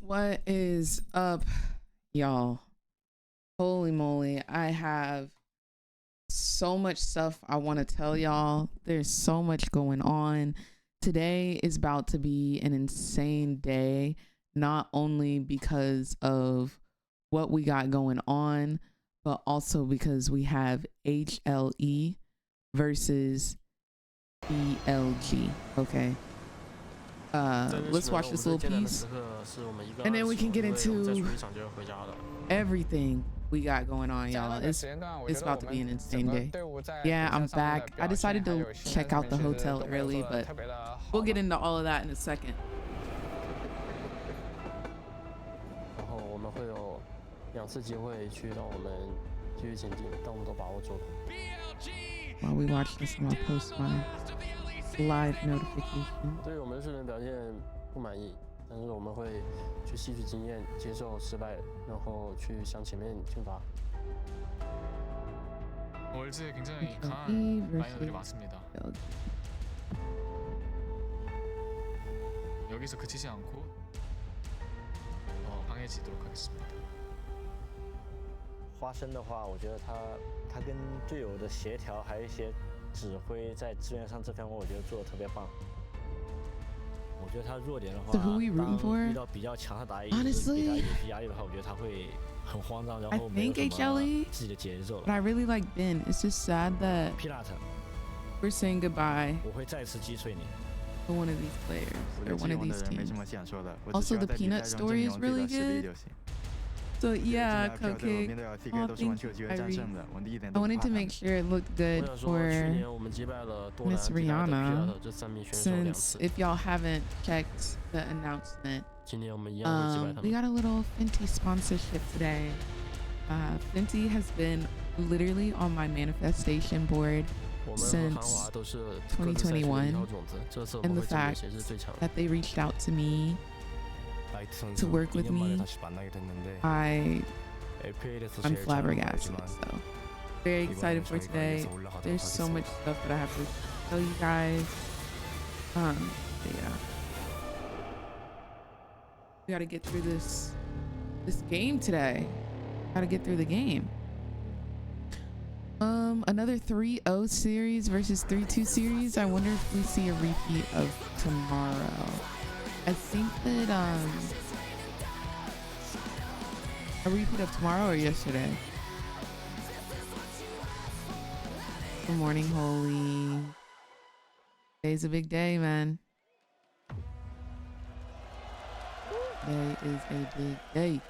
What is up, y'all? Holy moly, I have so much stuff I want to tell y'all. There's so much going on. Today is about to be an insane day, not only because of what we got going on, but also because we have HLE versus BLG, okay? Let's watch this little piece and then we can get into everything we got going on, y'all. It's about to be an insane day. Yeah, I'm back. I decided to check out the hotel early, but we'll get into all of that in a second. While we watch this, I'm gonna post my live notification. 对我们的表现不满意，但是我们会去吸取经验，接受失败，然后去向前面进发。 월즈에 굉장히 강한 라이너들이 많습니다. 여기서 그치지 않고 강해지도록 하겠습니다. 花生的话，我觉得他跟队友的协调，还有一些指挥在支援上这方面，我觉得做的特别棒。我觉得他弱点的话，当遇到比较强的打野，给他野区压力的话，我觉得他会很慌张，然后没有什么自己的节奏。But I really like Ben. It's just sad that we're saying goodbye. 我会再次击碎你。 For one of these players or one of these teams. Also, the Peanut story is really good. So yeah, Cupcake. Oh, thank you, I wanted to make sure it looked good for Miss Rihanna, since if y'all haven't checked the announcement, we got a little Fenty sponsorship today. Fenty has been literally on my manifestation board since 2021, and the fact that they reached out to me to work with me, I'm flabbergasted. So very excited for today. There's so much stuff that I have to tell you guys. Yeah, we gotta get through this game today. Gotta get through the game. Another 3-0 series versus 3-2 series. I wonder if we see a repeat of tomorrow. I think that a repeat of tomorrow or yesterday. Good morning, Holy. Today's a big day, man. Today is a big day.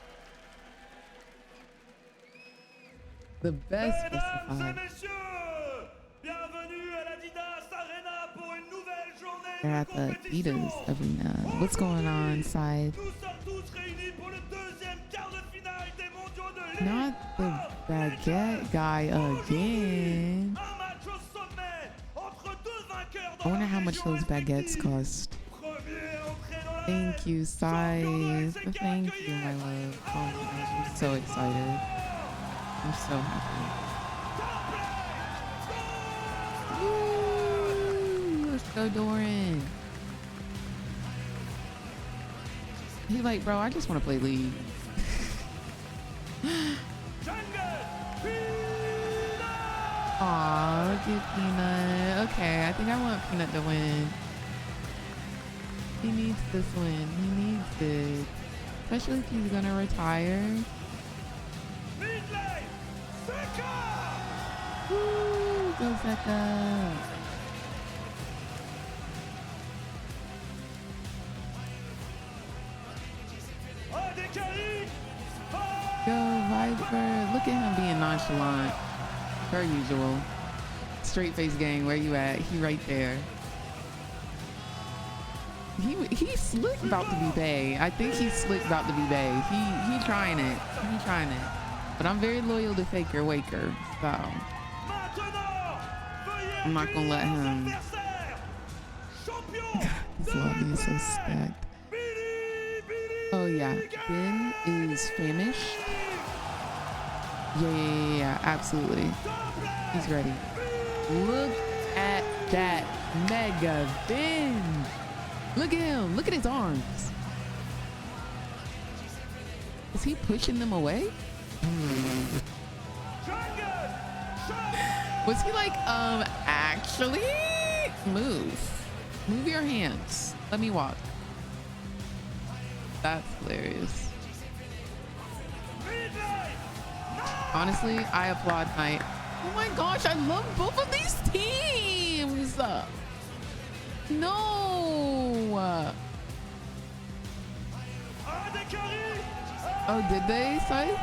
The best specified. They're at the Adidas Arena. What's going on, Side? Not the baguette guy again. I wonder how much those baguettes cost. Thank you, Side. Thank you, my love. Oh my gosh, I'm so excited. I'm so happy. Let's go, Doran. He's like, bro, I just want to play League. Aw, look at Peanut. Okay, I think I want Peanut to win. He needs this win. He needs it. Especially if he's gonna retire. Woo, go Zeka. Go Viper. Look at him being nonchalant. Per usual. Straight face gang, where you at? He right there. He's slick about to be Bay. I think he's slick about to be Bay. He trying it. He trying it. But I'm very loyal to Faker Waker, so I'm not gonna let him. This lobby is so stacked. Oh yeah, Ben is famished. Yeah, absolutely. He's ready. Look at that mega Ben. Look at him. Look at his arms. he pushing them away? Was he like, actually move your hands. Let me walk. That's hilarious. Honestly, I applaud Knight. Oh my gosh, I love both of these teams. No. Oh, did they, Scythe?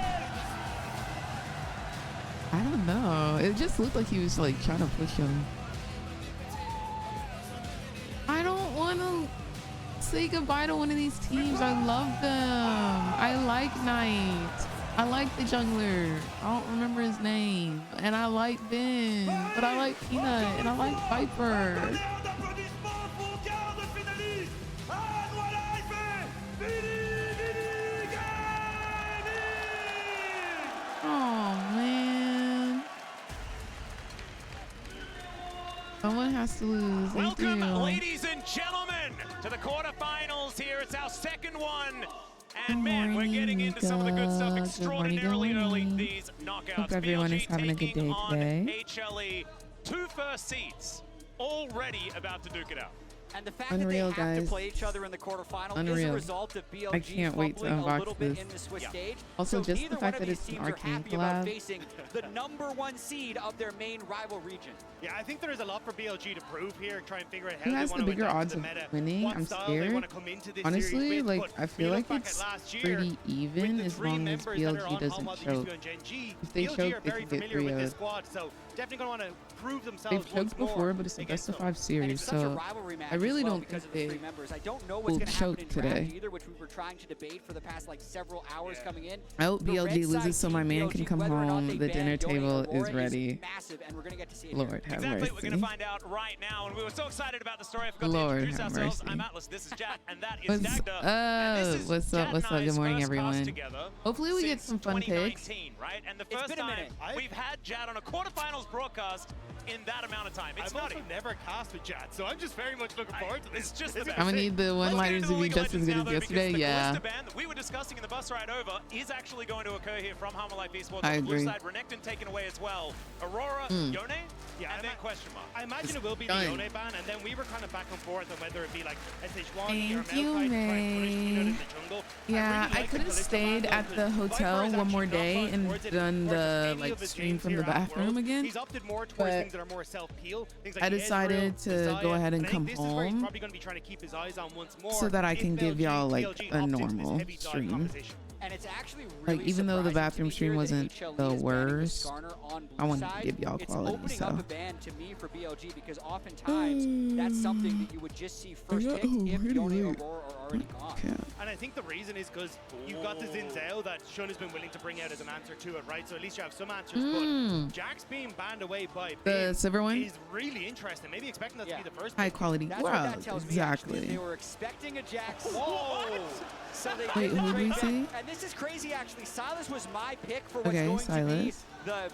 I don't know. It just looked like he was like trying to push him. I don't want to say goodbye to one of these teams. I love them. I like Knight. I like the jungler. I don't remember his name. And I like Ben. But I like Peanut. And I like Viper. Oh, man. Someone has to lose. Welcome, ladies and gentlemen, to the quarterfinals here. It's our second one. And man, we're getting into some of the good stuff extraordinarily early. These knockouts. Hope everyone is having a good day today. HLE, 2 first seeds, already about to duke it out. And the fact Unreal, that they have guys. to play each other in the quarterfinal is Unreal. a result of BLG I can't wait to fumbling a little unbox bit this. in the Swiss stage. Also, So just neither the fact one of that it's these an teams are Arcane happy about collab. facing the #1 seed of their main rival region. Yeah, I think there is a lot for BLG to prove here and try and figure out how Who they has want the to bigger adapt odds to of the meta. winning? What I'm style they scared. want to come into this Honestly, series with, like, but I we feel look like back at it's last year, pretty even with the as 3 long as members that are BLG on doesn't Hallmark choke. and Gen G, If they BLG choke, are they very can get familiar with this 3-0'd. squad, so definitely going to want to prove themselves They've once choked more before, but it's a against best of them. 5 series, It's such a so rivalry match I really as well don't because think of the they 3 members. I don't know will what's going to happen choke in draft today. either, which we were trying to debate for the past like several hours coming in. I hope The BLG red side loses so team, my man BLG, can come whether or not home. they The ban dinner Yone table or Aurora is ready. massive, and we're going to get to see it. Lord have Exactly, we're going to mercy. find out right now, and we were so excited about the story. I forgot Lord to introduce have ourselves. mercy. I'm Atlas, this is Jack, and that is What's Dagda. up? And this is What's Jad up? and What's up? I's Good morning, first cast everyone. together Hopefully we get since some fun picks. 2019, right? And the It's first been a time minute. we've had Jad on a quarterfinals broadcast in that amount of time. It's I've nutty. also never cast with Jad, so I'm just very much looking forward to this. It's just the It's best. I'm gonna need the Let's get one-liners into to the be League of just as Legends good now, as though, yesterday. because the Yeah. Callista ban that we were discussing in the bus ride over is actually going to occur here from Harmon Life Esports. I On the blue agree. side, Renekton taken away as well. Aurora, Mm. Yone, Yeah, and then question mark. I imagine it will be the done. Yone ban, and then we were kind of back and forth on whether it be like SH1 Thank or you, Melkite to try and punish May. Peanut in the jungle. Yeah, I like could the have Callista stayed ban, at though, the because hotel Viper's one more actually not day gone and towards it done versus the any like of his stream games from the here at bathroom Worlds. again. He's opted more towards But things that are more self-heal. Things like I the decided Ezreal, to Desire, go ahead and I come think this is where he's home probably going to be trying to keep his eyes on once more so that I if can give BLG y'all like opt a into this normal heavy dive stream. composition. And it's actually really Like, even though the surprising bathroom to stream hear that wasn't HLE the is banning worst, Skarner on blue I wanted to side. give y'all It's quality, opening so. up a ban to me for BLG because oftentimes that's something that you would just see first got- picked oh, if really Yone late. or Aurora are already gone. Okay. And I think the reason is because you've got the Zinzao that Shun has been willing to bring out as an answer to it, right? So at least you have some answers. But Jack's being banned away by The Bing silver one? is really interesting. Maybe expecting that to be the first High pick. quality. That's what Wow, that tells me, actually. exactly. They were expecting a Jax. Whoa! So they Wait, did the who did trade we back. say? And this is crazy, actually. Silas was my pick for what's Okay, going to be Silas. the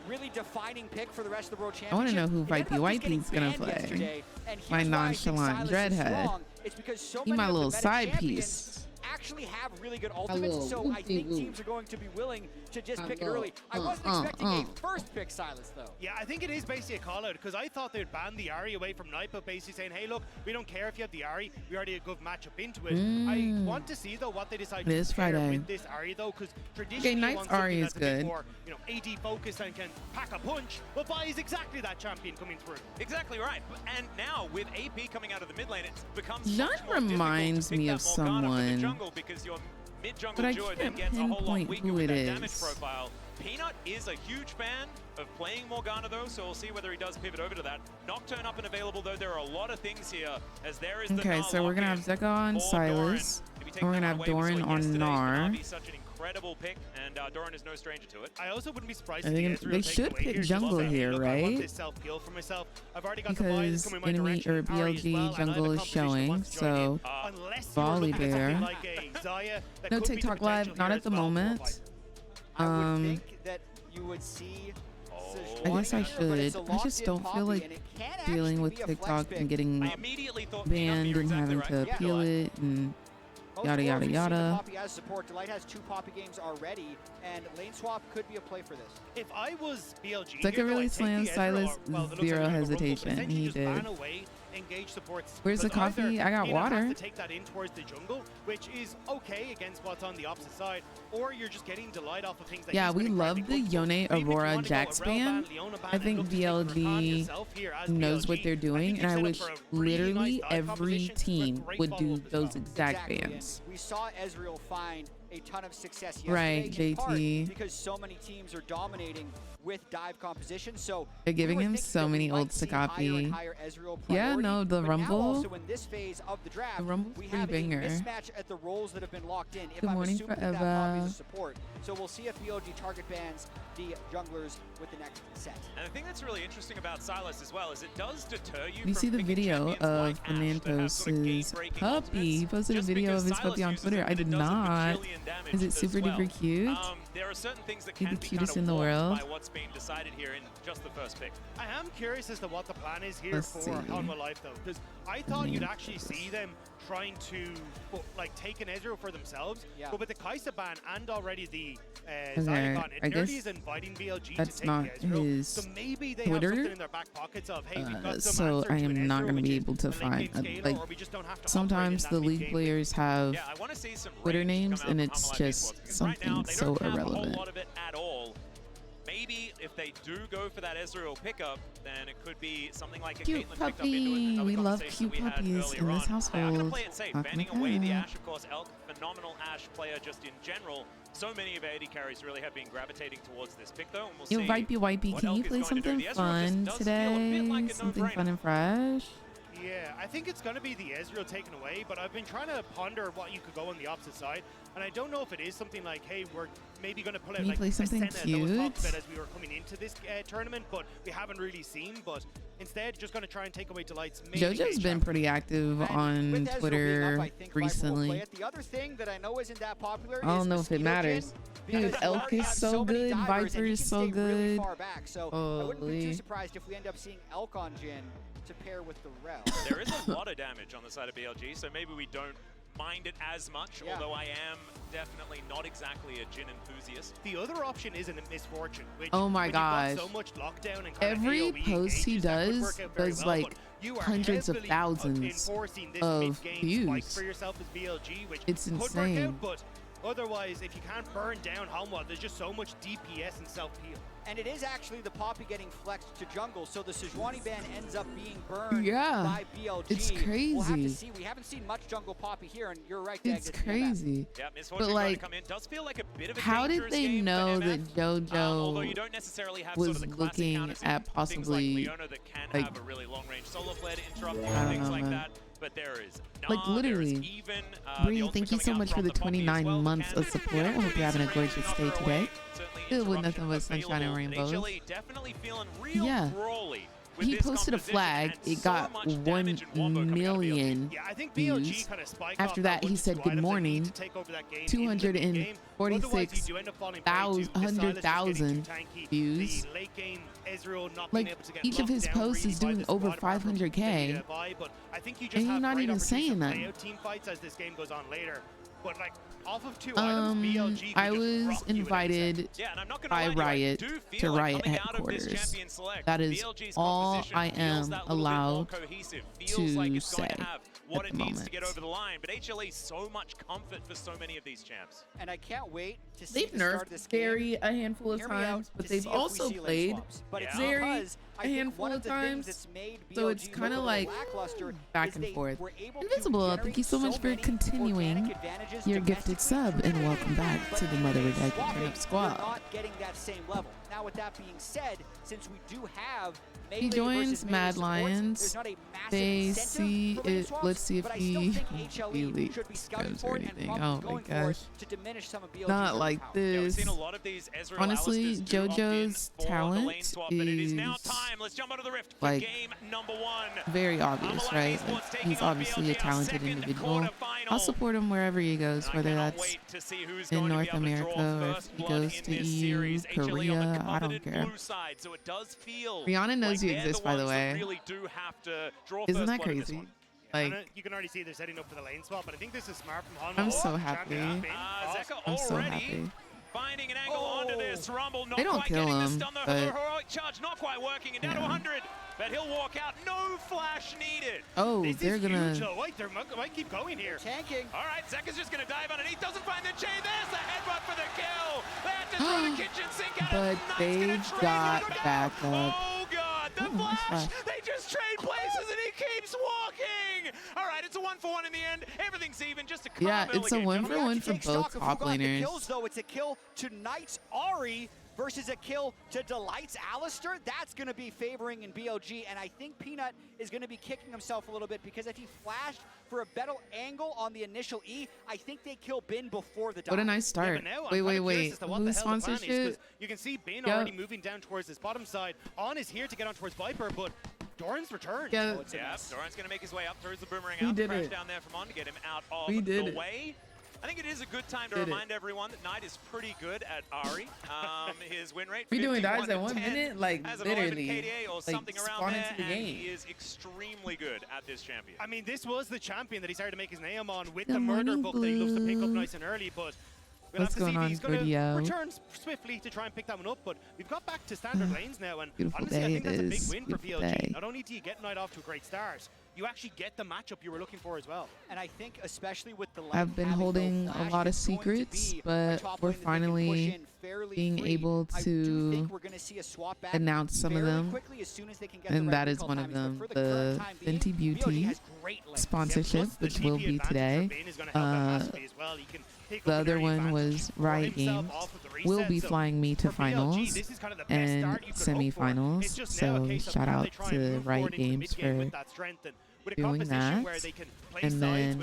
really defining pick for the rest of the World I wanna Championship. know who It ended Vipey up just getting Wipey's gonna banned play. yesterday, and My here's why I think nonchalant Silas is dreadhead. strong. It's because so He many my of the little meta side champions piece. actually have really good ultimates, little so I think whoopty-whoop. teams are going to be willing to just pick it little, early. I wasn't expecting a first pick Silas, though. Yeah, I think it is basically a call out because I thought they'd ban the Ahri away from Knight, but basically saying, hey, look, we don't care if you have the Ahri. We already have a good matchup into it. I want to see, though, what they decide It is to pair Friday. with this Ahri, though, because traditionally Knight's want something Ahri is that's a bit good. more, you know, AD focused and can pack a punch. But Vi is exactly that champion coming through. Exactly right. And now with AP coming out of the mid lane, it becomes John much more difficult reminds to pick me that of Morgana from the someone, jungle because your mid but jungle I duo then can't gets a whole lot pinpoint weaker who with it that damage is. profile. Peanut is a huge fan of playing Morgana though, so we'll see whether he does pivot over to that. Nocturne up and available though. There are a lot of things here as there is the Okay, so we're gonna have Zeka on Silas, and we're gonna have Doran on Gnar. Such an incredible pick, and Doran is no stranger to it. I also wouldn't be surprised I if think the Ezreal they take should away pick here, just jungle saying, here, look, I want right? this self-kill for myself. I've already got the Vi that's Because coming my enemy direction, or Ahri as BLG well, and I have a jungle is competition that showing, wants to join in. so Unless you're Volley looking at something Bear. like a Xayah that No could be the TikTok potential live, here not as at the well for moment. Viper. I would Um, think that you would see I guess I Sejuani here, but it's should. a I just locked-in don't feel Poppy, like and it can dealing actually with be a flex TikTok pick. and getting I immediately thought Peanut, banned you're and exactly having right. to peel it and Yada, yada, yada. Poppy as support. Delight has 2 Poppy games already, and lane swap could be a play for this. If I was BLG, Zeka really slammed Silas, zero hesitation. He did. Engage supports. Where's the coffee? I got water. To take that in towards the jungle, which is okay against what's on the opposite side, or you're just getting Delight off of things that yeah, we love the Yone Aurora Jax ban. I think BLG knows what they're doing, and I wish literally every team would do those exact bans. We saw Ezreal find a ton of success yesterday, right, JT, because so many teams are dominating with dive composition. So they're giving him so many ults to copy. Yeah, no, the Rumble. In this phase of the draft, the Rumble's we pretty have banger. a mismatch at the roles that have been locked in. Good morning, forever. Support. So we'll see if BLG target bans the junglers with the next set. And the thing that's really interesting about Silas as well is it does deter you. You see the video of Fernando's puppy. He posted a video of his puppy on Twitter. I did not. Is it super duper cute? There are certain things that He's can the be cutest kind in of the world. by what's being decided here in just the first pick. I am curious as to what the plan is here Let's for see. Hanwha Life though, because I thought you'd actually see them trying to like take an Ezreal for themselves, but with the Kai'Sa ban and already the Zygon, it nearly is inviting BLG that's to take not the Ezreal. his So maybe they Twitter. have something in their back pockets of, hey, we've got some So answer I to an am not Ezreal, going to which be is able to a late find game scaler, like or we just don't have to sometimes operate in the that league mid-game. players have Yeah, I want to see some Twitter range names come out and from it's Hanwha Life just Esports, because right now something they so don't have a irrelevant. whole lot of it at all. Maybe if they do go for that Ezreal pickup, then it could be something like a Cute Caitlyn picked up into puppy. another We love conversation cute that we had puppies earlier in this on. I'm going to household. play it safe, Not banning gonna away the cat. Ashe, of course. Elk, phenomenal Ashe player just in general. So many of AD carries really have been gravitating towards this pick though, and we'll Yo, see Vipey Wipey, what can you Elk is play going to do. something The Ezreal fun just does feel a bit today? like a Something no-brainer. fun and fresh? Yeah, I think it's going to be the Ezreal taken away, but I've been trying to ponder what you could go on the opposite side, and I don't know if it is something like, hey, we're maybe going to pull out Can you like play something Senna that was talked cute? about as we were coming into this tournament, but we haven't really seen, but instead just going to try and take away Delight's main JoJo's engage been champ. pretty active on With Ezreal being up, Twitter I think Viper will play recently. it. The other thing that I know isn't that popular I don't is know if it Mosquito matters. Jhin, Dude, because Elk Larry is has so many good. divers, Viper and he is can so stay really good. far back. So I wouldn't be Holy. too surprised if we end up seeing Elk on Jhin to pair with the Rel. There is a lot of damage on the side of BLG, so maybe we don't mind it as much, although I am definitely not exactly a Jhin enthusiast. The other option is a misfortune, which Oh my when you've got gosh. so much lockdown and kind Every of AoE post he engages, that could does work out very does well, like but you are hundreds of heavily thousands enforcing this of mid-game spike views. for yourself as BLG, which It's could work insane. out, but otherwise, if you can't burn down Hanwha, there's just so much DPS and self-heal. And it is actually the Poppy getting flexed to jungle, so the Sejuani ban ends up being burned Yeah, by BLG. it's We'll have to crazy. see. We haven't seen much jungle Poppy here, and you're right, Dag, It's it's crazy. Yeah, Misfortune But trying to like, come in. Does feel like a bit of a how did dangerous they game for know MF, that although you JoJo don't necessarily have was sort of the classic looking counters at in possibly, things like Leona that can like- have a really long-range solo flare to interrupt you I and don't things know, like man. that. But there is Like, literally. there is even, Bree, the thank you ultimate so coming much out for the from Poppy as 29 well. months of support. I hope you're having a gorgeous day today. Filled with nothing but sunshine and rainbows. HLE definitely feeling real Yeah. brawly with He this posted a composition flag. and It so got much 1 damage and wombo coming out of BLG. million Yeah, I think views. BLG kind of spike After off that, he 1-2 said good items they need morning. to take over that game in the mid-game. 246,000 Otherwise, you do end up falling prey to the Silas just getting too 100,000 tanky, views. the late game Ezreal not being Like, able to get each of locked his down posts really is by doing the over squad apart from 500K. the buy, but I think you just And you're have not great even opportunities saying to that. play out team fights as this game goes on later. But like off of 2 items, BLG I could just was rock you at any second. invited Yeah, and I'm not gonna by lie to you, I Riot do to feel like Riot coming out of this headquarters. champion select, That is BLG's all composition I feels am that little bit more allowed cohesive, feels like to it's going to say have what at it the needs to get moment. over the line. But HLE so much comfort for so many of these champs. And I can't wait to see They've the start nerfed of this game. Scary a handful of Hear me out times, but to they've see if we also see lane played swaps. But it's Zeri because I a think handful one of of the things times. that's made So BLG it's look kind a of little like lackluster back is and they forth. were able to Invisible, thank you generate so much so for many continuing organic advantages your gifted domestically sub, and welcome back but to the Mother in Redacted swapping, Turnip Squad. You're not getting that same level. Now, with that being said, since we do have He melee joins versus melee Mad supports, Lions. there's not a massive They incentive see for lane it. swaps, Let's see if but I he still think HLE should be deletes scouting scrubs for or it and anything. probably Oh my going for it gosh. to diminish some of BLG's Not like power. Yeah, we've this. seen a lot of these Ezreal Honestly, Alistairs do opt in JoJo's for the lane talent swap, but it is now is time. Let's jump onto the rift for like game number 1. very obvious, Hanwha right? Esports Like, taking he's on obviously BLG, a talented second individual. quarterfinal. I'll support him wherever he goes, And I whether cannot that's wait to see who's in going North to be able to America draw or if first he blood goes in to this EU, series. HLE on the Korea. I don't coveted care. blue side, so it does feel Rihanna knows like you they're exist, the by the ones that way. really do have to draw Isn't first that blood in this crazy? one. Like, you can already see they're setting up for the lane swap, but I think this is smart from Hanwha. I'm so happy. Zeka I'm so already happy. finding an angle onto this Rumble. Not They don't quite kill getting him, this done. The but heroic charge not quite working, and down to 100. But he'll walk out. No flash needed. oh, This they're is gonna. huge, though. Wait, they might keep going here. Tanking. All right, Zeka's just going to dive underneath. Doesn't find the chain. There's the headbutt for the kill. They had to throw the kitchen sink at But him. Knight's they gonna trade. got He's gonna go back down. up. Oh, God. The Oh, nice flash. flash. They just trade places, and he keeps walking. All right, it's a 1-for-1 in the end. Everything's even. Just a calm Yeah, early it's a game. 1-for-1 for Take both stock of who top got the laners. kills, though. It's a kill to Knight's Ari versus a kill to Delight's Alistair. That's going to be favoring in BLG, and I think Peanut is going to be kicking himself a little bit because if he flashed for a better angle on the initial E, I think they kill Bin before the dive. What a nice Yeah, start. but now I'm Wait, kinda wait, curious wait. as to what the Who's hell the plan is, 'cause sponsorship? you can see Bin Yep. already moving down towards this bottom side. On is here to get on towards Viper, but Doran's returned. Yeah, Oh, it's a Yeah, mess. Doran's going to make his way up, throws the boomerang We out, did crash it. down there from On to get him out of We did the it. way. I think it is a good time to Did it. remind everyone that Knight is pretty good at Ari. His win rate, we doing 51 dives at to 1 10, minute? Like, has an 11 literally. KDA or Like, something around spawn there, into the and game. he is extremely good at this champion. I mean, this was the champion that he started to make his name on with Good the murder morning, book that he loves to pick up Blue. nice and early, but we'll What's have to see going if on, he's going to Video? return swiftly to try and pick that one up, but we've got back to standard lanes now, and Beautiful honestly, I day think it that's a big is. win for Beautiful BLG. day. Not only do you get Knight off to a great start, you actually get the matchup you were looking for as well. And I think especially with the I've been holding a lot of secrets, but we're finally being able to announce some of them, and that is one of them, the Fenty Beauty sponsorship, which will be today. The other one was Riot Games, will be flying me to finals and semifinals, so shout out to Riot Games for doing that. And then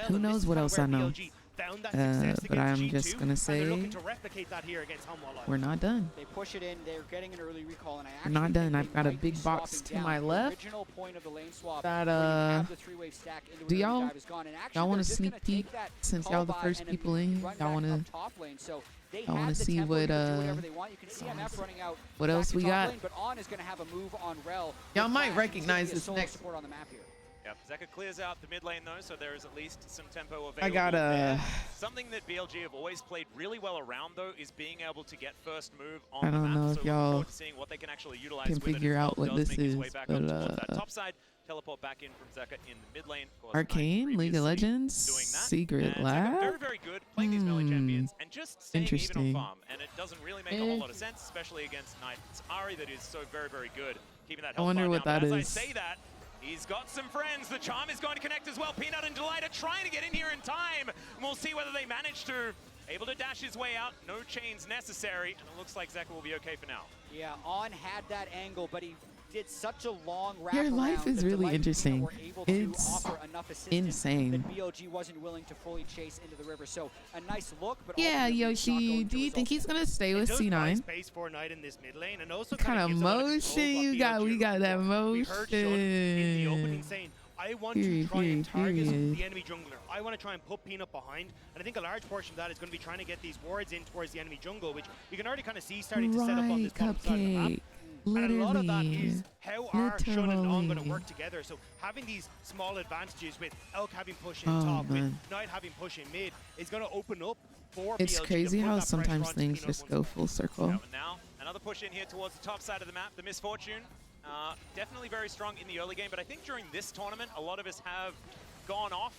who knows what else I know, but I'm just gonna say we're not done. They push it in. They're getting an early recall, and We're not done. I've got a big box to my left. That do y'all want to sneak peek since y'all the first people in? Y'all want to see what else we got? Y'all might recognize this next. Yep, Zeka clears out the mid lane though, so there is at least some tempo available. I got there. Something that BLG have always played really well around though is being able to get first move on I the don't map. know So if looking y'all forward to seeing what they can actually utilize can with it figure as well. out what Does this make his is, way back but up towards that top side. Teleport back in from Zeka in the mid lane. Of course, Arcane, Knight League of previously Legends, doing that. Secret And Zeka Lab. very, very good playing these melee champions and just staying even Interesting. on farm. And it doesn't really make a whole lot of sense, especially against Knight's Ari that is so very, very good. Keeping that I wonder health what bar that down. But is. as I say that, he's got some friends. The charm is going to connect as well. Peanut and Delight are trying to get in here in time. And we'll see whether they manage to. Able to dash his way out. No chains necessary. And it looks like Zeka will be okay for now. Yeah, On had that angle, but he did such a long wrap Your life around is that really Delight interesting. were able to It's offer enough assistance insane. that BLG wasn't willing to fully chase into the river. So a nice look, but Yeah, ultimately not Yoshi, going do to you think he's result. gonna stay with It does provide C9? space for Knight in this mid lane, and also What kind of gives a lot of motion control you what got? BLG We got that We heard Sean in the opening motion. saying, I want to Period, try and period, target period. the enemy jungler. I want to try and put Peanut behind. And I think a large portion of that is going to be trying to get these wards in towards the enemy jungle, which you can already kind of see starting to set up on Right, this bottom side of the map. Cupcake. And a lot of that Literally. is how are Sean and On going to Literally. work together. So having these small advantages with Elk having push in Oh, top, with man. Knight having push in mid, is going to open up for It's BLG to crazy put how that pressure sometimes onto things Peanut just once go more. full circle. And now, another push in here towards the top side of the map. The Misfortune, definitely very strong in the early game, but I think during this tournament, a lot of us have gone off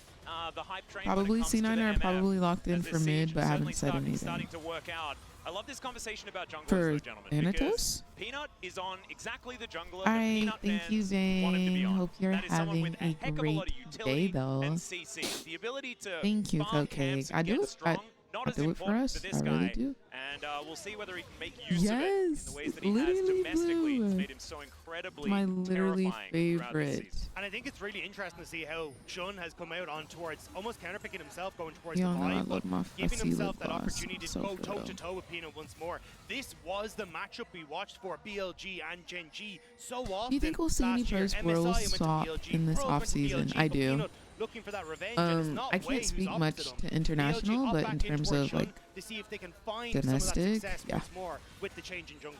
the hype train. when it Probably comes to the C9 are MF, probably locked in as for this mid, siege but haven't certainly said anything. starting to work out. I love this conversation about junglers, For though, gentlemen, because Thanatos? Peanut is on exactly the jungler that Alright, Peanut thank fans you, want him to be Zane. on. Hope you're That is someone having with a heck of a lot of great utility day, though. and CC. The ability to Thank you, farm Cupcake. camps and I get do. strong, not I as do it for important us. for this I really guy. do. And we'll see whether he can make use of it in Yes, the ways that he has literally domestically. It's blue. made him so incredibly My literally terrifying throughout this favorite. season. And I think it's really interesting to see how Shun has come out on towards almost counterpicking himself, going towards Y'all the know I five, love but my giving fussy himself lip that gloss. opportunity So to go good, toe to though. toe with Peanut once more. This was the matchup we watched for BLG and Gen G so often. Do you think we'll see any last year. pros MSI world went to swap BLG, in this Pros went to offseason? BLG, I but do. Peanut looking for that revenge, and it's not I Wei can't who's speak opposite much him. to international, BLG but up in back in terms towards of Shun like to see if they can find some of that domestic, success yeah. once more with the change in jungle.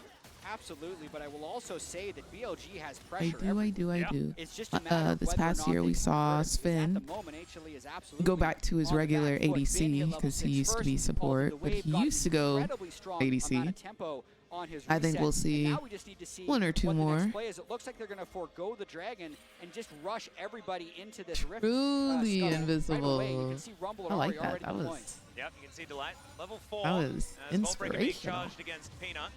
Absolutely, but I will also say that BLG has pressure. I do. It's just a matter of This whether or past not year they we can saw convert, because Spin at the moment, HLE is absolutely go back to his on the regular back foot. ADC Vinny at level because he 6 used to first, be although support, the but wave he got used to go incredibly strong ADC. amount of tempo on his I think reset, we'll and see now we just need to see one or two what the more. next play is. It looks like they're going to forego the dragon and just rush everybody into this rift. Truly scuttle invisible. Right away. You can see Rumble and I like Ari that. already That on was point. Yep, you can see Delight. Level 4. that was as Voltbreaker being inspirational. charged against Peanut.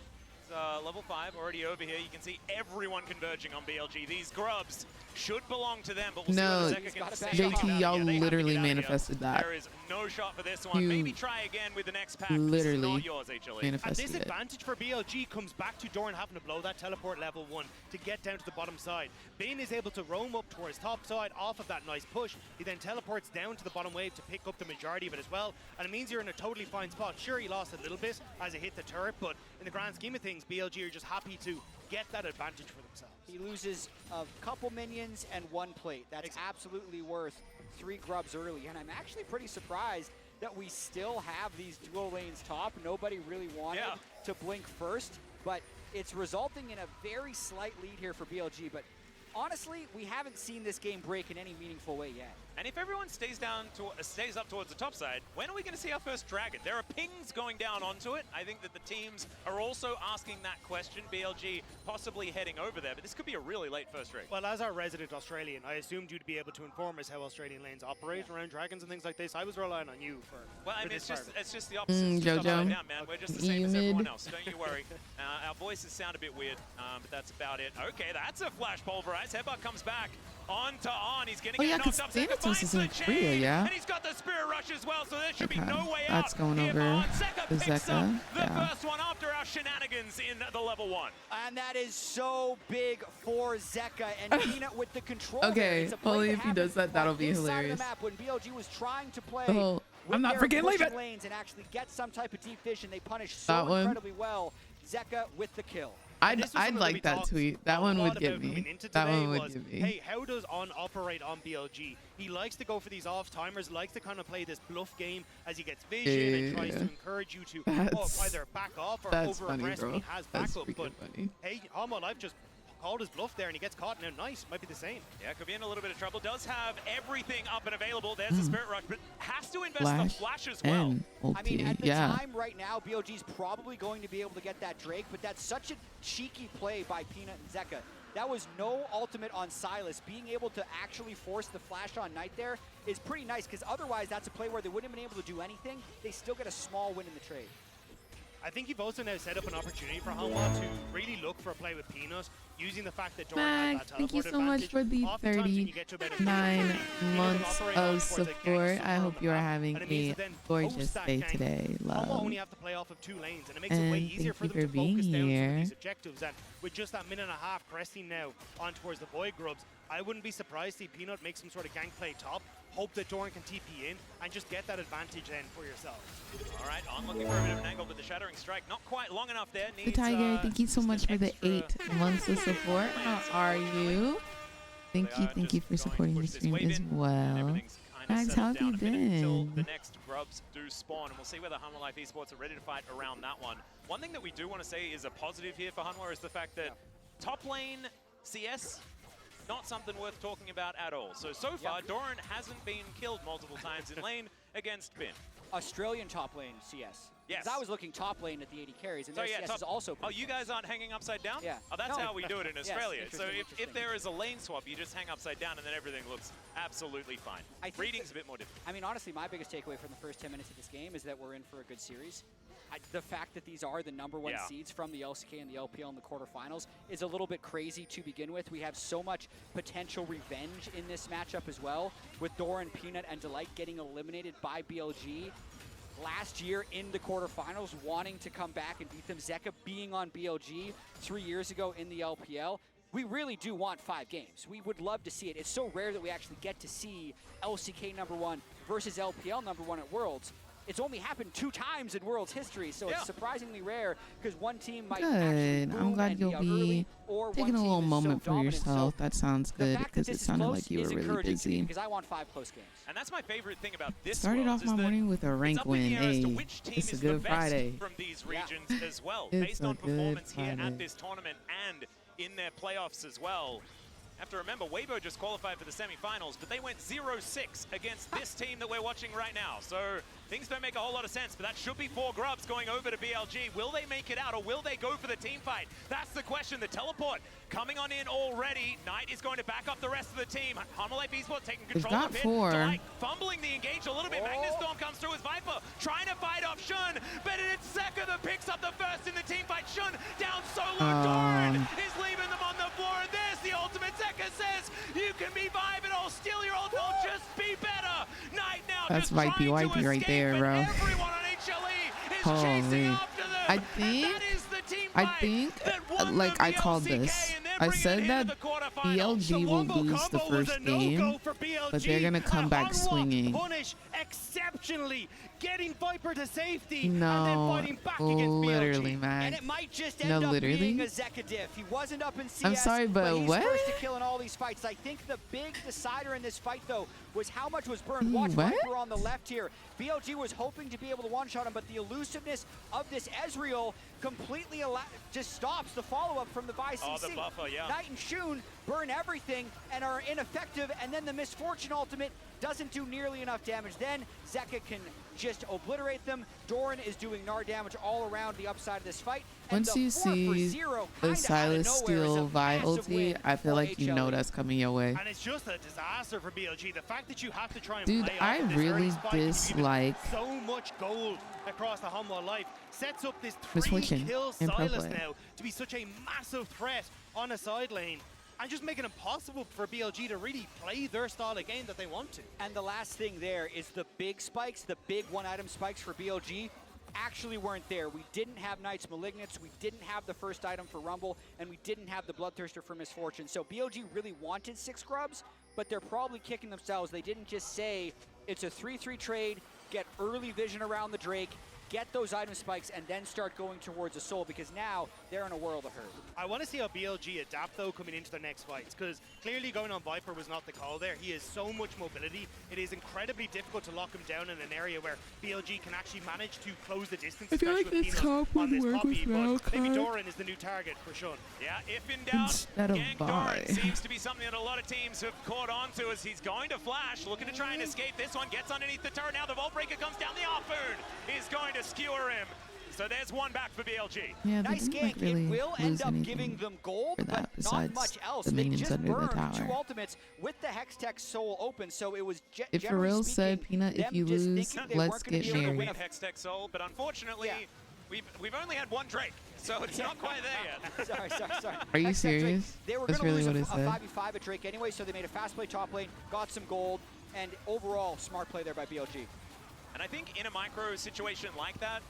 Level 5 already over here. You can see everyone converging on BLG. These grubs should belong to them, but we'll No, see whether Zeka can stay JT, down. y'all Yeah, they have to literally get out of here. manifested that. There is no shot for this one. You Maybe try again with the next pack. literally This is not yours, HLE. And manifested this it. advantage for BLG comes back to Doran having to blow that teleport level 1 to get down to the bottom side. Bane is able to roam up towards top side off of that nice push. He then teleports down to the bottom wave to pick up the majority of it as well. And it means you're in a totally fine spot. Sure, he lost a little bit as it hit the turret, but in the grand scheme of things, BLG are just happy to get that advantage for themselves. He loses a couple minions and 1 plate. That's absolutely worth 3 grubs early. And I'm actually pretty surprised that we still have these dual lanes top. Nobody really wanted to blink first, but it's resulting in a very slight lead here for BLG. But honestly, we haven't seen this game break in any meaningful way yet. And if everyone stays up towards the top side, when are we going to see our first dragon? There are pings going down onto it. I think that the teams are also asking that question. BLG possibly heading over there, but this could be a really late first raid. Well, as our resident Australian, I assumed you'd be able to inform us how Australian lanes operate around dragons and things like this. I was relying on you for. Well, I for mean, this it's just the opposite. It's just Jojo. upside down, man. We're just the same as everyone else. Don't you worry. Our voices sound a bit weird, but that's about it. Okay, that's a flash pulverize. Headbutt comes back. On to on. He's getting knocked up. Zeka finds the chain, and he's got the Spirit Rush as well, so there should be no way out. That's going here over Zeka to picks up Zeka. the first one after our shenanigans in the level 1. And that is so big for Zeka and Peanut with the control. Okay, only if he does that, that'll be hilarious. The map when BLG was trying to play I'm not freaking leaving lanes and actually get some type of deep vision, they punish so incredibly well. Zeka with the kill. I'd like that tweet. That one would get me. That one would get me. Hey, how does On operate on BLG? He likes to go for these off-timers, likes to kind of play this bluff game as he gets vision and tries to encourage you to either back off or over-aggress when he has backup. But hey, Almo Life just called his bluff there and he gets caught. Now, nice. Might be the same. Yeah, could be in a little bit of trouble. Does have everything up and available. There's the Spirit Rush, but has to invest the Flash as well. I mean, at the time right now, BLG's probably going to be able to get that Drake, but that's such a cheeky play by Peanut and Zeka. That was no ultimate on Silas. Being able to actually force the flash on Knight there is pretty nice, because otherwise that's a play where they wouldn't have been able to do anything. They still get a small win in the trade. I think you've also now set up an opportunity for Hanwha to really look for a play with Peanut, using the fact that Doran has that teleport thank you so much for the 39 months of support. I hope you are having a gorgeous day today, love. Hanwha only have to play off of 2 lanes, and it makes it way easier for them to focus down some of these objectives. And with just that minute and a half cresting now on towards the Void Grubs, I wouldn't be surprised to see Peanut make some sort of gank play top, hope that Doran can TP in, and just get that advantage then for yourselves. All right, On looking for a bit of an angle, but the Shattering Strike not quite long enough there. The Tiger, thank you so much for the 8 months of support. How are you? Thank you for supporting the stream as well. Max, how have you been? Until the next grubs do spawn, and we'll see whether Hanwha Life Esports are ready to fight around that one. One thing that we do want to say is a positive here for Hanwha is the fact that top lane CS, not something worth talking about at all. So far, Doran hasn't been killed multiple times in lane against Bin. Australian top lane CS. Yes. I was looking top lane at the 80 carries, and their CS is also Oh, you guys aren't hanging upside down? Yeah. Oh, that's how we do it in Australia. Yes, so if there is a lane swap, you just hang upside down, and then everything looks absolutely fine. Reading's a bit more difficult. I mean, honestly, my biggest takeaway from the first 10 minutes of this game is that we're in for a good series. The fact that these are the #1 seeds from the LCK and the LPL in the quarterfinals is a little bit crazy to begin with. We have so much potential revenge in this matchup as well, with Doran, Peanut, and Delight getting eliminated by BLG last year in the quarterfinals, wanting to come back and beat them. Zeka being on BLG 3 years ago in the LPL. We really do want 5 games. We would love to see it. It's so rare that we actually get to see LCK #1 versus LPL #1 at Worlds. it's only happened 2 times in World's history, so Yeah. it's surprisingly rare because one team might Good. actually I'm boom glad and you'll out be early, or taking one a team little is moment so for dominant. yourself. So that sounds the good fact that because this it is sounded close like you is were really encouraging to me busy. because I want 5 close games. And that's my favorite thing about this Started world, off is my that morning with a it's rank up in the win. air as to Hey, which team it's a is the good best Friday. from these Yeah. regions as well, It's based a on good performance here Friday. at this tournament and in their playoffs as well. Have to remember, Weibo just qualified for the semifinals, but they went 0-6 against this team that we're watching right now. So things don't make a whole lot of sense, but that should be 4 grubs going over to BLG. Will they make it out, or will they go for the team fight? That's the question. The teleport coming on in already. Knight is going to back up the rest of the team. Hanwha Esports taking They've control got of it. 4. Delight fumbling the engage a little bit. Magnus Storm comes through as Viper, trying to fight off Shun, but it's Zeka that picks up the first in the team fight. Shun down solo. Doran is leaving them on the floor, and there's the ultimate. Zeka says, you can be Vibe and I'll steal your ult, I'll just be better. Knight now That's just Vipey trying to Wipey right escape, there, and bro. everyone on HLE is Holy. chasing after them. I And think- that is the team I fight think, that won like the I called BLCK, this. and they're I bringing said it that into the quarterfinals. BLG will Wombo lose the combo was first a no-go game, for BLG, but they're gonna come and back Hanwha swinging. Punish exceptionally, getting Viper to safety, No, and then fighting back against literally, BLG. man. And it might just No, end up literally? being a Zeka diff. He wasn't up in CS, I'm sorry, but he's what? first to kill in all these fights. I think the big decider in this fight, though, was how much was burned. Watch What? Viper on the left here. BLG was hoping to be able to one-shot him, but the elusiveness of this Ezreal completely just stops the follow-up from the VICC. Oh, the buffer, yeah. Knight and Shun burn everything and are ineffective, and then the Misfortune ultimate doesn't do nearly enough damage. Then Zeka can just obliterate them. Doran is doing Gnar damage all around the upside of this fight. And Once the you 4-for-0 see kinda the out of Silas nowhere is a steal Vi massive ulti, win I feel for like you know HLE. that's coming your way. And it's just a disaster for BLG. The fact that you have to try and Dude, play I off of this really early spike and give dislike so much gold across the Hanwha life sets up this Misfortune 3-kill in pro Silas play. now to be such a massive threat on a side lane, and just making it impossible for BLG to really play their style of game that they want to. And the last thing there is the big spikes, the big one-item spikes for BLG actually weren't there. We didn't have Knight's Malignance, we didn't have the first item for Rumble, and we didn't have the Bloodthirster for Misfortune. So BLG really wanted 6 grubs, but they're probably kicking themselves. They didn't just say it's a 3-3 trade, get early vision around the Drake, get those item spikes, and then start going towards a soul, because now they're in a world of hurt. I want to see how BLG adapt, though, coming into their next fights, because clearly going on Viper was not the call there. He has so much mobility. It is incredibly difficult to lock him down in an area where BLG can actually manage to close the distance, I feel especially like with this Peanut comp on would this work puppy, with but maybe Valkyrie. Doran is the new target for Shun. Yeah, if in doubt, Instead of Gank Doran Vi. seems to be something that a lot of teams have caught on to, as he's going to flash, looking to try and escape. This one gets underneath the turret. Now the Vault Breaker comes down. The Harpoon is going to skewer him. So there's one back for BLG. Yeah, they Nice didn't like gank. really It will lose end up anything giving them gold, for that but not besides much else. the They minions just under the burned tower. 2 ultimates with the Hextech Soul open, so it was If generally Pharrell said, speaking, Peanut, if them you just lose, thinking they let's weren't gonna get be able to married. win With Hextech Soul, but unfortunately, Yeah. we've only had one Drake, so it's not quite there yet. sorry. Are you Hextech Drake. serious? They were That's going to really lose what a it said. 5v5 at Drake anyway, so they made a fast play top lane, got some gold, and overall, smart play there by BLG. And I think in a micro situation like that,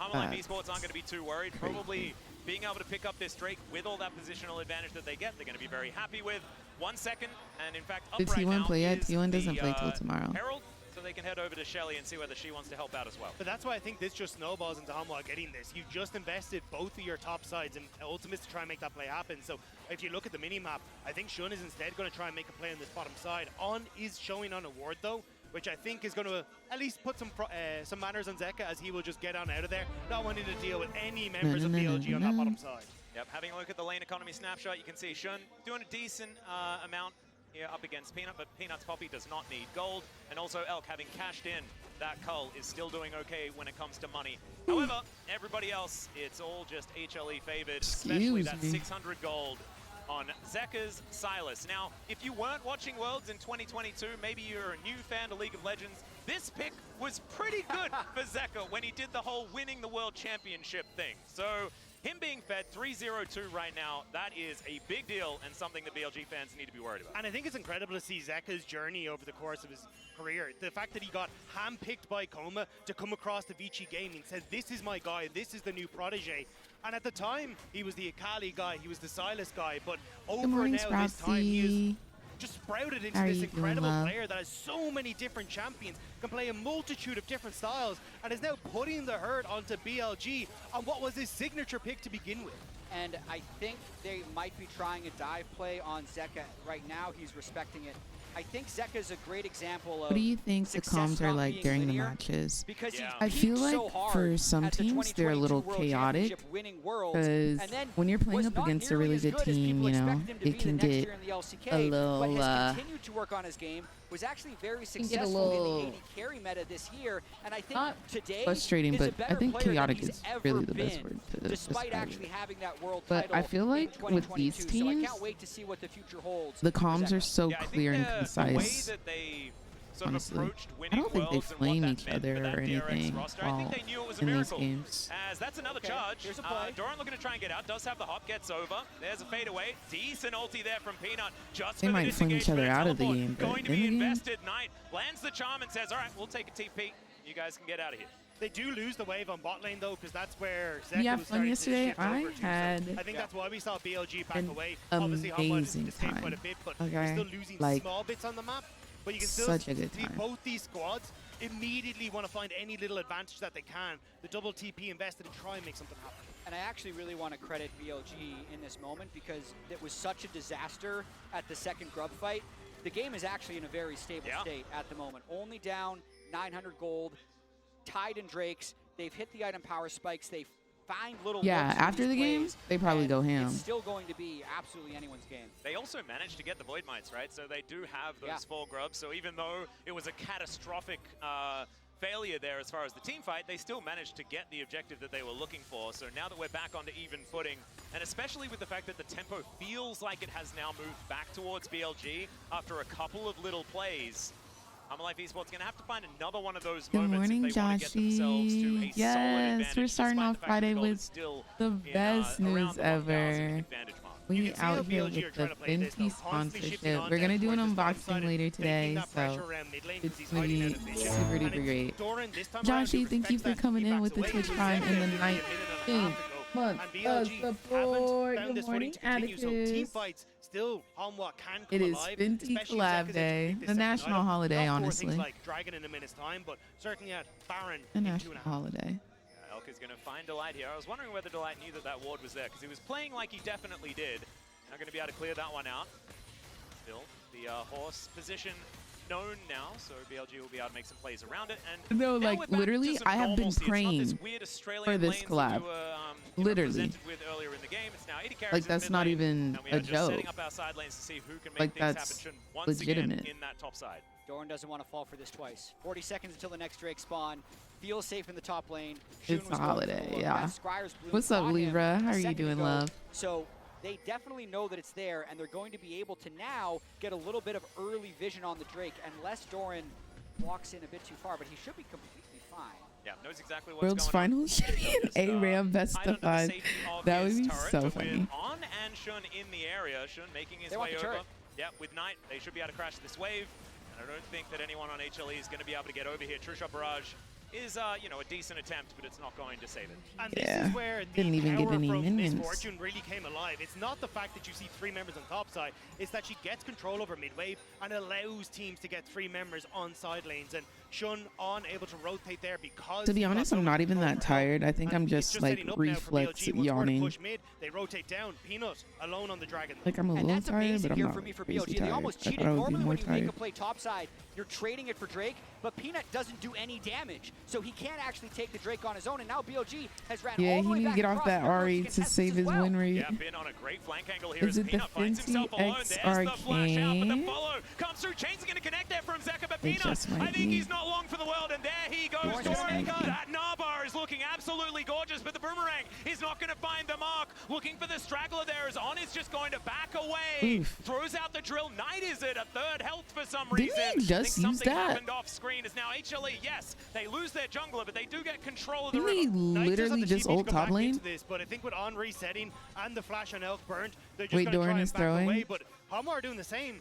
Hanwha That's Esports aren't going to be too worried. Probably being able to pick up this Drake with all that positional advantage that they get, they're going to be very happy with. 1 second, and in fact, up Did right T1 now play yet? is T1 doesn't the, play till tomorrow. Herald, so they can head over to Shelly and see whether she wants to help out as well. But that's why I think this just snowballs into Hanwha getting this. You just invested both of your top sides in ultimates to try and make that play happen. So if you look at the mini-map, I think Shun is instead going to try and make a play on this bottom side. On is showing on a ward, though, which I think is going to at least put some manners on Zeka, as he will just get on out of there, not wanting to deal with any members of BLG on that bottom side. Yep, having a look at the lane economy snapshot, you can see Shun doing a decent amount here up against Peanut, but Peanut's Poppy does not need gold. And also Elk, having cashed in that cull, is still doing okay when it comes to money. However, everybody else, it's all just HLE favored, especially that 600 gold on Zeka's Silas. Now, if you weren't watching Worlds in 2022, maybe you're a new fan of League of Legends, this pick was pretty good for Zeka when he did the whole winning the World Championship thing. So him being fed 3-0-2 right now, that is a big deal and something that BLG fans need to be worried about. And I think it's incredible to see Zeka's journey over the course of his career. The fact that he got handpicked by Coma to come across the Vici Gaming, said, this is my guy, this is the new protege. And at the time, he was the Akali guy, he was the Silas guy, but over morning, now this time, he is just sprouted into How are this you doing, incredible love? player that has so many different champions, can play a multitude of different styles, and is now putting the hurt onto BLG on what was his signature pick to begin with. And I think they might be trying a dive play on Zeka. Right now, he's respecting it. I think Zeka is a great example of What do you think the comms are like during the matches? Because Yeah. I feel like for some teams they're a little chaotic because when you're playing up against a really good team, you know, it can get a little continued to work on his game, was actually very successful in the AD carry meta this year, and I think not today frustrating, is a but better I think player than chaotic he's is ever really the been, best word to despite describe actually it. having that world But title I feel like in with these 2022, teams, so I can't wait to see what the future holds. the for comms Zeka. are so Yeah, I think clear and the way concise. that they sort Honestly, of approached I winning don't think they worlds and what flame that each meant other for that or DRX anything roster, I think they knew it was a in these miracle. games. As that's another Okay, charge. here's a play. Doran looking to try and get out. Does have the hop, gets over. There's a fadeaway. Decent ulti there from Peanut. Just They for the might fling each other disengagement. out of the Teleport game, but going to in be the game- invested. Knight lands the charm and says, all right, we'll take a TP. You guys can get out of here. They do lose the wave on bot lane though, because that's where Zeka Yeah, was fun starting to yesterday. shift I over to. So had I think that's why we saw BLG back an away. Obviously, Humble amazing escaped quite a time. bit, but Okay, we're still losing like, small bits on the map. But you can still such a good see time. both these squads immediately want to find any little advantage that they can. The double TP invested and try and make something happen. And I actually really want to credit BLG in this moment because it was such a disaster at the second grub fight. The game is actually in a very stable state at the moment. Only down 900 gold, tied in Drakes. They've hit the item power spikes. They find little Yeah, looks in after these the game, plays, they probably and go ham. It's still going to be absolutely anyone's game. They also managed to get the Void Mites, right? So they do have those 4 grubs. So even though it was a catastrophic failure there as far as the team fight, they still managed to get the objective that they were looking for. So now that we're back onto even footing, and especially with the fact that the tempo feels like it has now moved back towards BLG after a couple of little plays, Life Esports going to have to find another one of those Good moments morning, if they want to get themselves to a solid Yes, advantage, we're starting despite off the fact that Friday gold is with still the in, best around news the 1,000 ever. advantage mark. You We can see out how here BLG with are trying the to play this, Fenty though, constantly shifting sponsorship. on We're deck gonna do an towards the unboxing side, later taking today, that so pressure around mid lane 'cause it's he's gonna hiding be out of vision. super And duper if great. Doran this time around, Joshy, he thank you respects for that, coming he in backs with the away. Twitch He's Prime there and the maybe a night. minute and a half to go. Month And BLG haven't support. found Good this footing morning, to continue, so team Atticus. fights still on what can come It is alive, Fenty especially if Collab Zeka's able to Day, pick this the second national item. holiday, Not for honestly. things like Dragon in a minute's time, but certainly at Baron A in national 2.5. holiday. Elk is going to find Delight here. I was wondering whether Delight knew that that ward was there, because he was playing like he definitely did. Not going to be able to clear that one out. Still, the horse position known now, so BLG will be able to make some plays around it. And No, now like we're back literally, to some I have been normalcy. It's not praying this weird Australian for this lanes that collab. we were, Literally. presented with earlier in the game. It's now 80 characters Like in that's mid not lane, even and we a are just joke. setting up our side lanes to see who can make Like, things that's happen once legitimate. again in that top side. Doran doesn't want to fall for this twice. 40 seconds until the next Drake spawn. Feels safe in the top lane. It's Shun was a going for the holiday, look. yeah. That Scryer's bloom What's up, caught him Libra? How a are you second doing, ago. love? So they definitely know that it's there, and they're going to be able to now get a little bit of early vision on the Drake, unless Doran walks in a bit too far, but he should be completely fine. Yeah, knows exactly what's World's going on. Finals should be an Just, A-Ram best hide of under the 5. safety of That would his be turret, so but funny. With On and Shun in the area, Shun making his They want way the over. turret. Yeah, with Knight, they should be able to crash this wave. And I don't think that anyone on HLE is going to be able to get over here. True Shot Barrage is, you know, a decent attempt, but it's not going to save it. And Yeah. this is where the Didn't even get power any from minions. Misfortune really came alive. It's not the fact that you see 3 members on top side, it's that she gets control over mid wave and allows teams to get 3 members on side lanes. And Shun on able to rotate there because To be he's got honest, so I'm much not even control that over tired. health. I think And I'm it's just like setting up now for reflex BLG. Once we're to yawning. push mid, they rotate down. Peanut alone on the dragon. Like I'm a And little that's tired, amazing but I'm here not for me for crazy BLG. They tired. almost I cheated. thought I would be Normally more when you make a tired. play topside, you're trading it for Drake, but Peanut doesn't do any damage. So he can't actually take the Drake on his own, and now BLG has ran Yeah, all the he way need to back get off across that the RE contestants to as save his well. win rate. Yeah, been on a great flank angle here Is as it the Peanut finds himself Fenty alone. X There's the flash out, but the Arcane? follow comes through. Chain's going to connect there from Zeka, but It Peanut, just might I think be. he's not long for the world, and there he goes. Doran's Doran. gonna That Narbar is looking absolutely gorgeous, but the boomerang is not going to find the mark. Looking for the straggler there as On is just going to back away. Oof. Throws out the drill. Knight is at a 3rd health for some Didn't reason. he just I think use something that? happened off screen. Is now HLE. Yes, they lose their jungler, but they do get control of the Didn't he river. Knight does have literally the just TP to ult go top back lane? into this, but I think with On resetting and the flash on Elk burnt, they're just Wait, going to Doran try is and back throwing? away. But Hamar are doing the same.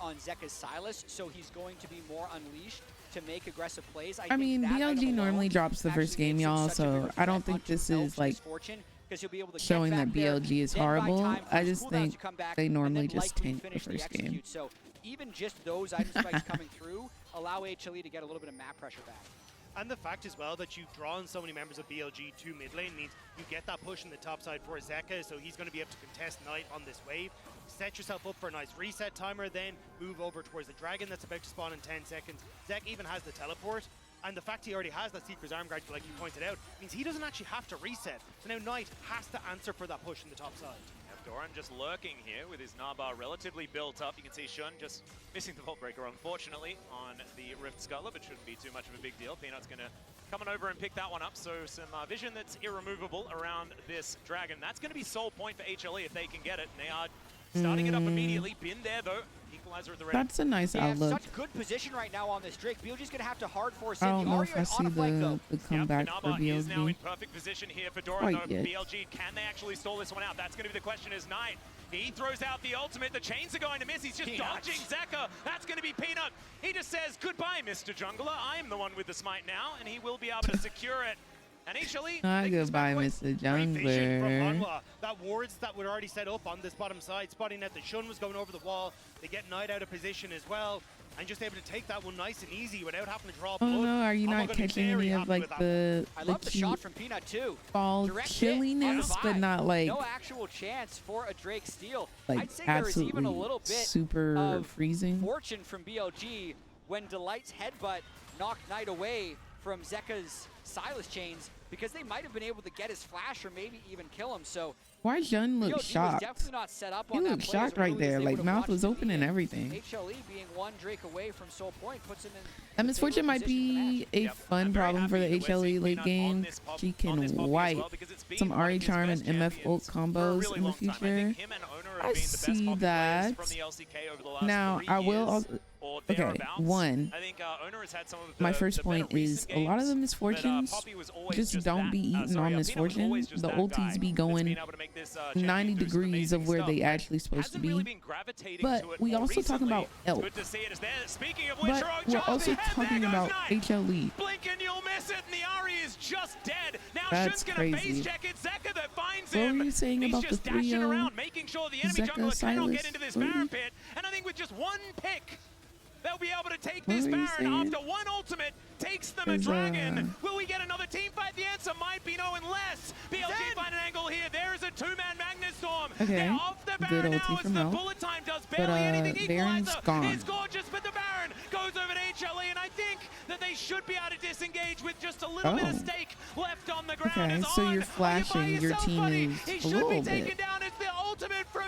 on Zeka's Silas, so he's going to be more unleashed. to make aggressive plays. I mean, BLG normally drops the first game, y'all, so I don't think this is like showing that BLG is horrible. I just think they normally just tank the first game. So even just those item spikes coming through allow HLE to get a little bit of map pressure back. And the fact as well that you've drawn so many members of BLG to mid lane means you get that push in the top side for Zeka, so he's going to be able to contest Knight on this wave. Set yourself up for a nice reset timer, then move over towards the Dragon that's about to spawn in 10 seconds. Zek even has the teleport, and the fact he already has that Seeker's Arm Guard, like you pointed out, means he doesn't actually have to reset. So now Knight has to answer for that push in the top side. Doran just lurking here with his Narbar relatively built up. You can see Shun just missing the Vault Breaker, unfortunately, on the Rift Sculler, but shouldn't be too much of a big deal. Peanut's going to come on over and pick that one up. So some vision that's irremovable around this Dragon. That's going to be sole point for HLE if they can get it. And they are starting it up immediately. Been there, though. Equalizer at the ready. That's a nice outlook. Such good position right now on this Drake. BLG's going to have to hard force I don't know if I see the comeback for BLG. Is now in perfect position here for Doran, though. BLG, can they actually stall this one out? That's going to be the question as Knight. He throws out the ultimate. The chains are going to miss. He's just dodging Zeka. That's going to be Peanut. He just says, goodbye, Mr. Jungler. I am the one with the smite now, and he will be able to secure it. And HLE, goodbye, Mr. Jungler. That wards that were already set up on this bottom side, spotting that the Shun was going over the wall. They get Knight out of position as well, and just able to take that one nice and easy without having to draw blood. Oh no, are you not catching any of like the I love the shot from Peanut too. Ball chilliness, but not like no actual chance for a Drake steal. Like I'd say there is even a little bit super freezing fortune from BLG when Delight's headbutt knocked Knight away from Zeka's Silas chains, because they might have been able to get his flash or maybe even kill him. So why Jun look shocked? He looked shocked right there, like mouth was open and everything. HLE being one Drake away from sole point puts him in. That misfortune might be a fun problem for the HLE late game. She can wipe some Ari Charm and MF ult combos in the future. I see that. Now I will also. Okay, one. My first point is a lot of the misfortunes just don't be eaten on misfortune. The ultis be going 90 degrees of where they actually supposed to be. But we also talking about Elk. But we're also talking about HLE. That's crazy. What were you saying about the 3-0 Zeka Silas? And I think with just one pick, they'll be able to take this Baron after one ultimate takes them a Dragon. Will we get another team fight? The answer might be no unless BLG find an angle here. There is a two-man Magnet Storm. Okay, they're off the Baron now as the bullet time does barely anything. Equalizer is gorgeous, but the Baron goes over to HLE, and I think that they should be able to disengage with just a little bit of stake left on the ground. Okay, so you're flashing. Your team is a little bit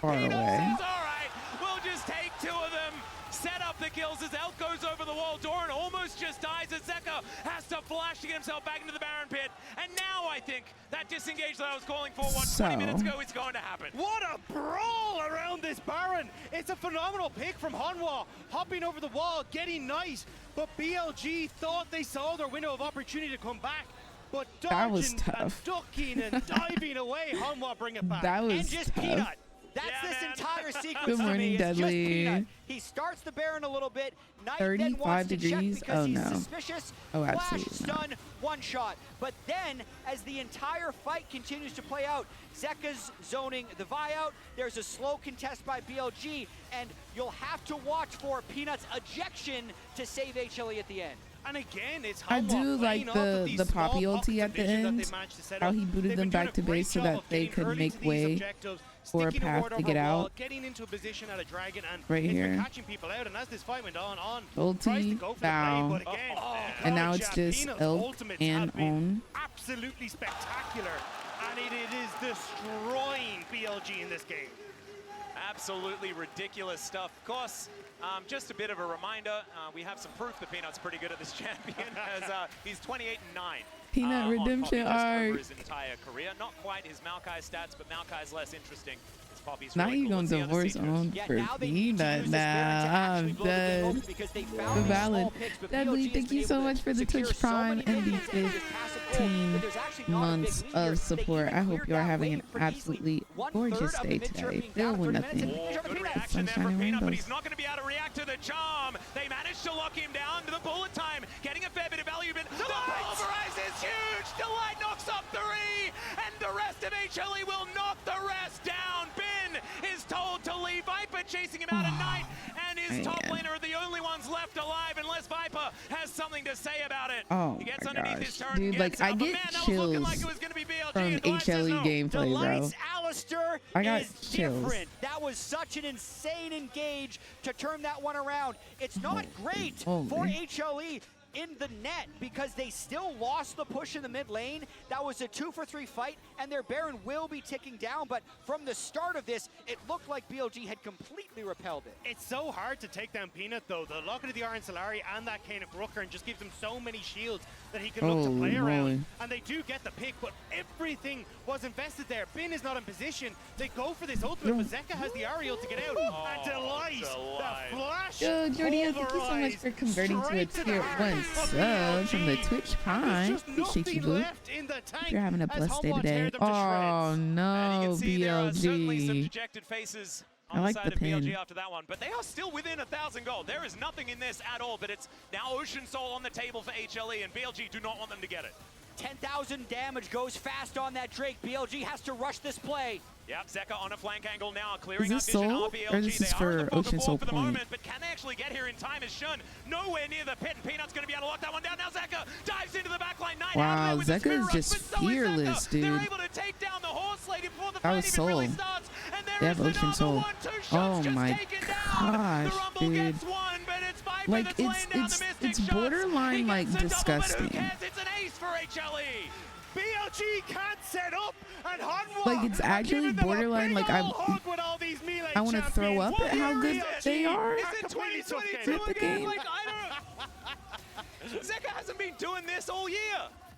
far away. All right, we'll just take two of them. Set up the kills as Elk goes over the wall. Doran almost just dies as Zeka has to flash to get himself back into the Baron pit. And now I think that disengage that I was calling for 20 minutes ago is going to happen. What a brawl around this Baron. It's a phenomenal pick from Hanwha, hopping over the wall, getting Knight. But BLG thought they saw their window of opportunity to come back. But dodging and ducking and diving away, Hanwha bring it back. That was and just tough. Peanut. That's this entire sequence. Good morning, Deadly. He starts the Baron a little bit. Knight 35 degrees? Oh no. Suspicious. Oh, Flash, absolutely stun, not. one shot. But then, as the entire fight continues to play out, Zeka's zoning the Vi out. There's a slow contest by BLG, and you'll have to watch for Peanut's ejection to save HLE at the end. And again, it's I do like the Poppy ulti at the end, how he booted them back to base so that they could make way for a path to get out. Getting into a position at a Dragon and right here. Catching people out, and as this fight went on ulti, bow, and now it's just Elk and Own. Absolutely spectacular, and it is destroying BLG in this game. Absolutely ridiculous stuff. Of course, just a bit of a reminder, we have some proof that Peanut's pretty good at this champion, as he's 28-9. Peanut redemption arc. Over his entire career. Not quite his Maokai stats, but Maokai's less interesting. His Poppy's Now really you cool. gonna Let's see how the divorce siege goes. on Yeah, for now they need to Peanut use this Baron to now. actually I'm blow the game dead. open because they found The these valid. small picks, but Deadly, BLG has thank been you so able to much for the secure Twitch so Prime many and the wins and just pass it forward, 15 but there's actually not a big months lead here. of They support. even I hope cleared you are that having wave an pretty easily. absolutely One-third gorgeous of the day mid-term today. being down Filled for with 30 minutes, and nothing. finish off the Good Peanut. reaction there Sunshine from and Peanut, but rainbows. he's not going to be able to react to the charm. They managed to lock him down to the bullet time, getting a fair bit of value, but the pulverize is huge. Delight knocks up 3, and the rest of HLE will knock the rest down. Bin is told to leave. Viper chasing him out at night, and his top Man. laner are the only ones left alive unless Viper has something to say about it. Oh He gets my underneath gosh. his turret Dude, and like, gets I up. But get man, that was looking like chills it was going to be BLG, from and Delight says HLE no. gameplay, bro. Delight's Alistair I got is chills. different. That was such an insane engage to turn that one around. It's not great for holy. HLE in the net because they still lost the push in the mid lane. That was a 2-for-3 fight, and their Baron will be ticking down, but from the start of this, it looked like BLG had completely repelled it. It's so hard to take down Peanut, though. The Locket of the Iron Solari and that Cane of Rooker just gives him so many shields that he can look to play Holy around. moly. And they do get the pick, but everything was invested there. Bin is not in position. They go for this ultimate, but Zeka has the Ariel to get out. And Delight, the flash. Yo, Jordy, thank you so much for converting to a tier 1 sub from the Twitch Prime. Appreciate you, boo. Hope you're having a blessed day today. Oh And you no, can see there are certainly some BLG. dejected faces I on like the the side of BLG pin. after that one, but they are still within 1,000 gold. There is nothing in this at all, but it's now Ocean Soul on the table for HLE, and BLG do not want them to get it. 10,000 damage goes fast on that Drake. BLG has to rush this play. Yep, Zeka on a flank angle now, clearing Is up this vision. Soul, RBLG, or this they is are in the for fog of Ocean war Soul for the Point? moment, but can they actually get here in time is Shun nowhere near the pit, and Peanut's going to be able to lock that one down. Now Zeka dives into the backline. 9 Wow, out of there with the Zeka spear is rush, just but so is fearless, Zeka. They're dude. able to take down the horse lady before the That fight was even really Soul. starts, and there They is have Ocean another Soul. one. 2 shots Oh just my taken down. The gosh, Rumble dude. gets one, but it's Viper Like, that's laying down the Mystic it's shots. borderline, He like, gets a double, but who disgusting. cares? It's an ace for HLE. BLG can't set up, and Hanwha Like, it's are actually giving them a borderline, big like, ol' hug with all these melee I want to throw champions. up at how good BLG they are. Is it Completely tough 2022 game. With the again? game. Like, I don't... Zeka hasn't been doing this all year.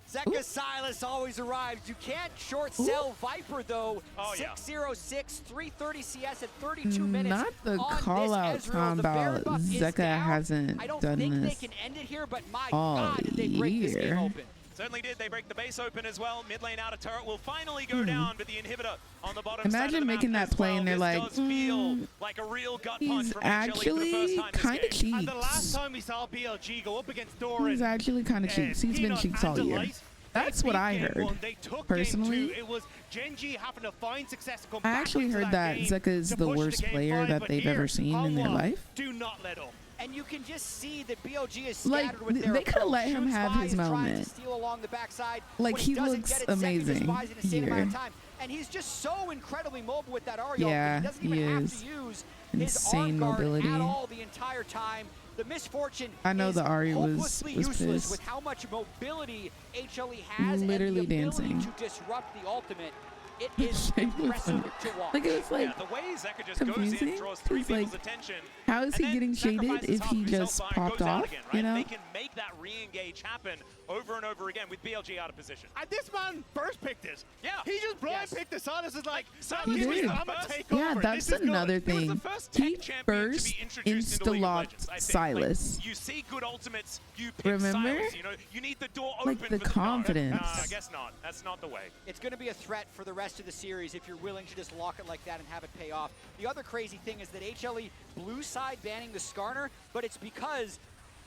Zeka Silas always arrives. You can't short sell Viper though. Oh, yeah. 606, 330 CS at 32 minutes. Not the on call this out Ezreal. time The Baron about buff is Zeka down. hasn't I don't done think this they can end it here, but my all God, did they break this game year. open. Certainly did. They break the base open as well. Mid lane out of turret will finally go down, but the inhibitor on the bottom side of Imagine the making map that as play well. and they're This like, does feel like a real gut punch he's from HLE for the first actually time this kind of game. And the last cheeks. time we saw BLG go up against Doran, He's actually kind of cheeks. He's been Peanut cheeks and all year. Delight, That's they what beat I game heard. one. They took Personally, game 2. It was Genji having to find success to come I back actually into heard that game Zeka is to the push worst to game player 5, that but they've here, ever seen in their Hanwha life. do not let up. And you can just see that BLG is Like, scattered with their they coulda approach. let him Shoots have by his is trying to moment. steal along the backside. Like, When he doesn't looks get it, Zeka just amazing buys an insane amount of here. time. And he's just so incredibly mobile with that Ariel. Yeah, he doesn't he even have is. to use Insane his arm guard mobility. at all the entire time. The misfortune I know is the Ari was hopelessly useless pissed. with how much mobility HLE has Literally and the dancing. ability to disrupt the ultimate. It is It was impressive funny. to watch. Like, it was like, Yeah, the way Zeka just goes in, confusing. draws 3 It's like, people's attention. how is he and then getting shaded sacrifices if half he of his just health bar and popped goes out off, again, you right? know? They can make that re-engage happen over and over again with BLG out of position. And this man first picked it. Yeah. He just blind Yes. picked this on. This is like, He give me did. this, I'm gonna take Yeah, over. that's This is good. another He was the thing. first tech He champion first to be introduced into League of insta-locked Legends, I think. Silas. Like, you see good ultimates, you pick Remember? Silas. You know, you need the door Like, open the for the confidence. No, I guess not. That's not the way. It's going to be a threat for the rest of the series if you're willing to just lock it like that and have it pay off. The other crazy thing is that HLE blue side banning the Skarner, but it's because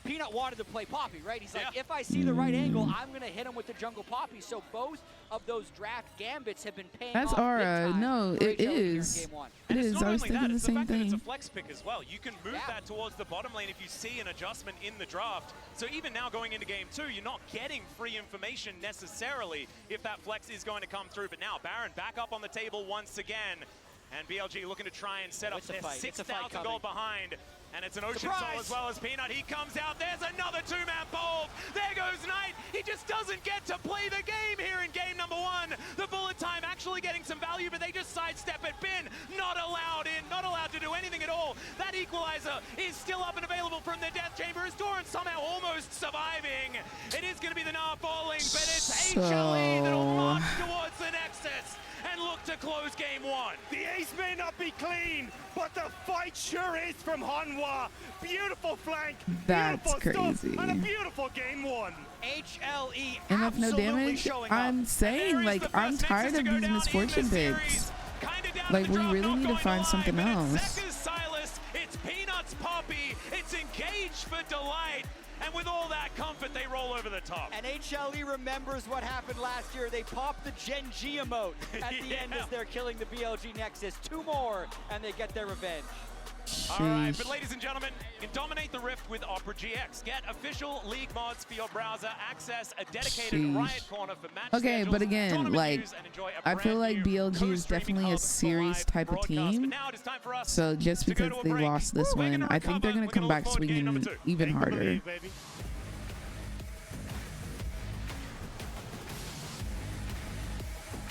Peanut wanted to play Poppy, right? He's like, Yeah. if I see the right angle, I'm going to hit him with the jungle Poppy. So both of those draft gambits have been paying That's off big Aura. time No, for it HLE here in is. game 1. It And it's is. not I was only that, thinking the it's same fact that it's a thing. flex pick as well. You can move Yeah. that towards the bottom lane if you see an adjustment in the draft. So even now going into game 2, you're not getting free information necessarily if that flex is going to come through. But now Baron back up on the table once again. And BLG looking to try and set up It's a their fight. It's a fight 6,000 coming. gold behind. And it's an Ocean Soul as well as Peanut. He comes out. There's another two-man Bo5. There goes Knight. He just doesn't get to play the game here in game number 1. The bullet time actually getting some value, but they just sidestep it. Bin not allowed in, not allowed to do anything at all. That equalizer is still up and available from the death chamber as Doran somehow almost surviving. It is going to be the Gnar falling, but it's HLE that'll march towards the Nexus and look to close game 1. The ace may not be clean, but the fight sure is from Hanwha. Beautiful flank, That's beautiful crazy. stuff, and a beautiful game 1. HLE Enough no absolutely damage. showing up. I'm saying, like, I'm tired of these misfortune picks. Like, we really need to find something else. It's Peanuts Poppy. It's engaged for Delight. And with all that comfort, they roll over the top. And HLE remembers what happened last year. They popped the Gen G emote at the end as they're killing the BLG Nexus. 2 more, and they get their revenge. All right, but ladies and gentlemen, you can dominate the Rift with Opera GX. Get official league mods for your browser, access a dedicated Riot corner for match okay, schedules, but again, like, news, and enjoy a I feel like brand new BLG is co-streaming definitely a hub for series live type of broadcast. team. But now it is time for us So just to go because to a they break. lost this We're one, gonna I think they're recover. going to come We're back look forward to game swinging number 2. even harder. Believe, baby.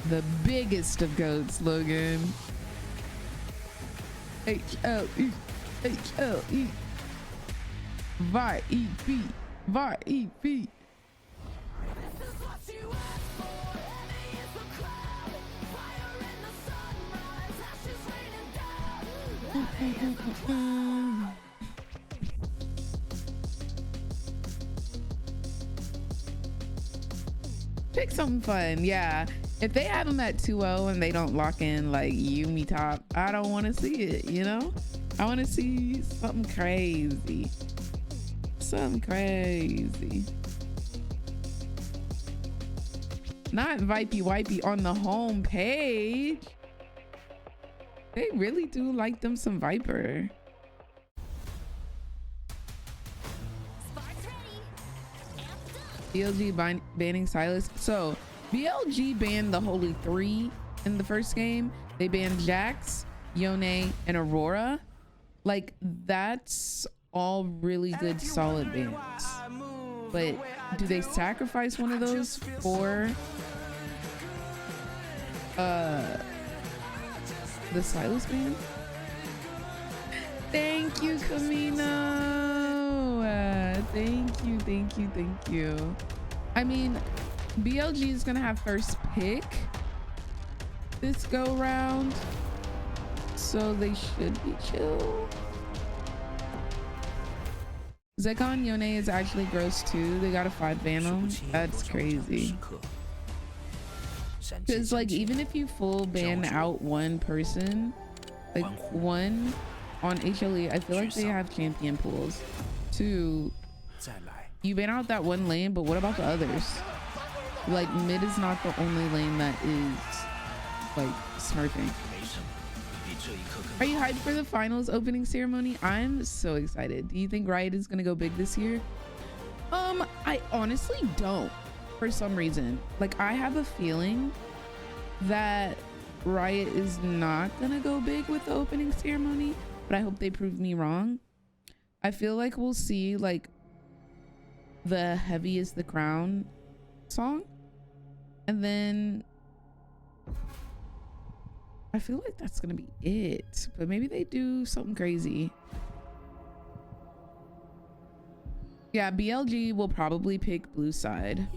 The biggest of goats, Logan. HLE. HLE. VIP. VIP. Pick something fun, yeah. If they have them at 2-0 and they don't lock in like Yumi top, I don't want to see it, you know? I want to see something crazy. Something crazy. Not Vipey Wipey on the home page. They really do like them some Viper. BLG banning Silas. So BLG banned the Holy Three in the first game. They banned Jax, Yone, and Aurora. Like, that's all really good solid bans. But do they sacrifice one of those for the Silas ban? Thank you, Camino. Thank you. I mean, BLG is gonna have first pick this go round, so they should be chill. Zekon Yone is actually gross too. They got a 5 ban him. That's crazy. Because like, even if you full ban out one person, like one on HLE, I feel like they have champion pools. 2, you ban out that one lane, but what about the others? Like, mid is not the only lane that is like smurfing. Are you hyped for the finals opening ceremony? I'm so excited. Do you think Riot is gonna go big this year? I honestly don't, for some reason. Like, I have a feeling that Riot is not gonna go big with the opening ceremony, but I hope they prove me wrong. I feel like we'll see like the Heavy is the Crown song, and then I feel like that's gonna be it, but maybe they do something crazy. Yeah, BLG will probably pick blue side.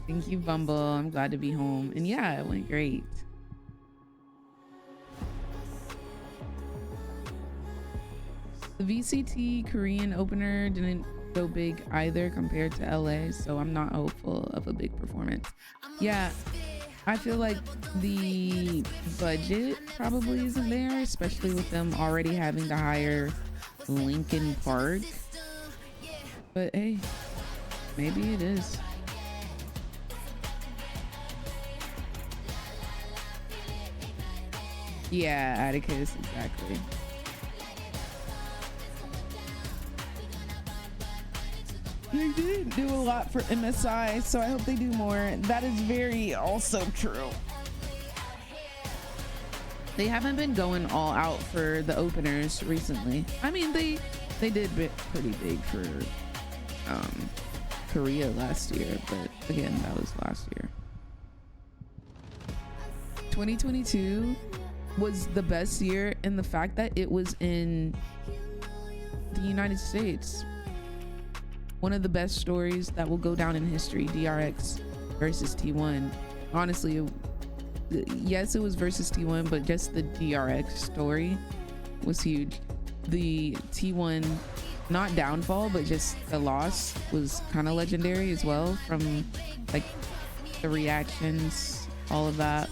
Thank you, Bumble. I'm glad to be home. And yeah, it went great. The VCT Korean opener didn't go big either compared to LA, so I'm not hopeful of a big performance. Yeah, I feel like the budget probably isn't there, especially with them already having to hire Linkin Park. But hey, maybe it is. Yeah, Atticus, exactly. They didn't do a lot for MSI, so I hope they do more. That is very also true. They haven't been going all out for the openers recently. I mean, they did pretty big for Korea last year, but again, that was last year. 2022 was the best year in the fact that it was in the United States. One of the best stories that will go down in history, DRX versus T1. Honestly, yes, it was versus T1, but just the DRX story was huge. The T1, not downfall, but just the loss was kind of legendary as well, from like the reactions, all of that.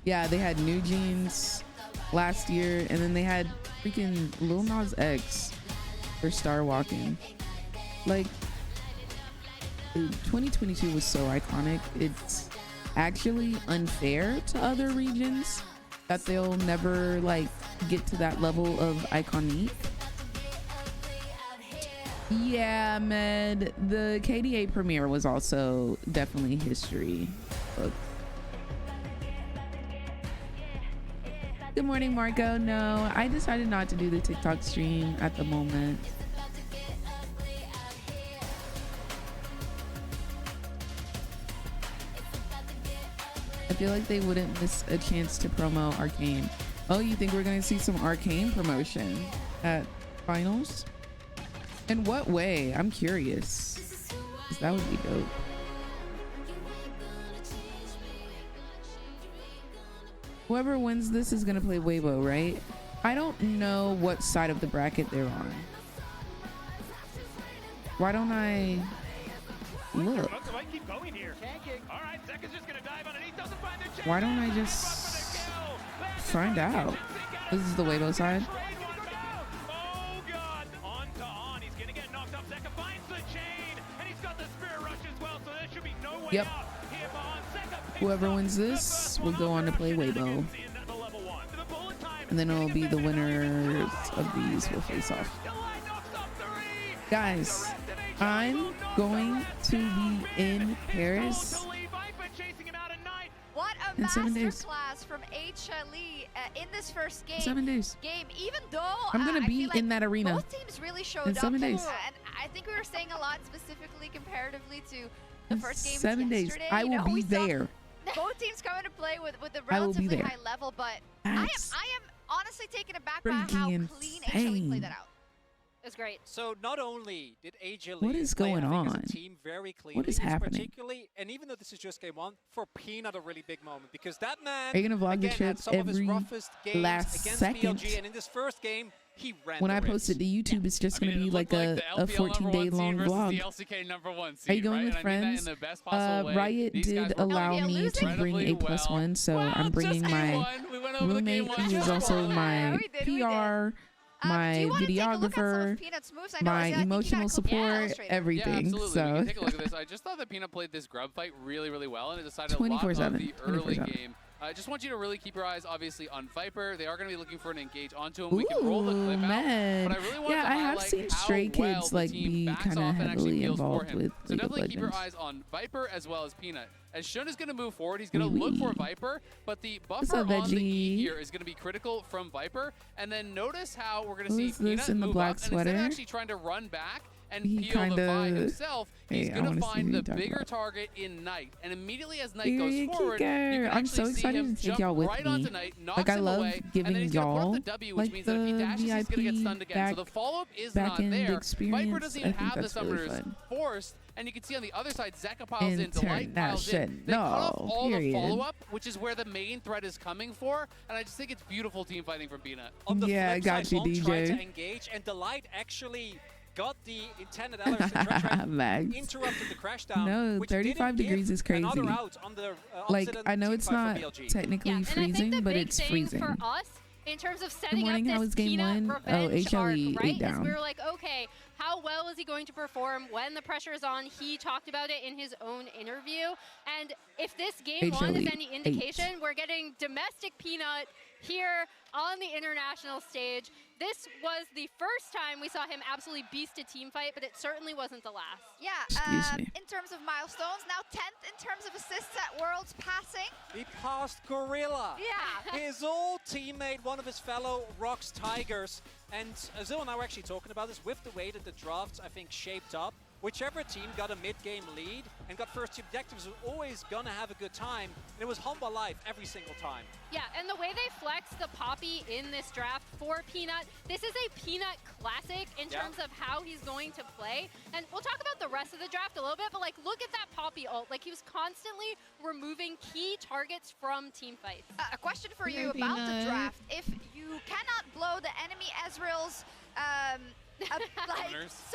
Yeah, they had New Jeans last year, and then they had freaking Lil Nas X for Star Walking. Like, 2022 was so iconic. It's actually unfair to other regions that they'll never like get to that level of iconic. Yeah, Med, the KDA premiere was also definitely history book. Good morning, Marco. No, I decided not to do the TikTok stream at the moment. I feel like they wouldn't miss a chance to promo Arcane. Oh, you think we're gonna see some Arcane promotion at finals? In what way? I'm curious. 'Cause that would be dope. Whoever wins this is gonna play Weibo, right? I don't know what side of the bracket they're on. Why don't I look? Why don't I just find out? This is the Weibo side. Yep. Whoever wins this will go on to play Weibo. And then it'll be the winners of these will face off. Guys, I'm going to be in Paris What a in 7 days. masterclass from HLE in this first game. 7 days. Even though I'm gonna I be feel like in that arena. both teams really showed in up. 7 days. And I think we were saying a lot specifically comparatively to the In first game 7 days. yesterday. I You will know, be we saw there. both teams coming to play with a I will be relatively there. high level, but That's I am honestly taken aback by how freaking clean HLE played insane. that out. It was great. So not only did HLE What is play, going I think, on? as a team very cleanly, What is happening? particularly, and even though this is just game one, for Peanut a really big moment because that man Are you gonna vlog the again, trip had some of his every roughest games last against second? BLG, and in this first game, he ran When the I race. post it to YouTube, it's just gonna be it like looked a the LPL 14-day number one long seed versus vlog. The LCK number one seed, Are you going right? with And I mean that friends? in the best possible way. Riot These guys did were allow playing me to bring a incredibly plus well. one, so Wow, I'm bringing just my game one. We went over the game roommate, one who is just also one. my we did. PR, Do my you want to take a look at some videographer, of Peanut's moves? I know, my I think you emotional gotta click- yeah, support, illustrate it. Yeah, everything. absolutely. We So can take a look at this. I just thought that Peanut played this grub fight really, really well, and it decided a lot of 24/7, the early 24/7. game. I just want you to really keep your eyes, obviously, on Viper. They are going to be looking for an engage onto him. We can roll the clip man. out, but I really want Yeah, to I have highlight seen how Stray well Kids the like team be backs kind of off and actually heavily feels for involved him. with So League of definitely keep your Legends. eyes on Viper as well as Peanut. As Shun is going to move forward, he's going to Wee look for wee. Viper, but the What's buffer up, on the E Veggie? here is going to be critical from Viper. And then notice how we're going to Who see is this Peanut in the move black up, and instead sweater? of actually trying to run back and He peel the Vi kinda- himself, he's Hey, I going to wanna see find who the you talk bigger about. target in Knight. And immediately as Knight Here goes you forward, kicker. you can I'm so actually see excited him to take jump y'all with right me. onto Knight, knocks Like, I him love away, and then giving he's going to put y'all up the W, which like means that if he the dashes, he's going to get VIP stunned again. So the back- follow-up is back not end there. Viper experience. doesn't I even think have the that's really summoners fun. forced, and you can see on the other side, Zeka piles in, And Delight turn that piles shit. in. They cut off No, all period. the follow-up, which is where the main threat is coming for, and I just think it's beautiful team fighting from Peanut. On the Yeah, I flip got side, you, Bond tried to DJ. engage, and Delight actually got the intended LR Max. interrupted the crash down. No, which 35 didn't degrees give is crazy. Another out on the, Like, opposite I know team it's fight for not BLG. technically And I think freezing, the but big it's thing freezing. for us in terms of Good setting morning, up how this was game Peanut one? Oh, revenge HLE arc, right? 8 down. Is we were like, okay, how well is he going to perform when the pressure is on? He talked about it in his own interview. And if this game one is HLE any indication, we're getting domestic Peanut here on the international stage. this was the first time we saw him absolutely beast a team fight, but it certainly wasn't the last. Yeah, Excuse me. in terms of milestones, now 10th in terms of assists at Worlds passing. He passed Gorilla. Yeah. His old teammate, one of his fellow Rocks Tigers. And Azul and I were actually talking about this with the way that the drafts, I think, shaped up. Whichever team got a mid-game lead and got first team objectives was always gonna have a good time. And it was Humble Life every single time. Yeah, and the way they flex the Poppy in this draft for Peanut, this is a Peanut classic in terms of how he's going to play. And we'll talk about the rest of the draft a little bit, but like, look at that Poppy ult. Like, he was constantly removing key targets from team fights. A question for you about the draft. If you cannot blow the enemy Ezreal's like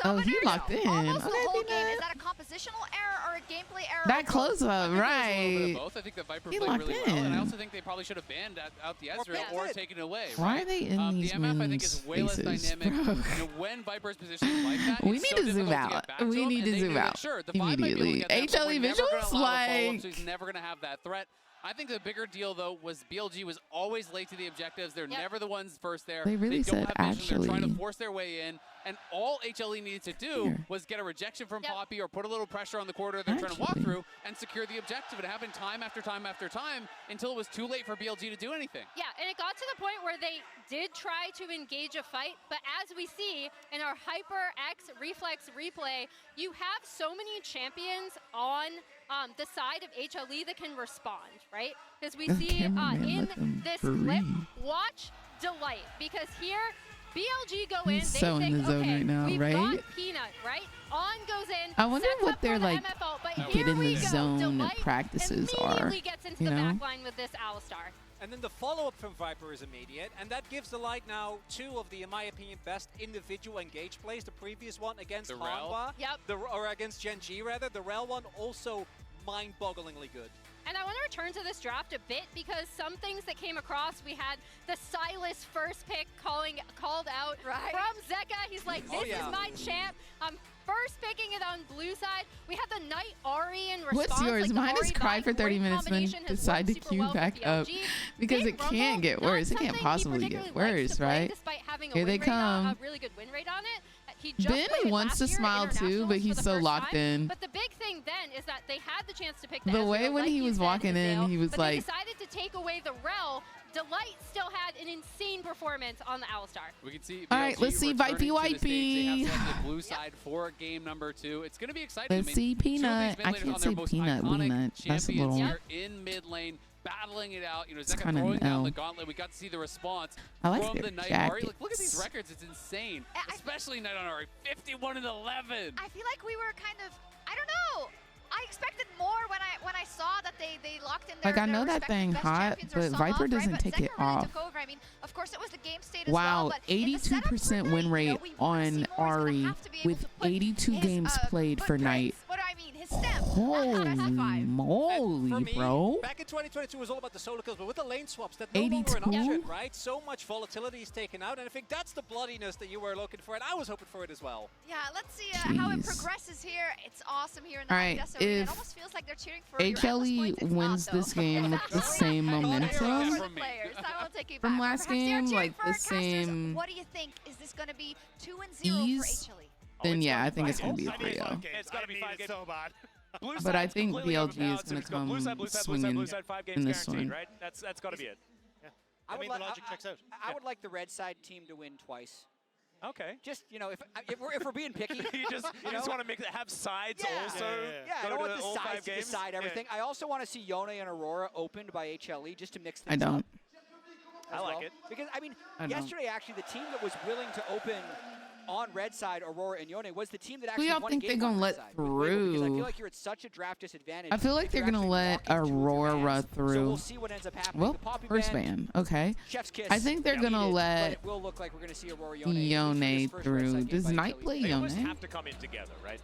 Oh, he locked in. almost Okay, the whole game, Peanut. is that a compositional error or a gameplay error? That close up, I think it was a little bit right? of both. I think the Viper He played locked really well, and I in. also think they probably should have banned out the Ezreal Yeah. or taken it away. Why right? are they in these The MF, I think, men's is way less faces, dynamic. bro? You know, when Viper's positioned like that, We it's need so to zoom difficult to out. get back to We him, need and to they zoom knew that, out sure, the vibe might be able to immediately. get them, but we're HLE never gonna visuals, allow a follow-up, like so he's never going to have that threat. I think the bigger deal, though, was BLG was always late to the objectives. They're never the ones first there. They really don't said have vision. They're trying to actually. force their way in. And all HLE needed to do Here. was get a rejection from Poppy or put a little pressure on the corridor they're trying to walk Actually. through and secure the objective. It happened time after time after time until it was too late for BLG to do anything. Yeah, and it got to the point where they did try to engage a fight, but as we see in our Hyper X Reflex replay, you have so many champions on the side of HLE that can respond, right? Because we see cameraman in let them this clip, breathe. watch Delight, because here BLG go in, He's they so in think, the zone okay, right now, we've right? got Peanut, right? On goes in, I wonder sets what up their for the like MF ult, but get here in we the go. zone Delight practices are. immediately gets into You the know? back line with this Alistar. And then the follow-up from Viper is immediate, and that gives the Light now two of the, in my opinion, best individual engage plays. The previous one against The Rel. Hanwha, Yep. or against Gen G rather. The Rel one also mind-bogglingly good. And I want to return to this draft a bit because some things that came across, we had the Silas first pick called out from Zeka. He's like, this is my champ. I'm first picking it on blue side. We had the Knight Ari in response. What's yours? Like the Mine is Ahri cry Knight for 30 Ori minutes, then combination has decide to worked super queue well for back up BLG. because Big it Rumble, can't get not worse. It something can't he possibly particularly get likes worse, to play, right? Despite having a Here they win rate come. a really good win rate on it. He just Ben played it wants last to year smile at too, but Internationals he's for the so first locked time. in. But the big thing then is that they had the chance to pick The Ezreal, way when like he you was said, walking in, Azale, he was but like- they decided to take away the Rel. Delight still had an insane performance on the Alistar. We can see. All right, let's see returning Vipey to the stage. They have Wipey. selected blue side for game number 2. It's going to be exciting. Let's I mean, see two of these Peanut. mid I laners can't on say their most Peanut, iconic Peanut. That's a champions little. here in mid lane, battling it out. You know, Zeka kinda throwing an down L. the gauntlet. We got to see the response I like from their the Knight Ari. jackets. Look at these records. It's insane. Especially Knight on Ari. 51 and 11. I feel like we were kind of, I don't know. I expected more when I saw that they locked in their Like, I know their that thing respective best hot, champions or but some Viper off, right? doesn't But take Zeka it really off. took over. I mean, of course it was the game state as Wow, well, but in the setup for 82% Knight, win you rate know, we wanna see on more. He's gonna Ari have to be able with to put 82 his, games played for footprints. Knight. What do I mean? His step. Holy moly, For me, bro. back in 2022 was all about the solo kills, but with the lane swaps, that no longer an 82? option, right? So much volatility is taken out, and I think that's the bloodiness that you were looking for, and I was hoping for it as well. Yeah, let's see how it Jeez. progresses here. It's awesome here in the All right, Nine Deaths Arena. It if almost feels like they're cheering for your Atlas HLE points. It's not, wins though. this game with the same momentum For the players. I will take it from back. last Perhaps they are game, cheering like for the our casters. same What do you think? Is this going to be 2-0 for ease, HLE? then yeah, I think it's going to be a 3-0. It's got to be 5 games. so bad. Blue But I side's think completely BLG overpowered, is so gonna it's got blue come side, blue side, blue side, swinging blue side, 5 games in this guaranteed, one. right? That's got to be it. I mean, the logic checks out. I would like the red side team to win twice. Okay. Just, you know, if we're being picky, you just want to have sides also. Yeah, I go don't to want the all sides 5 to games. decide everything. I also want to see Yone and Aurora opened by HLE just to mix I things don't. up. I like it. Because, I mean, I don't. yesterday, actually, the team that was willing to open on red side, Aurora and Yone, was the team that Who actually y'all won think a they game gonna on let red side with Wiggle, because I through? feel like you're at such a draft disadvantage. I feel like if they're you're going to actually let walking two with your Aurora hands. So through. we'll see what ends up happening. Well, The Poppy first ban, ban. Okay. Chef's kiss. I think they're going to needed, but let it will look like we're going to see Aurora Yone, at least for Yone this first red through. side game Does by Knight HLE. play They almost Yone? have to come in together, right?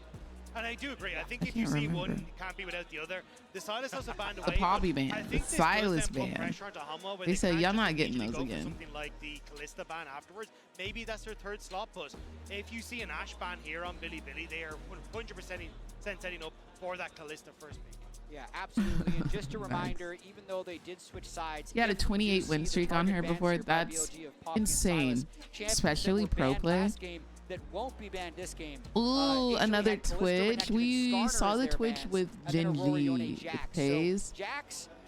And I do agree. I think if you see one, it can't be without the other. The Silas has a band away. The Poppy ban, the Silas ban. They said y'all not getting those again. Something like the Kalista ban afterwards. Maybe that's their third slot, but if you see an Ashe ban here on Billy, they are 100% setting up for that Kalista first pick. Yeah, absolutely. And just a reminder, even though they did switch sides, he had a 28 win streak on her before. That's insane, especially pro play. That won't be banned this game. Ooh, another Twitch. We saw the Twitch with Genji. It pays.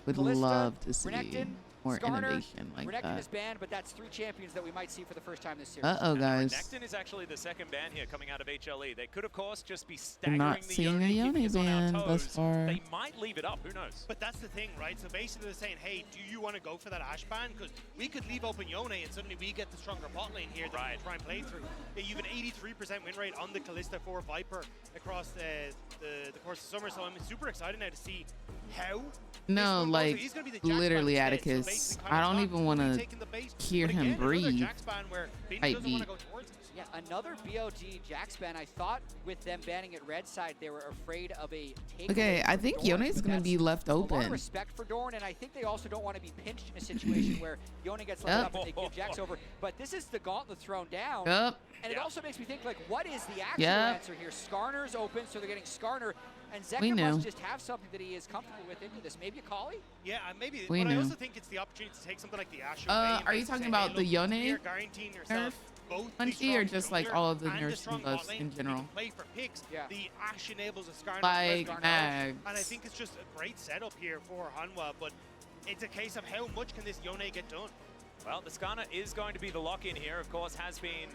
Would love to see more innovation like Renekton that. is banned, but that's 3 champions that we might see for the first time this series. Uh-oh, guys. Renekton is actually the second ban here coming out of HLE. They could, of course, just be staggering We're not seeing a Yone ban thus far. They might leave it up. Who knows? But that's the thing, right? So basically they're saying, hey, do you want to go for that Ashe ban? Because we could leave open Yone and suddenly we get the stronger bot lane here that we can try and play through. You have an 83% win rate on the Kalista for Viper across the course of summer. So I'm super excited now to see how. No, like literally Atticus. I don't even want to hear him breathe. Yeah, another BLG Jax ban. I thought with them banning at red side, they were afraid of a takeaway. Okay, I think Yone's going to be left open. A lot of respect for Dorn, and I think they also don't want to be pinched in a situation where Yone gets left up and they give Jax over. But this is the gauntlet thrown down. And it also makes me think, like, what is the actual answer here? Skarner's open, so they're getting Skarner. And Zeka must just have something that he is comfortable with into this. Maybe a Kali? Yeah, maybe. But I also think it's the opportunity to take something like the Ashe. Are you talking about the Yone nerf punchy or just like all of the nerfs and buffs in general? Play for picks. The Ashe enables a Skarner like Mags. And I think it's just a great setup here for Hanwha, but it's a case of how much can this Yone get done? Well, the Skarner is going to be the lock-in here, of course, has been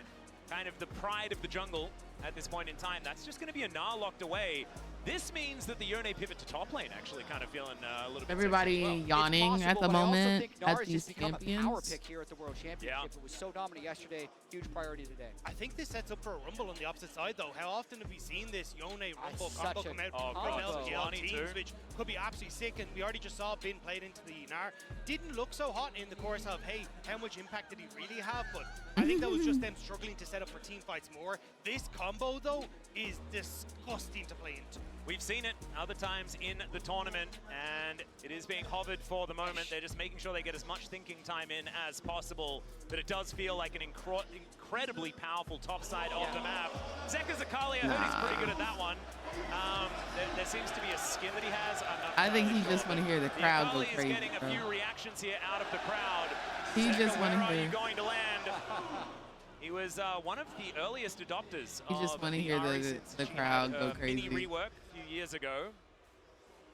kind of the pride of the jungle at this point in time. That's just going to be a Gnar locked away. This means that the Yone pivot to top lane actually kind of feeling a little bit. Everybody yawning at the moment at these champions. Power pick here at the World Championship. It was so dominant yesterday. Huge priority today. I think this sets up for a rumble on the opposite side, though. How often have we seen this Yone rumble combo come out from LGL teams, which could be absolutely sick? And we already just saw Bin played into the Gnar. Didn't look so hot in the course of, hey, how much impact did he really have? But I think that was just them struggling to set up for team fights more. This combo, though, is disgusting to play into. We've seen it other times in the tournament, and it is being hovered for the moment. They're just making sure they get as much thinking time in as possible, but it does feel like an incredibly powerful top side of the map. Zeka's Akali, I heard he's pretty good at that one. There seems to be a skin that he has. I think he just want to hear the crowd go crazy. He's getting a few reactions here out of the crowd. He just want to hear. Where are you hear. going to land? He was one of the earliest adopters. You just want to hear the crowd go crazy. Mini rework a few years ago.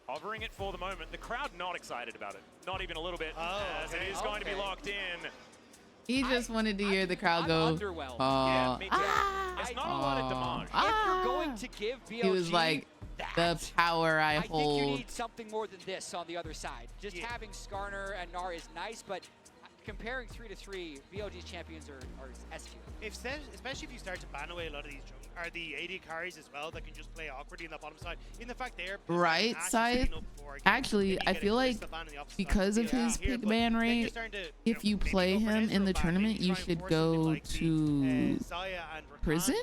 Hovering it for the moment. The crowd not excited about it. Not even a little bit. As it is going to be locked in. He just wanted to hear the crowd go. Yeah, me too. It's not a lot of damage. If you're going to give BLG he was like, the power I hold. I think you need something more than this on the other side. Just having Skarner and Gnar is nice, but comparing 3 to 3, BLG's champions are S tier. Especially if you start to ban away a lot of these are the AD carries as well that can just play awkwardly in the bottom side. In the fact they're right side. Actually, I feel like because of his pick ban rate, if you play him in the tournament, you should go to prison.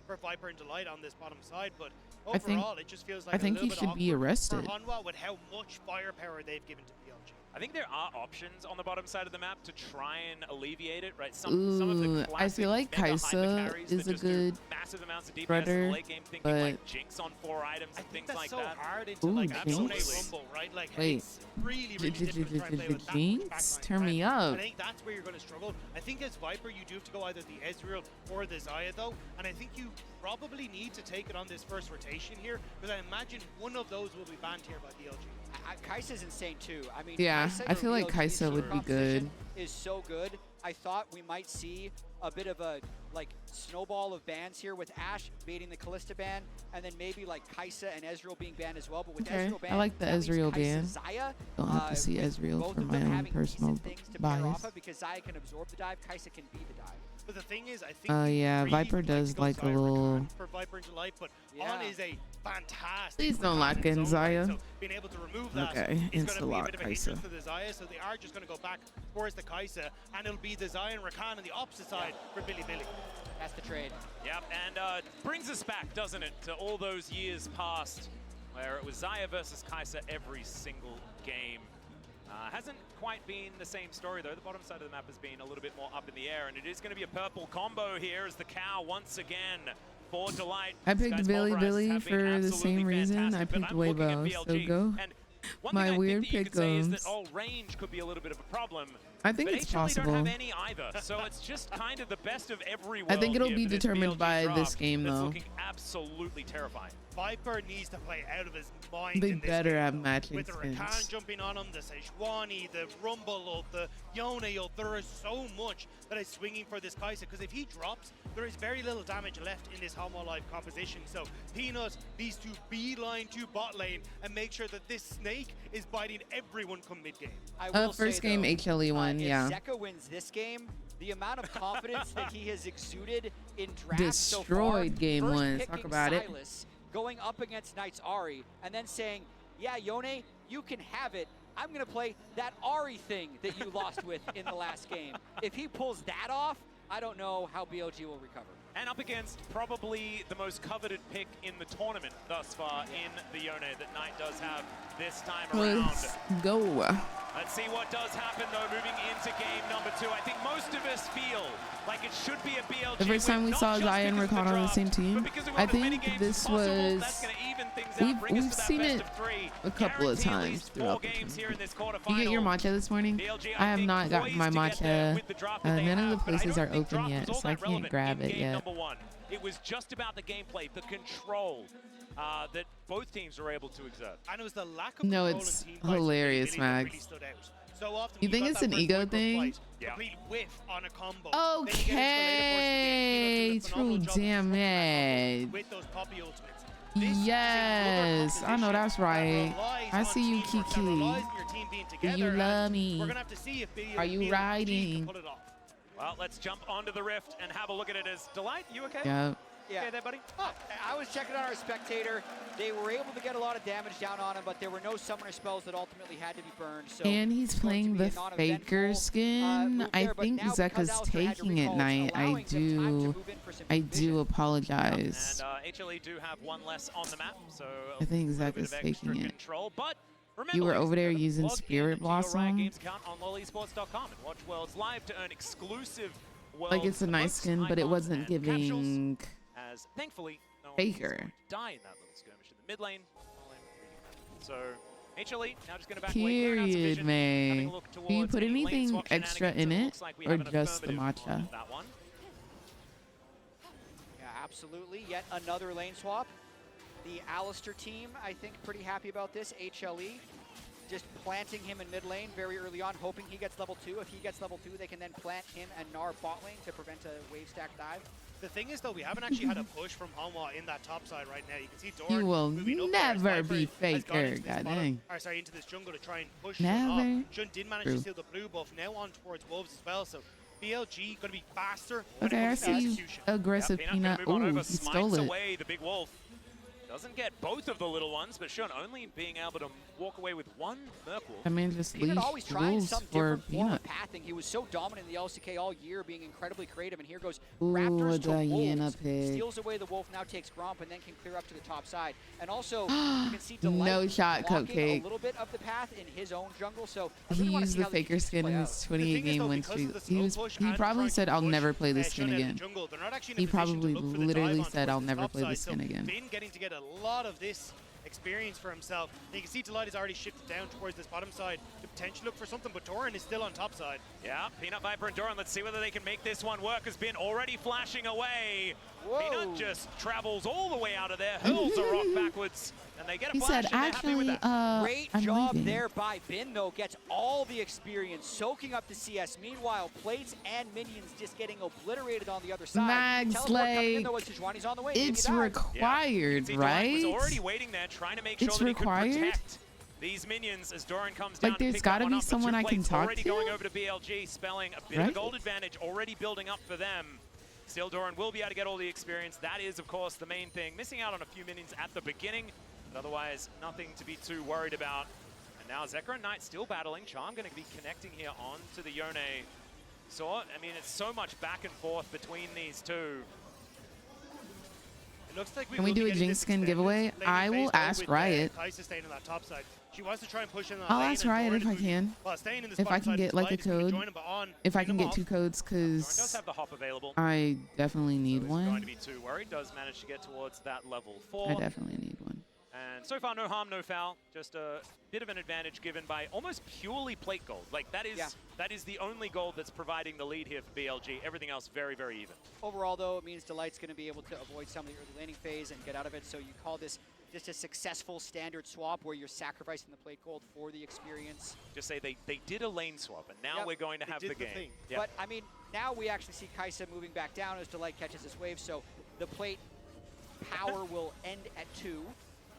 For Viper and Delight on this bottom side, but I think it just feels like he should be arrested. For Hanwha with how much firepower they've given to BLG. I think there are options on the bottom side of the map to try and alleviate it, right? Some of the I feel like Kaisa is a good massive amounts of DPS spreader, in the late game, thinking like Jinx on 4 items and things like so that. Hard into like Rumble, right? Like wait, really difficult to try and play with that Jinx? Turn me up. I think that's where you're going to struggle. I think as Viper, you do have to go either the Ezreal or the Xayah, though, and I think you probably need to take it on this first rotation here, because I imagine one of those will be banned here by BLG. Kai'Sa's insane too. I mean, yeah, I feel like Kaisa would be good. Is so good. I thought we might see a bit of a snowball of bans here with Ashe baiting the Kalista ban, and then maybe like Kaisa and Ezreal being banned as well. But with Ezreal ban, I like the Ezreal ban. Xayah, don't have to see Ezreal for my own personal bias. Because Xayah can absorb the dive, Kaisa can be the dive. But the thing is, I think yeah, Viper does like a little. For Viper and Delight, but On is a fantastic. Please don't lock in Xayah. So being able to remove that is going to be a bit of a hindrance to the Xayah, so they are just going to go back towards the Kaisa, and it'll be the Xayah and Rakan on the opposite side for Billy. That's the trade. Yep, and brings us back, doesn't it, to all those years past where it was Xayah versus Kai'Sa every single game. Hasn't quite been the same story, though. The bottom side of the map has been a little bit more up in the air, and it is going to be a purple combo here as the cow once again for Delight. I picked Billy for the same reason I picked Weibo, so go. My weird pick'ems. That all range could be a little bit of a problem. I think it's possible. Don't have any either, so it's just kind of the best of every world. I think it'll be determined by this game, though. Looking absolutely terrifying. Viper needs to play out of his mind. They in this better game, have matching with the skins. Rakan jumping on him, the Sejuani, the Rumble ult, the Yone ult. There is so much that is swinging for this Kai'Sa, because if he drops, there is very little damage left in this Homo Life composition. So Peanut needs to beeline to bot lane and make sure that this snake is biting everyone come mid game. First game HLE won, yeah. If Zeka wins this game, the amount of confidence that he has exuded in draft destroyed so far, game first one. picking Talk about Silas, going up against Knight's Ahri, and then saying, yeah, Yone, you can have it. I'm going to play that Ahri thing that you lost with in the last game. If he pulls that off, I don't know how BLG will recover. And up against probably the most coveted pick in the tournament thus far in the Yone that Knight does have this time around. Let's go. Let's see what does happen, though, moving into game number 2. I think most of us feel like it should be a BLG. The first time we saw Xayah and Rakan on the same team, I think this was, we've seen it a couple of times throughout the tournament. You get your matcha this morning? I have not gotten my matcha. None of the places are open yet, so I can't grab it yet. It was just about the gameplay, the control that both teams were able to exert. And it was the lack of No, it's hilarious, Max. So often you think it's an ego thing? Complete whiff on a combo. Okay, true damage. With those poppy ultimates. Yes, I know that's right. I see you, Kiki. You love me. Are you riding? Well, let's jump onto the rift and have a look at it. As Delight, you okay? Yep. Yeah. Okay there, buddy? Oh, I was checking on our spectator. They were able to get a lot of damage down on him, but there were no summoner spells that ultimately had to be burned. So and he's playing the Faker skin. I think Zeka's taking it, Knight. I do apologize. And HLE do have one less on the map, so I think Zeka's taking it. Control, but remember, you were over there using Spirit Blossom. Games account on lolesports.com and watch Worlds Live to earn exclusive Worlds. Like, it's a nice skin, but it wasn't giving as thankfully no Faker. Die in that little skirmish in the mid lane. So HLE now just going to back Period, May. Do you put anything extra in it, or just the matcha? Yeah, absolutely. Yet another lane swap. The Alistair team, I think, pretty happy about this. HLE just planting him in mid lane very early on, hoping he gets level 2. If he gets level 2, they can then plant him and Gnar bot lane to prevent a wave stack dive. The thing is, though, we haven't actually had a push from Hanwha in that top side right now. You can see Doran You will never be Faker, God dang. Sorry, into this jungle to try and push Never. Shun off. Shun did manage to steal the blue buff, now on towards Wolves as well, so BLG going to be faster. Okay, I see you. Aggressive Peanut. Ooh, he stole it. Away the big wolf. Doesn't get both of the little ones, but Shun only being able to walk away with one Merkwolf. I mean, just Peanut always trying some for different form of Peanut. pathing. He was so dominant in the LCK all year, being incredibly creative, and here goes Ooh, Raptors to Diana Wolves. pick. Steals away the Wolf, now takes Gromp, and then can clear up to the top side. And also, you can see Delight No shot, blocking Cupcake. a little bit of the path in his own jungle. So He used the Faker skin in his 28-game win streak. He probably said, "I'll never play this skin again." He probably literally said, "I'll never play this skin again." Been getting to get a lot of this experience for himself. And you can see Delight has already shifted down towards this bottom side to potentially look for something, but Doran is still on top side. Yeah, Peanut, Viper, and Doran. Let's see whether they can make this one work. Has been already flashing away. Whoa. Peanut just travels all the way out of there, hurls a rock backwards, and they get a He flash. said, and they're happy with "Actually, that. Great I'm job leaving." there by Bin, though. Gets all the experience, soaking up the CS. Meanwhile, plates and minions just getting obliterated on the other side. Max, Teleport coming in, like, though, as Sejuani's on the way. it's Maybe required, See, Doran was right? already waiting there, trying to make sure It's that he could required? protect these minions as Doran comes down. Like, to there's pick gotta that one be up. The someone two I can plates talk already to? going over to BLG, spelling a bit of a Right? gold advantage already building up for them. Still, Doran will be able to get all the experience. That is, of course, the main thing. Missing out on a few minions at the beginning, but otherwise nothing to be too worried about. And now Zeka and Knight still battling. Charm going to be connecting here onto the Yone saw. I mean, it's so much back and forth between these two. It looks like Can we do a Jinx skin giveaway? I will ask Riot. Kai'Sa staying on that top side. She wants to try and push in I'll ask Riot if I can. If I can get like a code. If I can get 2 codes, does have the hop available. I definitely need Going one. to be too worried. Does manage to get towards that level 4. I definitely need one. And so far, no harm, no foul. Just a bit of an advantage given by almost purely plate gold. Like, that is the only gold that's providing the lead here for BLG. Everything else very, very even. Overall, though, it means Delight's going to be able to avoid some of the early laning phase and get out of it. So you call this just a successful standard swap where you're sacrificing the plate gold for the experience. Just say they did a lane swap, and now we're going to have the game. Yep. But, I mean, now we actually see Kai'Sa moving back down as Delight catches this wave. So the plate power will end at 2.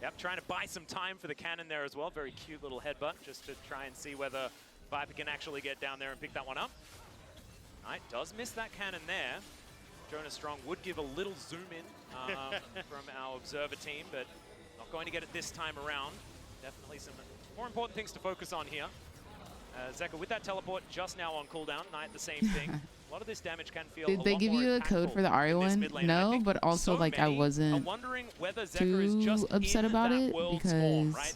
Yep, trying to buy some time for the cannon there as well. Very cute little headbutt just to try and see whether Viper can actually get down there and pick that one up. All right, does miss that cannon there. Jonas Strong would give a little zoom in from our observer team, but not going to get it this time around. Definitely some more important things to focus on here. Zeka with that teleport just now on cooldown. Knight the same thing. A lot of this damage can feel Did they give you a code for the Ari one? No, but also like I wasn't too upset about it because I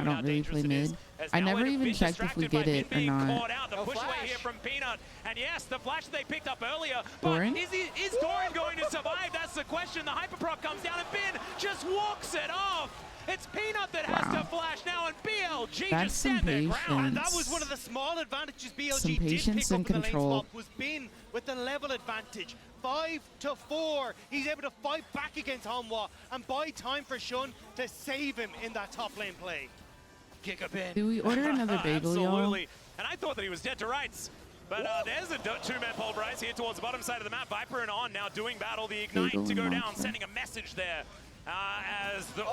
don't really play mid. I never even checked if we get it or not. The push away here from Peanut, and yes, the flash they picked up earlier. Doran? But is Doran going to survive? That's the question. The hyperproc comes down, and Bin just walks it off. It's Peanut that has to flash now, and BLG That's just stand their ground. And that was one of the small advantages BLG some did patience pick up and in the lane control. swap was Bin with the level advantage. 5-4. He's able to fight back against Hanwha and buy time for Shun to save him in that top lane play. Kick up in. Do we order another bagel, y'all? Absolutely. And I thought that he was dead to rights. But there's a 2-man pulverize here towards the bottom side of the map. Viper and On now doing battle. The Ignite to go down, sending a message there. As the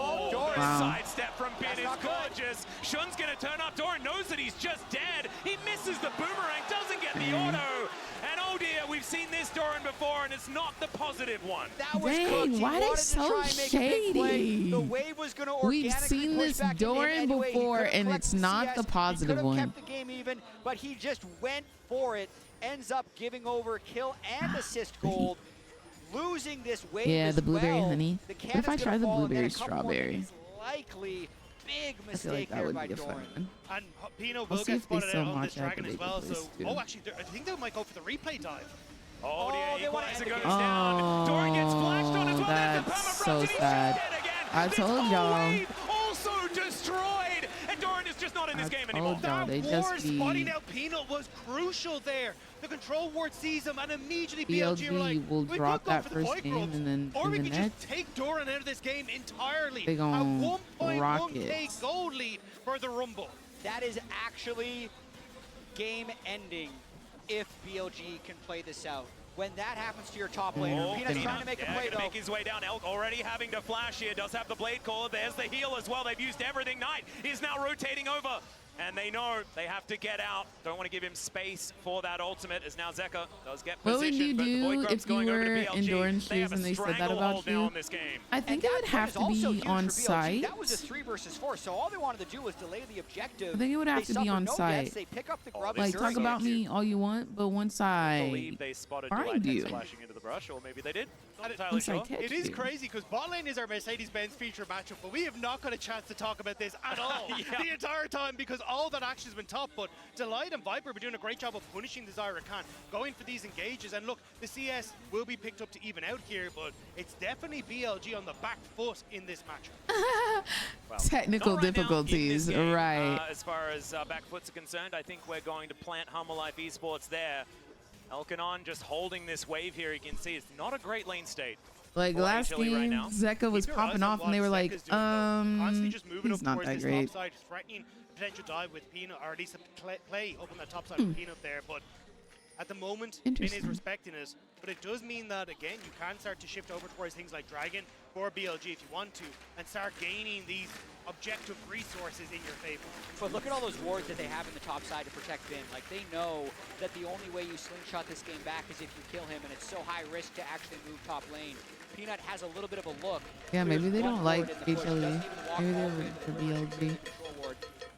sidestep from Bin is gorgeous. Shun's going to turn up. Doran knows that he's just dead. He misses the boomerang, doesn't get the auto. And oh dear, we've seen this Doran before, and it's not the positive one. That was Dang, why they so shady? The wave was going to We've seen this Doran before, and it's not the positive one. He could have kept the game even, but he just went for it. Ends up giving over kill and assist gold. Losing this wave yeah, the blueberry well. honey. What if I try the blueberry strawberry? Likely big I feel like mistake that there would by be a Doran. fun one. And Pino I'll will see get if they spotted sell out on this matcha at dragon the as well. bagel So, place, too. actually, I think they might go for the replay dive. Oh dear, Equalizer goes Oh, down. Doran gets flashed on as well. that's so sad. I told y'all. Also destroyed, and Doran is just not in this game anymore. They That just ward be spotting out Peanut was crucial there. The control ward sees him, and immediately BLG were like, will we drop could go that for the first point game grubs, and then or in we the could next. just take Doran out of this game entirely. They A gon' 1.1k rocket. gold lead for the Rumble. That is actually game ending if BLG can play this out. When that happens to your top laner, Peanut's trying to make a play though. Make his way down. Elk already having to flash here. Does have the blade caller. There's the heal as well. They've used everything. Knight is now rotating over. And they know they have to get out. Don't want to give him space for that ultimate, as now Zeka does get What would position. you But the do Void if you going over to were BLG. in Doran's They have shoes a and they said that stranglehold about now you? in this game. I think it would have to be on site. That was a 3 versus 4, so all they wanted to do was delay the objective. I think it would have to be on site. They pick up the grub Like, talk about me all you want, but once I believe they spotted find you, splashing into the brush, or maybe they did. Not entirely sure. It is crazy because bot lane is our Mercedes-Benz feature matchup, but we have not got a chance to talk about this at all the entire time because all that action's been top. But Delight and Viper are doing a great job of punishing the Zyra Khan, going for these engages. And look, the CS will be picked up to even out here, but it's definitely BLG on the back foot in this matchup. Well, technical not right difficulties, now in this game, right? As far as back foots are concerned, I think we're going to plant Humble Life Esports there. Elkanon just holding this wave here. You can see it's not a great lane state. Like last HLE game, right now. Zeka was popping off, and they were like, he's not that great. Side, threatening potential dive with Peanut, or at least a play up on the top side of Peanut there. But at the moment, Bin is respecting it. But it does mean that, again, you can start to shift over towards things like Dragon for BLG if you want to, and start gaining these objective resources in your favor. But look at all those wards that they have in the top side to protect Bin. Like, they know that the only way you slingshot this game back is if you kill him, and it's so high risk to actually move top lane. Peanut has a little bit of a look. Yeah, maybe they don't like HLE. Maybe they're for BLG.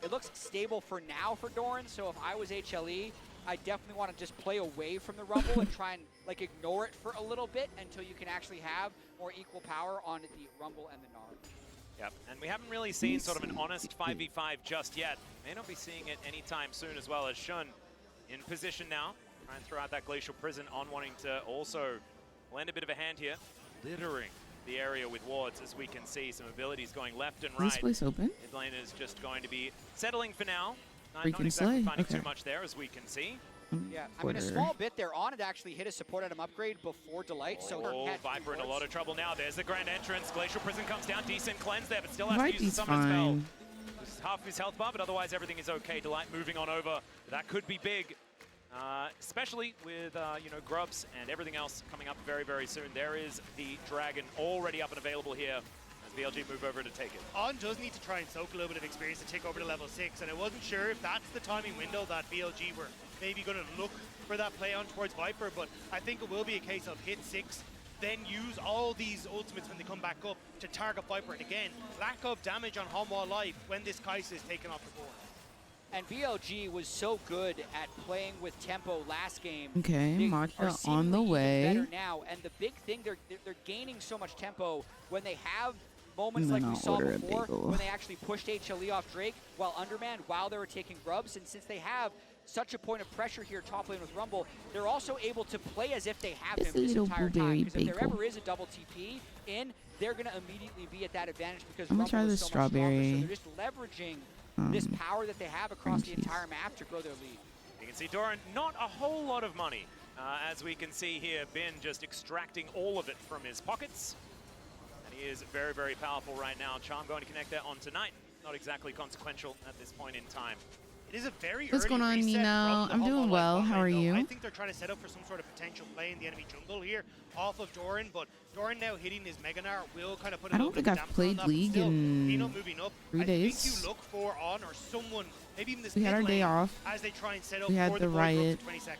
It looks stable for now for Doran, so if I was HLE, I definitely want to just play away from the Rumble and try and like ignore it for a little bit until you can actually have more equal power on the Rumble and the Gnar. Yep, and we haven't really seen sort of an honest 5v5 just yet. May not be seeing it anytime soon as well, as Shun in position now. Try and throw out that Glacial Prison on, wanting to also lend a bit of a hand here. Littering the area with wards, as we can see. Some abilities going left and right. Is this place open? Mid lane is just going to be settling for now. Not Freaking exactly slay. finding Okay. too much there, as we can see. Yeah, I mean, a small bit there. On it actually hit a support item upgrade before Delight, so Viper in a lot of trouble now. There's the grand entrance. Glacial Prison comes down. Decent cleanse there, but still has to use the summon spell. This is half of his health bar, but otherwise everything is okay. Delight moving on over. That could be big, especially with you know, grubs and everything else coming up very, very soon. There is the dragon already up and available here. BLG move over to take it. On does need to try and soak a little bit of experience to take over to level 6, and I wasn't sure if that's the timing window that BLG were maybe going to look for that play on towards Viper, but I think it will be a case of hit 6, then use all these ultimates when they come back up to target Viper. And again, lack of damage on Hanwha Life when this Kai'Sa is taken off the board. And BLG was so good at playing with tempo last game. Okay, Matcha on the way. Better now, and the big thing, they're gaining so much tempo when they have moments like we saw before, when they actually pushed HLE off Drake while undermanned, while they were taking grubs. And since they have such a point of pressure here top lane with Rumble, they're also able to play as if they have him this entire time. Because if there ever is a double TP in, they're going to immediately be at that advantage because Rumble is so much stronger. So they're just leveraging this power that they have across the entire map to grow their lead. You can see Doran, not a whole lot of money. As we can see here, Ben just extracting all of it from his pockets. He is very, very powerful right now. Charm going to connect that on tonight. Not exactly consequential at this point in time. It is a very What's going on, Nino? I'm doing well. How are you? I think they're trying to set up for some sort of potential play in the enemy jungle here off of Doran, but Doran now hitting his Mega Gnar will kind of put a little bit of damper on that. I don't think I've played League in moving up. 3 days. I think you look for On or someone, maybe even this we had our day off. As they try and set up we had for the Riot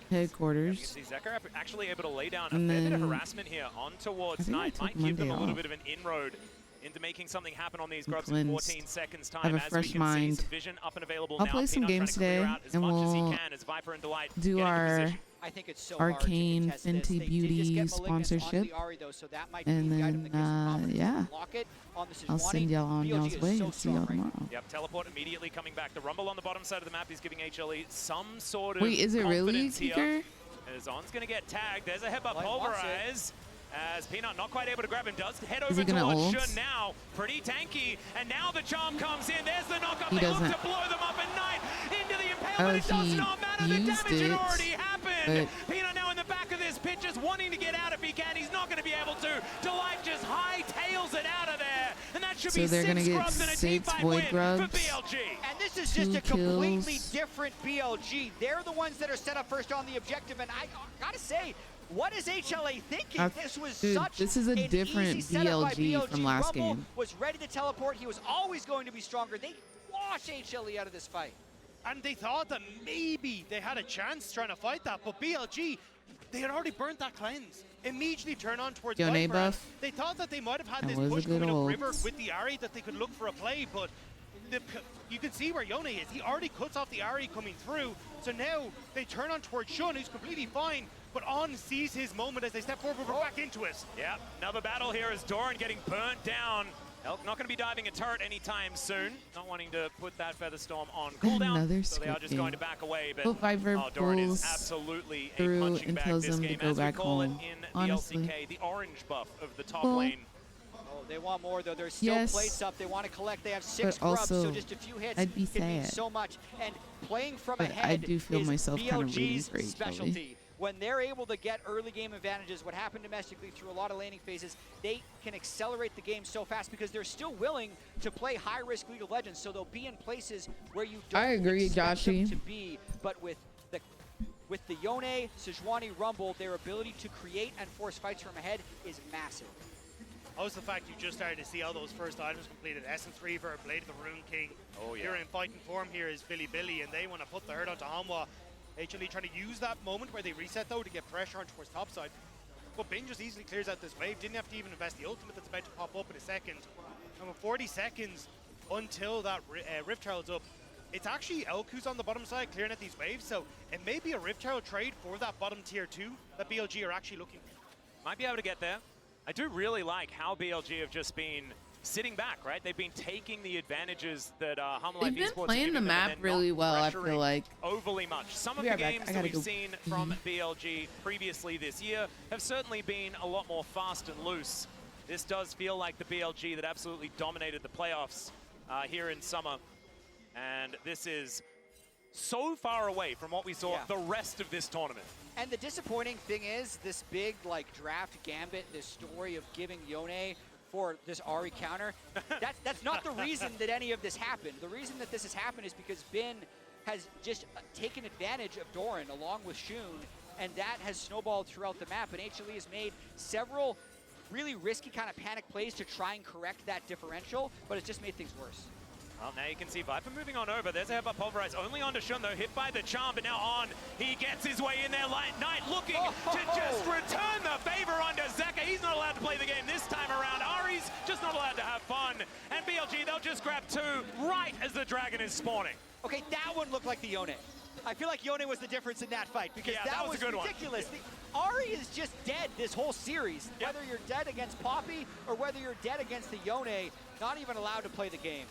headquarters. You can see Zekar actually able to lay down a fair bit of harassment here on towards Knight. Might give them a little bit of an inroad into making something happen on these grubs in 14 seconds time. I have a as fresh we can mind. See, some vision up and available I'll now. play some games today, and we'll do our I think it's so Arcane Fenty Beauty sponsorship, and then yeah, I'll send y'all on y'all's way and see y'all tomorrow. Yep, teleport immediately coming back. The Rumble on the bottom side of the map is giving HLE some sort of Wait, is it really, Kicker? As On's going to get tagged. There's a headbutt pulverize. As Peanut not quite able to grab him, does head over towards Shun now. Pretty tanky, and now the charm comes in. There's the knockup. They look to blow them up at night into the impalement. It does not matter. The damage had already happened. Peanut now in the back of this pit, just wanting to get out if he can. He's not going to be able to. Delight just hightails it out of there, and that should be 6 grubs and a team fight win for BLG. And this is just a completely different BLG. They're the ones that are set up first on the objective, and I gotta say, what is HLA thinking? This was this is a different BLG from last Rumble game. Was ready to teleport. He was always going to be stronger. They wash HLE out of this fight. And they thought that maybe they had a chance trying to fight that, but BLG, they had already burnt that cleanse. Immediately turn on towards Yone Viper. buff. They thought that they might have had this push coming up river with the Ahri, that they could look for a play, but you can see where Yone is. He already cuts off the Ahri coming through. So now they turn on towards Shun, who's completely fine, but On sees his moment as they step forward. We're back into it. Yeah, another battle here as Doran getting burnt down. Elk not going to be diving a turret anytime soon. Not wanting to put that Featherstorm on cooldown, so they are just going to back away. But Viper Doran is absolutely a punching bag this game, as we call it in the LCK, the orange buff of the top lane. They want more, though. There's still plates up. They want to collect. They have 6 grubs, so just a few hits can mean so much. And playing from ahead I do feel is myself kind of rooting BLG's for specialty. When they're able to get early game advantages, what happened domestically through a lot of laning phases, they can accelerate the game so fast because they're still willing to play high-risk League of Legends, so they'll be in places where you don't expect them to be. But with the Yone, Sejuani, Rumble, their ability to create and force fights from ahead is massive. Also the fact you just started to see all those first items completed. Essence Reaver, Blade of the Rune King. Oh yeah. Here in fighting form here is Billy, and they want to put the hurt onto Hanwha. HLE trying to use that moment where they reset though to get pressure on towards topside. But Bin just easily clears out this wave. Didn't have to even invest the ultimate that's about to pop up in a second. And with 40 seconds until that Rift Herald's up, it's actually Elk who's on the bottom side clearing at these waves, so it may be a Rift Herald trade for that bottom tier 2 that BLG are actually looking for. Might be able to get there. I do really like how BLG have just been sitting back, right? They've been taking the advantages that They've been playing the map really well, I feel like. Overly much. Some of the games that we've seen from BLG previously this year have certainly been a lot more fast and loose. This does feel like the BLG that absolutely dominated the playoffs here in summer. And this is so far away from what we saw the rest of this tournament. And the disappointing thing is this big like draft gambit, this story of giving Yone for this Ahri counter, that's not the reason that any of this happened. The reason that this has happened is because Bin has just taken advantage of Doran along with Shun, and that has snowballed throughout the map, and HLE has made several really risky kind of panic plays to try and correct that differential, but it's just made things worse. Well, now you can see Viper moving on over. There's a headbutt pulverize only onto Shun, though, hit by the charm, but now on. He gets his way in there. Knight looking to just return the favor onto Zeka. He's not allowed to play the game this time around. Ahri's just not allowed to have fun. And BLG, they'll just grab 2 right as the dragon is spawning. Okay, that one looked like the Yone. I feel like Yone was the difference in that fight because that was ridiculous. Ahri is just dead this whole series. Whether you're dead against Poppy or whether you're dead against the Yone, not even allowed to play the game.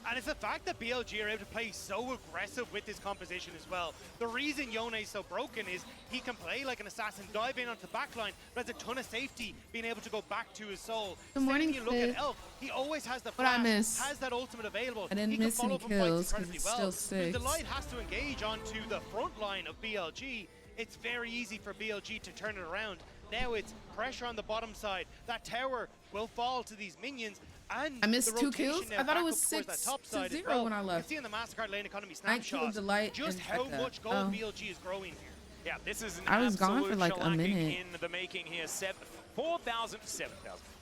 And it's the fact that BLG are able to play so aggressive with this composition as well. The reason Yone is so broken is he can play like an assassin, dive in onto the backline, but has a ton of safety, being able to go back to his soul. Good morning, you look at Elk, he always has the flash, has that ultimate available. I didn't miss any kills because it's still 6. Delight has to engage onto the front line of BLG. It's very easy for BLG to turn it around. Now it's pressure on the bottom side. That tower will fall to these minions. And I missed 2 kills. I thought it was 6-0 when I left. You can see in the MasterCard lane economy I killed snapshots Delight just how much gold BLG is growing here. Yeah, this is an I was gone for like a minute. In the making here. 4,000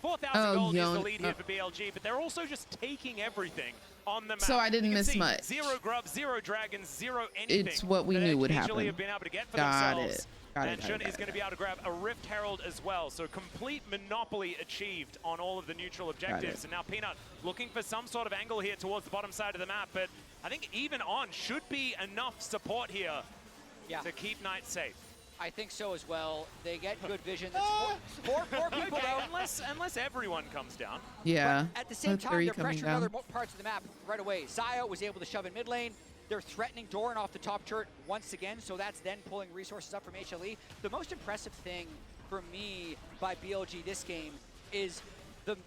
gold is the lead here for BLG, but they're also just taking everything on the map. So I didn't miss much. 0 grub, 0 dragons, 0 anything. It's what we knew would happen. Have been able to get for Got themselves. it. And Shun is going to be able to grab a Rift Herald as well. So complete monopoly achieved on all of the neutral objectives. And now Peanut looking for some sort of angle here towards the bottom side of the map. But I think even on should be enough support here to keep Knight safe. I think so as well. They get good vision. Four people though. Unless everyone comes down. Yeah. But at the same time, they're pressuring other parts of the map right away. Zio was able to shove in mid lane. They're threatening Doran off the top turret once again, so that's then pulling resources up from HLE. The most impressive thing for me by BLG this game is the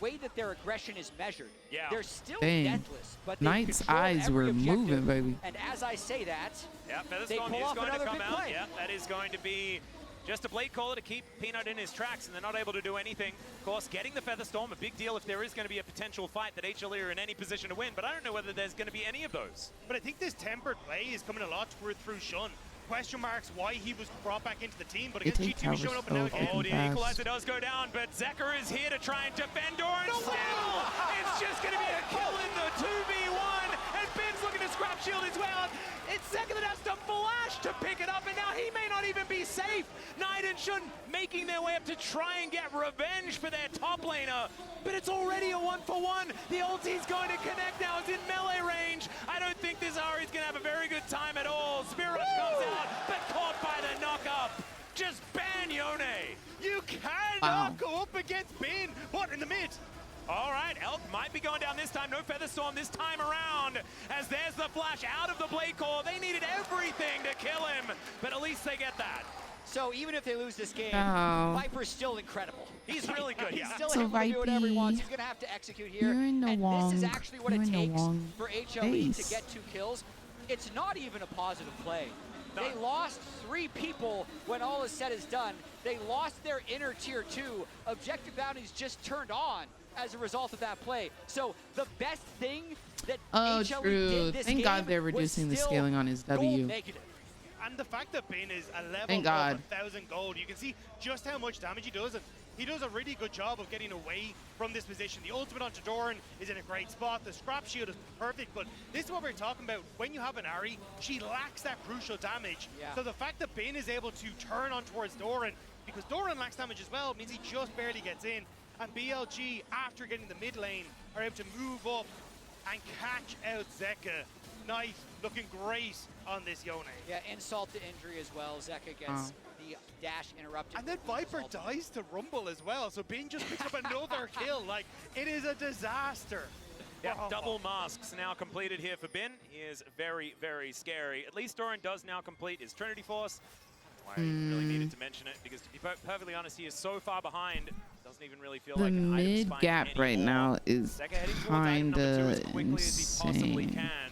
way that their aggression is measured. Yeah. They're still deathless, but Knight's eyes were moving, baby. And as I say that, they pull off another come big out. play. Yeah, that is going to be just a blade caller to keep Peanut in his tracks, and they're not able to do anything. Of course, getting the Feather Storm, a big deal if there is going to be a potential fight that HLE are in any position to win, but I don't know whether there's going to be any of those. But I think this tempered play is coming a lot through Shun. Question marks why he was brought back into the team, but against G2 he's showing up now again. Oh, the equalizer does go down, but Zeker is here to try and defend Doran. Still, it's just going to be a kill in the 2v1, and Ben's looking to scrap shield as well. It's Zeker that has to flash to pick it up, and now he may not even be safe. Knight and Shun making their way up to try and get revenge for their top laner, but it's already a 1-for-1. The ulti's going to connect now. It's in melee range. I don't think this Ahri's going to have a very good time at all. Spear Rush comes out, but caught by the knock-up. Just ban Yone. You cannot go up against Ben. What, in the mid? All right, Elk might be going down this time. No Feather Storm this time around, as there's the flash out of the Blade Core. They needed everything to kill him, but at least they get that. So even if they lose this game, Viper's still incredible. He's really good. He's still able to do whatever he wants. He's going to have to execute here. And this is actually what it takes for HLE to get 2 kills. It's not even a positive play. No. They lost 3 people when all is said is done. They lost their inner tier 2. Objective bounties just turned on as a result of that play. So the best thing that HLE did this Thank God they're reducing the scaling on his W. Negative. And the fact that Ben is a level of 1,000 gold, you can see just how much damage he does. And he does a really good job of getting away from this position. The ultimate onto Doran is in a great spot. The scrap shield is perfect, but this is what we're talking about. When you have an Ahri, she lacks that crucial damage. Yeah. So the fact that Ben is able to turn on towards Doran, because Doran lacks damage as well, means he just barely gets in. And BLG, after getting the mid lane, are able to move up and catch out Zeka. Knight looking great on this Yone. Yeah, insult to injury as well. Zeka gets the dash interrupted. And then Viper dies to Rumble as well, so Bean just picks up another kill. Like, it is a disaster. Yeah, double masks now completed here for Bin. He is very, very scary. At least Doran does now complete his Trinity Force. I really needed to mention it, because to be perfectly honest, he is so far behind. Doesn't even really feel like an mid item's gap finding right anymore. now is Zeka heading towards item number 2 as kinda quickly as he possibly insane. can.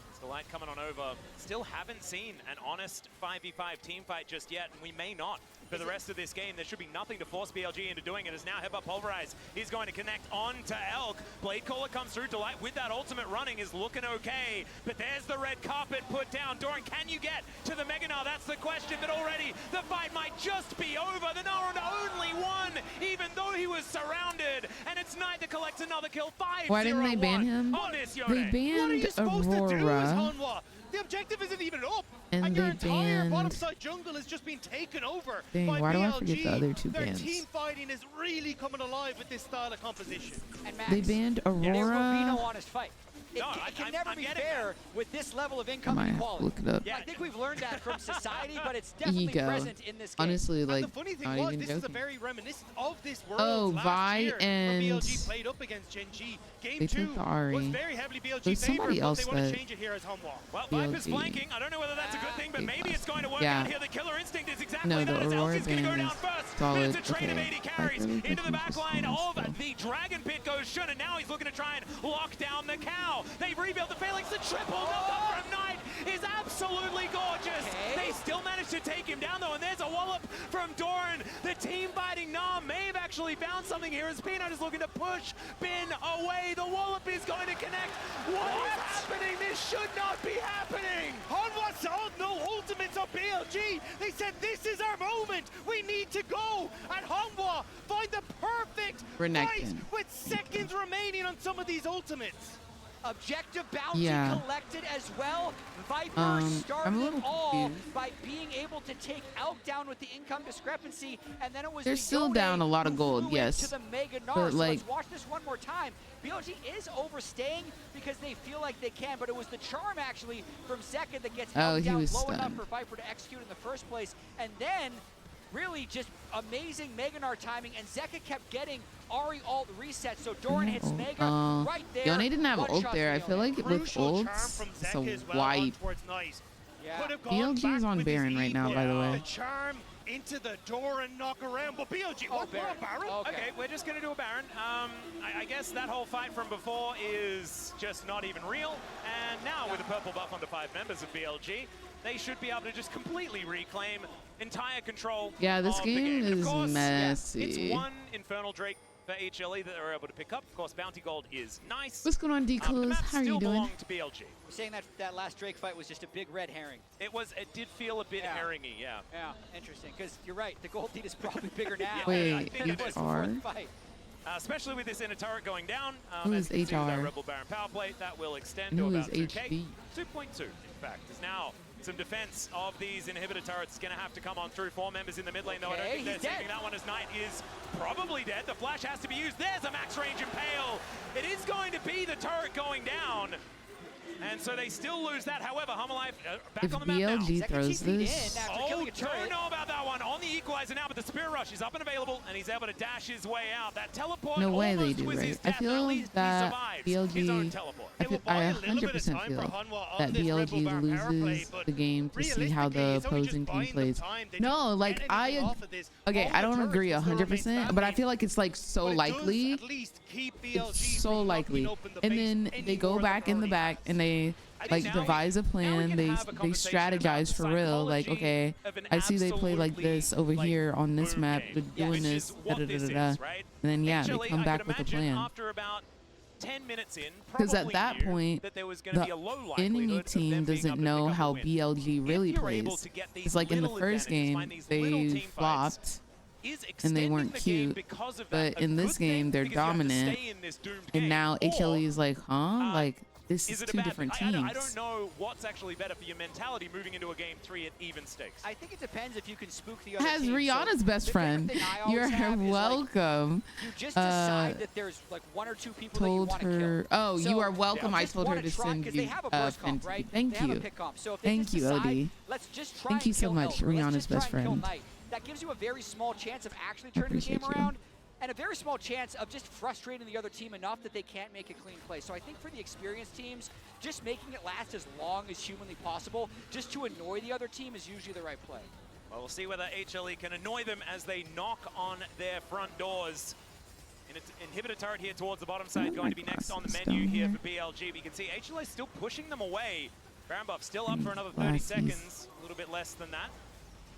It's the light coming on over. Still haven't seen an honest 5v5 team fight just yet, and we may not. For the rest of this game, there should be nothing to force BLG into doing it. As now Headbutt Pulverize is going to connect on to Elk. Blade Caller comes through. Delight with that ultimate running is looking okay. But there's the red carpet put down. Doran, can you get to the Mega Gnar? That's the question. But already the fight might just be over. The Gnar only won, even though he was surrounded. And it's Knight that collects another kill. 5-0-1 Why didn't they ban him? on this Yone. They What are you banned supposed to do as Aurora. Hanwha? The objective isn't even up. And your they entire banned- bottom side jungle has just been taken over Dang, by why do I BLG. forget the other two Their bans? team fighting is really coming alive with this style of composition. And Max, They banned there will be no Aurora. honest fight. It, No, it can I'm never be getting fair with this level of I income might inequality. look it up. Yeah. I think we've learned that from society, but it's definitely Ego. present in this game. Honestly, And like, the funny thing not was, even this is a joking. very reminiscent of this world Oh, last Vi year and when BLG played up against Gen G. Game they 2 took the Ari. was very heavily BLG There's somebody favored, but else they want to that- change it here as Hanwha. Well, BLG. Viper's flanking. I don't know whether that's a good thing, but They maybe it's going to work Yeah. out here. The killer instinct is exactly No, that. the As Aurora Elsie's going to go ban down is first. solid. But it's a train of Okay. 80 carries Viper, into the back just line almost of still. the Dragon Pit goes Shun, and now he's looking to try and lock down the cow. They've rebuilt the Phalanx. The triple knock from Knight is absolutely gorgeous. They still managed to take him down, though, and there's a wallop from Doran. The team fighting Nam may have actually found something here as Peanut is looking to push Bin away. The wallop is going to connect. What is happening? This should not be happening. Hanwha saw no ultimates on BLG. They said, this is our moment. We need to go. And Hanwha find the perfect fight Renekton. with seconds remaining on some of these ultimates. Objective bounty Yeah. collected as well. Viper I'm a started little it all confused. by being able to take Elk down with the income discrepancy, and then it was They're the still Yone down a lot of who gold, flew yes. into the Mega Gnar. But, So like- let's watch this one more time. BLG is overstaying because they feel like they can, but it was the charm actually from Zeka that gets Oh, Elk he down was low enough stunned. for Viper to execute in the first place, and then really just amazing Mega Gnar timing, and Zeka kept getting Ari ult reset, so Doran hits Mega right there. Yone didn't have One ult shot there. I for feel Yone. like with Crucial charm ults, from it's Zeka as a well on wipe. towards Knight. Yeah. Could have gone BLG is back on with his Baron right now, by the equal. way. The charm into the door and knock around, but BLG, Oh, what, we're on Baron? Okay, we're just going to do a Baron. I guess that whole fight from before is just not even real. And now with a purple buff on the 5 members of BLG, they should be able to just completely reclaim entire control Yeah, this of the game game. And is of course, messy. it's one Infernal Drake for HLE that they're able to pick up. Of course, Bounty Gold is nice. What's going on, The D-Close? map How are you still doing? belong to BLG. We're saying that that last Drake fight was just a big red herring. It did feel a bit Yeah. herringy, yeah. Yeah, interesting, because you're right, the gold lead is probably bigger now. Wait, than I think it was before HR? the fight. Especially with this inner turret going down. Who as is you can see with that HR? Rebel Baron power plate, that will extend And to who about is 2K. HV? 2.2, in fact. There's now some defense of these inhibitor turrets is going to have to come on through. 4 members in the mid lane, though. I don't Okay, think they're he's dead. saving that one as Knight is probably dead. The flash has to be used. There's a max range impale. It is going to be the turret going down. And so they still lose that. However, Hummerlife back If on the map now. BLG Second throws TP this, in after Oh, killing a turret. don't know about that one. On the equalizer now, but the Spirit Rush is up and available, and he's able to dash his way out. That teleport no way they almost do, was his right? I death, but at feel least he that survives his own BLG, teleport. I It will feel, buy I a little bit of 100% time feel for Hanwha on that this BLG Rebel Baron power play, loses but the game to see how the realistically, it's only just opposing team buying them plays. time. They No, don't like get I, anything off of this. okay, All I the don't turrets agree will still remain 100%, but I standing, feel like it's like so but it does likely. at least keep BLG It's so from likely. knocking open the And base then any they more go than back in the already back has. and they I like think now devise a we plan. can They have a conversation about strategize the for real. Like, psychology okay, of an I see they play like this over absolutely, here on this boom map. game, They're doing which this, is what this is, da-da-da-da-da. right? And then yeah, HLE, they come I back could with a imagine plan. after about 10 minutes in, Because at probably that knew point, that there was going to be a low the enemy likelihood of team them being doesn't able to know pick up a how win. BLG really If you're able plays. to get these It's like in the little first advantages, game, find these little they team fights, flopped. is And they extending weren't the game cute, because of but that. A in this good thing, game, they're because you have to dominant. stay in this doomed And game, now or HLE is like, huh? Like, This is it a two bad different thing? teams. I don't know what's actually better for your mentality moving into a game 3 at even stakes. I think it depends if you can spook the other Has team. Rihanna's best friend. You're welcome. You just decide that there's like 1 or 2 people that you Told want to her. kill. Oh, So you are welcome. you I just told her wanna to try, send 'cause you they have a burst comp, Fenty. right? Thank They have a you. pick comp. So if they Thank just you, decide, OD. let's just try Thank and you so kill much, Elk, or let's Rihanna's just try best and kill friend. Knight. That gives you a very small chance of actually turning the game appreciate you. around, and a very small chance of just frustrating the other team enough that they can't make a clean play. So I think for the experienced teams, just making it last as long as humanly possible, just to annoy the other team, is usually the right play. Well, we'll see whether HLE can annoy them as they knock on their front doors. An inhibitor turret here towards the bottom side going to be next on the menu here for BLG. But you can see HLE still pushing them away. Baron buff still up for another 30 seconds, a little bit less than that.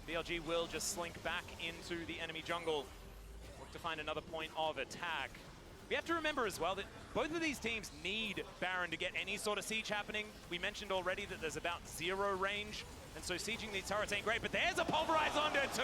BLG will just slink back into the enemy jungle. Look to find another point of attack. We have to remember as well that both of these teams need Baron to get any sort of siege happening. We mentioned already that there's about 0 range, and so sieging these turrets ain't great, but there's a pulverize onto 2.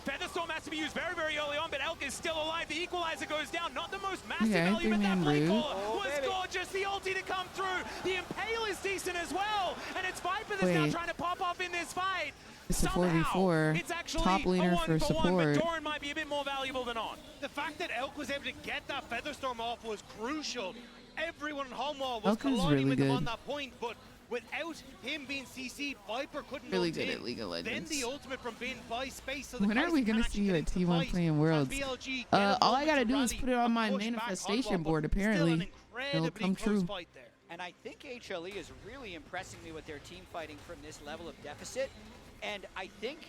Featherstorm has to be used very, very early on, but Elk is still alive. The equalizer goes down, not the most massive value, but that play caller was gorgeous. The ulti to come through. The Impale is decent as well, and it's Viper that's now trying to pop off in this fight. It's a 4v4. It's actually Top laner for but support. Doran might be a bit more valuable than On. The fact that Elk was able to get that Featherstorm off was crucial. Everyone in home wall was colliding with him on that point, but without him being CC'd, Viper couldn't Really ult good in. at League of Then Legends. the ultimate from being by space. So the When are we gonna see you at T1 playing Worlds? All I gotta do is put it on my manifestation board. Apparently, it'll come true. And I think HLE is really impressing me with their team fighting from this level of deficit. And I think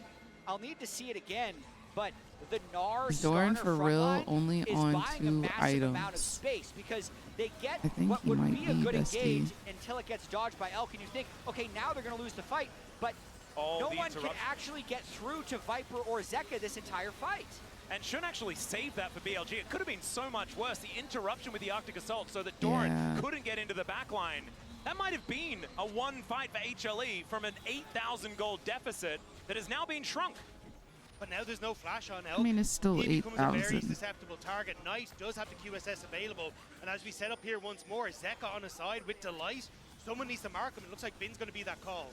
I'll need to see it again, but the Gnar Doran for real frontline only is on buying a 2 massive amount of items. space because they get I think what he would might be a be good bestie. engage until it gets dodged by Elk, and you think, okay, now they're going to lose the fight, but no one can actually get through to Viper or Zeka this entire fight. And Shun actually saved that for BLG. It could have been so much worse. The interruption with the Arctic Assault so that Doran couldn't get into the backline. That might have been a 1 fight for HLE from an 8,000 gold deficit that has now been shrunk. But now there's no flash on Elk. I mean, it's still he becomes a very 8,000. susceptible target. Knight does have the QSS available. And as we set up here once more, Zeka on his side with Delight. Someone needs to mark him. It looks like Bin's going to be that call.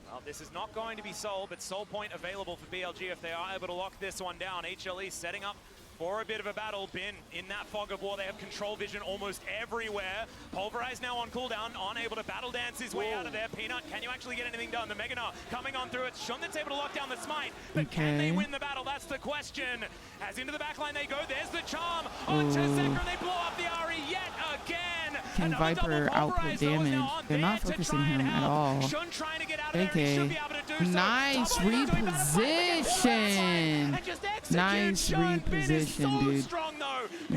Well, this is not going to be Soul, but Soul Point available for BLG if they are able to lock this one down. HLE setting up for a bit of a battle. Bin in that fog of war. They have control vision almost everywhere. Pulverize now on cooldown, unable to battle dance his way out of there. Peanut, can you actually get anything done? The Meganar coming on through it. Shun that's able to lock down the smite, but can they win the battle? That's the question. As into the backline they go, there's the charm onto Zeka, and they blow up the Ari yet again. Can Viper output damage? They're not focusing him at all. Shun trying to get out of there, and he Okay. should be able to do so. Nice reposition. Nice reposition, dude.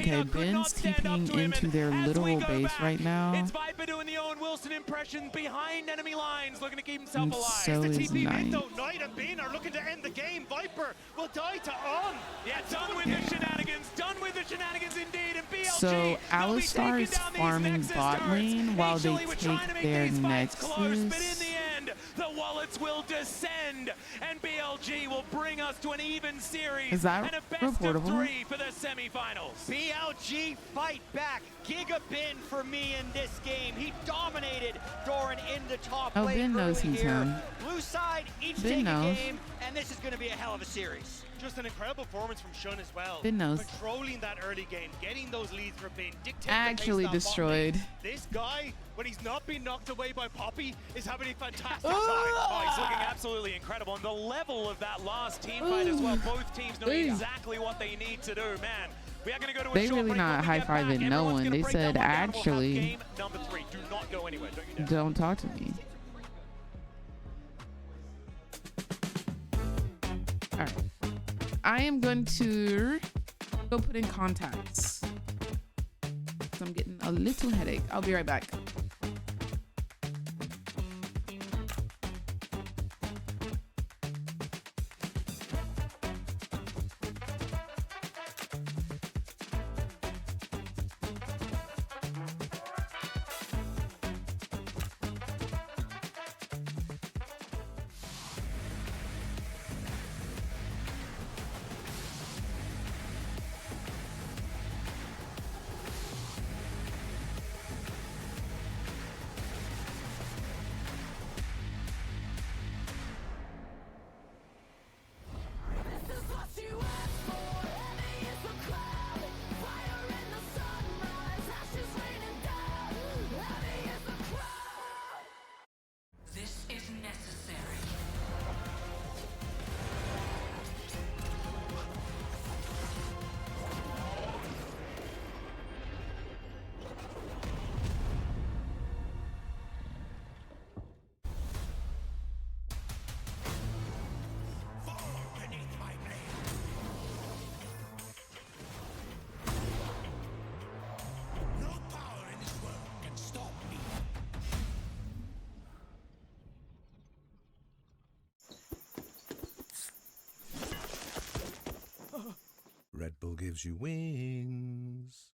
Okay, Ben's TPing into their literal base right now. It's Viper doing the Owen Wilson impression behind enemy lines, looking to keep himself And alive. so is Knight. Knight and Bin are looking to end the game. Viper will die to On. Yeah, done with the shenanigans. Done with the shenanigans indeed. And BLG, So Alistar is farming bot lane while they take their nexus. But in the end, the wallets will descend, and BLG will bring us to an even series. Is that and a best reportable? of 3 for the semifinals. BLG fight back. Giga Bin for me in this game. He dominated Doran in the top lane. Ben knows early he's here. him. Blue side each Ben take knows. a game, and this is going to be a hell of a series. Just an incredible performance from Shun as well. Ben knows. Controlling that early game, getting those leads for Bin, dictating Actually the pace of that bot lane. destroyed. This guy, when he's not being knocked away by Poppy, is having a fantastic time. Oh, he's looking absolutely incredible. And the level of that last team fight as well. Both teams know exactly what they need to do. Man, we are going to go to a They short really break. not When we get back, high-fiving no everyone's one. gonna They break said, that one down. We'll have actually, game number 3. Do not go anywhere. Don't you dare. don't talk to me. All right. I am going to go put in contacts. So I'm getting a little headache. I'll be right back. gives you wings.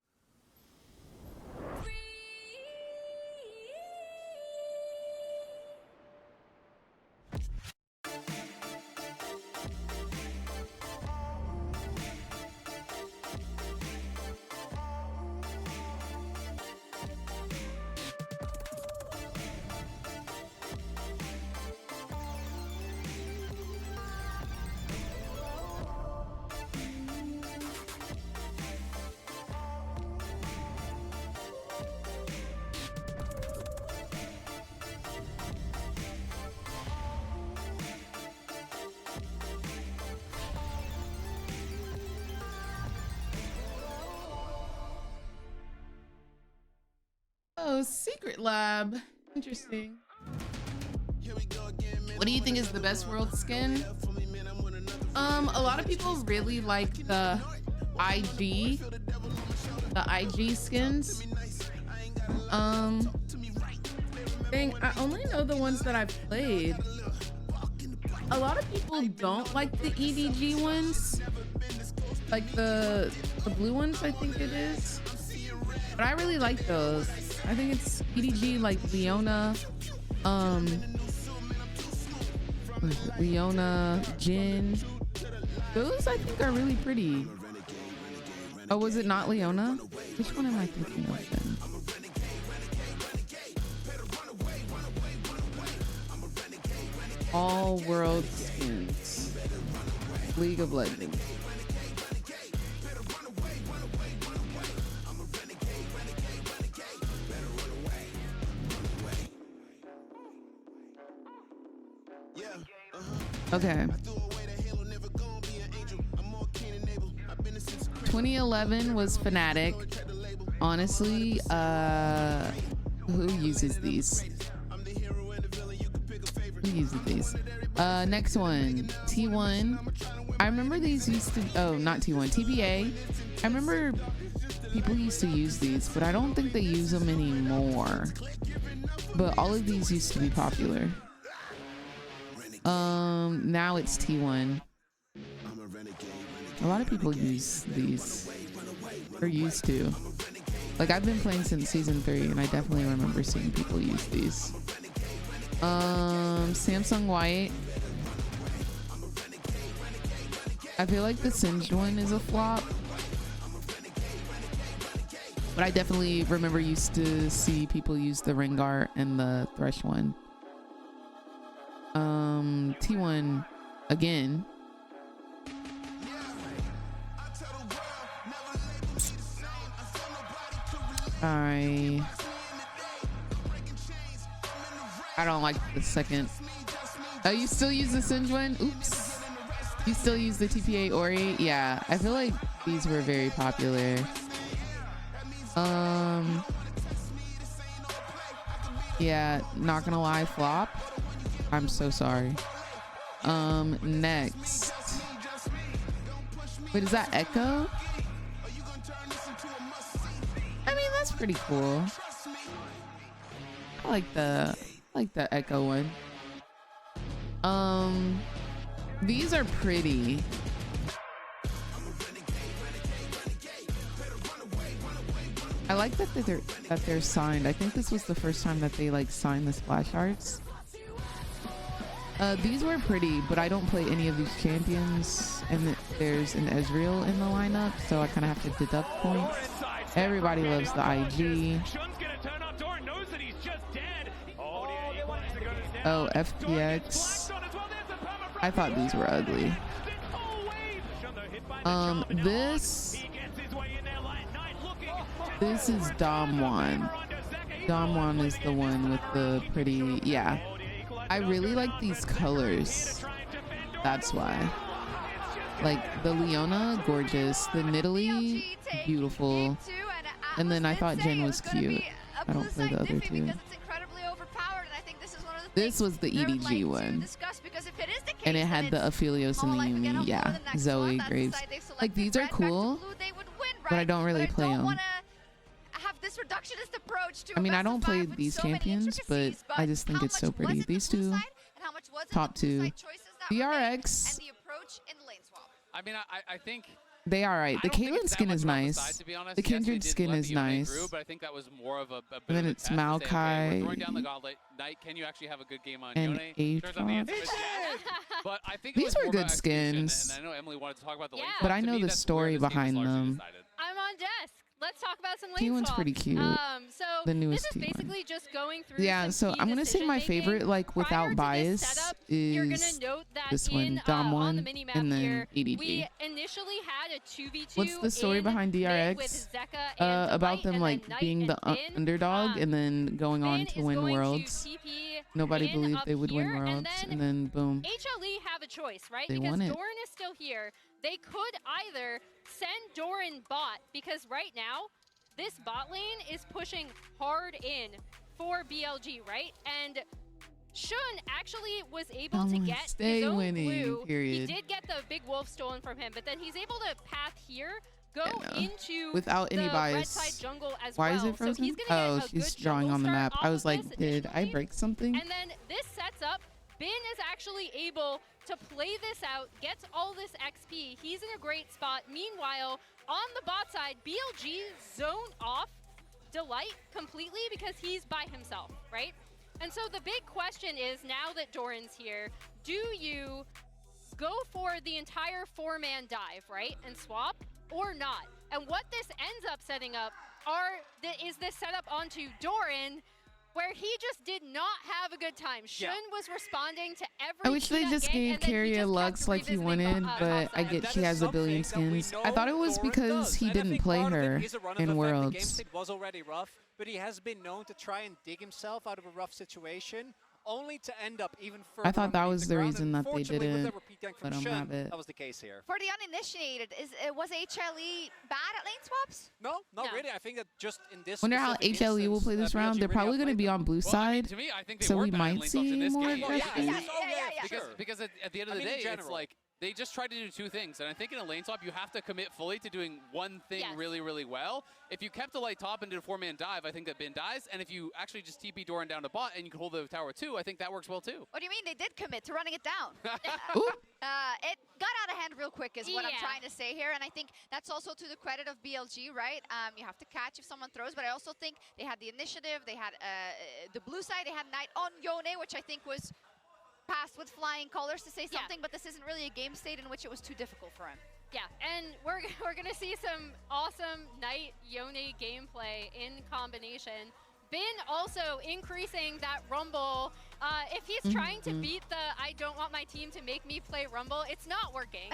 Oh, Secret Lab. Interesting. What do you think is the best world skin? A lot of people really like the IG skins. Dang, I only know the ones that I've played. A lot of people don't like the EDG ones, like the blue ones, I think it is. But I really like those. I think it's EDG, like Leona, Jin. Those I think are really pretty. Oh, was it not Leona? Which one am I thinking of then? All world skins. League of Legends. Okay. 2011 was Fnatic. Honestly, who uses these? Who uses these? Next one, T1. I remember these used to, oh, not T1, TBA. I remember people used to use these, but I don't think they use them anymore. But all of these used to be popular. Now it's T1. A lot of people use these, or used to. Like, I've been playing since season 3, and I definitely remember seeing people use these. Samsung White. I feel like the Singed one is a flop, but I definitely remember used to see people use the Rengar and the Thresh one. T1 again. I don't like the second. Oh, you still use the Singed one? Oops. You still use the TPA Ori? Yeah, I feel like these were very popular. Yeah, not gonna lie, flop. I'm so sorry. Next. Wait, is that Echo? I mean, that's pretty cool. I like the Echo one. These are pretty. I like that they're signed. I think this was the first time that they like signed the splash arts. These were pretty, but I don't play any of these champions, and there's an Ezreal in the lineup, so I kind of have to deduct points. Everybody loves the IG. Oh, FPX. I thought these were ugly. This is Damwon. Damwon is the one with the pretty, yeah. I really like these colors. That's why. Like the Leona, gorgeous. The Nidalee, beautiful. And then I thought Jin was cute. I don't play the other two. This was the EDG one. And it had the Aphelios and the Yumi. Yeah, Zoe, Graves. Like, these are cool, but I don't really play them. I mean, I don't play these champions, but I just think it's so pretty. These two, top two. BRX. I mean, I think They are right. The Caitlyn skin is nice. The Kindred skin is nice. But I think that was more of a bit And then of a it's test to say, okay, we're Maokai throwing down the gauntlet. Knight, can you actually have a good game on and Yone? Turns out the answer is Aatrox. yes. But I think These were good execution, skins. And I know Emily wanted to talk about the lane But swap. I To know me, the that's story where this game was behind largely them. decided. I'm on desk. Let's talk about some lane T1's swaps. pretty cute. So The newest this is T1. basically just going through. Yeah, so I'm gonna say my favorite, like without bias, you're gonna is note that this one, in, Dom on the 1, minimap and then here, EDG. we initially had a 2v2. What's the story in behind mid with DRX? Zeka and About Delight, them and like then Knight being the and Bin. underdog and then going on Bin to is win going to Worlds. TP Nobody Bin believed up they would win here, Worlds, and then boom. HLE have a choice, right? They Because won it. Doran is still here. They could either send Doran bot, because right now, this bot lane is pushing hard in for BLG, right? And Shun actually was able to get stay his own winning, blue. period. He did get the big wolf stolen from him, but then he's able to path here, go into Without any the bias. red side jungle as Why well. is it So frozen? he's gonna Oh, get a she's good drawing jungle on the start map. off I was of like, this did I initially. break something? And then this sets up, Bin is actually able to play this out, gets all this XP. He's in a great spot. Meanwhile, on the bot side, BLG zone off Delight completely because he's by himself, right? And so the big question is, now that Doran's here, do you go for the entire 4-man dive, right, and swap, or not? And what this ends up setting up is this setup onto Doran, where he just did not have a good time. Shun was responding to every I wish they Peanut just gank, gave and then he Carrie a just Lux kept like he revisiting wanted, top but I side. get she has a billion skins. I thought it was because he didn't play her in The game Worlds. state was already rough, but he has been known to try and dig himself out of a rough situation, only to end up even further. I thought that underneath was the the ground, reason and that they fortunately, with didn't the repeat gank let from him Shun, have it. that was the case here. For the uninitiated, was HLE bad at lane swaps? No, not really. I think that just in this. Wonder how specific HLE will instance, play this BLG round. They're really probably going to outplayed be them. on blue Well, I mean, side, to me, I think they so were we bad might lane swaps in see this more game. aggression. Because at the end of the day, it's like they just try to do two things. And I think in a lane swap, you have to commit fully to doing one thing really, really well. If you kept the light top and did a 4-man dive, I think that Bin dies. And if you actually just TP Doran down to bot and you can hold the tower too, I think that works well too. What do you mean? They did commit to running it down. It got out of hand real quick is what I'm trying to say here. And I think that's also to the credit of BLG, right? You have to catch if someone throws, but I also think they had the initiative. They had the blue side. They had Knight on Yone, which I think was passed with flying colors to say something, but this isn't really a game state in which it was too difficult for him. Yeah, and we're going to see some awesome Knight Yone gameplay in combination. Bin also increasing that Rumble. If he's trying to beat the I don't want my team to make me play Rumble, it's not working.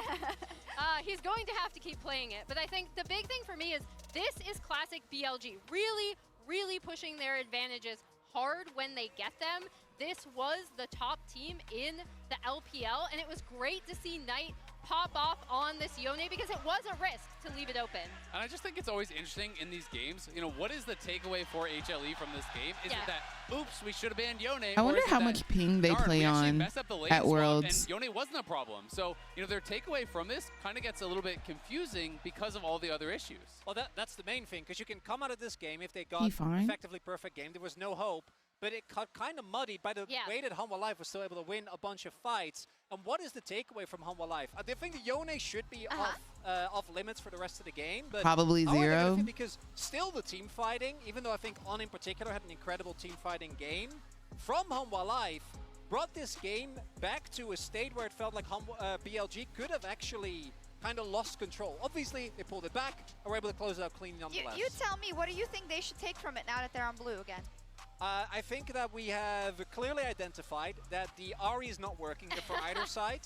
He's going to have to keep playing it. But I think the big thing for me is this is classic BLG. Really, really pushing their advantages hard when they get them. This was the top team in the LPL, and it was great to see Knight pop off on this Yone because it was a risk to leave it open. And I just think it's always interesting in these games, you know, what is the takeaway for HLE from this game? Is it that, oops, we should have banned Yone? I wonder how much ping they play on at Worlds. And Yone wasn't a problem. So, you know, their takeaway from this kind of gets a little bit confusing because of all the other issues. Well, that's the main thing, because you can come out of this game if they got effectively perfect game. There was no hope. But it got kind of muddied by the way that Humble Life was still able to win a bunch of fights. And what is the takeaway from Humble Life? I think the Yone should be off limits for the rest of the game. But probably zero. Because still the team fighting, even though I think On in particular had an incredible team fighting game, from Humble Life brought this game back to a state where it felt like BLG could have actually kind of lost control. Obviously, they pulled it back and were able to close it out clean nonetheless. You tell me, what do you think they should take from it now that they're on blue again? I think that we have clearly identified that the RE is not working for either side,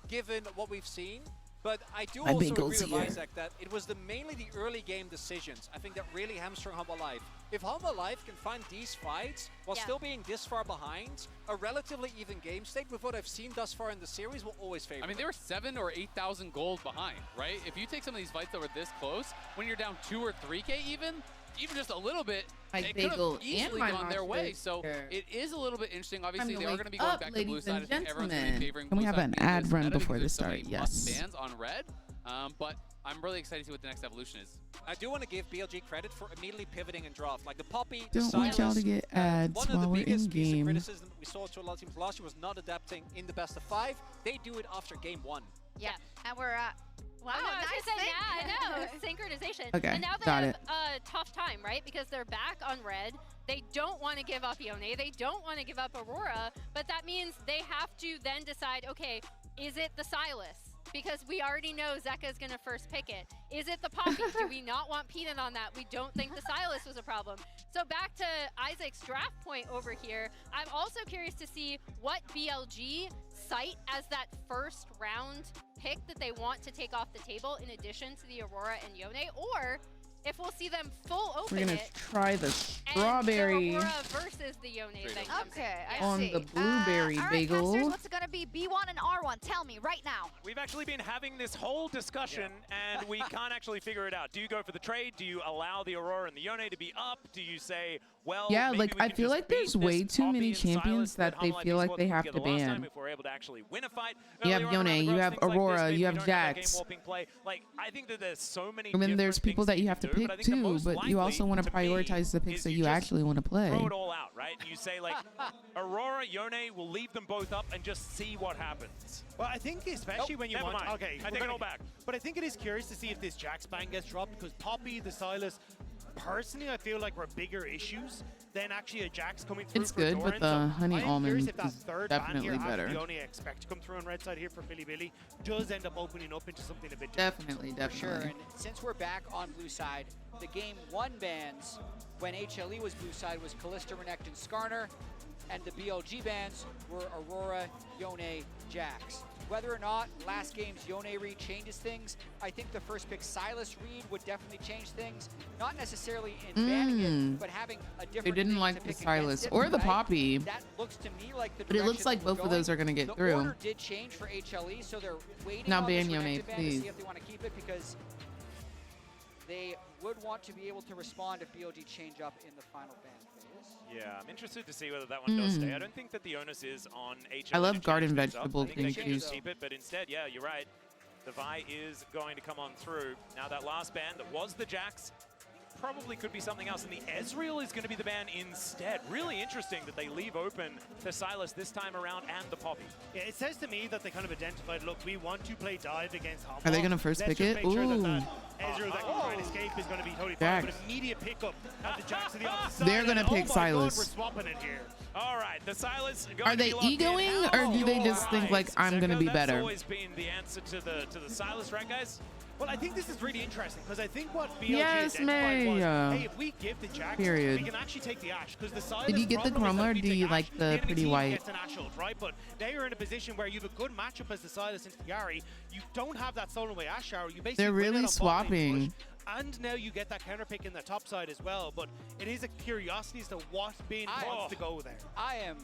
given what we've seen. But I do also agree with Isaac that it was mainly the early game decisions, I think, that really hamstrung Humble Life. If Humble Life can find these fights while still being this far behind, a relatively even game state with what I've seen thus far in the series will always favor. I mean, they were 7,000 or 8,000 gold behind, right? If you take some of these fights that were this close, when you're down 2 or 3K even just a little bit, it could have easily gone their way. So it is a little bit interesting. Obviously, they are going to be going back to blue side. I think everyone's going to be favoring blue side. Can we have an ad run before this starts? Yes. Bans on red, but I'm really excited to see what the next evolution is. I do want to give BLG credit for immediately pivoting and draft. Like the Poppy, don't want y'all to get ads one of the while we're in biggest pieces of game. criticism that we saw to a lot of teams last year was not adapting in the best of 5. They do it after game 1. Yeah, and we're Wow, no, I was nice gonna say, thing. yeah, I know. Synchronization. Okay, And now they got have it. a tough time, right? Because they're back on red. They don't want to give up Yone. They don't want to give up Aurora. But that means they have to then decide, okay, is it the Silas? Because we already know Zeka is going to first pick it. Is it the Poppy? Do we not want Peanut on that? We don't think the Silas was a problem. So back to Isaac's draft point over here, I'm also curious to see what BLG cite as that first round pick that they want to take off the table in addition to the Aurora and Yone, or if we'll see them full open We're gonna it try the strawberry and the Aurora versus the Yone thing. Okay, I on see. the blueberry all right, bagel. Casters, what's it gonna be? B1 and R1. Tell me right now. We've actually been having this whole discussion, and we can't actually figure it out. Do you go for the trade? Do you allow the Aurora and the Yone to be up? Do you say, well, Yeah, maybe like we I can feel just like there's beat way this too Poppy many and champions Silas that they Humble feel Esports like they have together to last time ban. if we're able to actually win a fight. You have Earlier on around Yone, the you ropes, have things like this, Aurora, maybe you we have don't that Jax. game warping play. Like, I think that there's so many And then there's different people things that you have to can do, pick but I think the too, most but you also likely want to to me prioritize the picks is that you you just actually want to play. throw it all out, right? You say, like, Aurora, Yone, we'll leave them both up and just see what happens. Well, I think especially when you never want... mind. Okay, I take it all back. But I think it is curious to see if this Jax ban gets dropped, because Poppy, the Silas, personally, I feel like were bigger issues than actually a Jax coming through It's for good, Doran. but the honey I am almond curious if that is third ban definitely here better. after the only expect to come through on red side here for Billy Billy does end up opening up into something a bit Definitely, For definitely. sure, and since we're back on blue side, the game 1 bans when HLE was blue side was Callista, Renekton, and Skarner, and the BLG bans were Aurora, Yone, Jax. Whether or not last game's Yone read changes things, I think the first pick Silas read would definitely change things. Not necessarily in banning it, but having a different They didn't thing like to the pick Silas against it, or the right? Poppy. That looks to me like the But it looks direction like that we're both of those going. are gonna get the through. order did change for HLE, so they're waiting Now on ban this Yone, Renekton ban to please. see if they want to keep it, because they would want to be able to respond if BLG change up in the final ban phase. Yeah, I'm interested to see whether that one does stay. I don't think that the onus is on HLE. I love to garden change things up. vegetable I think they can things. just keep it, but instead, yeah, you're right. The Vi is going to come on through. Now that last ban that was the Jax probably could be something else, and the Ezreal is going to be the ban instead. Really interesting that they leave open the Silas this time around and the Poppy. Yeah, it says to me that they kind of identified, look, we want to play dive against Humble. Are they gonna first Let's pick just it? make sure that Ooh. that Ezreal that can try and escape is going to be totally fine, Jax. but immediate pickup of the Jax to the other side. They're gonna and, pick oh my Silas. God, we're swapping it here. All right, the Silas going Are to they be locked in. egoing, or do they just think like I'm gonna be That's better? always been the answer to the Silas, right, guys? Well, I think this is really interesting, because I think what BLG Yes, identified was, May. hey, if we give the Jax, Period. we can actually take the Ashe, because the Silas Did you get the problem is chroma, that or if we do take you Ashe, like the enemy pretty team white? gets an Ashe ult, right? But they are in a position where you have a good matchup as the Silas into the Yari. You don't have that stolen away Ashe hour. You basically They're win it really on bot lane swapping. push, and now you get that counter pick in the top side as well. But it is a curiosity as to what Bin wants to go there. I am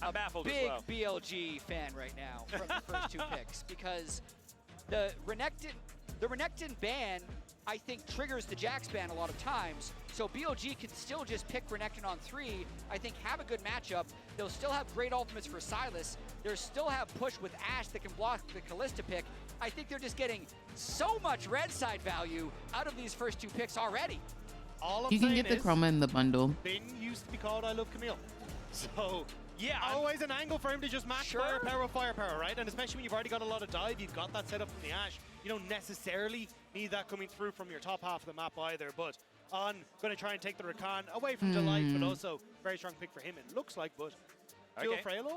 I'm a baffled as big well. BLG fan right now from the first 2 picks, because the Renekton ban, I think, triggers the Jax ban a lot of times. So BLG can still just pick Renekton on 3, I think have a good matchup. They'll still have great ultimates for Silas. They'll still have push with Ashe that can block the Callista pick. I think they're just getting so much red side value out of these first 2 picks already. All I'm You can saying get the is, chroma in the bundle. Bin used to be called I Love Camille. So, Yeah, always an angle for him to just match Sure. firepower with firepower, right? And especially when you've already got a lot of dive, you've got that set up from the Ashe. You don't necessarily need that coming through from your top half of the map either, but on going to try and take the Rakan away from Delight, but also very strong pick for him, it looks like, but Dual failure?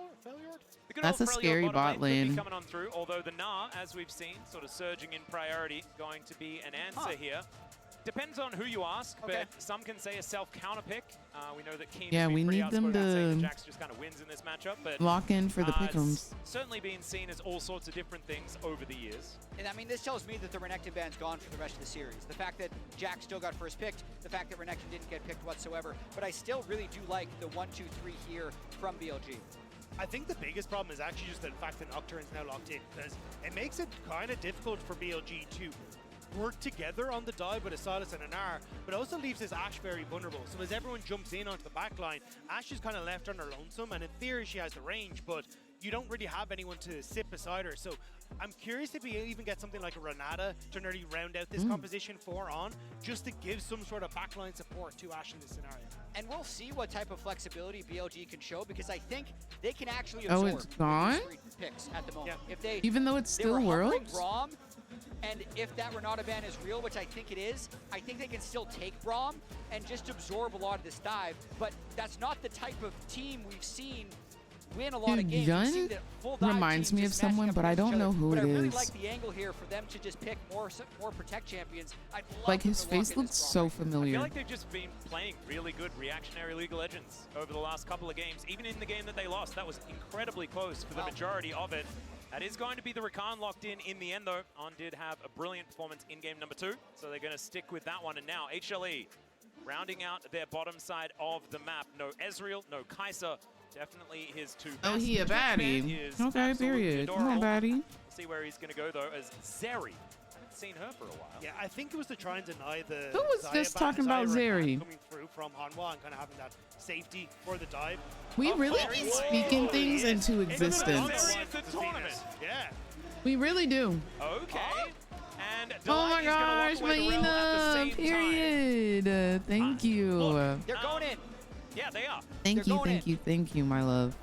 The good That's old a Freljord scary bot could be lane. coming on through, although the Gnar, as we've seen, sort of surging in priority, going to be an answer here. Depends on who you ask, but some can say a self-counter pick. We know that Keen Yeah, has we been pretty need them outspoken about saying that to Jax just kind of wins in this matchup, but lock in for the it's pick'ems. certainly been seen as all sorts of different things over the years. And I mean, this tells me that the Renekton ban's gone for the rest of the series. The fact that Jax still got first picked, the fact that Renekton didn't get picked whatsoever, but I still really do like the 1, 2, 3 here from BLG. I think the biggest problem is actually just the fact that Nocturne's now locked in, because it makes it kind of difficult for BLG to work together on the dive with a Silas and an R, but also leaves this Ashe very vulnerable. So as everyone jumps in onto the back line, Ashe is kind of left on her lonesome, and in theory she has the range, but you don't really have anyone to sit beside her. So I'm curious if we even get something like a Renata to nearly round out this composition for on, just to give some sort of backline support to Ashe in this scenario. And we'll see what type of flexibility BLG can show, because I think they can actually Oh, absorb it's gone? these 3 picks at the moment. Yeah. If they, Even though it's they still were hovering Worlds? Rom, And if that Renata ban is real, which I think it is, I think they can still take Braum and just absorb a lot of this dive. But that's not the type of team we've seen win a lot of games. Yun reminds me of someone, but I don't know who it is. I really like the angle here for them to just pick more protect champions. Like his face looks so familiar. I feel like they've just been playing really good reactionary League of Legends over the last couple of games. Even in the game that they lost, that was incredibly close for the majority of it. That is going to be the Rakan locked in the end, though. On did have a brilliant performance in game number 2, so they're going to stick with that one. And now HLE rounding out their bottom side of the map. No Ezreal, no Kai'Sa. Definitely his two best. Oh, he a baddie. Okay, period. Come on, baddie. We'll see where he's going to go, though, as Zeri. I haven't seen her for a while. Yeah, I think it was to try and deny the... Who was just talking about Zeri? Coming through from Hanwha and kind of having that safety for the dive. We really be speaking things into existence. Yeah. We really do. Okay. And oh my gosh, Maina, period. Thank you. Look, they're going in. Yeah, they are. Thank you, my love.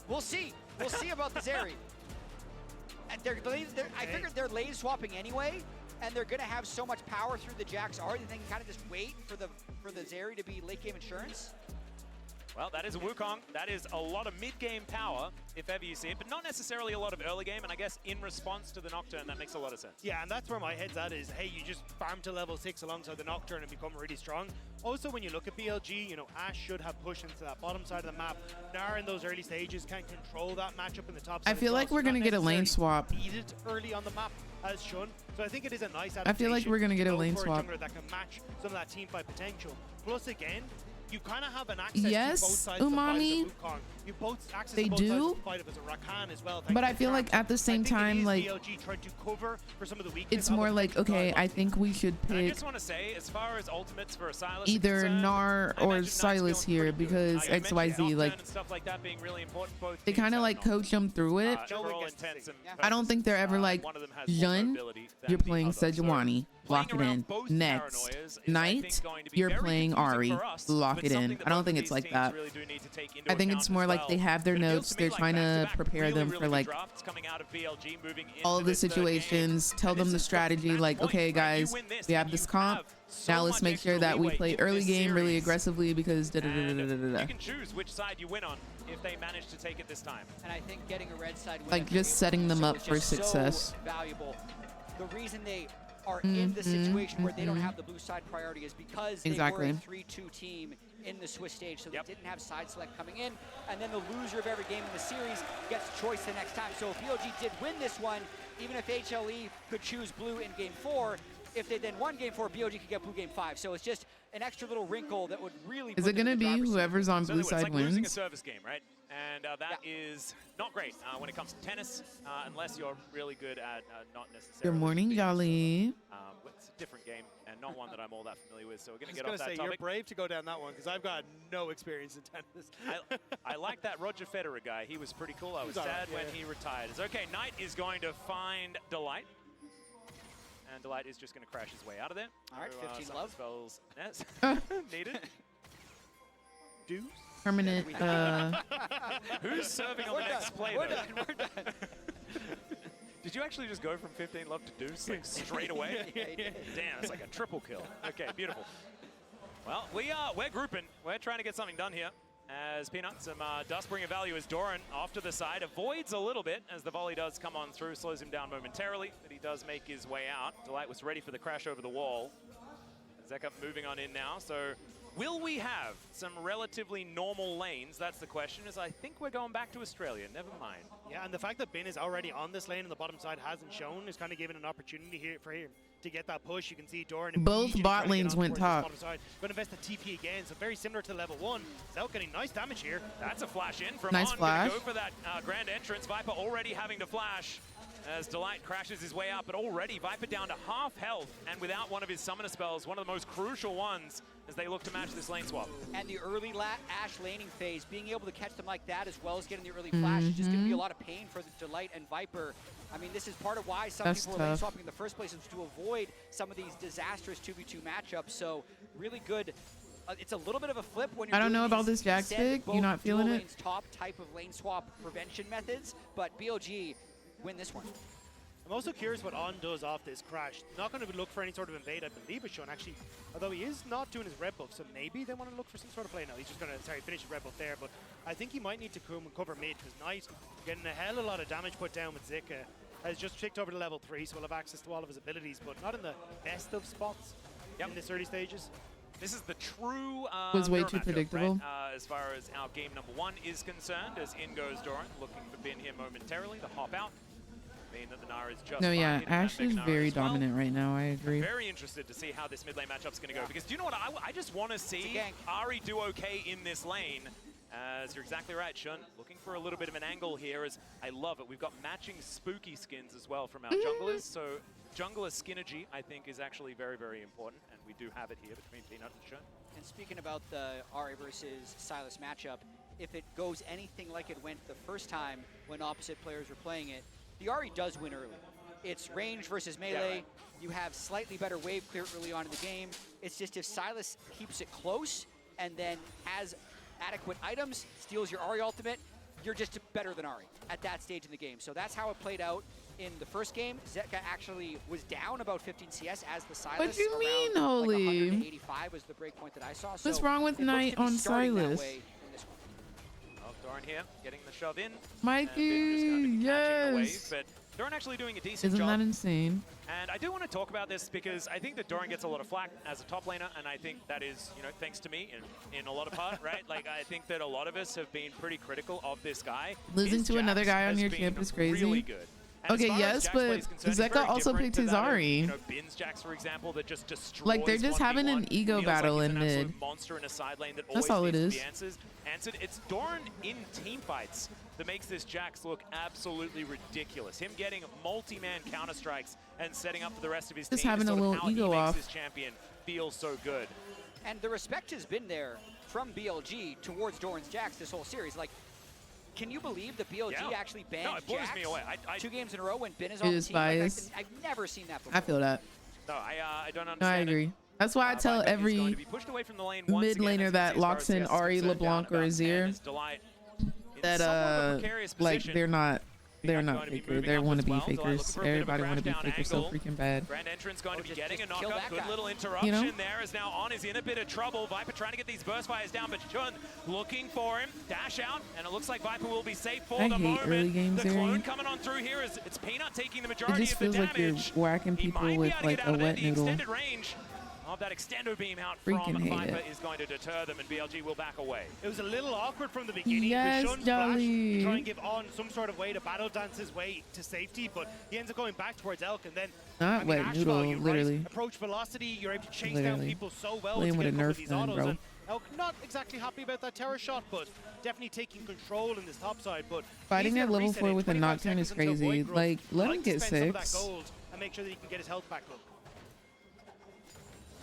We'll see. We'll see about the Zeri. I figured they're lane swapping anyway, and they're going to have so much power through the Jax R that they can kind of just wait for the Zeri to be late game insurance. Well, that is a Wukong. That is a lot of mid-game power, if ever you see it, but not necessarily a lot of early game, and I guess in response to the Nocturne, that makes a lot of sense. Yeah, and that's where my head's at is, hey, you just farm to level 6 alongside the Nocturne and become really strong. Also, when you look at BLG, you know, Ashe should have pushed into that bottom side of the map. Nara in those early stages can control that matchup in the top side. I feel like we're going to get a lane swap. Needed early on the map as shown. So I think it is a nice adaptation. I feel like we're going to get a lane swap. That can match some of that team fight potential. Plus, again, you kind of have an access to both sides Umami. of the Wukong. You both access to both sides of the fight of as a Rakan as well. But I feel like at the same time, like BLG tried to cover for some of the it's more like, okay, I think we should pick I just want to say, as far as ultimates for a Sylas either Gnar or Sylas here because XYZ, like they kind of like coach them through it. I don't think they're ever like, Jun, you're playing Sejuani, lock it in. Next, Knight, you're playing Ahri, lock it in. I don't think it's like that. I think it's more like they have their notes. They're trying to prepare them for like all of the situations, tell them the strategy, like, okay, guys, we have this comp. Now let's make sure that we play early game really aggressively because you can choose which side you win on if they manage to take it this time. And I think getting a red side win like just setting them up for success. So valuable. The reason they are in the situation where they don't have the blue side priority is because they were a 3-2 team in the Swiss stage, so they didn't have side select coming in, and then the loser of every game in the series gets choice the next time. So if BLG did win this one, even if HLE could choose blue in game 4, if they then won game 4, BLG could get blue game 5. So it's just an extra little wrinkle that would really. Is it going to be whoever's on blue side like wins? Losing a service game, right? And that is not great when it comes to tennis, unless you're really good at not necessarily. Good morning, Jolly. It's a different game and not one that I'm all that familiar with, so we're going to get off that topic. You're brave to go down that one because I've got no experience in tennis. I like that Roger Federer guy. He was pretty cool. I was sad when he retired. It's okay. Knight is going to find Delight. And Delight is just going to crash his way out of there. All right, 15 love. Spells needed. Deuce. Permanent. Who's serving on the next play? We're done. Did you actually just go from 15 love to deuce like straight away? Damn, it's like a triple kill. Okay, beautiful. Well, we're grouping. We're trying to get something done here. As Peanut, some Dustbringer value as Doran off to the side, avoids a little bit as the volley does come on through, slows him down momentarily, but he does make his way out. Delight was ready for the crash over the wall. Zeka moving on in now, so will we have some relatively normal lanes? That's the question, as I think we're going back to Australia, never mind. Yeah, and the fact that Bin is already on this lane and the bottom side hasn't shown is kind of giving an opportunity here for him to get that push. You can see Doran both bot lanes went top. Going to invest the TP again, so very similar to level 1. Zelt getting nice damage here. That's a flash in from nice On. Flash. Go for that grand entrance. Viper already having to flash as Delight crashes his way out, but already Viper down to half health and without one of his summoner spells, one of the most crucial ones as they look to match this lane swap. And the early Ashe laning phase, being able to catch them like that as well as getting the early flash is just going to be a lot of pain for the Delight and Viper. I mean, this is part of why some people were lane swapping in the first place, is to avoid some of these disastrous 2v2 matchups. So really good. It's a little bit of a flip when you're I don't know about this Jax pick. You're not feeling it? Top type of lane swap prevention methods, but BLG win this one. I'm also curious what On does off this crash. Not going to look for any sort of invade, I believe, with Sean, actually. Although he is not doing his red buff, so maybe they want to look for some sort of play. No, he's just going to, finish his red buff there. But I think he might need to come and cover mid, because Knight getting a hell of a lot of damage put down with Zika. Has just kicked over to level 3, so we'll have access to all of his abilities, but not in the best of spots in this early stages. This is the true was way mirror too matchup, predictable. right? As far as our game number 1 is concerned, as in goes Doran, looking for Bin here momentarily to hop out. Mean that the Nara is just No, yeah, fine. Ashe is very dominant right now. I agree. Very interested to see how this mid lane matchup's going to go, because do you know what? I just want to see Ari do okay in this lane. As you're exactly right, Shun. Looking for a little bit of an angle here, as I love it. We've got matching spooky skins as well from our junglers. So jungler skinergy, I think, is actually very, very important, and we do have it here between Peanut and Shun. And speaking about the Ari versus Sylas matchup, if it goes anything like it went the first time when opposite players were playing it, the Ari does win early. It's range versus melee. Yeah, right. You have slightly better wave clear early on in the game. It's just if Sylas keeps it close and then has adequate items, steals your Ari ultimate, you're just better than Ari at that stage in the game. So that's how it played out in the first game. Zeka actually was down about 15 CS as the Sylas. What do you mean, like Holy? 185 was the break point that I saw. What's wrong with Knight on Sylas? Doran here, getting the shove in. Mikey, yes. But Doran actually doing a decent Isn't job. that insane? And I do want to talk about this because I think that Doran gets a lot of flack as a top laner, and I think that is, you know, thanks to me in a lot of part, right? Like, I think that a lot of us have been pretty critical of this guy. Losing His to another Jax guy on has your been camp is crazy. really good. And Okay, as far as yes, Jax but play is concerned, he's Zeka very also different picked to his that of, Ari. you know, Bin's Jax, for example, that just destroys Like, they're just having an 1v1, ego feels battle like he's in an absolute mid. monster in a side lane that That's always all it needs is. to be answered. It's Doran in team fights that makes this Jax look absolutely ridiculous. Him getting multi-man counter strikes and setting up for the rest of his Just team. having is a sort of little how ego he off. makes his champion feel so good. And the respect has been there from BLG towards Doran's Jax this whole series. Like, can you believe that BLG actually banned No, it blows Jax me away. 2 games in a row when Bin is It on the is team? Like, biased. I've never seen that before. I feel that. No, I don't No, understand I agree. That's why I tell Viper is going every to be pushed away from the lane once mid again, laner as that far locks as in CS is Ari, concerned, LeBlanc, down or about Azir 10 is Delight in that somewhat of a precarious like position. they're not going to be faker. moving They up want as to be well. Delight looking fakers. for a bit of a Everybody want to be crash down fakers so angle. freaking bad. Grand Entrance going to be just getting a kill knockup. that Good guy. little interruption You know? there, as now On is in a bit of trouble. Viper trying to get these burst fires down, but Chun looking for him. Dash out, and it looks like Viper will be safe for I the hate moment. early game The clone Zeri. coming on through here is it's Peanut taking the It majority just of the feels like you're damage. whacking He people might be with able to like get a out of there. wet The noodle. extended range of that extendo beam out Freaking from hate Viper it. is going to deter them, and BLG will back away. It was a little awkward from the beginning. Yes, With Shun's flash, Jolly. try and give On some sort of way to battle dance his way to safety, but he ends up going back towards Elk, and then Not I mean, wet Ashe noodle, value, right? literally. Approach velocity, you're able to chase down Literally. people so well Playing to with get a a couple Nerf of these gun, autos. bro. And Elk not exactly happy about that tower shot, but definitely taking control in this top side. But Fighting he's at gonna level reset 4 in with a 25 Nocturne is seconds until crazy. Void growth. Like, let him Like to get spend some of that 6. gold and make sure that he can get his health back up.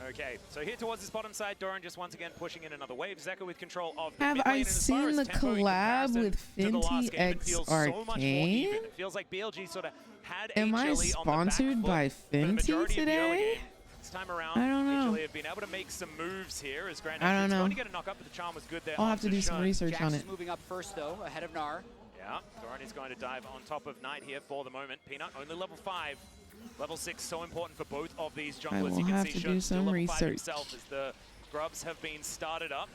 Okay, so here towards this bottom side, Doran just once again pushing in another wave. Zeka with control of the Have mid lane, I and as far seen as the tempo in collab comparison with to the last Fenty game, it X feels so much more Arcane? even. It feels like BLG sort of had Am I HLE on the back sponsored foot by for the Fenty majority of the early today? game. This time around, I don't know. HLE have been able to make some moves here as Grand I don't Entrance know. going to get a knock up, but the charm was good there. I'll have to onto do some Shun. research Jax on is it. moving up first, though, ahead of Gnar. Yeah, Doran is going to dive on top of Knight here for the moment. Peanut only level 5. Level 6 so important for both of these junglers. will You can have see to Shun do still some level 5 research. himself as the grubs have been started up.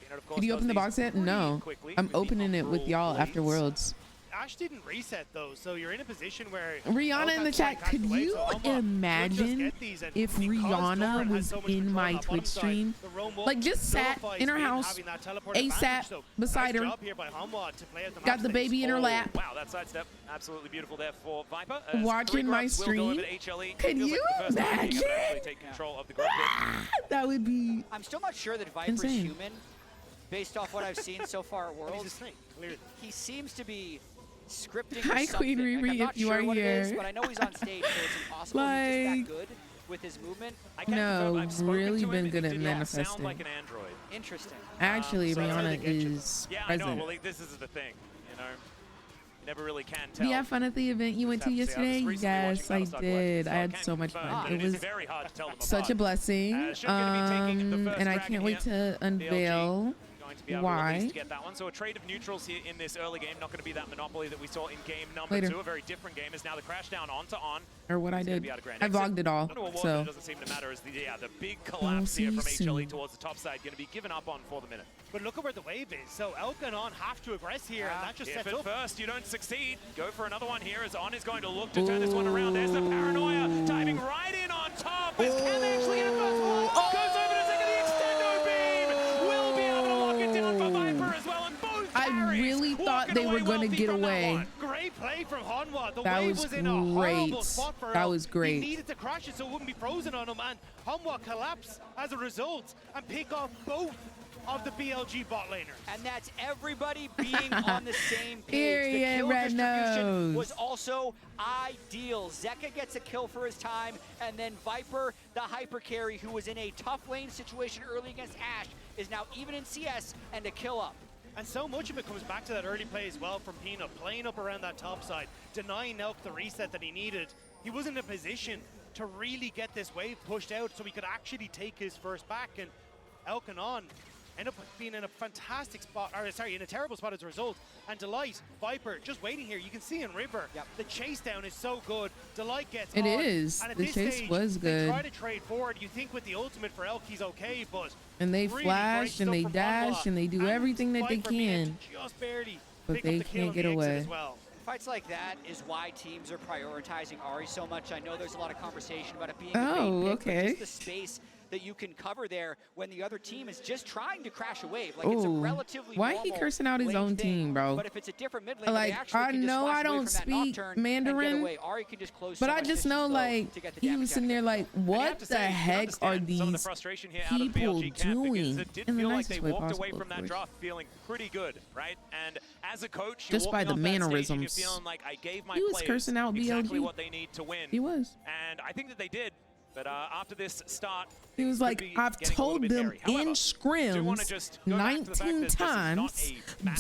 Peanut, of course, Did you does open the these box yet? pretty No. quickly I'm with the opening it with uproll y'all blades. after Worlds. Ashe didn't reset though, so you're in a position where Rihanna in the chat, could you imagine if Rihanna was in my Twitch stream? Like, just sat in her house, ASAP, beside her, got the baby in her lap, Wow, that sidestep absolutely beautiful there for Viper. watching my stream? Could you imagine? Take control of the group. That would be I'm still not sure that Viper's insane. human, based off what I've seen so far at He's Worlds. a snake, clearly. He seems to be scripting Hi, or something. Queen Riri, Like, I'm not if you sure are what it is, here. but I know he's on stage, so it's impossible he's just Like- that good with his movement. I can No, confirm I've spoken really to him been and good he at did not manifesting. sound like an android. Interesting. Actually, so that's where they Rihanna get you. is Yeah, I present. know. Well, this is the thing. You know, you never really can tell. Did you have fun at the event you went to Just have to say, I yesterday? was recently Yes, I watching Battlestar did. Galactica, I so had can't so much confirm, fun. but It is was very hard to tell them such a apart. blessing. Shun gonna be taking the first And I dragon can't wait here. to unveil Going to be able to at least get that one. So a trade of neutrals here in this early game, not going to be that monopoly that we saw in game number 2. A very different game is now the crash down onto On. Or what I did. I vlogged it all. So it doesn't seem to matter as the big collapse here from HLE towards the top side going to be given up on for the minute. But look at where the wave is. So Elk and On have to aggress here, and that just sets up. If at first you don't succeed, go for another one here as On is going to look to turn this one around. There's the paranoia diving right in on top. Can they actually get a first one? Goes over to second. The extendo beam will be able to lock it down for Viper as well. And both I really thought they were going to get away. Great play from Hanwha. The that wave was in a horrible spot for That was great. He needed to crash it so it wouldn't be frozen on him, and Hanwha collapsed as a result and pick off both of the BLG bot laners. And that's everybody being on the same page. The kill red distribution nose. was also ideal. Zeka gets a kill for his time, and then Viper, the hyper carry, who was in a tough lane situation early against Ashe, is now even in CS and a kill up. And so much of it comes back to that early play as well from Peanut, playing up around that top side, denying Elk the reset that he needed. He wasn't in a position to really get this wave pushed out so he could actually take his first back, and Elk and On end up being in a fantastic spot, or sorry, in a terrible spot as a result. And Delight, Viper, just waiting here. You can see in River, the chase down is so good. Delight gets on. It is. And at the this chase stage, was good. They try to trade forward. You think with the ultimate for Elk, he's okay, but and they really flash and they dash and they do everything that they Viper can. Just barely But they can't get away. Well. Fights like that is why teams are prioritizing Ahri so much. I know there's a lot of conversation about it being oh, a big pick, okay. but just the space that you can cover there when the other team is just trying to crash a wave. Like it's a relatively why he cursing out his own team, bro? But if it's a different mid lane, like I know I don't speak Mandarin, Ahri can just close but I just know like he was sitting there like, what the heck are these people doing? It did feel like they walked away from that draft feeling pretty good, right? And as a coach, just by the mannerisms, you're feeling like I gave my he was cursing out BLG. Exactly what they need to win. He was, and I think that they did. But after this start, he was like, I've told them in scrims 19 times,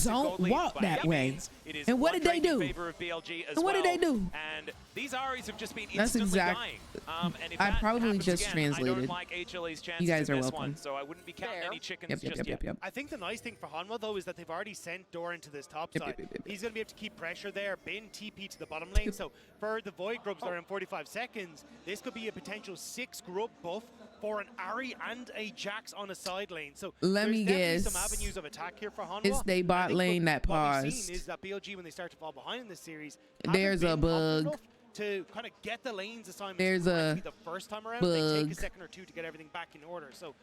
don't walk that way. And what did they do? And what did they do? And these Aries have just been That's dying. And if I probably happens just again, translated. I don't like HLE's chances You guys are in this welcome. one, so I wouldn't be counting any chickens just yet. I think the nice thing for Hanwha, though, is that they've already sent Doran to this top side. He's going to be able to keep pressure there. Bin TP to the bottom lane. So for the Void Grubs that are in 45 seconds, this could be a potential 6 grub buff for an Ahri and a Jax on a side lane. So let me guess, some avenues of attack here for Hanwha. It's they bot lane that paused. What we've seen is that BLG, when they start to fall behind in this series, there's a bug. To kind of get the lanes assignments there's a the first time around, bug. they take a second or two to get everything back in order. So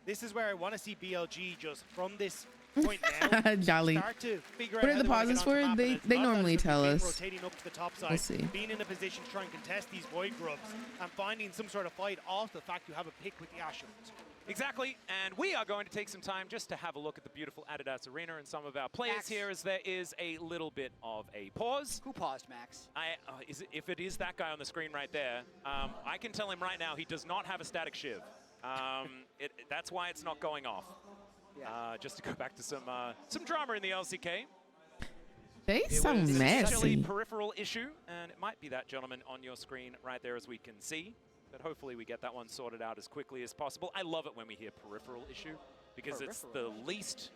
this is where I want to see BLG just from this point now Jolly. start to figure what out are the pauses for? They normally tell us. Rotating up to the top side, we'll see. Being in a position to try and contest these Void Grubs and finding some sort of fight off the fact you have a pick with the Ashe. Exactly, and we are going to take some time just to have a look at the beautiful Adidas Arena and some of our players Max. here, as there is a little bit of a pause. Who paused, Max? If it is that guy on the screen right there, I can tell him right now he does not have a static shiv. That's why it's not going off. Yeah. Just to go back to some drama in the LCK. They so messy. It was a peripheral issue, and it might be that gentleman on your screen right there, as we can see. But hopefully we get that one sorted out as quickly as possible. I love it when we hear peripheral issue, because it's the least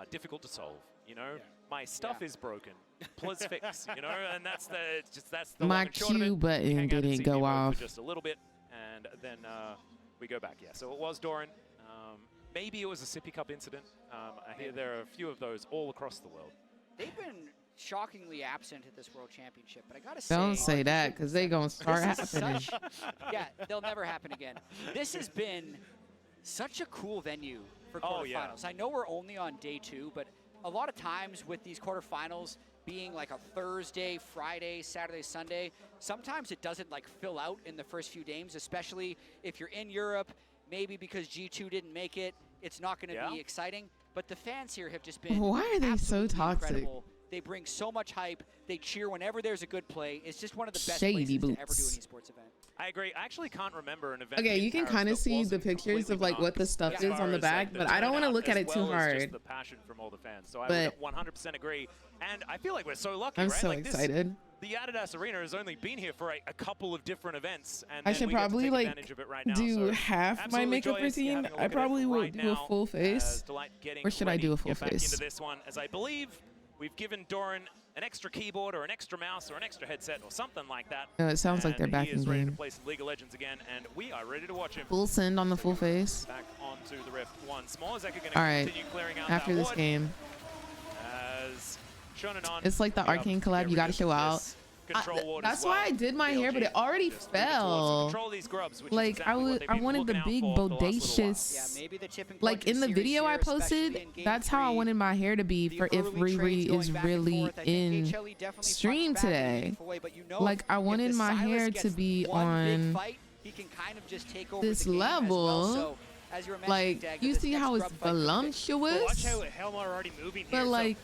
difficult to solve. You know, my stuff is broken. Please fix. You know, and that's the my Q button didn't go off for just a little bit, and then we go back. Yeah, so it was Doran. Maybe it was a sippy cup incident. I hear there are a few of those all across the world. They've been shockingly absent at this World Championship, but I gotta say, don't say that, because they gonna start happening. Yeah, they'll never happen again. This has been such a cool venue for quarterfinals. I know we're only on day 2, but a lot of times with these quarterfinals being like a Thursday, Friday, Saturday, Sunday, sometimes it doesn't like fill out in the first few games, especially if you're in Europe, maybe because G2 didn't make it, it's not going to be exciting. But the fans here have just been why are they so toxic? Incredible. They bring so much hype. They cheer whenever there's a good play. It's just one of the best places to ever do an esports event. I agree. I actually can't remember an event. Okay, you can kind of see the pictures of like what the stuff is on the back, but I don't want to look at it too hard. Just the passion from all the fans. So I would 100% agree. And I feel like we're so lucky, I'm right? so excited. the Adidas Arena has only been here for a couple of different events, and I should probably like do half my makeup routine. I probably will do a full face, or should I do a full face? Into this one, as I believe we've given Doran an extra keyboard or an extra mouse or an extra headset or something like that. No, it sounds like they're back in ready to game. play some League of Legends again, and we are ready to watch him. Full send on the full face. Back onto the Rift once more. Zeka gonna All right. continue clearing out After that this ward. game, As shown and on, it's like the Arcane collab. You got to show out. That's why I did my hair, but it already fell. Like I wanted the big bodacious. Like in the video I posted, that's how I wanted my hair to be for if Riri is really in stream today. Like I wanted my hair to be on this level. Like you see how it's voluptuous, but like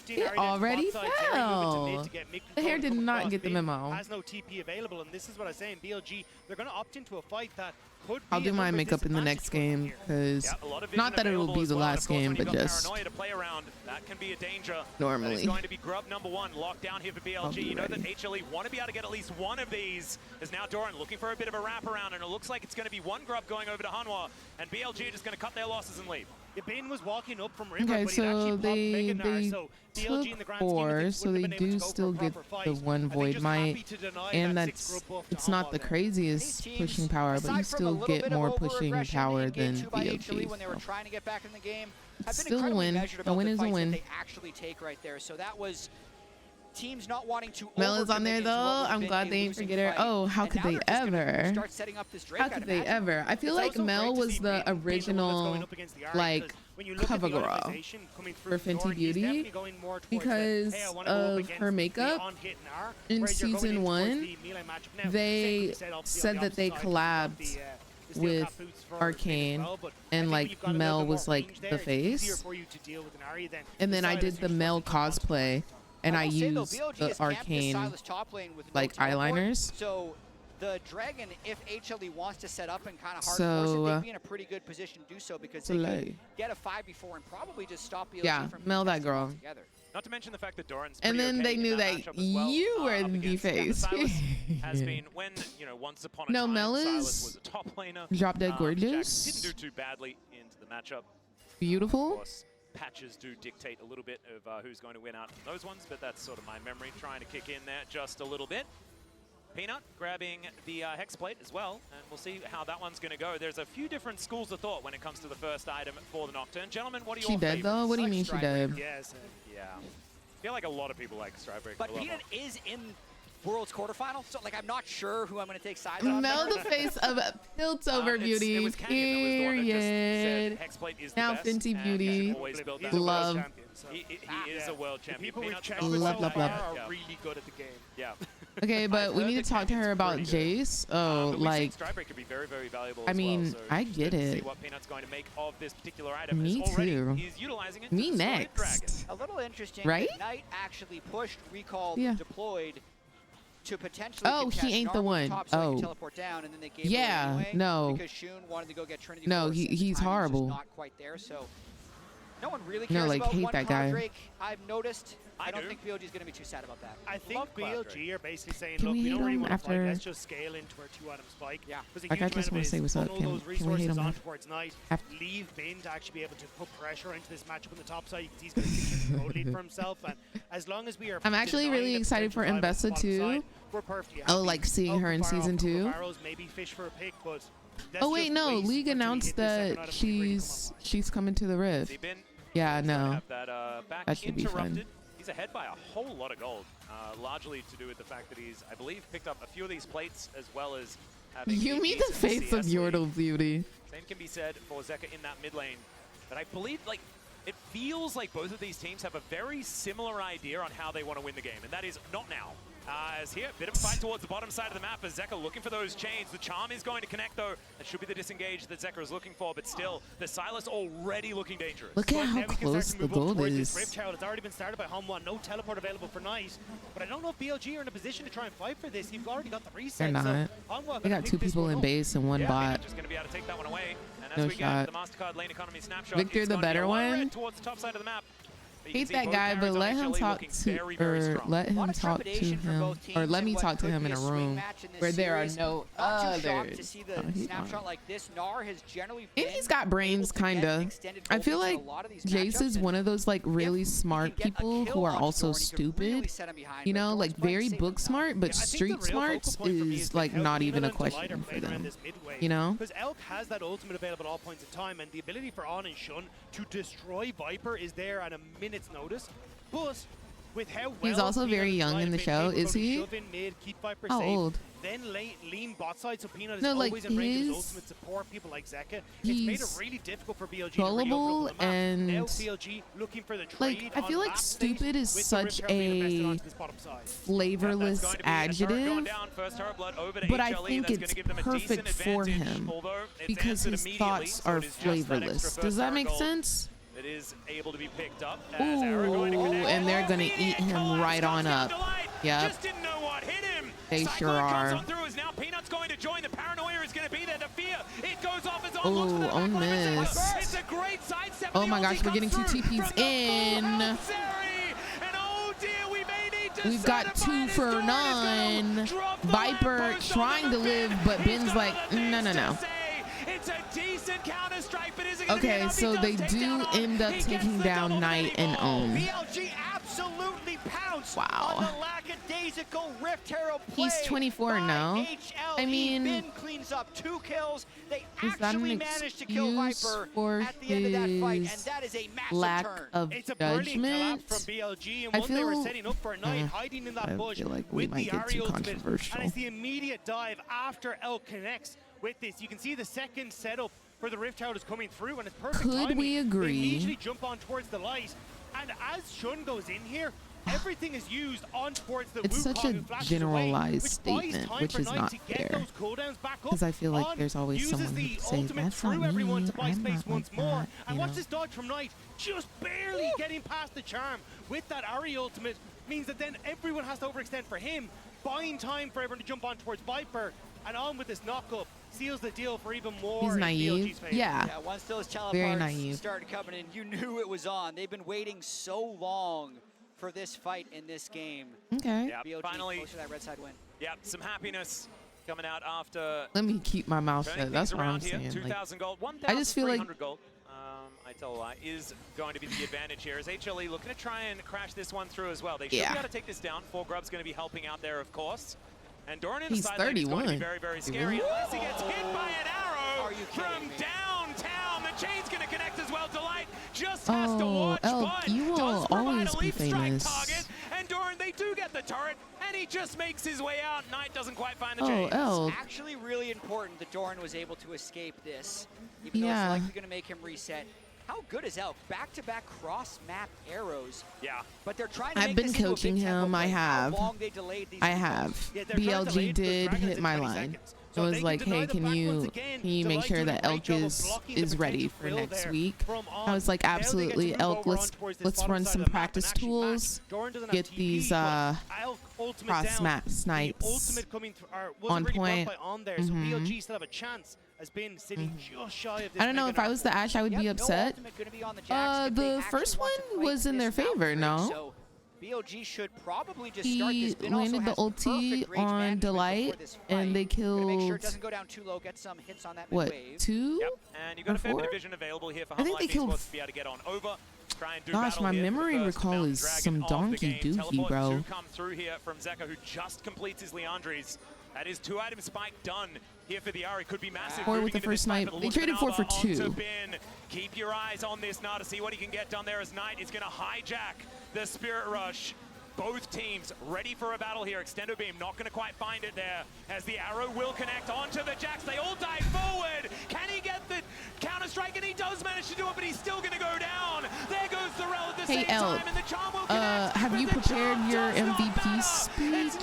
it already fell. The hair did not get the memo. Has no TP available, and this is what I'm saying. BLG, they're going to opt into a fight that could be I'll do my makeup in the next game, because not that it will be the last game, but just that can be a danger. Normally. It's going to be grub number one locked down here for BLG. You know that HLE want to be able to get at least one of these. As now Doran looking for a bit of a wraparound, and it looks like it's going to be one grub going over to Hanwha, and BLG just going to cut their losses and leave. Bin was walking up from River, okay, but so they BLG in the took 4, so they do still get the one void might, and it's not the craziest pushing power, but you still get more pushing power than BLG. When they were trying to get back in the game, It's still a win. A win is a win. They actually take right there. So that was teams not wanting to. Mel is on there though. I'm glad they didn't forget her. Oh, how could they ever? How could they ever? I feel like Mel was the original like cover girl for Fenty Beauty because of her makeup. In season 1, they said that they collabed with Arcane, and like Mel was like the face, and then I did the Mel cosplay, and I used the Arcane like eyeliners. So the Dragon, if HLE wants to set up and kind of hard force it, they'd be in a pretty good position to do so, because they could get a 5v4 and probably just stop BLG from Mel that girl. Together. Not to mention the fact that Doran's and then they knew that you were the face. Has been when, you know, once upon a no, time, Mel was a top laner. Drop Dead Gorgeous. Didn't do too badly into the matchup. Beautiful. Of course, patches do dictate a little bit of who's going to win out from those ones, but that's sort of my memory trying to kick in there just a little bit. Peanut grabbing the Hex Plate as well, and we'll see how that one's going to go. There's a few different schools of thought when it comes to the first item for the Nocturne. Gentlemen, what are your favorites? She dead though? What do you mean she dead? Yes. Yeah. I feel like a lot of people like Strybreaker. But Peanut is in World's quarterfinal, so like I'm not sure who I'm going to take sides on. Mel the face of Piltover Beauty. Period. Now Fenty Beauty. Love. He is a world champion. People we've checked love. are really good at the game. Yeah. Okay, but we need to talk to her about Jace. Oh, like, Strybreaker could be very, very valuable. I mean, well, so I get it. See what Peanut's going to make of this particular item. Me too. He's utilizing it. Me next. A little interesting. Right? Knight actually pushed, recalled, Yeah. deployed to potentially. Oh, he ain't the one. Top so oh. teleport down, and then they gave yeah. away No. Because Shun wanted to go get Trinity. No, he's horrible. Not quite there, so. No one really cares like, about hate one that guy. Drake. I've noticed. I don't think BLG is going to be too sad about that. I think BLG are basically saying, Can look, we don't really want to after... fight. Let's just scale into our 2-item spike. Yeah. Like, I just want to say what's up. Can we hate him on towards Knight, leave Bin to actually be able to put pressure into this matchup on the top side. He's going to road lead for himself. And as long as we are, I'm actually really excited for Mbessa too. We're perfectly oh, like seeing her in season 2. Maybe fish for a pick, but oh wait, no. League announced that she's coming to the Rift. Yeah, no. That should be fun. He's ahead by a whole lot of gold, largely to do with the fact that he's, I believe, picked up a few of these plates as well as having. You mean the face of Yordle Beauty? Same can be said for Zeka in that mid lane, but I believe like it feels like both of these teams have a very similar idea on how they want to win the game, and that is not now. As here, a bit of a fight towards the bottom side of the map as Zeka looking for those chains. The charm is going to connect though. That should be the disengage that Zeka is looking for, but still, the Silas already looking dangerous. Look at how close the gold is. It's already been started by Hanwha. No teleport available for Knight. But I don't know if BLG are in a position to try and fight for this. You've already got the reset. They're not. So they got 2 people in base and 1 bot. Just going to be able to take that one away. And as no we shot. get the MasterCard lane economy snapshot, Victor, the better one. Towards the top side of the map. hate that guy, but let him talk to, or let him talk to him, or let me talk to him in a room where there are no others. To see the snapshot like this, Gnar has generally and he's got brains, kinda. I feel like Jace is one of those like really smart people who are also stupid. You know, like very book smart, but street smarts is like not even a question for them. You know? Because Elk has that ultimate available at all points in time, and the ability for On and Shun to destroy Viper is there at a minute's notice. But with how well he's also very young in the show, is he? How old? Then lean bot side, so Peanut is No, like always in range of his ultimate support people like Zeka. It's made it really difficult for BLG gullible to really and now BLG looking for the like I feel like stupid is such a flavorless adjective, but I think it's perfect for him because his thoughts are flavorless. Does that make sense? It is able to be picked up. Ooh, and they're gonna eat him right on up. Yep. Just didn't know what hit him. They sure are. Now Peanut's going to join. The paranoia is going to be there. The fear, it goes off as oh, on miss. It's a great sidestep. Oh my gosh, we're getting 2 TPs in. We've got 2 for none. Viper trying to live, but Ben's like, no. It's a decent counter strike, but is it okay, so they do end up taking down Knight and Ohm. BLG absolutely pounced wow. on the lackadaisical Rift Herald play. He's 24 now. HLE. I mean, Ben cleans up 2 kills. They is that actually an managed to kill Viper for at the end of that fight, and that is a massive lack turn. of it's a judgment? From BLG, and I one feel they were setting up for a Knight, hiding in that bush. I feel like we might get too controversial. And it's the immediate dive after Elk connects with this. You can see the second setup for the Rift Herald is coming through, and it's perfect timing. Could we agree? They immediately jump on towards the light, and as Shun goes in here, everything is used on towards the it's such a generalized statement, which is not fair. Because I feel like there's always someone who say that's not me. I'm not like that. And watch this dodge from Knight, just barely getting past the charm with that Ari ultimate means that then everyone has to overextend for him, buying time for everyone to jump on towards Viper, and on with this knock-up seals the deal for even more. He's naive. Yeah. Once those very naive. started coming in, you knew it was on. They've been waiting so long for this fight in this game. Okay. Yeah, finally, close to that red side win. Yeah, some happiness coming out after. Let me keep my mouth shut. That's what I'm saying. 2,000 gold, I just feel like gold. I tell a lie, is going to be the advantage here as HLE looking to try and crash this one through as well. They should be able to take this down. 4Grub's going to be helping out there, of course. And Doran in the side lane is going to be very, very scary unless he gets hit by an arrow from downtown. The chain's going to connect as well. Delight just has to watch, but you will does provide always a be leaf strike famous. target. And Doran, they do get the turret, and he just makes his way out. Knight doesn't quite find the chain. It's actually really important that Doran was able to escape this, even though it's likely going to make him reset. How good is Elk? Back-to-back cross-map arrows. Yeah. But they're trying to I've been coaching him. I have. I have. BLG did hit my line. It was like, hey, can you make sure that Elk is ready for next week? I was like, absolutely, Elk. Let's run some practice tools. Get these cross map snipes on point. I don't know if I was the Ashe, I would be upset. The first one was in their favor, no? BLG should probably just he start this. Ben landed the ulti on Delight, and they killed. Make sure it doesn't go down too low. Get some hits on that what? Wave. 2? Yep. And you got a fair bit of vision available here for I think they killed. to be able to get on over. Try and do gosh, my memory recall is some donkey dookie, bro. Come through here from Zeka, who just completes his Leandri's. That is 2-item spike done here for the Ari. Could be massive. 4 with the first snipe. They traded 4 for 2. Keep your eyes on this now to see what he can get done there as Knight is going to hijack the Spirit Rush. Both teams ready for a battle here. Extendo Beam not going to quite find it there as the arrow will connect onto the Jax. They all dive forward. Can he get the counter strike? And he does manage to do it, but he's still going to go down. There goes the Rel at the same time, and the charm will connect. Have you prepared your MVP speech,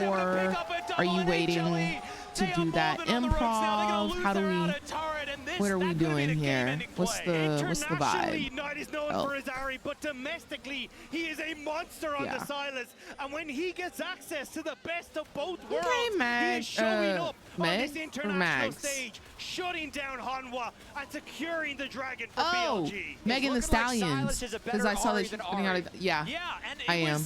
or are you waiting to do that improv? How do we? What are we doing here? What's the vibe? Knight is known for his Ari, but domestically he is a monster on the Silas. And when he gets access to the best of both worlds, he is showing up on this international stage, shutting down Hanwha and securing the dragon for BLG. Megan the Stallions, because I saw that she's putting out yeah, and I am.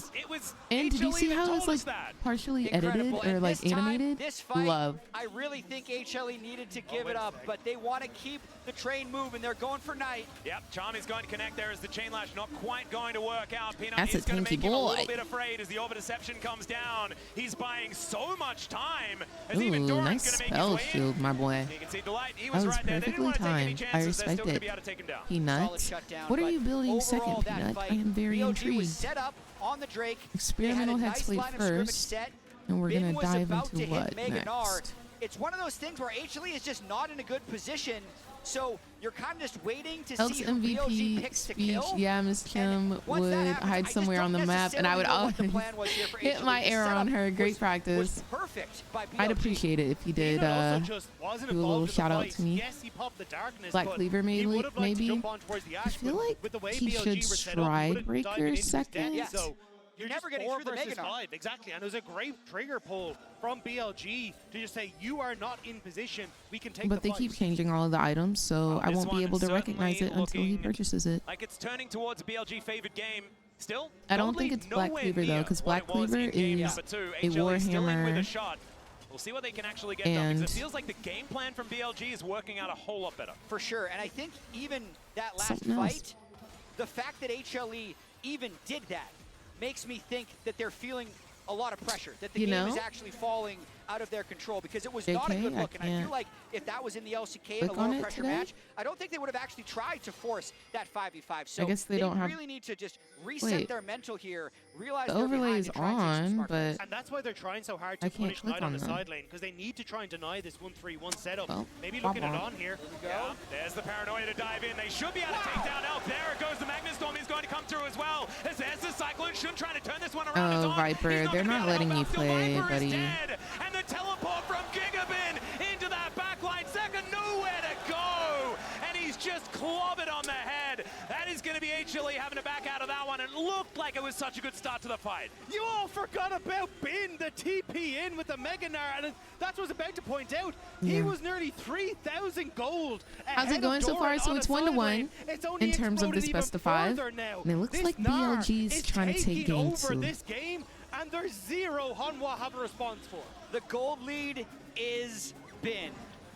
And did you see how it's like partially edited or like animated? This fight, Love. I really think HLE needed to give it up, but they want to keep the train moving. They're going for Knight. Yep, Charm is going to connect there as the chain lash not quite going to work out. Peanut That's is going to tanky make him a boy. little bit afraid as the over deception comes down. He's buying so much time. As Ooh, even Doran's nice going to make spell his way shield, my boy. You can see Delight. He That was was right there. They didn't perfectly want to take any timed. I chances. They're respect still going to it. be able to take him down. Peanut, what are you building second, Peanut? I am very BLG intrigued. was set up on the Drake. Experimental They had a head nice slate line of scrimmage first, set. and we're Bin gonna was dive about into to hit what Mega Gnar. next? It's one of those things where HLE is just not in a good position. So you're kind of just waiting to Elk's see who BLG MVP picks to speech, kill. yeah, Miss Chim once would that happens, hide I somewhere just on the don't map, and I would necessarily know what the always plan was here for hit HLE. my The arrow on setup her. Great was practice. perfect by BLG. I'd appreciate it if you did do a little shout out to me. Yes, he popped the darkness, Black but Cleaver he would maybe. have liked to jump on towards the I Ash, feel but like with the way he BLG should were set up, stride would've dived breaker into his second. death, so You're just never getting 4 through the versus Mega Gnar. 5, exactly, and it was a great trigger pull from BLG to just say, you are not in position, we can take But the they fight. keep changing all of the items, so I This won't be one able to recognize it certainly until he looking purchases it. like it's turning towards a BLG favored game. Still, I don't Gold think League it's Black nowhere Cleaver though, near because what Black it was Cleaver in game is number 2. a HLE still in with a Warhammer, shot. We'll see what they can actually get done, because and it feels like the game plan from BLG is working out a whole lot better. For sure, and I think even that last Something else. fight, the fact that HLE even did that makes me think that they're feeling a lot of pressure, that the You game is know? actually falling out of their control, because it was not a JK, good I look. And I can't feel like if that was in the LCK in a click on lower it pressure today. match, I don't think they would have actually tried to force that 5v5. So I guess they don't have- really need to just reset Wait. their mental here, realize The they're overlay behind is and try and take some on, smart plays. but And that's why they're trying so hard I to can't punish click Knight on on the them. side lane, because they need to try and deny this 1-3-1 setup. Well, Maybe womp looking at womp. on here. Yeah, there's the paranoia to dive in. They should be able to take down Elk. There it goes. The Magnus Storm is going to come through as well. As there's the Cyclone. Shun trying to turn this one around. It's Oh, on. Viper, He's they're gonna not be able to letting help you out. Still play, Viper is buddy. dead. And the teleport from Gigabin into that backline. Second, nowhere to go. And he's just clobbered on the head. That is going to be HLE having to back out of that one. It looked like it was such a good start to the fight. You all forgot about Bin, the TP in with the Mega Gnar, and that's what I was about to point out. He Yeah. was nearly 3,000 gold. How's ahead it of going so Doran far? So on it's the 1-1 side lane. It's only in terms of this exploded even best of 5. further now. And it looks This like Gnar BLG's is trying to take taking game over 2. this game, and there's 0 Hanwha have a response for. The gold lead is Bin.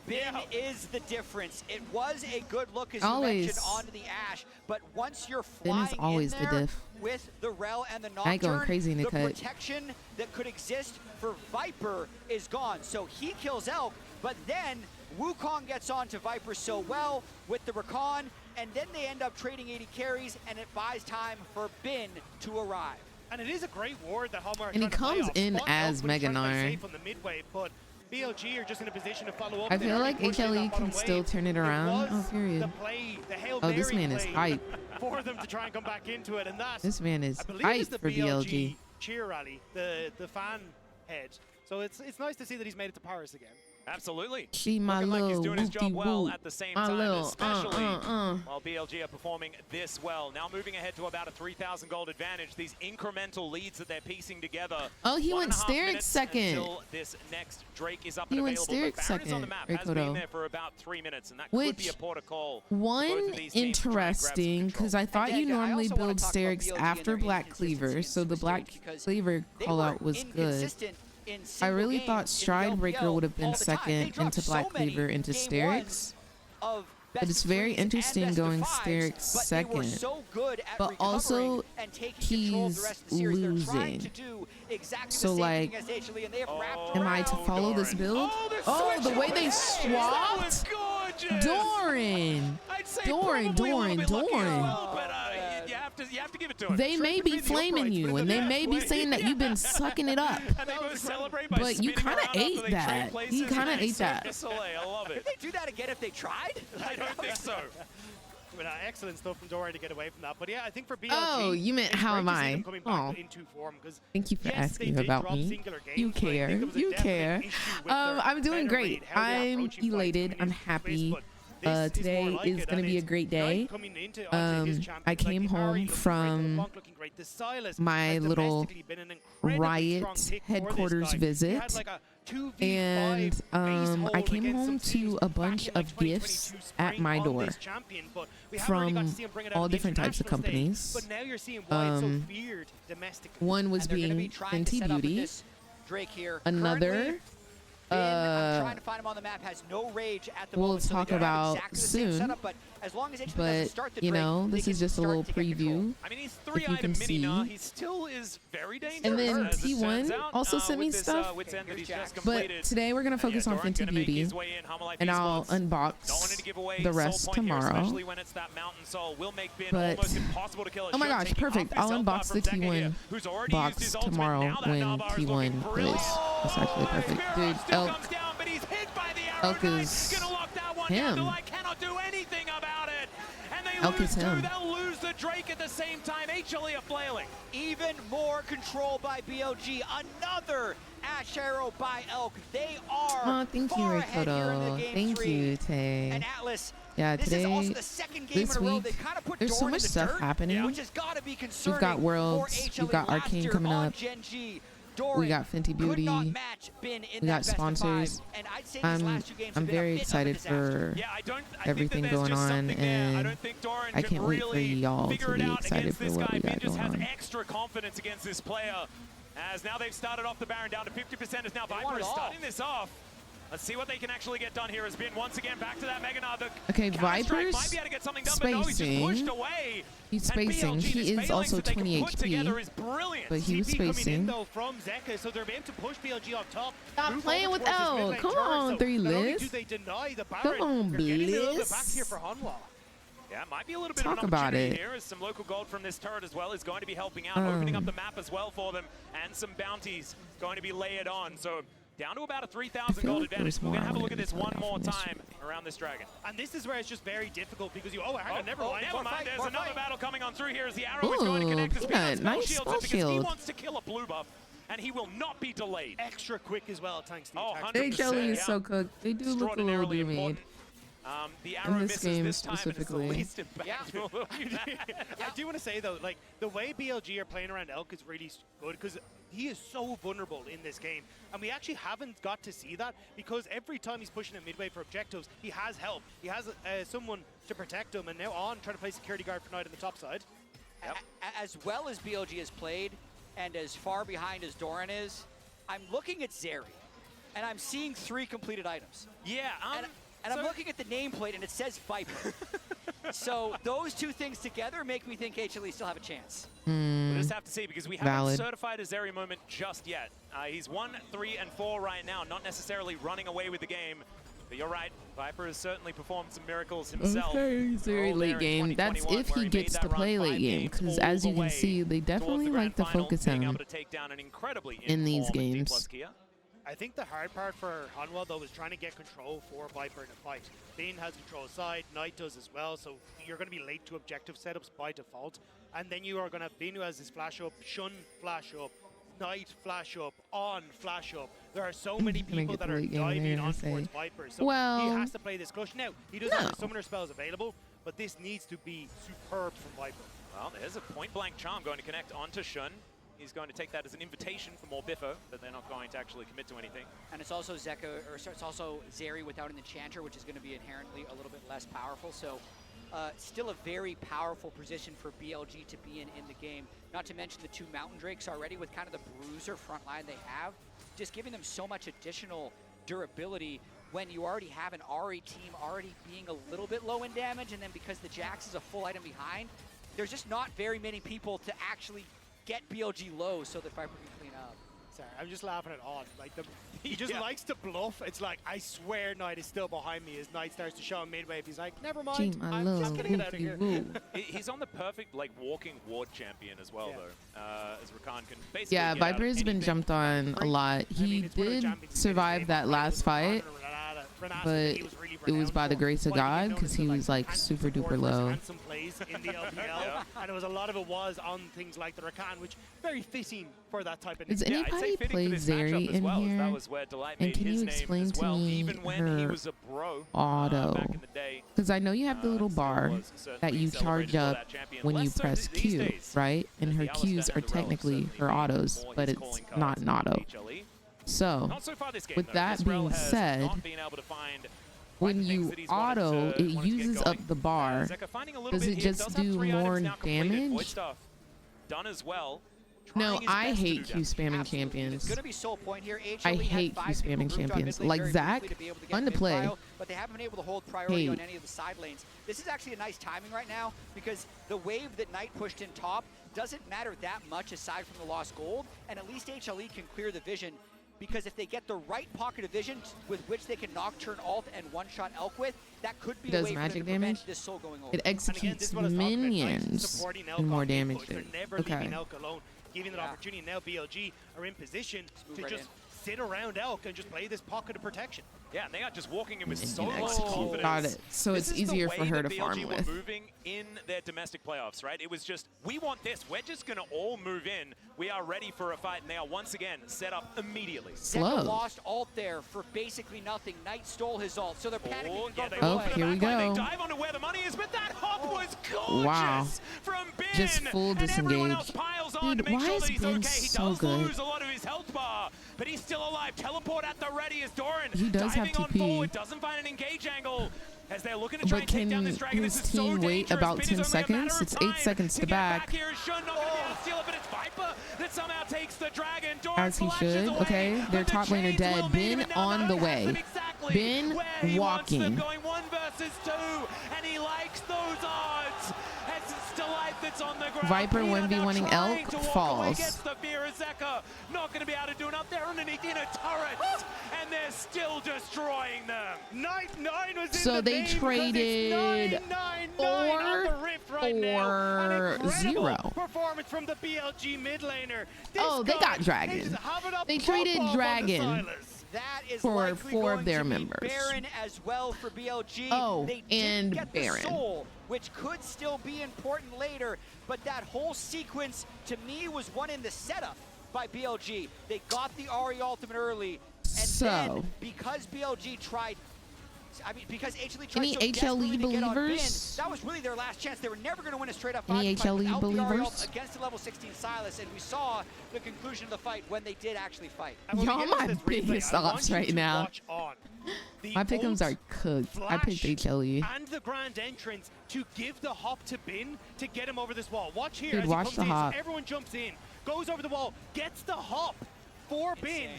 Bin is the difference. It was a good look, as you mentioned, onto the Ash, but once you're Bin flying is always in the there diff. with the Rel and the I ain't going Nocturne, crazy in the the cut. protection that could exist for Viper is gone. So he kills Elk, but then Wukong gets onto Viper so well with the Recon, and then they end up trading 80 carries, and it buys time for Bin to arrive. And it is a great ward that Hanwha are And he trying to play comes off. in Spot as Elk, but he's trying to play Mega Gnar. safe on the mid wave, but BLG are just in a position to follow up. I They're feel already like pushing HLE that bottom can still wave. turn it It around. was Oh, period. the play, the Hail Oh, this Mary man is play hype. for them to try and come back into it, and that This man is I believe hype is the for BLG. cheer rally, the fan head. So it's nice to see that he's made it to Paris again. Absolutely. She my Looking like he's little doing his job well whoop-de-whoop. at the same My time, little, especially uh. while BLG are performing this well. Now moving ahead to about a 3,000 gold advantage. These incremental leads that they're piecing together. Oh, he went 1.5 Sterrick minutes second. Until this next Drake is up He and went available. Sterrick But Baron is on the second, map, has Rikoto. been there for about 3 minutes, and that could be Which, a port of call. for both one of these teams to try and grab some interesting, control. because I thought you then, I normally also wanna build talk about Sterricks BLG after and their Black Cleaver, inconsistencies so in the this Black stage, because Cleaver they call were out was good. inconsistent in I single really games thought in the Stride Breaker LPL would have been all the time. They second dropped into so Black many Cleaver into game Sterrick's. ones of But best it's of very threes and interesting best of going fives, Sterrick's but they were second. so good at But recovering also, and taking control of the rest of the series. They're trying losing. to do exactly So, the same like, thing as HLE, and they have wrapped Am I to around follow this Doran. build? Oh, the way they That was swapped? gorgeous. Doran! I'd say Doran, probably a little Doran, bit lucky as Doran. well, but you have to give it to him. They may be Between the flaming uprights, you, but in and the they best may be way. saying that you've been sucking it up. And they both celebrate by But you spinning kinda around after ate they trade that. places. You kinda Nice. ate that. Cirque du Soleil, I love Could it. they do that again if they tried? I don't think so. Excellent stuff from Doran to get away from that. But yeah, I think for BLG, Oh, you meant it's how great am to see I? them coming Oh. back into form, 'cause Thank you for yes, asking they did about drop me. singular games, You but I think care. there was a You definite care. issue with their I'm doing better great. read, how they're I'm approaching fights elated. coming I'm into the happy. space, but this Today more like is it, going to and be a it's great Knight day. coming into, I'd say, his champions, I like came the Ari home looking great, the from LeBlanc looking great, the Silas my has little domestically been an incredibly Riot strong pick for this headquarters guy. He visit. had like a And I came home to a bunch of gifts at my door from all different types of companies. One was being Fenty Beauty. Another, I'm trying to find him on the map, has no rage at the we'll moment, talk so about exactly soon. setup, but as long as doesn't start the you Drake, know, this is just a little preview. I mean, he's if you can see. He still is very dangerous. And then T1 also sent me stuff. But today we're gonna focus on Fenty Beauty, and I'll unbox the rest tomorrow. But oh my gosh, perfect! I'll unbox the T1 box tomorrow when T1 release. That's actually perfect, dude. Elk is him. Elk is him. They'll lose the Drake at the same time. HLE are flailing. Even more control by BLG. Another Ash Arrow by Elk. They are thank you, far ahead here in the game Thank 3. you, Tay. And Atlas, yeah, this today, is also the second game this in a row week, they kind of put there's so Dorn much in the stuff dirt, happening. which has got to be concerning. We've got Worlds, we've got Arcane coming up. We got Fenty Beauty. We got sponsors. I'm very excited for everything going on, and I can't wait for y'all to be excited for what we got going on. Extra confidence against this player, as now they've started off the Baron down to 50%. As now Viper is starting this off. Let's see what they can actually get done here. Has been once again back to that Mega Nard. Okay, Viper's spacing. He's spacing. He is also 20 HP, but he was spacing. Stop playing with L. Come on, 3 lists. Come on, Bliss. Yeah, it might be a little bit Talk of an about opportunity it. here, as some local gold from this turret as well is going to be helping out, opening up the map as well for them, and some bounties going to be layered on. So down to about a 3,000 gold advantage. We're going to have a look at this one more time around this dragon. And this is where it's just very difficult because you, never mind. There's another battle coming on through here as the arrow is going to connect as Peanut, nice shields spell because he shield. wants to kill a blue buff, and he will not be delayed. Extra quick as well, thanks to the attack. HLE is so cooked. They do look a little doomed. The arrow in this game this time, specifically. I do want to say though, like the way BLG are playing around Elk is really good because he is so vulnerable in this game, and we actually haven't got to see that because every time he's pushing it midway for objectives, he has help. He has someone to protect him, and now on trying to play security guard for Knight on the top side. As well as BLG has played, and as far behind as Doran is, I'm looking at Zeri, and I'm seeing 3 completed items. Yeah, and I'm looking at the nameplate, and it says Viper. So those 2 things together make me think HLE still have a chance. We'll just have to see, because we haven't certified a Zeri moment just yet. He's 1, 3, and 4 right now, not necessarily running away with the game. But you're right, Viper has certainly performed some miracles himself. Okay, very late game. That's if he gets to play late game, because as you can see, they definitely like to focus him in these games. I think the hard part for Hanwha, though, is trying to get control for Viper in a fight. Bane has control side, Knight does as well, so you're going to be late to objective setups by default. And then you are going to have Bane who has his flash up, Shun flash up, Knight flash up, On flash up. There are so many people that are diving on towards Viper, so he has to play this clutch. Now, he doesn't have summoner spells available, but this needs to be superb from Viper. Well, there's a point-blank charm going to connect onto Shun. He's going to take that as an invitation for more Biffo, but they're not going to actually commit to anything. And it's also it's also Zeri without an enchanter, which is going to be inherently a little bit less powerful. So still a very powerful position for BLG to be in the game. Not to mention the 2 Mountain Drakes already with kind of the bruiser front line they have, just giving them so much additional durability when you already have an Ahri team already being a little bit low in damage, and then because the Jax is a full item behind, there's just not very many people to actually get BLG low so that Viper can clean up. Sorry, I'm just laughing at On. Like he just likes to bluff. It's like, I swear Knight is still behind me as Knight starts to show him midway. He's like, never mind, I'm just gonna get out of here. He's on the perfect walking ward champion as well though, as Rakan can basically Yeah, Viper's been jumped on a lot. He did survive that last fight, but it was by the grace of God because he was like super duper low. And some plays in the LPL, and it was a lot of it was on things like the Rakan, which very fitting for that type of. Does anybody play Zeri in here? And can you explain to me her auto? Because I know you have the little bar that you charge up when you press Q, right? And her Qs are technically her autos, but it's not an auto. So, Not so far this game, with though. that Israel being has said, not been able to find when the things you that he's wanted auto, to it get uses going. up the bar. Zeka finding a little Does bit it here. just Does have do 3 items more now completed. Void damage? stuff done as well. No, Trying his I best to hate do Q damage. spamming It's champions. going to be sole point here. HLE I had hate 5 Q people spamming grouped on champions. mid lane Like very Zach, quickly to be able to get fun to mid play. pile, but they haven't been able to hold priority on Hate. any of the side lanes. This is actually a nice timing right now because the wave that Knight pushed in top doesn't matter that much aside from the lost gold, and at least HLE can clear the vision. Because if they get the right pocket of vision with which they can Nocturne ult and one-shot Elk with, that could be a way for them to prevent this soul going over. It executes minions and more damage. They're never leaving Elk alone, giving that opportunity. Now BLG are in position to just sit around Elk and just play this pocket of protection. Yeah, and they are just walking in with And so you much execute. confidence. Got it. So This it's is the easier for way her that to farm BLG with. were moving in their domestic playoffs, right? It was just, we want this. We're just going to all move in. We are ready for a fight, and they are once again set up immediately. Slow. Zeka lost ult there for basically nothing. Knight stole his ult, so they're panicking. Oh, here we go. They dive onto where the money is, but that hop was gorgeous Wow. from Bin. Just full and everyone else disengage. piles on Dude, to make why sure is that he's Ben okay. He so does good? lose a lot of his health bar, but he's still alive. Teleport at the ready is Doran. He does have diving on TP. forward, doesn't find an engage angle. As they're looking to try But and take can down this dragon, his this is so team wait dangerous. about Bin 10 is only a matter seconds? of It's 8 time seconds to get back. Here is Shun not going to be able to steal it, but it's Viper that somehow takes the dragon. Doran As he flashes should. away, Okay, their but the top laner chains dead. will meet Ben him, and now on the that has way. them exactly Ben where he wants them, walking. going 1 versus 2, and he likes those odds. As it's Delight that's on the ground. Viper Peanut now 1v1ing trying Elk to walk away, falls. gets the fear of Zeka. Not going to be able to do enough. They're underneath in a turret, and they're still destroying them. 9-9 was in So the they name because it's traded 9-9-9 on the rift right now. An or incredible 0. performance from the BLG mid laner. Oh, they got They Dragon. just have it up They pop traded off on the Dragon. Silas. That is for likely 4 going of their to be members. Baron as well for BLG. Oh, they and did get Baron. the soul, which could still be important later, but that whole sequence to me was one in the setup by BLG. They got the Ahri ultimate early, and then because BLG tried, because HLE tried Any so HLE desperately to get on Bin, believers? that was really their last chance. They were never going to win a straight up Any fight HLE without the Ahri believers? ult against the level 16 Silas, and we saw the conclusion of the fight when they did actually fight. Y'all my biggest ops right now. My pick'ems are cooked. I picked HLE. And the grand entrance to give the hop to Bin to get him over this wall. Watch here Dude, as he watch comes the in. So hop. everyone jumps in, goes over the wall, gets the hop for Bin,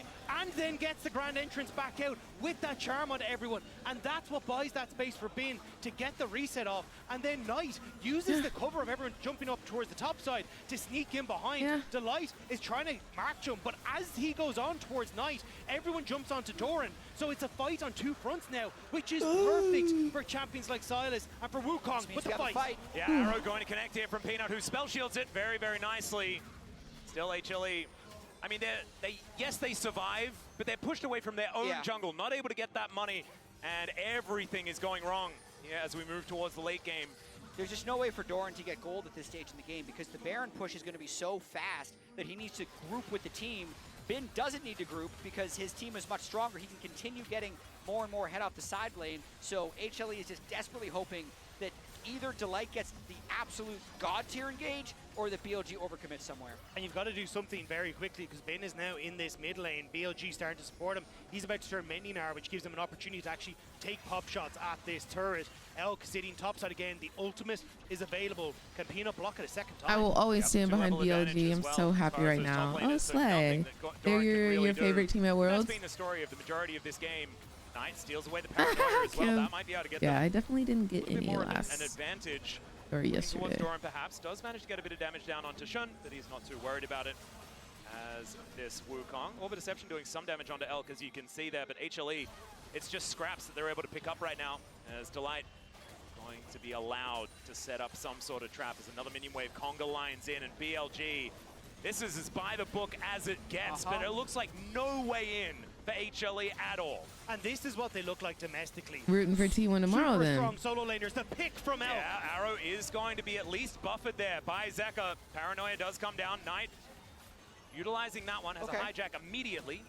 and then gets the grand entrance back out with that charm on everyone. And that's what buys that space for Bin to get the reset off. And then Knight uses the cover of everyone jumping up towards the top side to sneak in behind. Delight is trying to mark jump, but as he goes on towards Knight, everyone jumps onto Doran. So it's a fight on 2 fronts now, which is perfect for champions like Silas and for Wukong. But the fight. Yeah, Arrow going to connect here from Peanut, who spell shields it very, very nicely. Still HLE. I mean, yes, they survive, but they're pushed away from their own jungle, not able to get that money, and everything is going wrong as we move towards the late game. There's just no way for Doran to get gold at this stage in the game because the Baron push is going to be so fast that he needs to group with the team. Bin doesn't need to group because his team is much stronger. He can continue getting more and more head off the side lane. So HLE is just desperately hoping that either Delight gets the absolute god tier engage or that BLG overcommits somewhere. And you've got to do something very quickly because Ben is now in this mid lane. BLG starting to support him. He's about to turn Mendinар, which gives him an opportunity to actually take pop shots at this turret. Elk sitting topside again. The ultimate is available. Can Peanut block it a second time? I will always stand behind BLG. I'm so happy right now. Oh, Slay. They're your favorite team at Worlds? That's been the story of the majority of this game. Knight steals away the paranoia as well. That might be able to get yeah, them I definitely didn't get any an last advantage. or yesterday. Doran perhaps does manage to get a bit of damage down onto Shun, but he's not too worried about it. As this Wukong, Orb of Deception doing some damage onto Elk, as you can see there, but HLE, it's just scraps that they're able to pick up right now. As Delight going to be allowed to set up some sort of trap as another minion wave. Conga lines in, and BLG, this is as by the book as it gets, but it looks like no way in for HLE at all. And this is what they look like domestically. Rooting for T1 tomorrow Super then. strong solo laners. The pick from Elk. Yeah, Arrow is going to be at least buffered there by Zeka. Paranoia does come down. Knight utilizing that one, has a hijack immediately.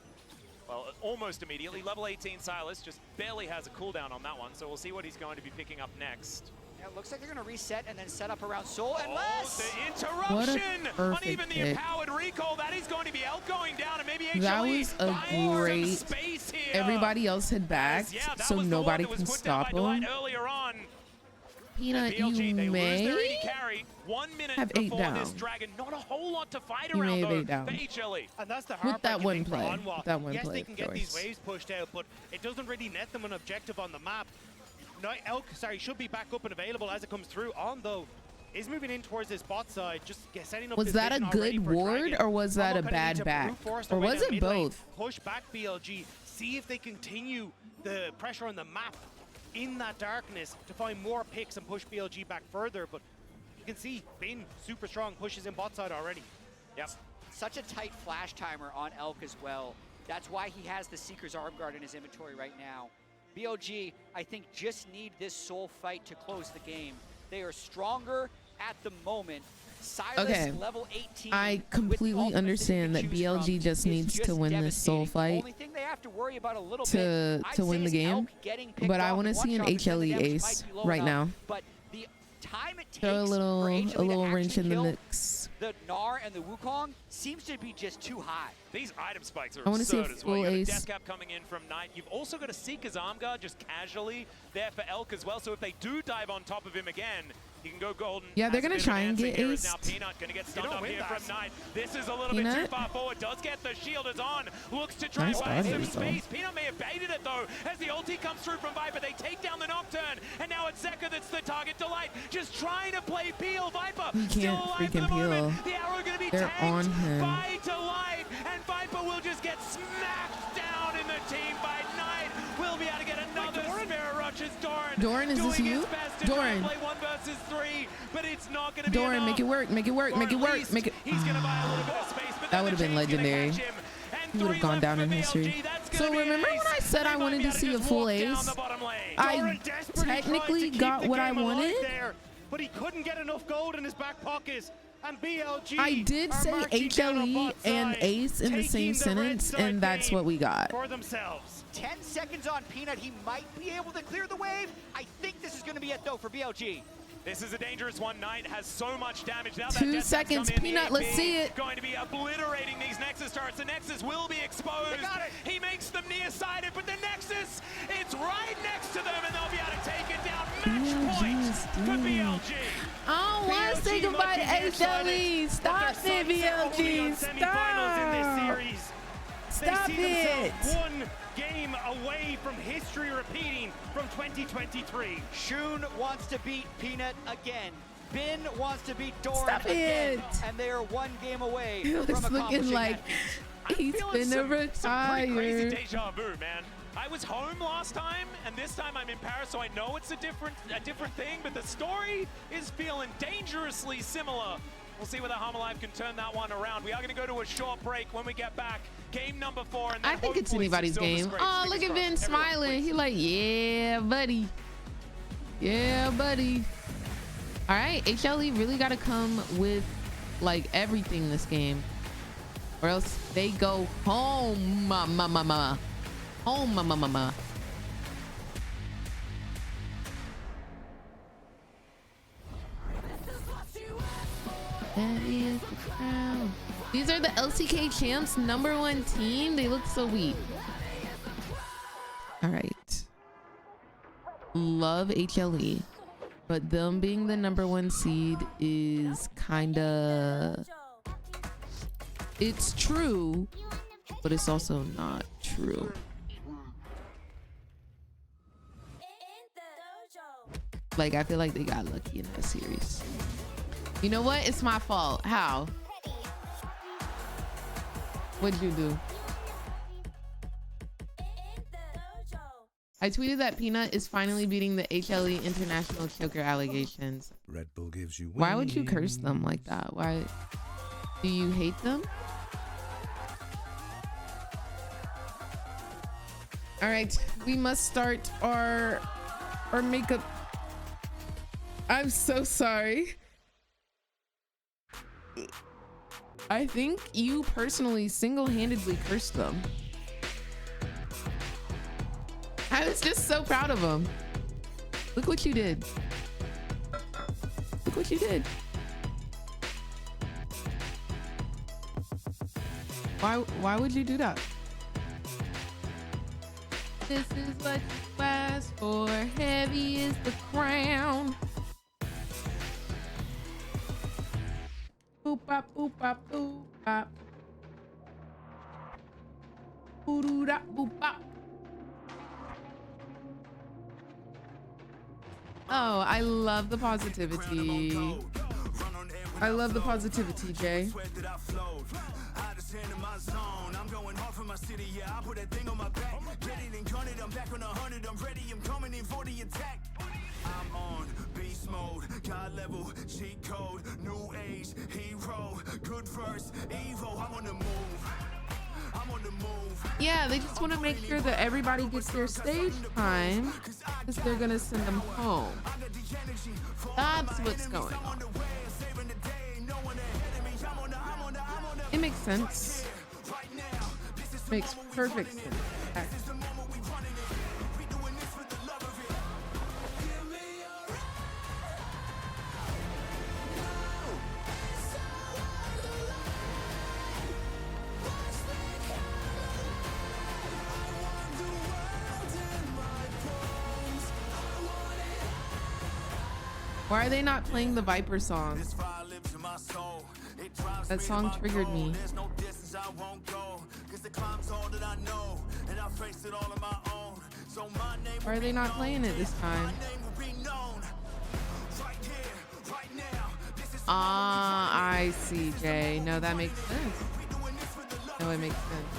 Well, almost immediately. Level 18 Silas just barely has a cooldown on that one, so we'll see what he's going to be picking up next. Yeah, it looks like they're going to reset and then set up around Soul. Unless the interruption on even the empowered recall. That is going to be Elk going down, and maybe HLE that was a great. Space here. Everybody else had backed, so nobody can stop him. Earlier on. Peanut, BLG, you may carry. 1 minute have 8 down. This dragon. Not a whole lot to fight You around may have 8 though down. for HLE. And that's the With that one play. Yes, they can get these waves pushed out, but it doesn't really net them an objective on the map. Elk, should be back up and available as it comes through. On though, is moving in towards this bot side, just setting up. Was that a good ward or was that a bad back? Or was it both? Push back BLG, see if they continue the pressure on the map in that darkness to find more picks and push BLG back further. But you can see Bin super strong, pushes in bot side already. Yep. Such a tight flash timer on Elk as well. That's why he has the Seeker's Arm Guard in his inventory right now. BLG, I think, just need this Soul fight to close the game. They are stronger at the moment. Silas, Okay, level 18, I completely understand that BLG just needs to win this Soul fight to win the game, but I want to see an HLE ace right now. But the time it takes Throw a little wrench in the mix. The Gnar and the Wukong seems to be just too high. These item spikes are I want to see a absurd as well. full You got a ace. death cap coming in from Knight. You've also got a Seeker's Arm Guard just casually there for Elk as well. So if they do dive on top of him again, he can go golden. Yeah, they're gonna try and get aced. Now Peanut gonna get stunned up here from Knight. This is a little bit too far forward. Does get the shield is on. Looks to try and waste some space. Peanut may have baited it though. As the ulti comes through from Viper, they take down the Nocturne. And now it's Zeka that's the target. Delight just trying to play Peel. Viper He can't freaking peel. The arrow gonna be They're on him. by Delight. And Viper will just get smacked down in the team by Knight. We'll be able to get another Spirit Rush as Doran. Doran, is this you? Doran. Play 1 versus 3, but it's not going to be Doran, enough. make it work, make it work, make it work, make it. He's going to buy a little bit of space, but That would have been legendary. He would have gone down in history. So remember when I said I wanted to see a full ace? I technically got what I wanted. But he couldn't get enough gold in his back pockets. And BLG I did say HLE and ace in the same sentence, and that's what we got. For themselves. 10 seconds on Peanut. He might be able to clear the wave. I think this is going to be it, though, for BLG. This is a dangerous one. Knight has so much damage. Now 2 seconds, Peanut, let's see it. Going to be obliterating these Nexus turrets. The Nexus will be exposed. He makes them nearsighted, but the Nexus, it's right next to them, and they'll be able to take it down. Match point for BLG. I don't want to say goodbye to HLE. Stop it, BLG. Stop. Stop it. One game away from history repeating from 2023. Shun wants to beat Peanut again. Bin wants to beat Doran Stop again. it. And they are 1 game away It from was looking like he's been retired. Some crazy deja vu, man. I was home last time, and this time I'm in Paris, so I know it's a different thing, but the story is feeling dangerously similar. We'll see whether Harmalive can turn that one around. We are going to go to a short break. When we get back, game number 4. And then I think it's anybody's game. Oh, look at Ben smiling. He like, yeah, buddy. Yeah, buddy. All right, HLE really got to come with like everything this game, or else they go home, mama. Home, mama. That is the crown. These are the LCK champs, #1 team. They look so weak. All right. Love HLE, but them being the #1 seed is kinda. It's true, but it's also not true. Like, I feel like they got lucky in that series. You know what? It's my fault. How? What'd you do? I tweeted that Peanut is finally beating the HLE international choker allegations. Red Bull gives you wings. Why would you curse them like that? Why? Do you hate them? All right, we must start our makeup. I'm so sorry. I think you personally single-handedly cursed them. I was just so proud of them. Look what you did. what you did. Why would you do that? This is what you asked for. Heavy is the crown. Boop bop boop bop boop bop. Boop da boop bop. Oh, I love the positivity. I love the positivity, Jay. I'm going hard for my city, yeah. I put that thing on my back. Get it and gun it. I'm back on 100. I'm ready. I'm coming in for the attack. I'm on beast mode, God level, cheat code, new age, hero, good verse, Evo. I'm on the move. I'm on the move. Yeah, they just want to make sure that everybody gets their stage time because they're gonna send them home. That's what's going on. It makes sense. Makes perfect sense. Why are they not playing the Viper song? That song triggered me. Why are they not playing it this time? Ah, I see, Jay. No, that makes sense. No, it makes sense.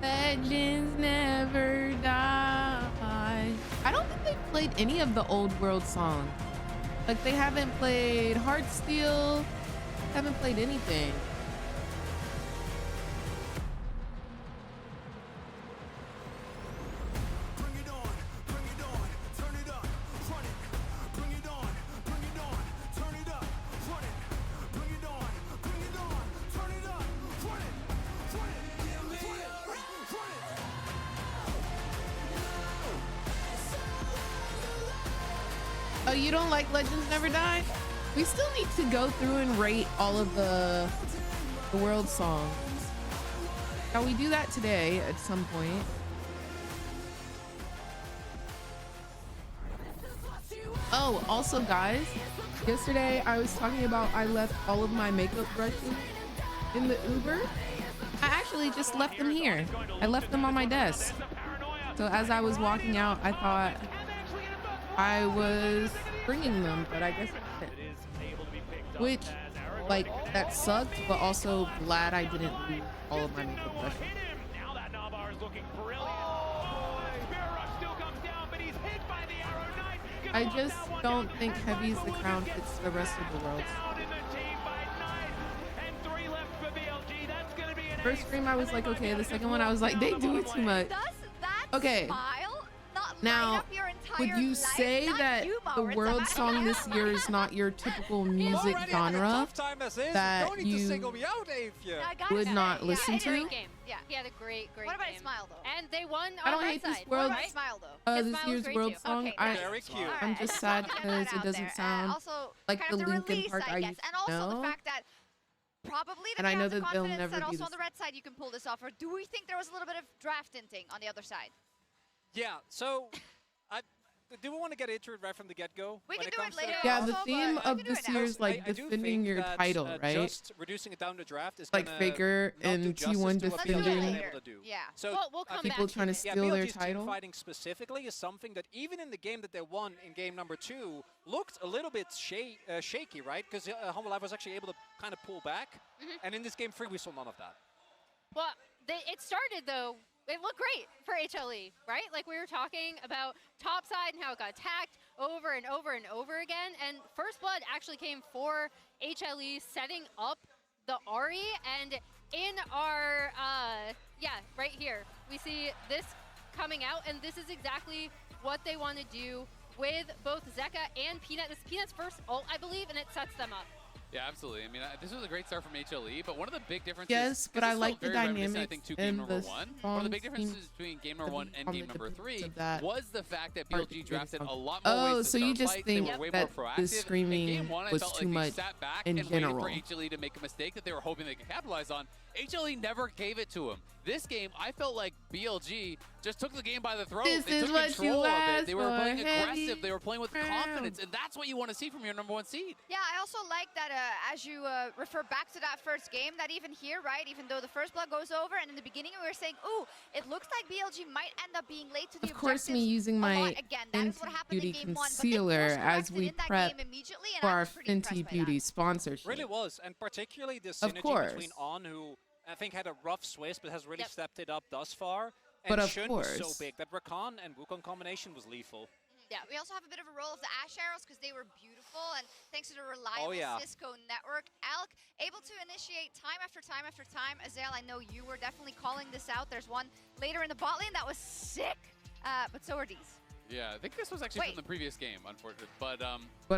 Legends never die. I don't think they've played any of the old world songs. Like they haven't played Heartsteel, haven't played anything. Oh, you don't like Legends Never Die? We still need to go through and rate all of the world songs. Shall we do that today at some point? Oh, also guys, yesterday I was talking about I left all of my makeup brushes in the Uber. I actually just left them here. I left them on my desk. So as I was walking out, I thought I was bringing them, but I guess I didn't. Which, like, that sucked, but also glad I didn't lose all of my makeup brushes. Now that Navarre is looking brilliant. Oh, Spirit Rush still comes down, but he's hit by the Arrow Knight. I just don't think Heavy's the crown fits the rest of the world. First stream I was like, okay. The second one I was like, they do it too much. Okay. Now, would you say that the world song this year is not your typical music genre that you would not listen to? Yeah, he had a great What about game. Smile though? And they won I on don't hate that this side. world. Smile though? This year's world song. Okay, very cute. I'm just sad because it doesn't sound also, like kind the of Linkin release, Park I used and also to the know. fact that probably And I know the that they'll confidence never that be also the on the red side you can pull this off, or do we think there was a little bit of draft tinting on the other side? Yeah, so do we want to get into it right from the get-go? We can do it later. Yeah, the also, theme but of we can do this it now. year is like I do defending think your that, title, right? Just reducing it down to draft is Like gonna Faker not and do justice T1 to what Let's do it BLG has been later. able to do. Yeah. So We'll come people back trying to it. steal their BLG's title. team fighting specifically is something that even in the game that they won in game number 2 looked a little bit shaky, right? Because Humble Life was actually able to kind of pull back. And in this game 3 we saw none of that. Well, it started though. it looked great for HLE, right? Like we were talking about top side and how it got attacked over and over and over again. And First Blood actually came for HLE, setting up the Ahri. And in our, right here, we see this coming out. And this is exactly what they want to do with both Zeka and Peanut. This is Peanut's first ult, I believe, and it sets them up. Yeah, absolutely. I mean, this was a great start from HLE, but one of the big differences... Yes, but I like the dynamics I think, to game number one. One of the big differences teams, between game number one and game number three that was the fact that BLG drafted a lot more ways to so you start just fights. think They were way that more proactive. the screaming in game one, I was felt too like much they sat back in and general. waited for HLE to make a mistake that they were hoping they could capitalize on. HLE never gave it to him. This game, I felt like BLG just took the game by the throat. This they is took what control you of it. asked They were for, playing heavy aggressive. They were playing with round. confidence, and that's what you want to see from your number one seed. Yeah, I also like that as you refer back to that first game, that even here, right, even though the First Blood goes over, and in the beginning we were saying, ooh, it looks like BLG might end up being late to the Of course, me objectives using a my lot. Again, that is what happened in Beauty game one, but they concealer course-corrected as we in that prep game immediately, and for I our was pretty impressed Fenty by Beauty that. sponsorship. Really was, and particularly the Of synergy course. between On, who I think had a rough Swiss, but has really Yep. stepped it up thus far. But And of Shun was so course. big that Rakan and Wukong combination was lethal. Yeah, we also have a bit of a role of the Ash Arrows because they were beautiful, and thanks to the reliable Cisco network, Alec able to initiate time after time after time. Azael, I know you were definitely calling this out. There's one later in the bot lane that was sick, but so are these. Yeah, I think this was actually from the previous game, unfortunately. But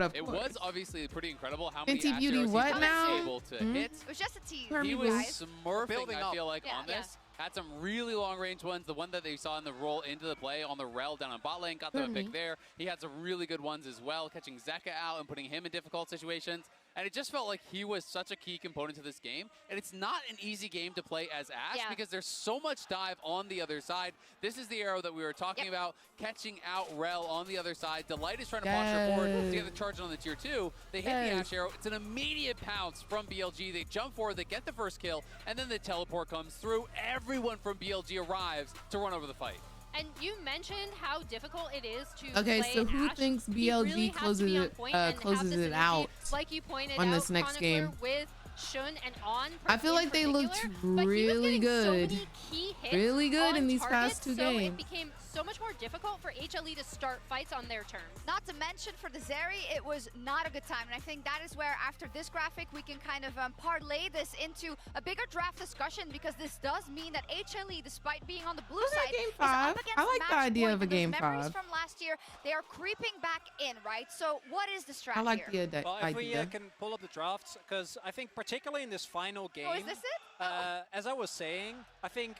of it course. was obviously pretty incredible how many Fenty Ash Beauty arrows he what was now? able to hit. It was just a tease. He was smurfing, Building I up. feel like, Yeah. on this. Had some really long-range ones. The one that they saw in the roll into the play on the rel down on bot lane, got them a pick there. He had some really good ones as well, catching Zeka out and putting him in difficult situations. And it just felt like he was such a key component to this game. And it's not an easy game to play as Ashe because there's so much dive on the other side. This is the arrow that we were talking about, catching out Rel on the other side. Delight is trying to posture forward to get the charge on the tier 2. They hit the Ashe arrow. It's an immediate pounce from BLG. They jump forward, they get the first kill, and then the teleport comes through. Everyone from BLG arrives to run over the fight. And you mentioned how difficult it is to Okay, play so who Ashe. thinks He really BLG has to closes be on it point and have closes the it synergy, out like you pointed on out, this next game? with Shun and On. I feel like they looked really good. So many key hits really good on in these target, past two so games. it became so much more difficult for HLE to start fights on their terms. Not to mention for the Zeri, it was not a good time. And I think that is where, after this graphic, we can kind of parlay this into a bigger draft discussion, because this does mean that HLE, despite being on the blue side, Game is 5. up against I like the match idea point, of a and those Game memories 5. from last year, they are creeping back in, right? So what is the strat I like here? the Well, if we idea. can pull up the drafts, because I think particularly in this final game, Oh, is this it? as I was saying, I think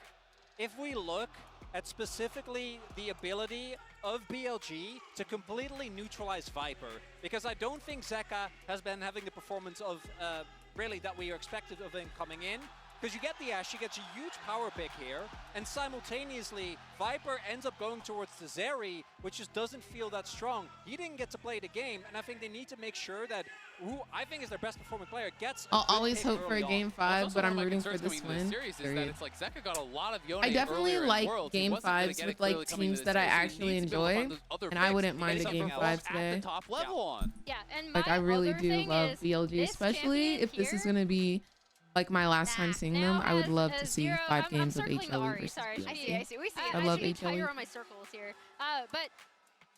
if we look at specifically the ability of BLG to completely neutralize Viper, because I don't think Zeka has been having the performance of really that we are expected of him coming in. Because you get the Ashe, he gets a huge power pick here, and simultaneously, Viper ends up going towards the Zeri, which just doesn't feel that strong. He didn't get to play the game, and I think they need to make sure that who I think is their best performing player gets a I'll good always pick hope for a early Game on. 5, but I'm rooting for Concerns this coming into win. series is that Period. it's like Zeka got a lot of Yone I definitely earlier in like Worlds. He Game wasn't gonna 5s get with it clearly like coming teams into that I series, so he actually needs to build enjoy, on those other and I picks wouldn't mind a and Game something 5 else at today. the top level on. Yeah, and Like my I really other do thing love is BLG, this especially champion if this is here- gonna be like my last time seeing them. I would love to see Zero, 5 I'm games of circling the HLE Ahri, versus sorry, I see, BLG. I see. We see I it. love should be HLE. tighter on my circles here. But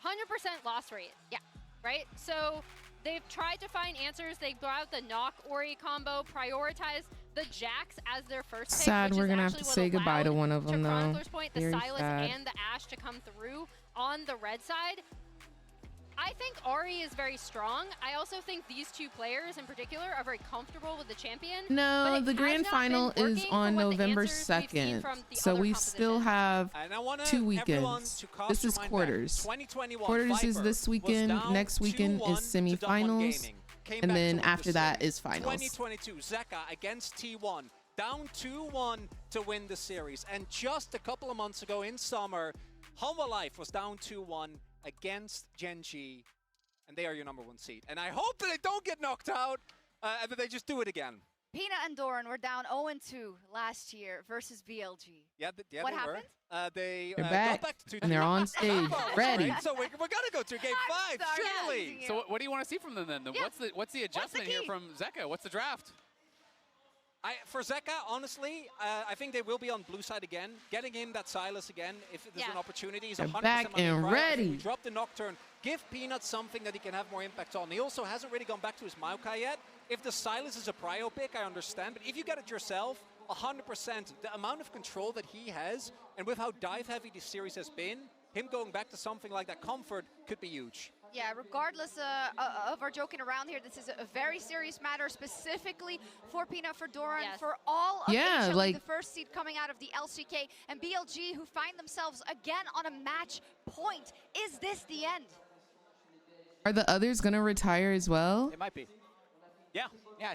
100% loss rate. Yeah. Right? So they've tried to find answers. They brought out the Knock Ori combo, prioritize the Jax as their first pick. Sad which we're is gonna have actually to what say goodbye to allowed, one of them, though. Chronicler's Point, the Very Sylas sad. and the Ashe to come through on the red side. I think Ahri is very strong. I also think these two players in particular are very comfortable with the champion. No, but it the has grand not final been is working on from what the November answers we've seen 2nd. from the So other we still composition. have And I want 2 everyone weekends. to cast This your is mind back. quarters. 2021 Quarters is Viper this was weekend. down Next weekend 2-1 is to Dom1 semifinals. Gaming. Came And back then to win the after that series. is finals. 2022 Zeka against T1, down 2-1 to win the series. And just a couple of months ago in summer, Humble Life was down 2-1 against Genji, and they are your number 1 seed. And I hope that they don't get knocked out, and that they just do it again. Peanut and Doran were down 0-2 last year versus BLG. Yeah, What they happened? were. They They're got back, back to 2-2. and they're on stage, ready. Right? So we're gonna go to game 5, surely. So what do you want to see from them then? What's the adjustment here key? from Zeka? What's the draft? For Zeka, honestly, I think they will be on blue side again. Getting in that Silas again, if there's an opportunity, is 100% back and ready. Drop the Nocturne, give Peanut something that he can have more impact on. He also hasn't really gone back to his Maokai yet. If the Silas is a prio pick, I understand, but if you get it yourself, 100%, the amount of control that he has, and with how dive heavy this series has been, him going back to something like that comfort could be huge. Yeah, regardless of our joking around here, this is a very serious matter, specifically for Peanut, for Doran, for all of HLE, like the first seed coming out of the LCK, and BLG, who find themselves again on a match point. Is this the end? Are the others going to retire as well? It might be. Yeah,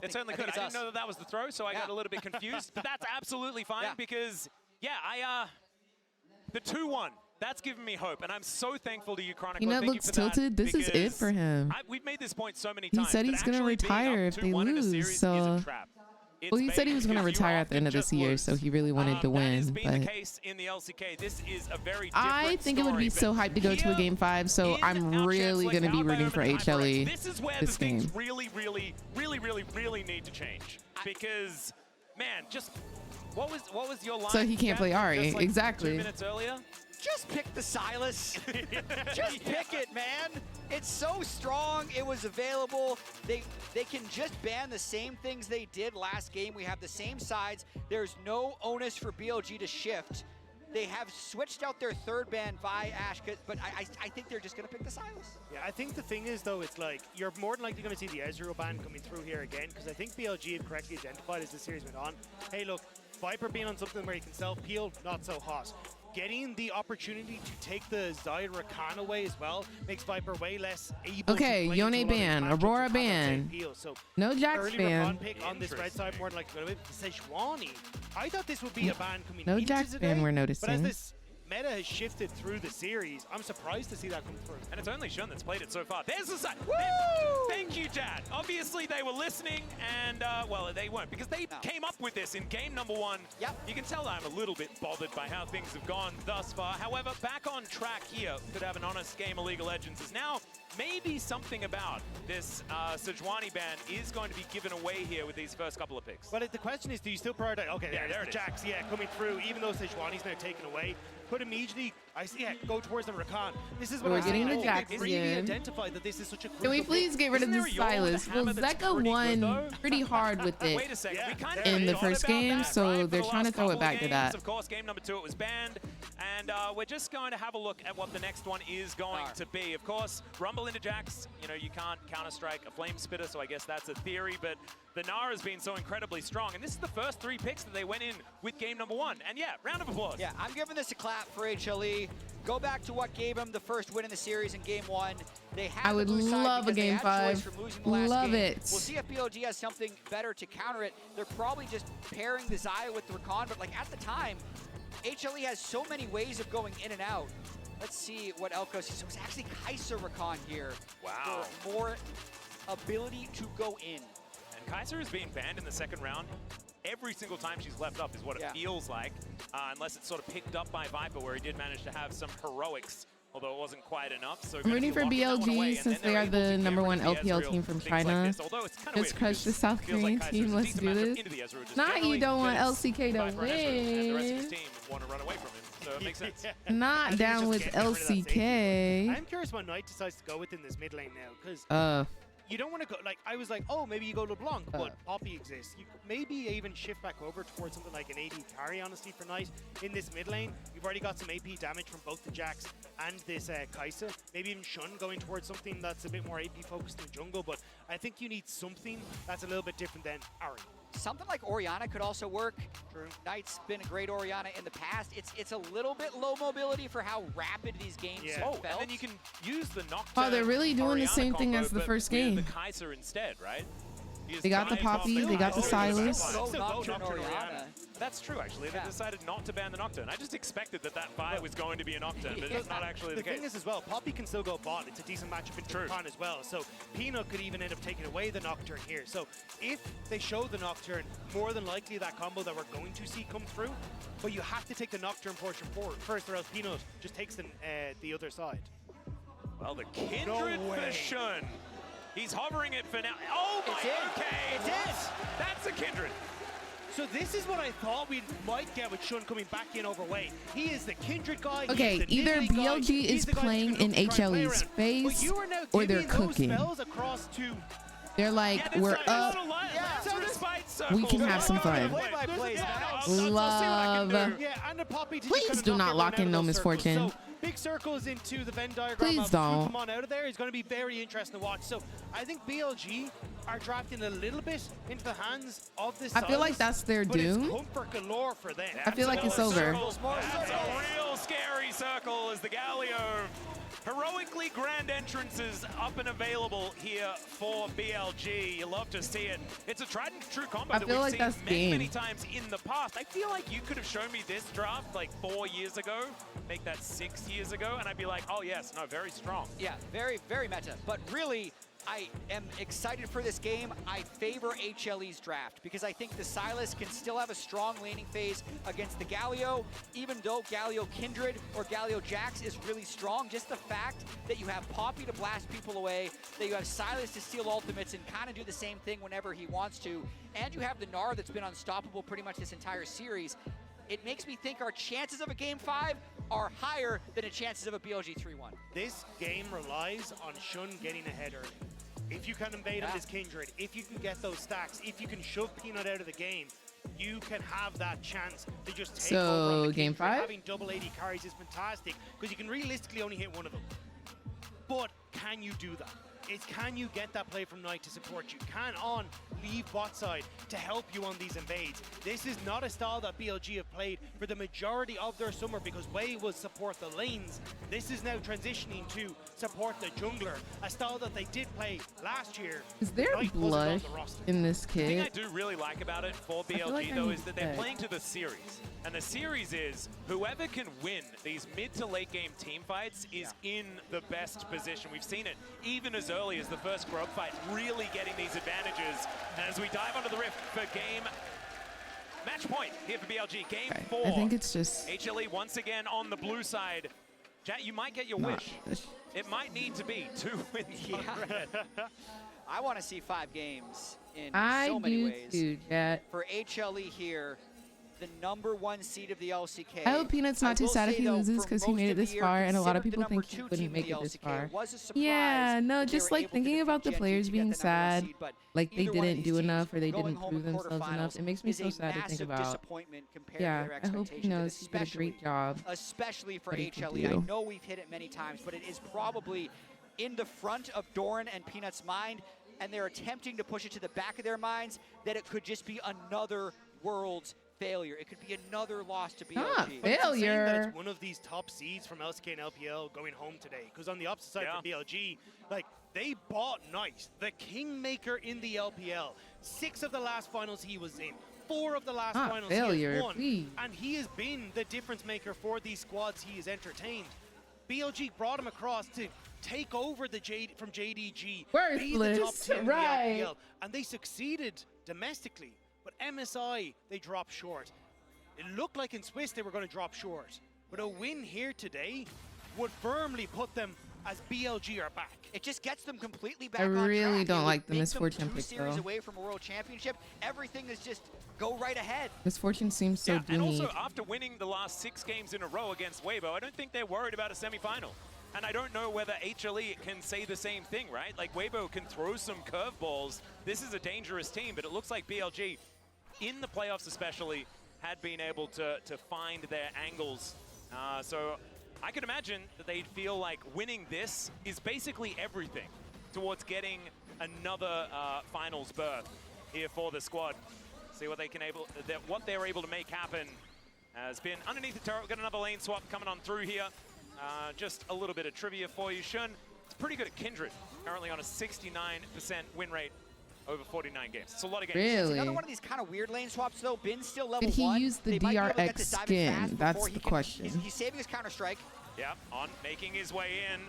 it certainly could. I didn't know that was the throw, so I got a little bit confused. But that's absolutely fine because, the 2-1. That's given me hope, and I'm so thankful to you, Chronicle. Peanut looks tilted. This is it for him. We've made this point so many times. He said he's going to retire if they lose. So, well, he said he was going to retire at the end of this year, so he really wanted to win. That has been the case in the LCK. This is a very different I think it would be so hyped to go to a game 5, so I'm really going to be rooting for HLE This is where this the game. things really need to change. Because, man, just what was your line? So he can't play Ahri, like exactly. 2 minutes earlier? Just pick the Silas. Just pick it, man. It's so strong. It was available. They can just ban the same things they did last game. We have the same sides. There's no onus for BLG to shift. They have switched out their third ban by Ash, but I think they're just going to pick the Silas. Yeah, I think the thing is, though, it's like you're more than likely going to see the Ezreal ban coming through here again, because I think BLG have correctly identified as the series went on. Hey, look, Viper being on something where he can self-peel, not so hot. Getting the opportunity to take the Zaya Rakan away as well makes Viper way less able to play Yone ban, Aurora ban. So no Jax ban. Pick on this red side more than likely going to be Sejuani. I thought this would be a ban coming No Jax ban we're noticing. But as this meta has shifted through the series, I'm surprised to see that come through. And it's only Shun that's played it so far. There's the side. Thank you, Dad. Obviously, they were listening, and, well, they weren't, because they came up with this in game number 1. Yep. You can tell I'm a little bit bothered by how things have gone thus far. However, back on track here, could have an honest game of League of Legends, is now maybe something about this Sejuani ban is going to be given away here with these first couple of picks. Well, the question is, do you still prioritize? Okay, there's the Jax, coming through, even though Sejuani's now taken away. Could immediately, go towards the Rakan. This is what we're getting the Jax really again. identified that this is such a crucial Can we please get rid of the Silas? Well, Zeka won pretty hard with it Wait a second. We kind of in the first game, so they're trying to throw it back to that. Of course, game number 2 it was banned, and we're just going to have a look at what the next one is going to be. Of course, Rumble into Jax. You know, you can't counter-strike a Flame Spitter, so I guess that's a theory, but the Nara has been so incredibly strong, and this is the first 3 picks that they went in with game number 1. And yeah, round of applause. Yeah, I'm giving this a clap for HLE. Go back to what gave them the first win in the series in game 1. They had I would love a game 5. Love it. We'll see if BLG has something better to counter it. They're probably just pairing the Zaya with the Rakan, but like at the time, HLE has so many ways of going in and out. Let's see what Elko sees. So it's actually Kaiser Rakan here. Wow. For more ability to go in. And Kaiser is being banned in the second round. Every single time she's left up is what it feels like, unless it's sort of picked up by Viper, where he did manage to have some heroics, although it wasn't quite enough. So I'm rooting for BLG since they are the #1 LPL team from China. Let's crush the South Korean team. Let's do this. Not you don't want LCK to win. So it makes sense. Not down with LCK. I'm curious what Knight decides to go with in this mid lane now, because you don't want to go, like, I was like, oh, maybe you go LeBlanc, but Poppy exists. You maybe even shift back over towards something like an AD carry, honestly, for Knight in this mid lane. You've already got some AP damage from both the Jax and this Kai'Sa. Maybe even Shun going towards something that's a bit more AP focused in jungle, but I think you need something that's a little bit different than Ahri. Something like Orianna could also work. True. Knight's been a great Orianna in the past. It's a little bit low mobility for how rapid these games have felt. And then you can use the Nocturne. Oh, they're really doing the same thing as the first game. The Kai'Sa instead, right? They got the Poppy, they got the Silas. That's true, actually. They decided not to ban the Nocturne. I just expected that buy was going to be a Nocturne, but it's not actually the case. The thing is as well, Poppy can still go bot. It's a decent matchup in Rakan as well. So Peanut could even end up taking away the Nocturne here. So if they show the Nocturne, more than likely that combo that we're going to see come through. But you have to take the Nocturne portion forward first, or else Peanut just takes the other side. Well, the Kindred for Shun. He's hovering it for now. Oh my, it's in. okay. It's in. That's a Kindred. So this is what I thought we might get with Shun coming back in overweight. He is the Kindred guy. Okay, either BLG is playing in HLE's face or they're cooking. They're like, we're up. We can have some fun. Love. Please do not lock in No Misfortune. Big circles into the Venn diagram. Please don't. Come on out of there. It's going to be very interesting to watch. So I think BLG are drafting a little bit into the hands of this. I feel like that's their doom. It's comfort galore for them. I feel like it's over. That's a real scary circle as the Galio heroically grand entrances up and available here for BLG. You love to see it. It's a tried and true combo that we've seen many times in the past. I feel like you could have shown me this draft like 4 years ago, make that 6 years ago, and I'd be like, oh yes, no, very strong. Yeah, very, very meta. But really, I am excited for this game. I favor HLE's draft because I think the Sylas can still have a strong laning phase against the Galio, even though Galio Kindred or Galio Jax is really strong. Just the fact that you have Poppy to blast people away, that you have Sylas to steal ultimates and kind of do the same thing whenever he wants to, and you have the Gnar that's been unstoppable pretty much this entire series. It makes me think our chances of a Game 5 are higher than the chances of a BLG 3-1. This game relies on Shun getting ahead early. If you can invade him as Kindred, if you can get those stacks, if you can shove Peanut out of the game, you can have that chance to just take over on the Game 5? Having double 80 carries is fantastic because you can realistically only hit one of them. But can you do that? Can you get that play from Knight to support you? Can On leave bot side to help you on these invades? This is not a style that BLG have played for the majority of their summer because Wei was support the lanes. This is now transitioning to support the jungler, a style that they did play last year. Is there blush in this kid? The thing I do really like about it for BLG though is that they're playing to the series. And the series is whoever can win these mid to late game team fights is in the best position. We've seen it even as early as the first Grub fight, really getting these advantages. And as we dive onto the rift for game match point here for BLG, game 4. I think it's just HLE once again on the blue side. Jack, you might get your wish. It might need to be 2 wins on red. I want to see 5 games in so many ways. Too, Jet. For HLE here, the #1 seed of the LCK. I hope Peanut's not too sad if he loses because he made it this far, and a lot of people think he wouldn't make it this far. Yeah, no, just like thinking about the players being sad, like they didn't do enough or they didn't prove themselves enough. It makes me so sad to think about. Yeah, I hope he knows he did a great job. Especially for HLE. I know we've hit it many times, but it is probably in the front of Doran and Peanut's mind, and they're attempting to push it to the back of their minds that it could just be another Worlds failure. It could be another loss to BLG. Not failure. That it's one of these top seeds from LCK and LPL going home today. Because on the opposite side for BLG, like they bought Knight, the kingmaker in the LPL. 6 of the last finals he was in. 4 of the last finals he has won. And he has been the difference maker for these squads he has entertained. BLG brought him across to take over the from JDG. Worthless, be the top 10 right? In the LPL, and they succeeded domestically. But MSI, they dropped short. It looked like in Swiss they were going to drop short. But a win here today would firmly put them as BLG are back. It just gets them completely back I on track. really don't like the Misfortune pick, series though. away from a world championship. Everything is just go right ahead. Misfortune seems so doomed. And also, after winning the last 6 games in a row against Weibo, I don't think they're worried about a semifinal. And I don't know whether HLE can say the same thing, right? Like, Weibo can throw some curveballs. This is a dangerous team, but it looks like BLG, in the playoffs especially, had been able to find their angles. So I could imagine that they'd feel like winning this is basically everything towards getting another finals berth here for the squad. See what what they're able to make happen has been underneath the turret. We've got another lane swap coming on through here. Just a little bit of trivia for you. Shun is pretty good at Kindred, currently on a 69% win rate over 49 games. It's a lot of games. Really? It's another one of these kind of weird lane swaps, though. Bin's still level 1. Did he use the DRX skin? That's the question. He's saving his Counter-Strike. Yeah, On making his way in.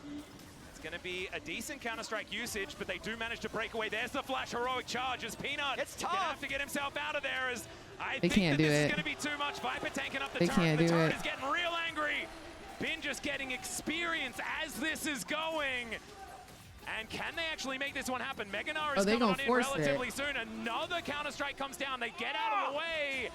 It's going to be a decent Counter-Strike usage, but they do manage to break away. There's the flash heroic charge as Peanut it's tough. gonna have to get himself out of there. As I they think can't that do this it. is going to be too much. Viper tanking up the they turret. Can't the do turret it. is getting real angry. Bin just getting experience as this is going. And can they actually make this one happen? Meganar is they coming gonna on in force relatively it. soon. Another counter-strike comes down. They get out of the way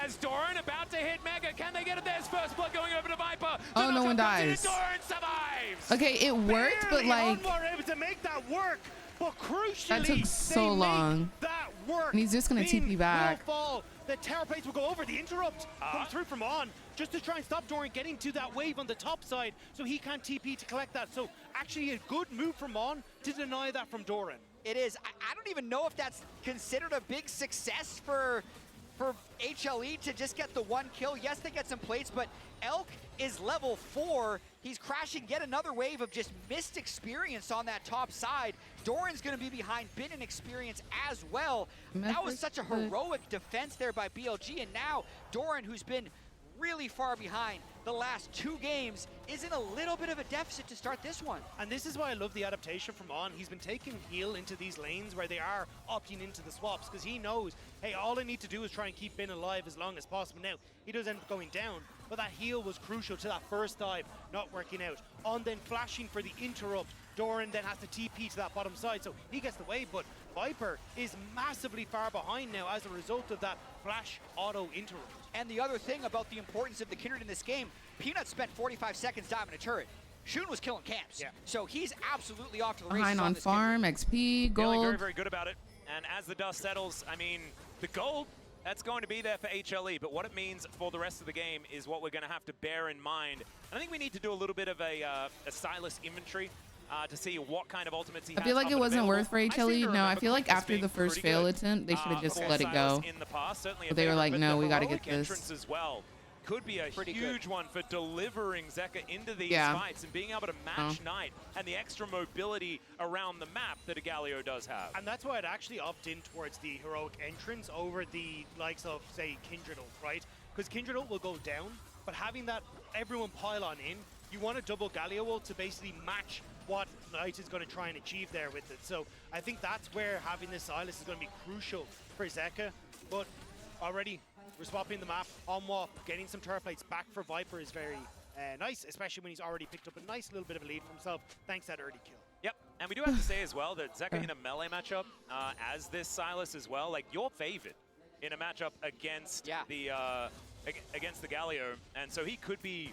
as Doran about to hit Mega. Can they get it? There's first blood going over to Viper. Oh, no one dies. Doran survives. Okay, it worked, but like were able to make that work. But crucially, that took so long. That work. And he's just gonna TP back. Will fall. The terror plates will go over. The interrupt comes through from On just to try and stop Doran getting to that wave on the top side, so he can't TP to collect that. So actually, a good move from On to deny that from Doran. It is. I don't even know if that's considered a big success for HLE to just get the 1 kill. Yes, they get some plates, but Elk is level 4. He's crashing yet another wave of just missed experience on that top side. Doran's going to be behind Bin and experience as well. That was such a heroic defense there by BLG, and now Doran, who's been really far behind the last 2 games, is in a little bit of a deficit to start this one. And this is why I love the adaptation from On. He's been taking heal into these lanes where they are opting into the swaps, because he knows, hey, all I need to do is try and keep Bin alive as long as possible. Now, he does end up going down, but that heal was crucial to that first dive not working out. On then flashing for the interrupt. Doran then has to TP to that bottom side, so he gets the wave, but Viper is massively far behind now as a result of that flash auto interrupt. And the other thing about the importance of the Kindred in this game, Peanut spent 45 seconds diving a turret. Shun was killing camps. Yeah. So he's absolutely off to the races Behind on this farm, XP, Feeling gold. very, very good about it. And as the dust settles, I mean, the gold, that's going to be there for HLE, but what it means for the rest of the game is what we're going to have to bear in mind. And I think we need to do a little bit of a Silas inventory to see what kind of ultimates he has. I feel like it wasn't worth for HLE. No, I feel like after the first fail attempt, they should have just let it go. In the past, But they were like, no, we got to get this. As well could be a huge one for delivering Zeka into these fights and being able to match Knight and the extra mobility around the map that a Galio does have. And that's why I'd actually opt in towards the heroic entrance over the likes of, say, Kindred ult, right? Because Kindred ult will go down, but having that everyone pile on in, you want a double Galio ult to basically match what Knight is going to try and achieve there with it. So I think that's where having this Silas is going to be crucial for Zeka. But already, we're swapping the map on WAP, getting some turret plates back for Viper is very nice, especially when he's already picked up a nice little bit of a lead for himself thanks to that early kill. Yep, and we do have to say as well that Zeka in a melee matchup, as this Silas as well, like you're favored in a matchup against the Galio, and so he could be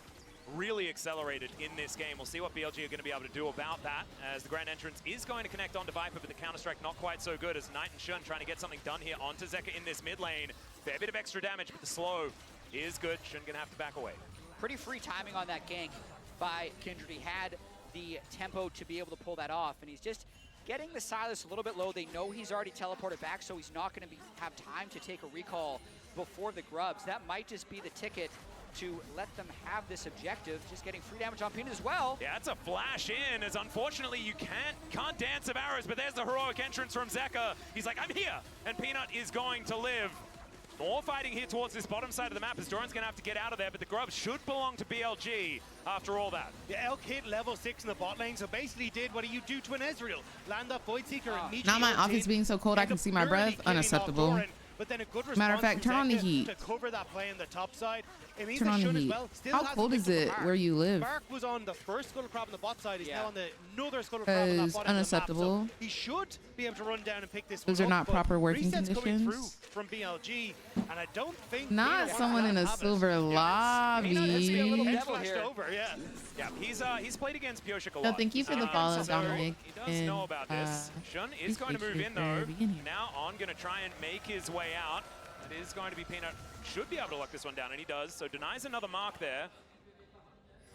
really accelerated in this game. We'll see what BLG are going to be able to do about that, as the Grand Entrance is going to connect onto Viper, but the Counter-Strike not quite so good, as Knight and Shun trying to get something done here onto Zeka in this mid lane. Fair bit of extra damage, but the slow is good. Shun going to have to back away. Pretty free timing on that gank by Kindred. He had the tempo to be able to pull that off, and he's just getting the Silas a little bit low. They know he's already teleported back, so he's not going to have time to take a recall before the grubs. That might just be the ticket to let them have this objective, just getting free damage on Peanut as well. Yeah, it's a flash in, as unfortunately you can't dance of arrows, but there's the heroic entrance from Zeka. He's like, I'm here, and Peanut is going to live. More fighting here towards this bottom side of the map, as Doran's going to have to get out of there, but the grubs should belong to BLG after all that. The Elk hit level 6 in the bot lane, so basically did what you do to an Ezreal. Land that Void Seeker immediately. Now my office being so cold I can see my breath. Unacceptable. But then a good Matter of fact, turn on the heat. To cover that play on the top side. It means Turn on the Shun heat. as well still How hasn't cold is picked up it the Bark. where you live? Bark was on the first Scuttle Crab on the bot side. He's now on the another Scuttle Crab on that bottom unacceptable. of the map. So he should be able to run down and pick this Those one are up, not but proper working resets coming through conditions. from BLG, and I don't think Not Peanut someone in a have it. silver lobby. He's flashed over, yeah. Yeah, he's played against Pioshik a No, lot. thank you for the follow, so Dominic. He does know about this. Shun is going to move in though. Now On going to try and make his way out. It is going to be Peanut. Should be able to lock this one down, and he does. So denies another mark there.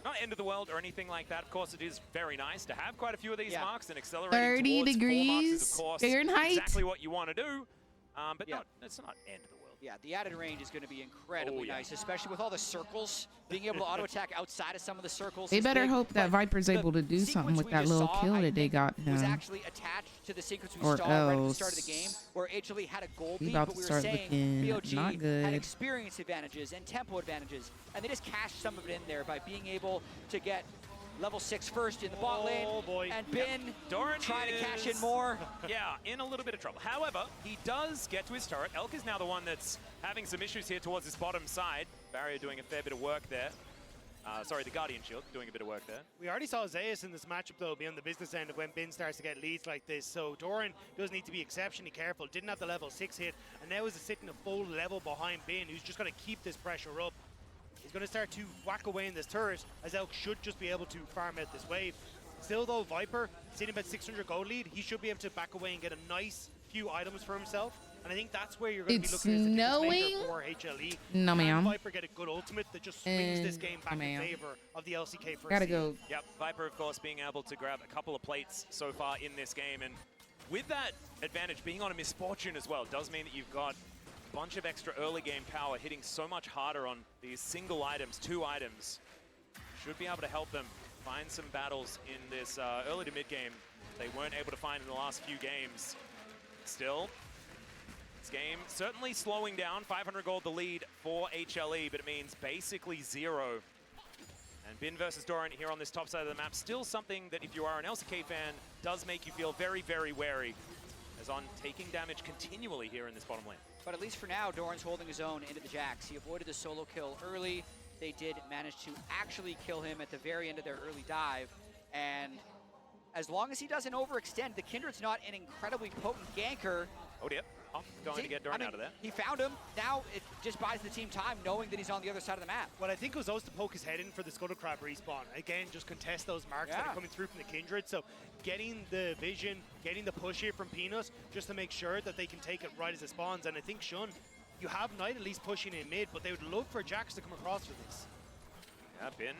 Not end of the world or anything like that. Of course, it is very nice to have quite a few of these marks, and accelerating 30 towards 4 marks is, of course, Fahrenheit. exactly what you want to do. But no, it's not end of the world. Yeah, the added range is going to be incredibly nice, especially with all the circles, being able to auto-attack outside of some of the circles. They better hope that Viper's able to do something with that little kill that they got him. Was actually attached to the sequence we Or saw right at the else. start of the game, where HLE had a gold We lead, about but to we were start saying looking BLG not good. had experience advantages and tempo advantages, and they just cashed some of it in there by being able to get level 6 first in the bot lane, and Bin Doran trying to cash in more. Yeah, in a little bit of trouble. However, he does get to his turret. Elk is now the one that's having some issues here towards this bottom side. Barrier doing a fair bit of work there. Sorry, the Guardian Shield doing a bit of work there. We already saw Zeus in this matchup, though, be on the business end of when Bin starts to get leads like this. So Doran does need to be exceptionally careful. Didn't have the level 6 hit, and now is sitting a full level behind Bin, who's just going to keep this pressure up. He's going to start to whack away in this turret, as Elk should just be able to farm out this wave. Still, though, Viper, sitting about 600 gold lead, he should be able to back away and get a nice few items for himself. And I think that's where you're going to be looking as the difference maker for HLE. No, ma'am. Viper get a good ultimate that just swings this game back in favor of the LCK first. Gotta go. Yep, Viper, of course, being able to grab a couple of plates so far in this game. And with that advantage being on a misfortune as well, does mean that you've got a bunch of extra early game power hitting so much harder on these single items, 2 items. Should be able to help them find some battles in this early to mid game they weren't able to find in the last few games. Still, this game certainly slowing down. 500 gold the lead for HLE, but it means basically 0. And Bin versus Doran here on this top side of the map, still something that if you are an LCK fan, does make you feel very, very wary, as on taking damage continually here in this bottom lane. But at least for now, Doran's holding his own into the Jax. He avoided the solo kill early. They did manage to actually kill him at the very end of their early dive. And as long as he doesn't overextend, the Kindred's not an incredibly potent ganker. Oh dear. Oh, going to get Doran out of there. He found him. Now it just buys the team time knowing that he's on the other side of the map. What I think was also to poke his head in for the Scuttle Crab respawn. Again, just contest those marks that are coming through from the Kindred. So getting the vision, getting the push here from Peanut, just to make sure that they can take it right as it spawns. And I think, Shun, you have Knight at least pushing in mid, but they would love for Jax to come across for this. Yeah, Bin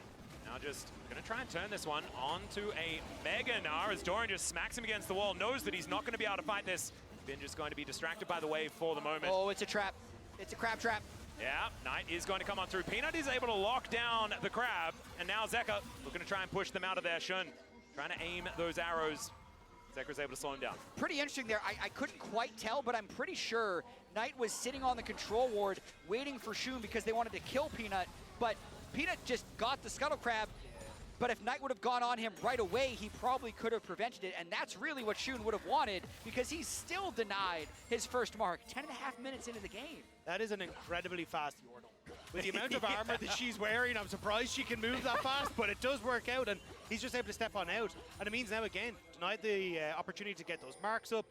now just going to try and turn this one onto a Mega Gnar as Doran just smacks him against the wall, knows that he's not going to be able to fight this. Bin just going to be distracted by the wave for the moment. Oh, it's a trap. It's a crab trap. Yeah, Knight is going to come on through. Peanut is able to lock down the crab, and now Zeka looking to try and push them out of there. Shun trying to aim those arrows. Zeka's able to slow him down. Pretty interesting there. I couldn't quite tell, but I'm pretty sure Knight was sitting on the control ward waiting for Shun because they wanted to kill Peanut, but Peanut just got the Scuttle Crab. But if Knight would have gone on him right away, he probably could have prevented it. And that's really what Shun would have wanted, because he's still denied his first mark 10.5 minutes into the game. That is an incredibly fast Yordle. With the amount of armor that she's wearing, I'm surprised she can move that fast, but it does work out, and he's just able to step on out. And it means now, again, denied the opportunity to get those marks up.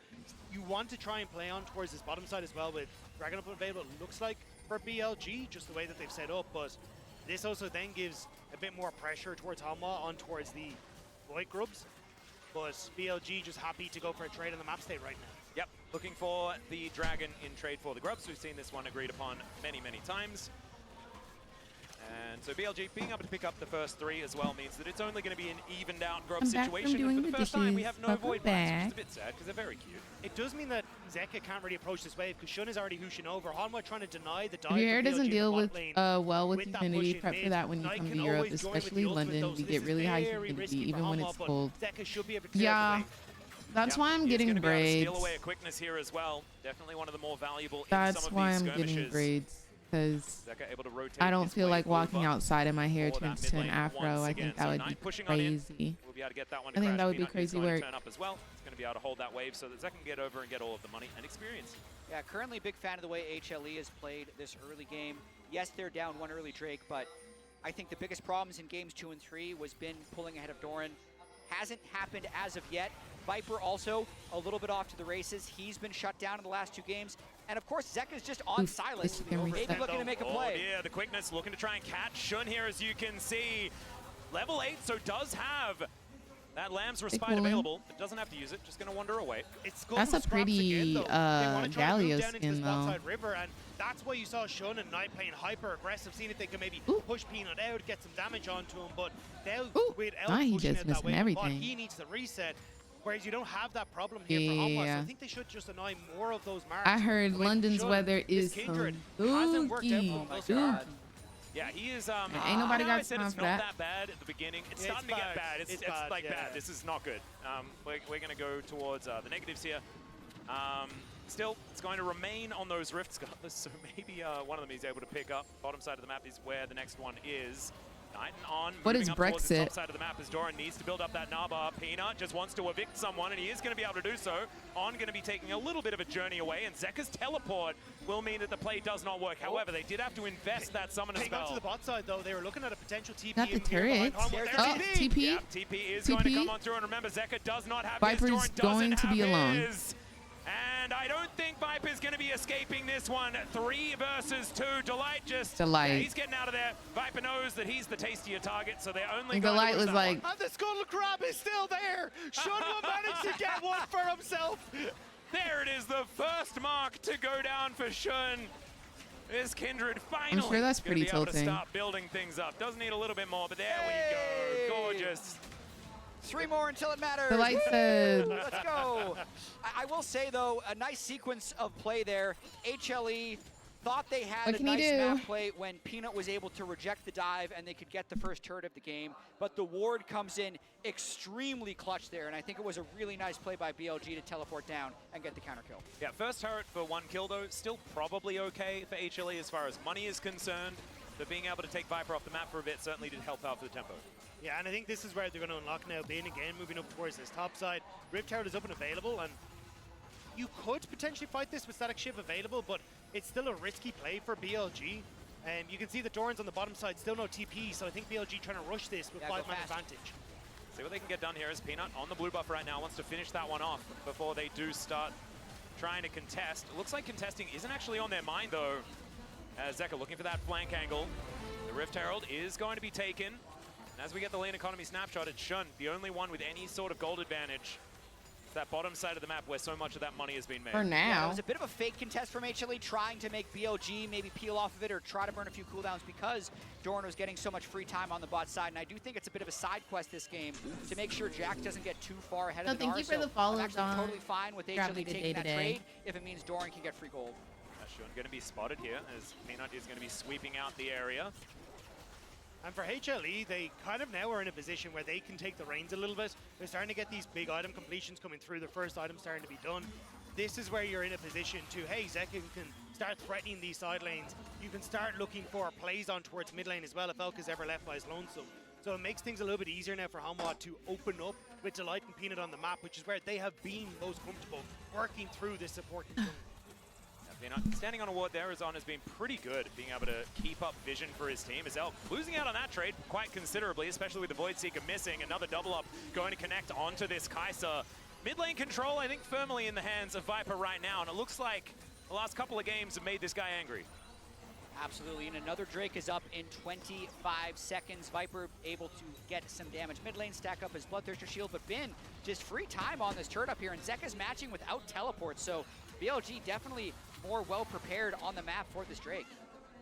You want to try and play on towards this bottom side as well with Dragon Up available, it looks like, for BLG, just the way that they've set up. But this also then gives a bit more pressure towards Hanwha on towards the Void Grubs. But BLG just happy to go for a trade on the map state right now. Yep, looking for the Dragon in trade for the Grubs. We've seen this one agreed upon many, many times. And so BLG being able to pick up the first 3 as well means that it's only going to be an evened out Grub situation. And for the first time, we have no Void Grubs, which is a bit sad because they're very cute. It does mean that Zeka can't really approach this wave because Shun is already hooshing over. Hanwha trying to deny the dive. Your hair doesn't deal with well with humidity. Prep for that when you come to Europe, especially London. We get really high humidity even when it's cold. Yeah, that's why I'm getting braids. Steal away a quickness here as well. Definitely one of the more valuable. That's why I'm getting braids, because I don't feel like walking outside and my hair turns to an afro. I think that would be crazy. I think that would be crazy work. It's going to be able to hold that wave so that Zek can get over and get all of the money and experience. Yeah, currently a big fan of the way HLE has played this early game. Yes, they're down 1 early Drake, but I think the biggest problems in games 2 and 3 was Bin pulling ahead of Doran. Hasn't happened as of yet. Viper also a little bit off to the races. He's been shut down in the last 2 games. And of course, Zeka's just on silence. Maybe looking to make a play. Oh, yeah, the quickness looking to try and catch Shun here, as you can see. Level 8, so does have that Lamb's Respite available, but doesn't have to use it. Just going to wander away. That's a pretty Galio skin, though. River, and that's why you saw Shun and Knight playing hyper aggressive, seeing if they can maybe push Peanut out, get some damage onto him. But now with Elk pushing out that way, he needs to reset. Whereas you don't have that problem here for Hanwha, so I think they should just annoy more of those marks. I heard London's weather is Kindred hasn't worked out for my God. Yeah, he is. Ain't nobody got time it's for not that. bad at the beginning. It's starting to get bad. It's like bad. This is not good. We're going to go towards the negatives here. Still, it's going to remain on those Rift Scholars, so maybe one of them is able to pick up. Bottom side of the map is where the next one is. Knight and On. What is moving up towards the Brexit? top side of the map as Doran needs to build up that Naba. Peanut just wants to evict someone, and he is going to be able to do so. On going to be taking a little bit of a journey away, and Zeka's teleport will mean that the play does not work. However, they did have to invest that summoner Ping spell. up to the bot side, though. They were looking at a potential TP. Got the in here behind turret. Homwa. There's Oh, TP. Yep, TP is going to come on through, and remember, Zeka does not have Viper's his. Doran going doesn't to be have alone. his. And I don't think Viper's going to be escaping this one. 3 versus 2. Delight just... Delight. Yeah, he's getting out of there. Viper knows that he's the tastier target, so they're only And going Delight to was that like... one. And the Scuttle Crab is still there. Shunwa managed to get one for himself. There it is, the first mark to go down for Shun. This Kindred finally sure that's gonna pretty be able to tilting. start building things up. Does need a little bit more, but there we go. Gorgeous. 3 more until it matters. Delight said... Let's go. I will say, though, a nice sequence of play there. HLE thought they had What a can he nice do? map play when Peanut was able to reject the dive and they could get the first turret of the game. But the ward comes in extremely clutch there, and I think it was a really nice play by BLG to teleport down and get the counter kill. Yeah, first turret for 1 kill, though. Still probably okay for HLE as far as money is concerned. But being able to take Viper off the map for a bit certainly did help out for the tempo. Yeah, and I think this is where they're going to unlock now. Bane again moving up towards this top side. Rift Tower is up and available, and you could potentially fight this with Static Shiv available, but it's still a risky play for BLG. And you can see the Doran's on the bottom side, still no TP, so I think BLG trying to rush this with 5-man advantage. See what they can get done here as Peanut on the blue buff right now wants to finish that one off before they do start trying to contest. It looks like contesting isn't actually on their mind, though, as Zeka looking for that flank angle. The Rift Herald is going to be taken. As we get the lane economy snapshot, it's Shun, the only one with any sort of gold advantage. It's that bottom side of the map where so much of that money has been made. For now. Yeah, it was a bit of a fake contest from HLE, trying to make BLG maybe peel off of it or try to burn a few cooldowns because Doran was getting so much free time on the bot side. And I do think it's a bit of a side quest this game to make sure Jax doesn't get too far ahead of the thank you for the follow, I'm actually Don. totally fine with Grab me HLE the taking that day-to-day. trade if it means Doran can get free gold. Shun going to be spotted here as Peanut is going to be sweeping out the area. And for HLE, they kind of now are in a position where they can take the reins a little bit. They're starting to get these big item completions coming through. Their first item starting to be done. This is where you're in a position to, hey, Zeka, you can start threatening these side lanes. You can start looking for plays on towards mid lane as well if Elka's ever left by his lonesome. So it makes things a little bit easier now for Homwa to open up with Delight and Peanut on the map, which is where they have been most comfortable working through this supporting zone. Peanut standing on a ward there as On has been pretty good at being able to keep up vision for his team. As Elk losing out on that trade quite considerably, especially with the Void Seeker missing. Another double up going to connect onto this Kai'Sa. Mid lane control, I think, firmly in the hands of Viper right now, and it looks like the last couple of games have made this guy angry. Absolutely, and another Drake is up in 25 seconds. Viper able to get some damage. Mid lane stack up his Bloodthirster shield, but Bin just free time on this turret up here, and Zeka's matching without teleport, so BLG definitely more well prepared on the map for this Drake.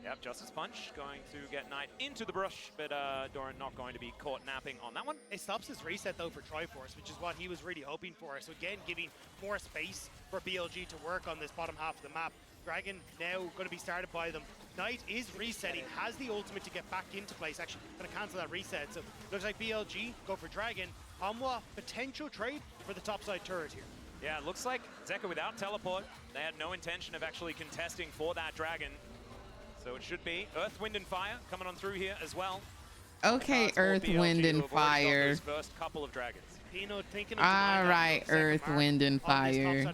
Yep, Justice Punch going to get Knight into the brush, but Doran not going to be caught napping on that one. It stops his reset though for Triforce, which is what he was really hoping for. So again, giving more space for BLG to work on this bottom half of the map. Dragon now going to be started by them. Knight is resetting, has the ultimate to get back into place. Actually, going to cancel that reset. So looks like BLG go for Dragon. Homwa, potential trade for the topside turret here. Yeah, it looks like Zeka without teleport. They had no intention of actually contesting for that Dragon. So it should be Earth, Wind, and Fire coming on through here as well. Okay, Earth, Wind, and Fire. First couple of Dragons. Peanut thinking of All right, Earth, Wind, and Fire.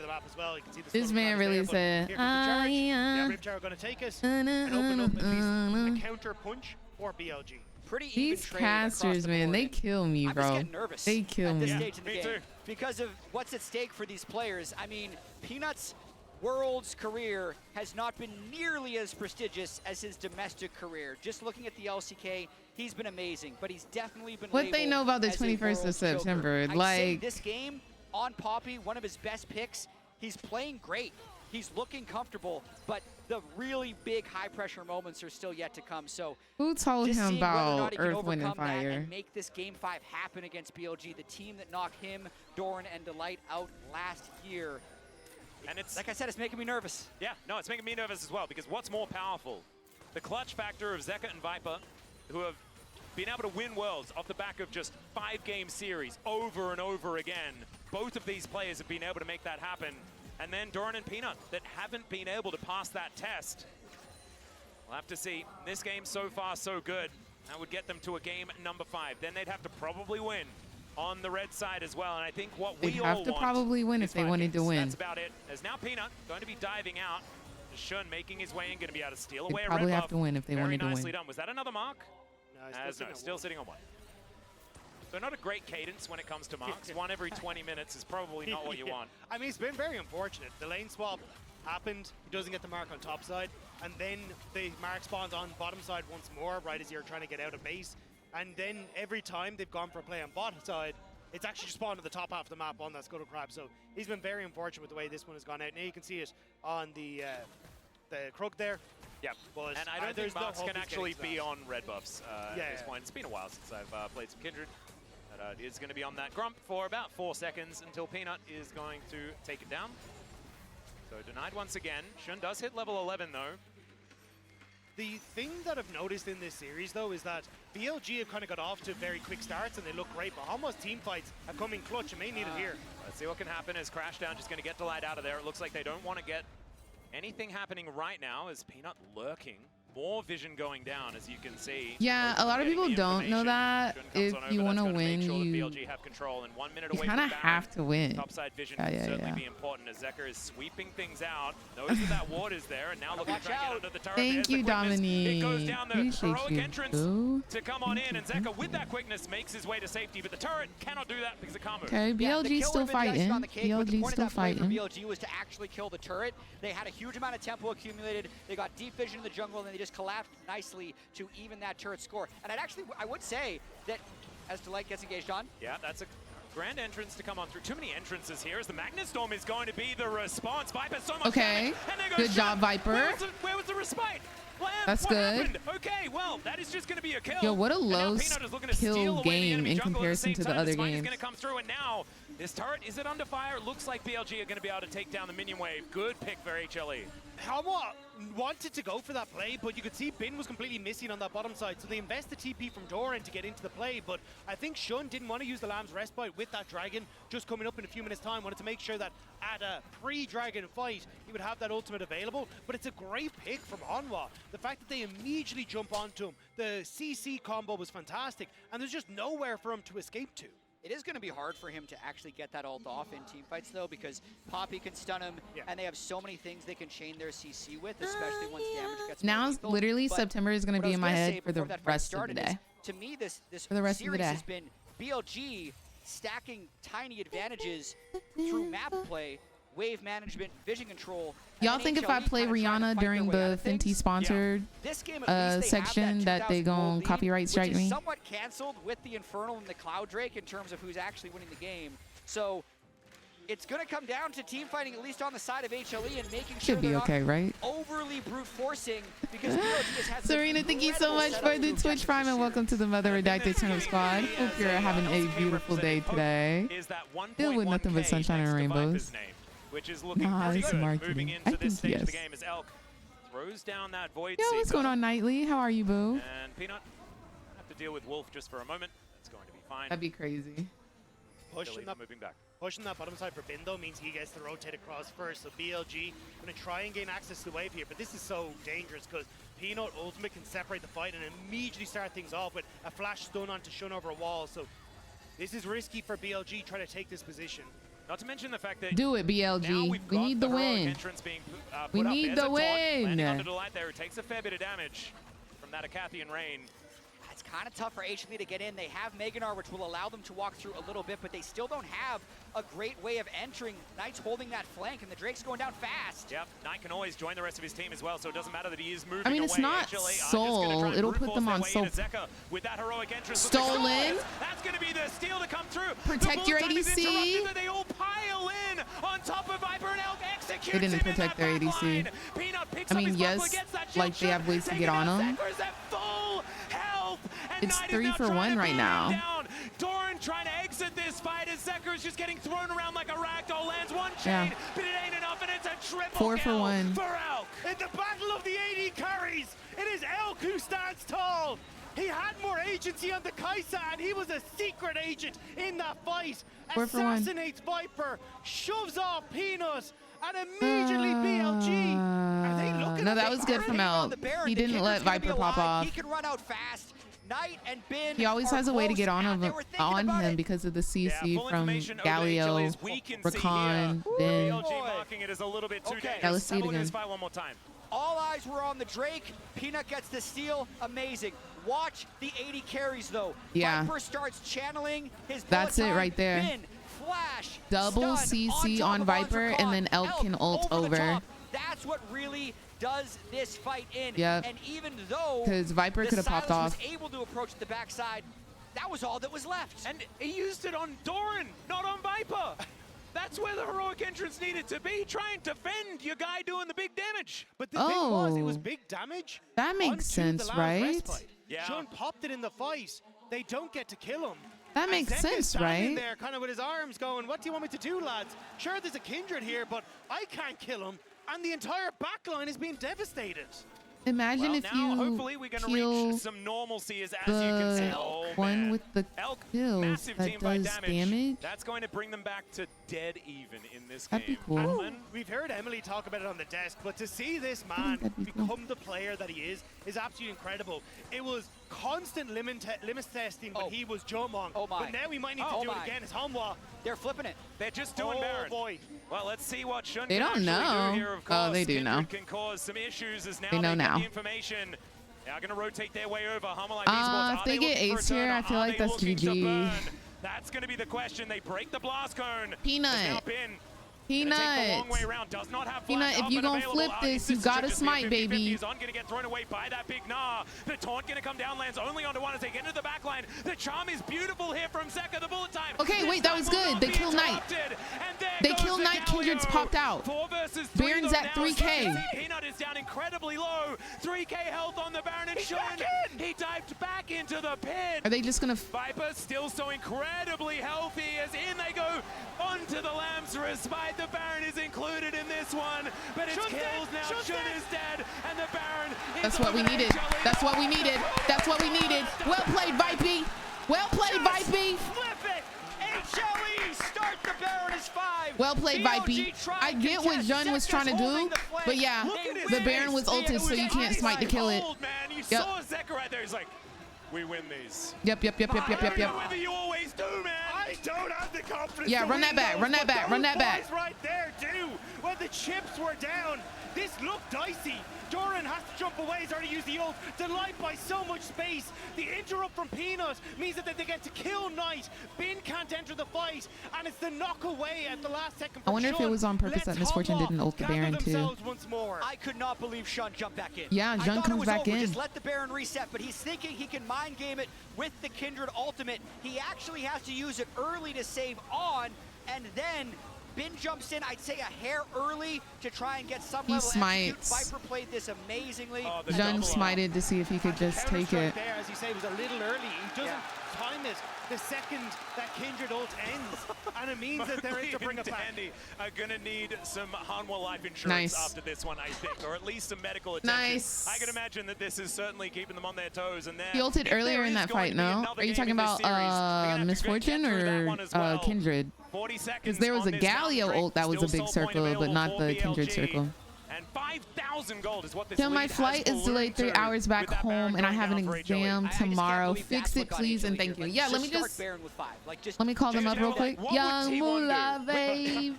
This man really said, yeah, Rift Tower going to take us and open up at least a counter punch for BLG. Pretty even These trade casters, the man, board. they kill me, I'm bro. just getting nervous They kill at this me. stage in the Me game too. because of what's at stake for these players. I mean, Peanut's Worlds career has not been nearly as prestigious as his domestic career. Just looking at the LCK, he's been amazing, but he's definitely been What they know about the as a 21st of Worlds September, joker. I'd say like this game on Poppy, one of his best picks. He's playing great. He's looking comfortable, but the really big high-pressure moments are still yet to come. So who told just him seeing whether or not about he can Earth, Wind, and overcome that Fire? and make this Game 5 happen against BLG, the team that knocked him, Doran, and Delight out last year. And it's, like I said, it's making me nervous. Yeah, no, it's making me nervous as well, because what's more powerful? The clutch factor of Zeka and Viper, who have been able to win Worlds off the back of just 5-game series over and over again. Both of these players have been able to make that happen. And then Doran and Peanut that haven't been able to pass that test. We'll have to see. This game so far so good. That would get them to a game number 5. Then they'd have to probably win on the red side as well. And I think what we all want... They'd have to probably win if they wanted to win. That's about it. As now Peanut going to be diving out. Shun making his way in, going to be able to steal away They'd a probably red have buff. to win if they wanted to win. Very nicely done. Was that another mark? No, still sitting on 1. So not a great cadence when it comes to marks. 1 every 20 minutes is probably not what you want. I mean, it's been very unfortunate. The lane swap happened. He doesn't get the mark on top side. And then the mark spawns on bottom side once more, right as you're trying to get out of base. And then every time they've gone for a play on bottom side, it's actually just spawned to the top half of the map on that Scuttle Crab. So he's been very unfortunate with the way this one has gone out. Now you can see it on the Krug there. Yeah, but and I don't think marks can actually be on red buffs at this point. It's been a while since I've played some Kindred. But it is going to be on that Grump for about 4 seconds until Peanut is going to take it down. So denied once again. Shun does hit level 11 though. The thing that I've noticed in this series, though, is that BLG have kind of got off to very quick starts and they look great, but almost team fights have come in clutch and may need it here. Let's see what can happen as Crashdown just going to get Delight out of there. It looks like they don't want to get anything happening right now as Peanut lurking. More vision going down, as you can see. Yeah, a lot of people don't know that. If you want to win, you kind of have to win. Topside vision can certainly be important as Zeker is sweeping things out. Knows that ward is there, and now looking to try and get under the turret. Thank you, Dominique. It goes down the heroic entrance boo. to come on in, and Zeker with that quickness makes his way to safety, but the turret cannot do that because it can't move. Okay, BLG still fighting. BLG still fighting. BLG was to actually kill the turret. They had a huge amount of tempo accumulated. They got deep vision in the jungle, and they just collapsed nicely to even that turret score. And I would say that as Delight gets engaged on. Yeah, that's a grand entrance to come on through. Too many entrances here as the Magnet Storm is going to be the response. Viper so much damage, and there goes good job, Viper. Where was the respite? That's good. Okay, well, that is just going to be a kill. Yo, what a low kill game in comparison to the other games. Going to come through, and now this turret, is it under fire? It looks like BLG are going to be able to take down the minion wave. Good pick for HLE. Hanwha wanted to go for that play, but you could see Bin was completely missing on that bottom side, so they invest the TP from Doran to get into the play, but I think Shun didn't want to use the Lamb's Respite with that Dragon just coming up in a few minutes' time. Wanted to make sure that at a pre-Dragon fight, he would have that ultimate available, but it's a great pick from Hanwha. The fact that they immediately jump onto him, the CC combo was fantastic, and there's just nowhere for him to escape to. It is going to be hard for him to actually get that ult off in team fights, though, because Poppy can stun him, and they have so many things they can chain their CC with, especially once damage gets now lethal. literally September is going to be in my head for the rest of the day. To me, this for the rest of the series day has been BLG stacking tiny advantages through map play, wave management, vision control. Y'all think if I play Rihanna during the Fenty sponsored section that they gon' copyright strike me? Somewhat canceled with the Infernal and the Cloud Drake in terms of who's actually winning the game. So it's going to come down to team fighting, at least on the side of HLE, and making sure they're not overly brute forcing, because BLG has had Serena, thank you so much for the Twitch Prime, and welcome to the Mother Redacted Turnip Squad. Hope you're having a beautiful day today. Filled with nothing but sunshine and rainbows. Which is looking pretty good moving into this stage of the game as Elk throws down that Void Seeker. Yo, what's going on, Nightly? How are you, boo? And Peanut, have to deal with Wolf just for a moment. That's going to be fine. That'd be crazy. Moving back. Pushing that bottom side for Bin, though, means he gets to rotate across first. So BLG going to try and gain access to the wave here, but this is so dangerous because Peanut ultimate can separate the fight and immediately start things off with a flash stun onto Shun over a wall. So this is risky for BLG trying to take this position. Not to mention the fact that do it, BLG. We need the win. We need the win. Under Delight there, it takes a fair bit of damage from that Acathian Rain. It's kind of tough for HLE to get in. They have Meganar, which will allow them to walk through a little bit, but they still don't have a great way of entering. Knight's holding that flank, and the Drake's going down fast. Yep, Knight can always join the rest of his team as well, so it doesn't matter that he is moving I mean, it's not Soul. It'll put them on Soul. With that heroic entrance, stolen. That's going to be the steal to come through. Protect your ADC. They all pile in on top of Viper and Elk. They didn't protect their ADC. I mean, yes, like they have ways to get on them. It's 3-for-1 right now. Doran trying to exit this fight as Zeker is just getting thrown around like a ragdoll. Lands one chain, but it ain't enough, and it's a triple 4-for-1 for Elk. In the battle of the AD carries, it is Elk who stands tall. He had more agency on the Kaisa, and he was a secret agent in that fight. Assassinates Viper, shoves off Peanut, and immediately BLG. Are they looking no, that was good from Elk. He didn't let Viper pop off. He can run out fast. Knight and Bin. He always has a way to get on him because of the CC from Galio, Rakan, Bin. Yeah, let's see it again. All eyes were on the Drake. Peanut gets the steal. Amazing. Watch the 80 carries though. Yeah. Viper starts channeling his That's it right there. Bin, flash, double stun CC on Viper, and then Elk can ult over. That's what really does this fight in. Yep. And even though because Viper could have popped off, was able to approach the backside, that was all that was left. And he used it on Doran, not on Viper. That's where the heroic entrance needed to be. Try and defend your guy doing the big damage. But the thing was, it was big damage. That makes sense, right? Yeah. Sean popped it in the fight. They don't get to kill him. That makes sense, right? There, kind of with his arms going, what do you want me to do, lads? Sure, there's a Kindred here, but I can't kill him. And the entire backline is being devastated. Imagine if you hopefully we're gonna reach some normalcy as you can see. One with the kills that does damage. That's going to bring them back to dead even in this That'd game. Be cool. And we've heard Emily talk about it on the desk, but to see this man become the player that he is absolutely incredible. It was constant limit testing, but he was Jomon. But now we might need to do it again. It's Hanwha. They're flipping it. They're just doing Baron. Boy. Well, let's see what Shun They don't know. do here, of course. Oh, they do know. Can cause some issues as now they know now. The information. They are going to rotate their way over. If they get ace here, I feel like that's GG. That's going to be the question. They break the blast cone. Peanut. Peanut, if you gonna flip this, you gotta smite, baby. He's on, gonna get thrown away by that big Gnar. The taunt gonna come down, lands only onto one as they get into the back line. The charm is beautiful here from Zeka, the bullet time. Okay, wait, that was good. They kill Knight. They kill Knight, Kindred's popped out. Baron's at 3K. Peanut is down incredibly low. 3K health on the Baron and Shun. He dived back into the pit. Are they just gonna... Viper still so incredibly healthy as in they go onto the Lamb's respite. The Baron is included in this one, but it's kills now. Shun is dead, and the Baron is That's what we needed. That's what we needed. That's what we needed. Well played, Vipey. Well played, Vipey. Flip it. HLE start the Baron is 5. Well played, Vipey. I get what Jun was trying to do, but yeah, the Baron was ulted, so you can't smite to kill it. You saw Zeka right there. He's like, we win these. Yep. Whether you always do, man. I don't have the confidence. Yeah, run that back. Run that back. Run that back. Right there, too. When the chips were down, this looked dicey. Doran has to jump away. He's already used the ult. Delight by so much space. The interrupt from Peanut means that they get to kill Knight. Bin can't enter the fight, and it's the knock away at the last second. I wonder if it was on purpose that Misfortune didn't ult the Baron too. I could not believe Shun jumped back in. Yeah, Jun comes back in. Just let the Baron reset, but he's thinking he can mind game it with the Kindred ultimate. He actually has to use it early to save on, and then Bin jumps in, I'd say a hair early to try and get some level execute. Viper played this amazingly. Jun smited to see if he could just take it. There, as you say, was a little early. He doesn't time it the second that Kindred ult ends, and it means that they're in to bring it back. Dandy are gonna need some Hanwha life insurance after this one, I think, or at least some medical attention. Nice. I can imagine that this is certainly keeping them on their toes. And he ulted earlier in that fight, no? Are you talking about Misfortune or Kindred? Because there was a Galio ult that was a big circle, but not the Kindred circle. And 5,000 gold is what this So my flight is delayed 3 hours back home, and I have an exam tomorrow. Fix it, please, and thank you. Yeah, let me just let me call them up real quick. Young Moolah, baby.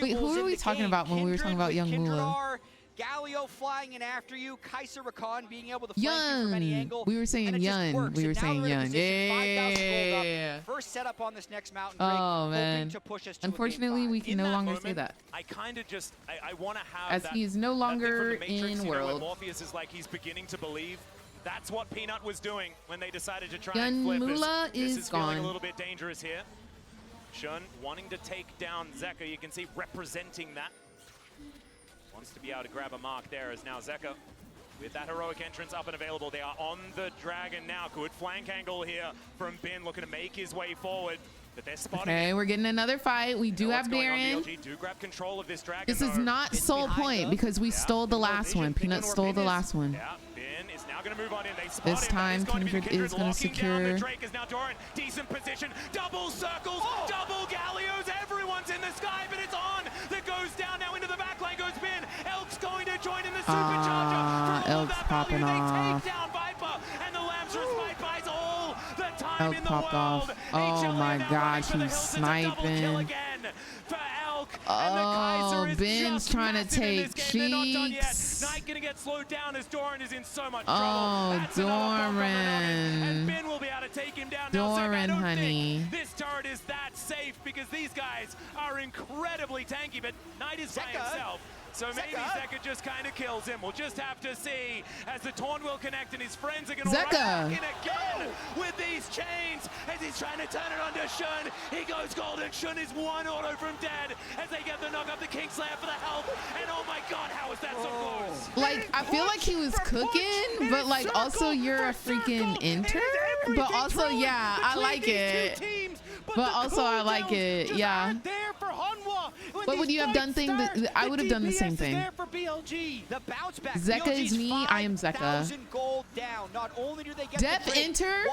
Wait, who were we talking about when we were talking about Young Moolah? Galio flying in after you, Kaiser Rakan being able to flank you from any angle. We were saying Yun. We were saying Yun. Yeah. First setup on this next mountain. Oh man. To push us to unfortunately, we can no longer say that. I kind of just I want to have as he is no longer Matrix, in World. Morpheus is like he's beginning to believe. That's what Peanut was doing when they decided to try Young and flip. Moolah this is gone. feeling a little bit dangerous here. Shun wanting to take down Zeka. You can see representing that. Wants to be able to grab a mark there as now Zeka with that heroic entrance up and available. They are on the dragon now. Good flank angle here from Bin looking to make his way forward. But they're spotting okay, we're getting another fight. We do have Baron. Do grab control of this dragon. This is not Soul Point because we stole the last one. Peanut stole the last one. Yeah, Bin is now going to move on in. They spot this time, Kindred is going to secure. Drake is now Doran. Decent position. Double circles. Double Gallios. Everyone's in the sky, but it's on. That goes down now into the backline. Goes Bin. Elk's going to join in the supercharger. Elk's popping off. They take down Viper, and the Lambs Elk popped off. Oh my gosh, he's sniping. Oh, Ben's trying to take cheeks. Knight gonna get slowed down as Doran is in so much trouble. Oh, Doran. And Ben will be able to take him down. Doran, now, honey. This turret is that safe because these guys are incredibly tanky, but Knight is by himself. So maybe Zeka just kind of kills him. We'll just have to see as the taunt will connect and his friends are going to run back in again with these chains as he's trying to turn it onto Shun. He goes golden. Shun is one auto from dead as they get the knock up the Kingslayer for the help. And oh my God, how is that so close? Like, I feel like he was cooking, but like also you're a freaking inter. But also, yeah, I like it. But also I like it, yeah. But would you have done things that I would have done the same thing? Zeka is me, I am Zeka. Depth enter,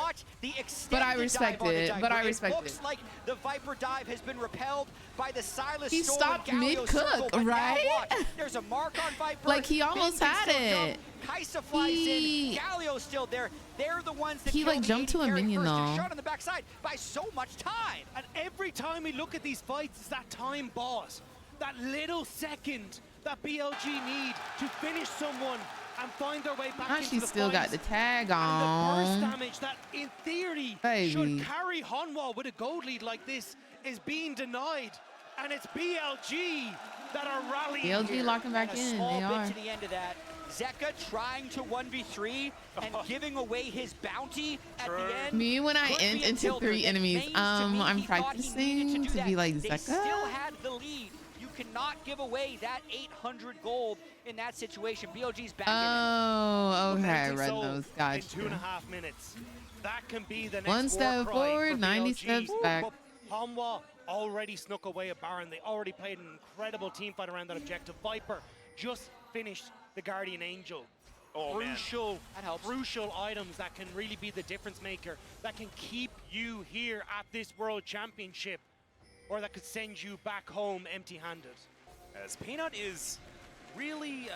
but I respect it. But I respect it. Looks like the Viper dive has been repelled by the Silas. He stopped mid-cook, right? There's a mark on Viper. Like he almost had it. Kaisa flies in. Galio's still there. They're the ones that he like jumped to a minion though. Shot on the backside by so much time. And every time we look at these fights, it's that time boss. That little second that BLG need to finish someone and find their way back into the still got the tag on. And the burst damage that in theory should carry Hanwha with a gold lead like this is being denied. And it's BLG that are rallying. BLG here. locking back in. They are. To the end of that. Zeka trying to 1v3 and giving away his bounty at the end. Me when I end into 3 enemies, I'm practicing to be like Zeka. They still had the lead. You cannot give away that 800 gold in that situation. BLG's back in it. Oh, okay, I read those. Gotcha. In 2.5 minutes. That can be the next 1 step forward, 90 steps back. Hanwha already snuck away a Baron. They already played an incredible team fight around that objective. Viper just finished the Guardian Angel. Crucial items that can really be the difference maker, that can keep you here at this World Championship, or that could send you back home empty-handed. As Peanut is really,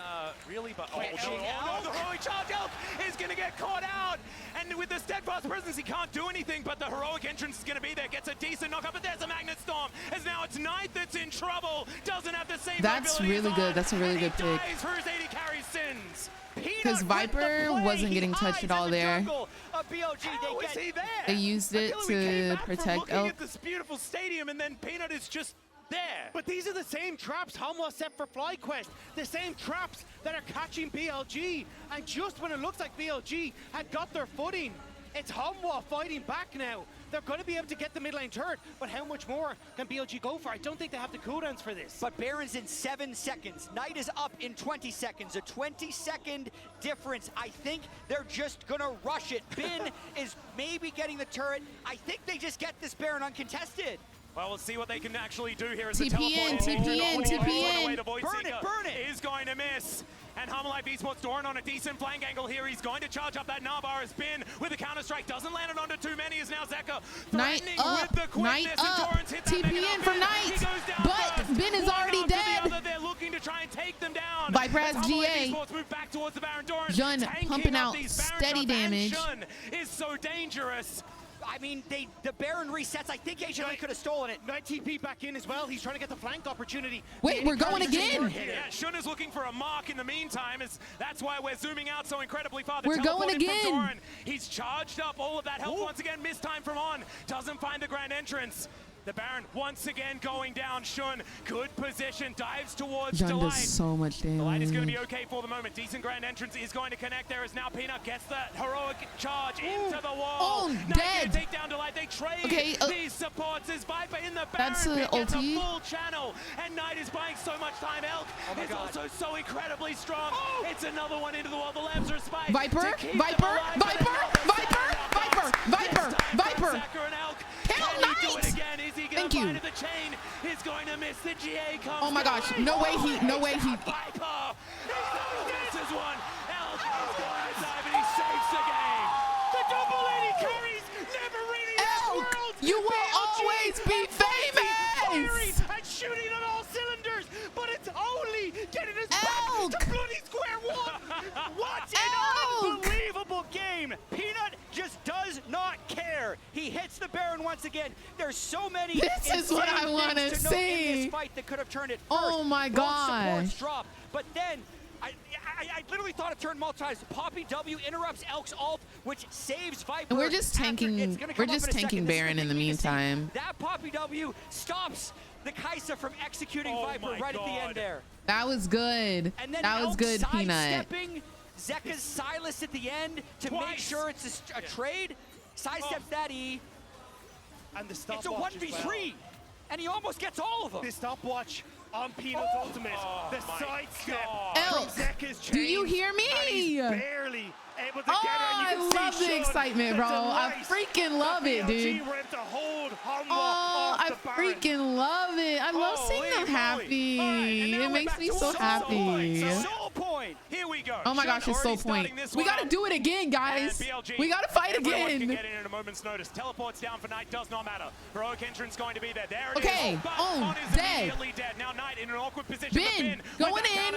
but the heroic charge Elk is going to get caught out, and with the steadfast presence, he can't do anything. But the heroic entrance is going to be there. Gets a decent knock up, but there's a Magnet Storm. As now it's Knight that's in trouble. Doesn't have the same. That's really good. That's a really good pick. Because Viper wasn't getting touched at all there. They used it to protect Elk. This beautiful stadium, and then Peanut is just there. But these are the same traps Hanwha set for FlyQuest, the same traps that are catching BLG. And just when it looks like BLG had got their footing, it's Hanwha fighting back now. They're going to be able to get the mid lane turret, but how much more can BLG go for? I don't think they have the cooldowns for this. But Baron's in 7 seconds. Knight is up in 20 seconds. A 20-second difference. I think they're just going to rush it. Bin is maybe getting the turret. I think they just get this Baron uncontested. Well, we'll see what they can actually do here as TP the teleport. TP in. Burn it! Is going to miss. And Harmalife Esports Doran on a decent flank angle here. He's going to charge up that Navar as Bin with a counter-strike. Doesn't land it onto too many. Is now Zeka threatening with the quickness. TP in from Knight. But Bin is already dead. They're looking to try and take them down. Viper has GA. Move back towards the Baron. Doran Jun pumping out steady damage. Shun is so dangerous. I mean, the Baron resets. I think HLE could have stolen it. Knight TP back in as well. He's trying to get the flank opportunity. Wait, we're going again. Yeah, Shun is looking for a mark in the meantime. That's why we're zooming out so incredibly far. We're going again. He's charged up all of that health once again. Missed time from On. Doesn't find the grand entrance. The Baron once again going down. Shun, good position, dives towards Jun Delight. does so much damage. Delight is going to be okay for the moment. Decent grand entrance is going to connect there as now Peanut gets the heroic charge into the wall. Oh, dead. Take down Delight. They trade these supports as Viper in the Baron. That's gets a full channel, and Knight is buying so much time. Elk is also so incredibly strong. It's another one into the wall. The lamps are spiked. Viper. Can he do it again? Is he going to find the chain? He's going to miss. The GA comes. Oh my gosh! No way he. Viper. Misses one. Elk is going to dive and he saves the game. The double lady carries never really in the world. You will always be famous. And shooting on all cylinders, but it's only getting us back to bloody square one. What an unbelievable game! Peanut just does not care. there. He hits the Baron once again. There's so many. This is what I want to see. In this fight that could have turned it. Oh my gosh. Drop, but then I literally thought it turned multiple times. Poppy W interrupts Elk's ult, which saves Viper. And we're just tanking. We're just tanking Baron in the meantime. That Poppy W stops the Kai'Sa from executing Viper right at the end there. That was good. And then that was good, Peanut. Zekka's Silas at the end to make sure it's a trade. Sidesteps that E. And the stopwatch. It's a 1v3. And he almost gets all of them. The stopwatch on Peanut's ultimate. The sidestep from Zekka's chain. Do you hear me? And he's barely able to get her. I love the excitement, bro. I freaking love it, dude. Oh, I freaking love it. I love seeing them happy. It makes me so happy. Soul Point. Here we go. Oh my gosh, it's Soul Point. We gotta do it again, guys. We gotta fight again. Can get in at a moment's notice. Teleports down for Knight does not matter. Heroic entrance going to be there. There it is. Okay, dead. Dead. Now Knight in an awkward position. Bin going in.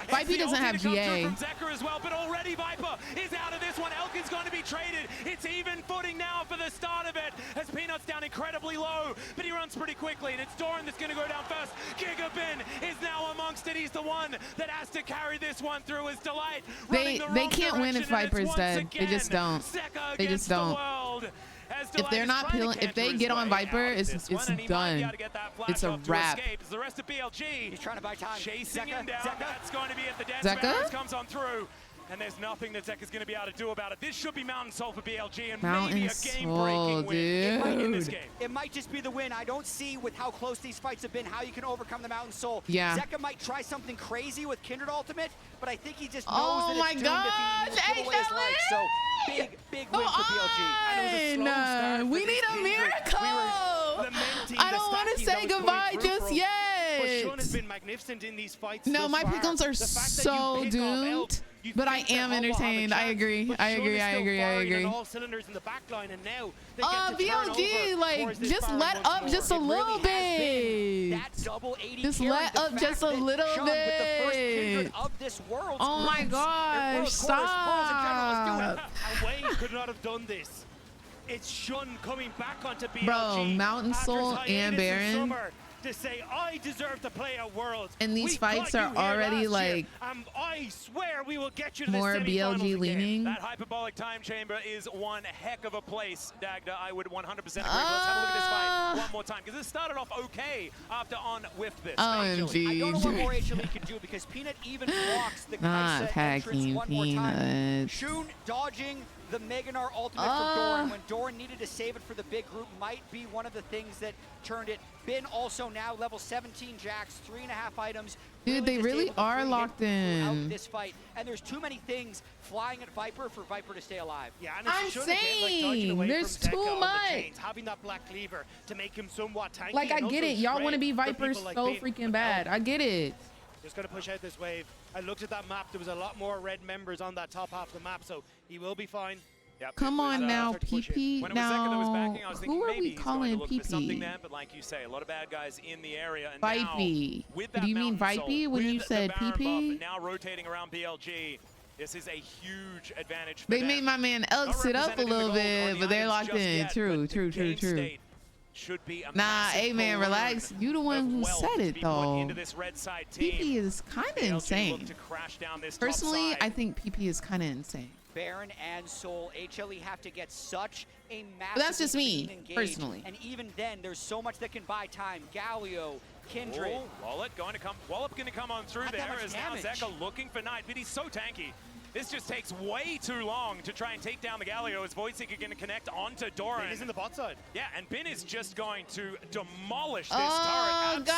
Viper doesn't have GA. From Zekka as well, but already Viper is out of this one. Elk is going to be traded. It's even footing now for the start of it as Peanut's down incredibly low, but he runs pretty quickly, and it's Doran that's going to go down first. Giga Bin is now amongst it. He's the one that has to carry this one through his Delight. They can't win if Viper's dead. They just don't. They just don't. If they're not peeling, if they get on Viper, it's done. It's a wrap. The rest of BLG. He's trying to buy time. Chasing him down. That's going to be at the dead. Zekka Comes on through. And there's nothing that Zekka's going to be able to do about it. This should be Mountain Soul for BLG and maybe a game-breaking win in this game. It might just be the win. I don't see, with how close these fights have been, how you can overcome the Mountain Soul. Yeah. Zekka might try something crazy with Kindred Ultimate, but I think he just knows that it's doomed if he gives away his legs. So big win for BLG. We need a miracle. I don't want to say goodbye just yet. Sean has been magnificent in these fights. No, my pickums are so doomed. But I am entertained. I agree. I agree. All cylinders in the back line, and now they get to BLG, like, just let up just a little bit. Just let up just a little bit. Oh my gosh, stop. Wayne could not have done this. It's Shun coming back onto BLG. Bro, Mountain Soul and Baron. To say I deserve to play at Worlds. And these fights are already like I swear we will get you to more the BLG leaning. That hyperbolic time chamber is one heck of a place, Dagda. I would 100% agree. Let's have a look at this fight one more time, because this started off okay after on with this. OMG. I don't know what more HLE can do, because Peanut even blocks the Kai'Sa entrance one more time. Shun dodging the Meganar ultimate from Doran when Doran needed to save it for the big group might be one of the things that turned it. Bin also now level 17 jacks, 3.5 items. Dude, they really are locked in. This fight, and there's too many things flying at Viper for Viper to stay alive. Yeah, and I'm saying there's too much. Having that black cleaver to make him somewhat tanky. Like, I get it. Y'all want to be Viper so freaking bad. I get it. Just going to push out this wave. I looked at that map. There was a lot more red members on that top half of the map, so he will be fine. Yep, come on now, PP. Now, who are we calling PP? There, but like you say, a lot of bad guys in the area. And Vipey. Do you mean Vipey when you said PP? Now rotating around BLG. This is a huge advantage for They them. made my man Elk sit up a little bit, but they're locked in. True. Should be a nah, hey man, relax. You the one who said it though. PP is kind of insane. Personally, I think PP is kind of insane. Baron and Soul, HLE have to get such a massive. But that's just me, personally. And even then, there's so much that can buy time. Galio, Kindred. Wallop going to come on through there as now Zekka looking for Knight, but he's so tanky. This just takes way too long to try and take down the Galio as Voidseeker going to connect onto Doran. Bin is in the bot side. Yeah, and Bin is just going to demolish this turret. Absolutely.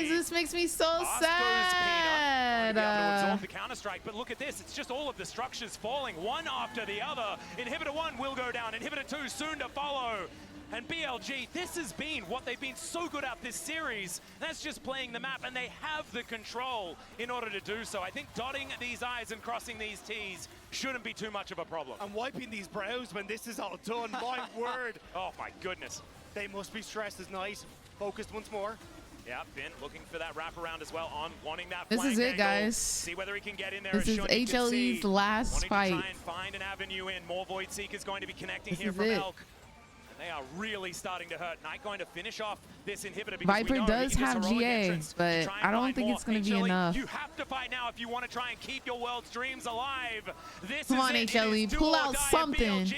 Guys, this makes me so sad. Be able to absorb the counter-strike, but look at this. It's just all of the structures falling one after the other. Inhibitor 1 will go down. Inhibitor 2 soon to follow. And BLG, this has been what they've been so good at this series. That's just playing the map, and they have the control in order to do so. I think dotting these I's and crossing these T's shouldn't be too much of a problem. And wiping these brows when this is all done, my word. Oh my goodness. They must be stressed as Knight. Focused once more. Yeah, Bin looking for that wraparound as well, on wanting that This is it, angle. guys. See whether he can get in there. This is HLE's last fight. To try and find an avenue in. More Void Seekers going to be connecting this here from Elk. They are really starting to hurt. Knight going to finish off this inhibitor because Viper we know does he gets have heroic GA, entrance but to try and I don't find think more. it's going to be HLE, enough. You have to fight now if you want to try and keep your world's dreams alive. This Come is on, it. HLE, It is pull do or out die at something. BLG.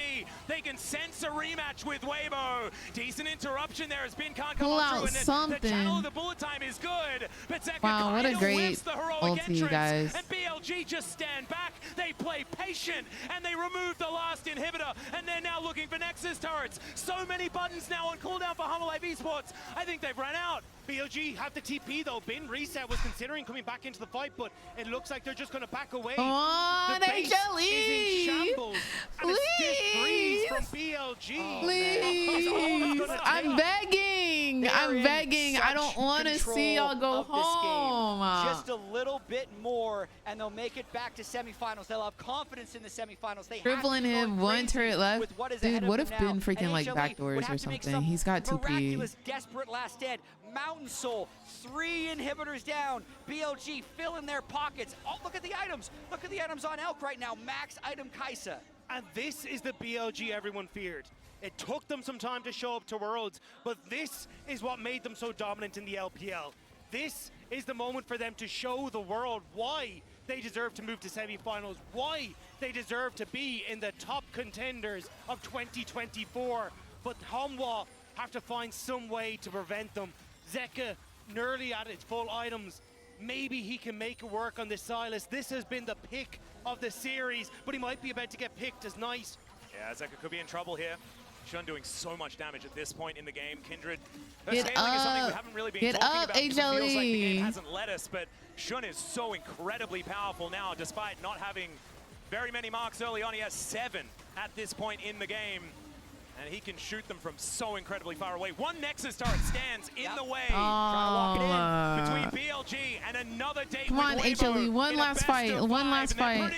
They can sense a rematch with Weibo. Decent interruption there as Bin can't come Pull on out through. something. The channel of the bullet time is good, but Zeka Wow, what a kinda great whiffs the heroic ulti, entrance, guys. and BLG just stand back. They play patient, and they remove the last inhibitor, and they're now looking for Nexus turrets. So many buttons now on cooldown for Humble Life Esports. I think they've run out. BLG have the TP though. Bin Reset was considering coming back into the fight, but it looks like they're just going to back away. Come on, the base HLE. is in shambles. And a stiff freeze from BLG. Please, I'm begging. I'm begging. I don't want to see y'all go home. Just a little bit more, and they'll make it back to semifinals. They'll have confidence in the semifinals. They Dribbling him, one turret left. Dude, what if Ben freaking like backdoors or something? He's got 2P. Miraculous, desperate last stand. Mountain Soul, 3 inhibitors down. BLG filling their pockets. Oh, look at the items. Look at the items on Elk right now. Max item Kaisa. And this is the BLG everyone feared. It took them some time to show up to Worlds, but this is what made them so dominant in the LPL. This is the moment for them to show the world why they deserve to move to semifinals, why they deserve to be in the top contenders of 2024. But Hanwha have to find some way to prevent them. Zeka nearly at its full items. Maybe he can make it work on this Silas. This has been the pick of the series, but he might be about to get picked as Knight. Yeah, Zeka could be in trouble here. Shun doing so much damage at this point in the game. Kindred, Get scaling is something we up. haven't really been Get talking up, about because it feels like the game HLE. hasn't let us, but Shun is so incredibly powerful now, despite not having very many marks early on. He has 7 at this point in the game, and he can shoot them from so incredibly far away. One Nexus turret stands in the way, trying to walk it in between BLG and another date. Come on, HLE, one last fight, one last fight.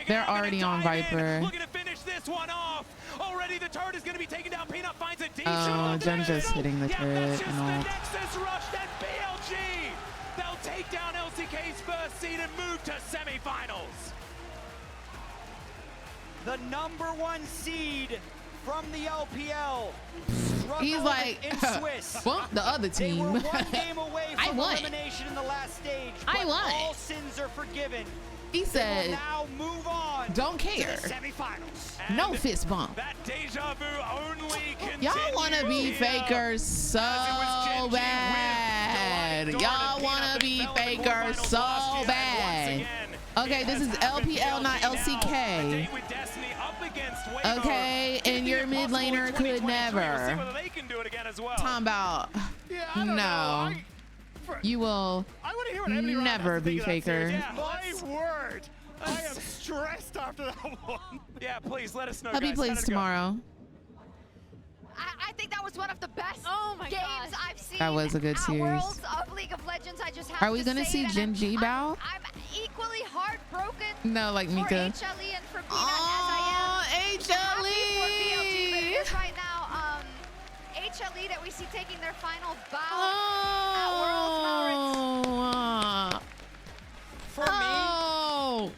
They're already on Viper. Looking to finish this one off. Already the turret is going to be taken down. Peanut finds a deep Oh, shot. Jen just hitting the Yeah, turret that's just and the all. Nexus rush that BLG. They'll take down LCK's first seed and move to semifinals. The #1 seed from the LPL. He's like, in Swiss. bump the other They team. were 1 game away I from won. elimination in the last stage. I but won. all sins are forgiven. He They said, will now move on don't to care. the semifinals. No fist bump. That deja vu only continues. Y'all want to be fakers so bad. Y'all want to be fakers so bad. Okay, this is LPL, not LCK. Okay, and your mid laner could never. Talking about, no. You will never be faker. My word. I am stressed after that one. Yeah, please let us know. Hubby guys. plays How did it go? tomorrow. I think that was one of the best games I've seen. That was a good at series. Worlds of League of Legends. I just have Are we gonna say see it, Jin and G bow? I'm equally heartbroken No, like for Mika. HLE and for Peanut as I am happy for BLG, but it is right now HLE that we see taking their final bow at Worlds, Maurits. For me,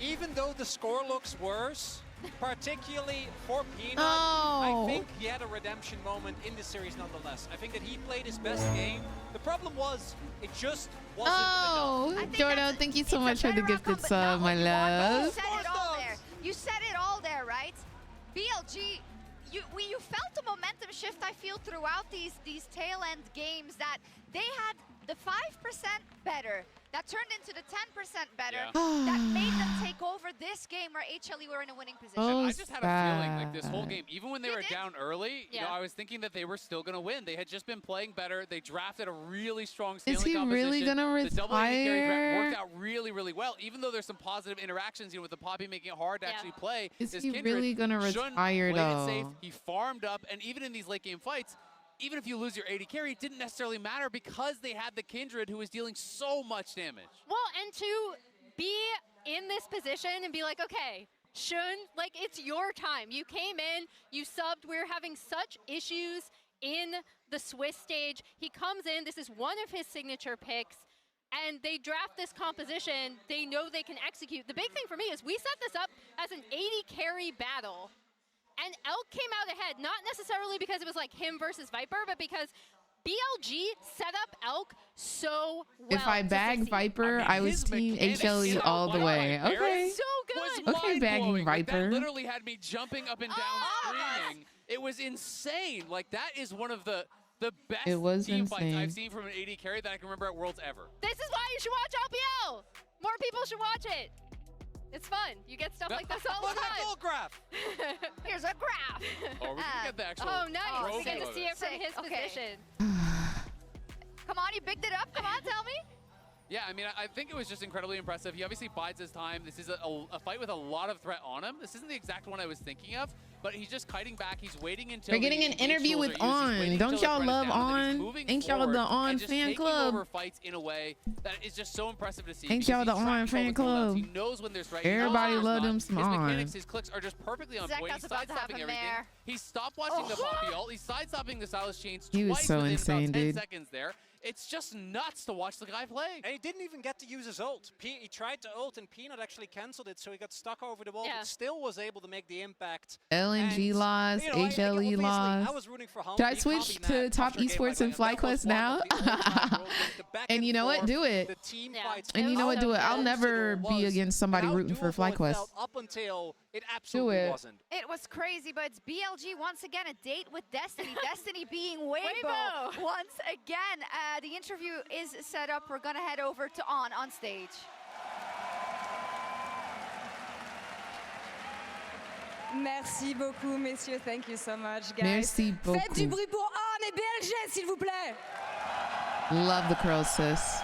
even though the score looks worse, particularly for Peanut, I think he had a redemption moment in the series nonetheless. I think that he played his best game. The problem was, it just wasn't enough. Jordan, thank you so much for the gifted sub, my love. You said it all there. You said it all there, right? BLG, you felt a momentum shift, I feel, throughout these tail end games, that they had the 5% better, that turned into the 10% better, that made them take over this game where HLE were in a winning position. I just had a feeling like this whole game, even when they were down early, you know, Yeah. I was thinking that they were still going to win. They had just been playing better. They drafted a really strong Stanley Is he really composition. gonna The double AD carry draft retire? worked out really, really well, even though there's some positive interactions, you know, with the Poppy making it hard to actually play. Is this he Kindred, really gonna Shun retire, played it safe. though? He farmed up, and even in these late game fights, even if you lose your AD carry, it didn't necessarily matter because they had the Kindred who was dealing so much damage. Well, and to be in this position and be like, okay, Shun, like, it's your time. You came in, you subbed. We're having such issues in the Swiss stage. He comes in, this is one of his signature picks, and they draft this composition. They know they can execute. The big thing for me is we set this up as an 80 carry battle. And Elk came out ahead, not necessarily because it was like him versus Viper, but because BLG set up Elk so well. If I bag Viper, I was team HLE all the way. Okay. So good. Okay, bagging Viper. That literally had me jumping up and down screaming. It was insane. Like, that is one of the best team fights I've seen from an AD carry that I can remember at Worlds ever. This is why you should watch LPL. More people should watch it. It's fun. You get stuff like this all the time. Look at graph. Here's a graph. Oh, we can get the actual. Oh, nice. We get to see it from his position. Come on, you bigged it up. Come on, tell me. Yeah, I mean, I think it was just incredibly impressive. He obviously bides his time. This is a fight with a lot of threat on him. This isn't the exact one I was thinking of, but he's just kiting back. He's waiting until we're getting an interview with On. Don't y'all love On? Ain't y'all the On fan club? Over fights in a way that is just so impressive to see. Ain't y'all the On fan club? He knows when there's threat. Everybody love them some his On. mechanics, his clicks are just perfectly on point. He's side-stopping everything. He's stop watching the Poppy ult. He's side-stopping the Silas chains he was twice so within insane, about 10 dude. seconds there. It's just nuts to watch the guy play. And he didn't even get to use his ult. He tried to ult and Peanut actually cancelled it, so he got stuck over the wall, but still was able to make the impact. LNG loss, HLE loss. I was rooting for home. Should I switch to top esports and FlyQuest now? And you know what? Do it. And you know what? Do it. I'll never be against somebody rooting for FlyQuest. Up until it absolutely wasn't. It was crazy, but it's BLG once again, a date with Destiny. Destiny being Weibo once again. The interview is set up. We're gonna head over to On stage. Merci beaucoup, messieurs. Thank you so much, guys. Merci beaucoup. Faites du bruit pour On et BLG, s'il vous plaît. Love the curls, sis.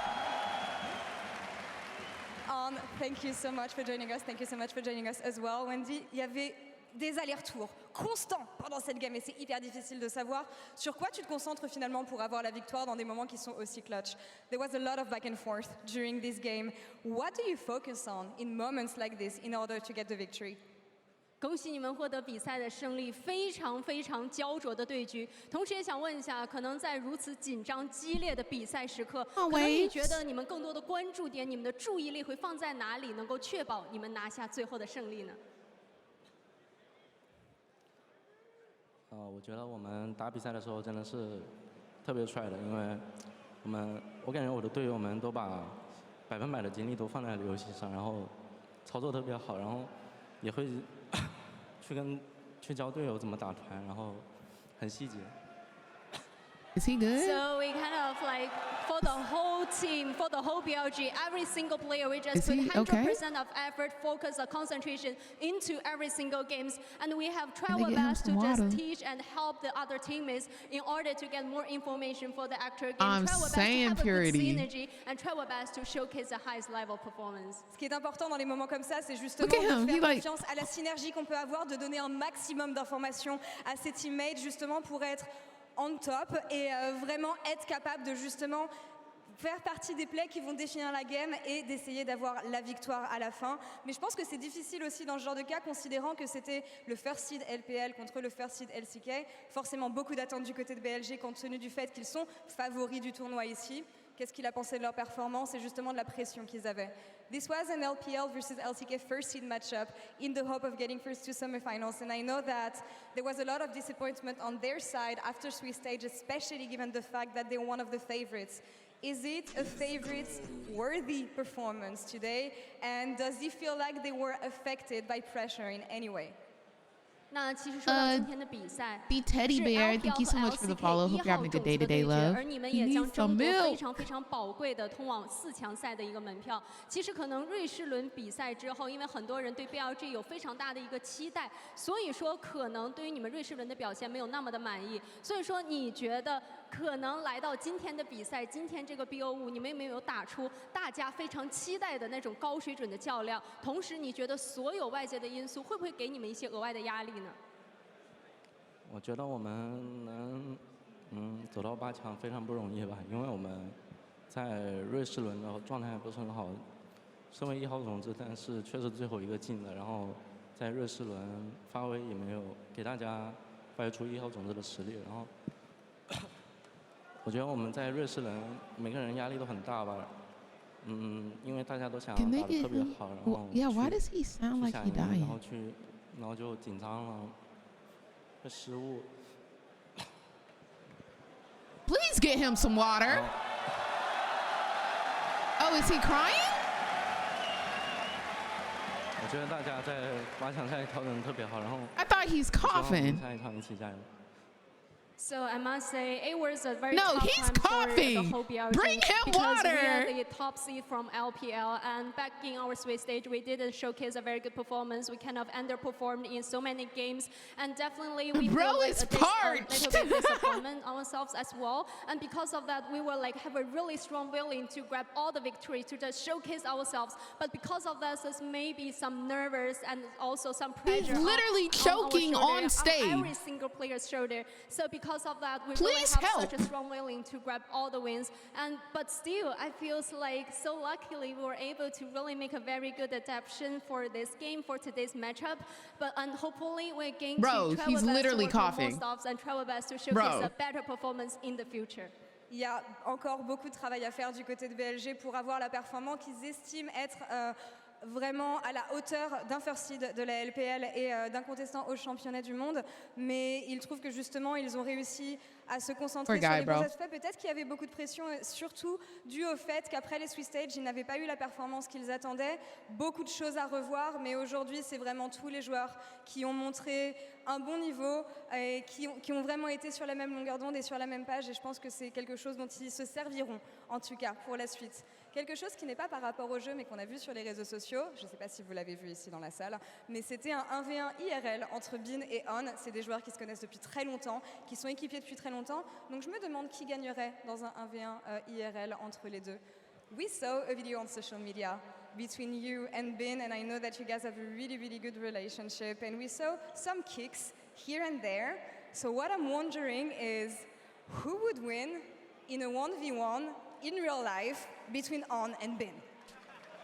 Thank you so much for joining us. Thank you so much for joining us as well, Wendy. Il y avait des allers-retours constants pendant cette game et c'est hyper difficile de savoir sur quoi tu te concentres finalement pour avoir la victoire dans des moments qui sont aussi clutch. There was a lot of back and forth during this game. What do you focus on in moments like this in order to get the victory? 恭喜你们获得比赛的胜利，非常非常焦灼的对局。同时也想问一下，可能在如此紧张激烈的比赛时刻，可能你觉得你们更多的关注点、你们的注意力会放在哪里，能够确保你们拿下最后的胜利呢？我觉得我们打比赛的时候真的是特别帅的，因为我感觉我的队友们都把100%的精力都放在了游戏上，然后操作特别好，然后也会去教队友怎么打团，然后很细节。Is he good? So we kind of like for the whole team, for the whole BLG, every single player, we just put 100% of effort, focus, concentration into every single games, and we have tried our best to just teach and help the other teammates in order to get more information for the actual game. I'm saying purity. Synergy and try our best to showcase the highest level performance. Ce qui est important dans les moments comme ça, c'est justement de faire confiance à la synergie qu'on peut avoir, de donner un maximum d'informations à ses teammates, justement pour être on top et vraiment être capable de justement faire partie des plays qui vont définir la game et d'essayer d'avoir la victoire à la fin. Mais je pense que c'est difficile aussi dans ce genre de cas, considérant que c'était le first seed LPL contre le first seed LCK. Forcément beaucoup d'attentes du côté de BLG compte tenu du fait qu'ils sont favoris du tournoi ici. Qu'est-ce qu'il a pensé de leur performance et justement de la pression qu'ils avaient. This was an LPL versus LCK first seed matchup in the hope of getting first to semifinals, and I know that there was a lot of disappointment on their side after Swiss stage, especially given the fact that they're one of the favorites. Is it a favorite-worthy performance today, and does he feel like they were affected by pressure in any way? 那其实说到今天的比赛 The Teddy Bear, thank you so much for the follow. Hope you're having a good day today, love. 而你们也将争夺非常非常宝贵的通往4强赛的一个门票。其实可能瑞士轮比赛之后，因为很多人对 BLG 有非常大的一个期待，所以说可能对于你们瑞士轮的表现没有那么的满意。所以说你觉得可能来到今天的比赛，今天这个 BO5，你们有没有打出大家非常期待的那种高水准的较量？同时，你觉得所有外界的因素会不会给你们一些额外的压力呢？我觉得我们能走到8强非常不容易吧，因为我们在瑞士轮的状态不是很好，身为1号种子，但是却是最后一个进的，然后在瑞士轮发挥也没有给大家发挥出1号种子的实力，然后我觉得我们在瑞士轮每个人压力都很大吧，因为大家都想打得特别好，然后 Yeah, why does he sound like he dying? 然后就紧张了。会失误。Please get him some water. Oh, is he crying? 我觉得大家在8强赛调整特别好，然后 I thought he's coughing. 下一场一起加油。 So I must say, it was a very No, tough he's time coughing. for the whole BLG. Bring him because water. we are the top seed from LPL, and back in our Swiss stage, we didn't showcase a very good performance. We kind of underperformed in so many games, and definitely we feel like is a parched. little bit disappointment ourselves as well. And because of that, we were like have a really strong willing to grab all the victory to just showcase ourselves. But because of that, there's maybe some nervous and also some pressure. He's literally choking on stage. On every single player's shoulder. So because of that, we Please really have help. such a strong willing to grab all the wins. But still, I feel like so luckily we were able to really make a very good adaptation for this game, for today's matchup. And hopefully we're going to try he's our best literally to work on more coughing. stops and try our best to showcase a better performance in the future. Il y a encore beaucoup de travail à faire du côté de BLG pour avoir la performance qu'ils estiment être vraiment à la hauteur d'un first seed de la LPL et d'un contestant au championnat du monde. Mais ils trouvent que justement, ils ont réussi à se concentrer sur les bons aspects. Peut-être qu'il y avait beaucoup de pression, surtout dû au fait qu'après les Swiss Stage, ils n'avaient pas eu la performance qu'ils attendaient. Beaucoup de choses à revoir, mais aujourd'hui, c'est vraiment tous les joueurs qui ont montré un bon niveau et qui ont vraiment été sur la même longueur d'onde et sur la même page. Et je pense que c'est quelque chose dont ils se serviront, en tout cas, pour la suite. Quelque chose qui n'est pas par rapport au jeu, mais qu'on a vu sur les réseaux sociaux. Je ne sais pas si vous l'avez vu ici dans la salle, mais c'était un 1v1 IRL entre Bin et On. C'est des joueurs qui se connaissent depuis très longtemps, qui sont équipiers depuis très longtemps. Donc je me demande qui gagnerait dans un 1v1 IRL entre les deux. We saw a video on social media between you and Bin, and I know that you guys have a really, really good relationship, and we saw some kicks here and there. So what I'm wondering is, who would win in a 1v1 in real life between On and Bin?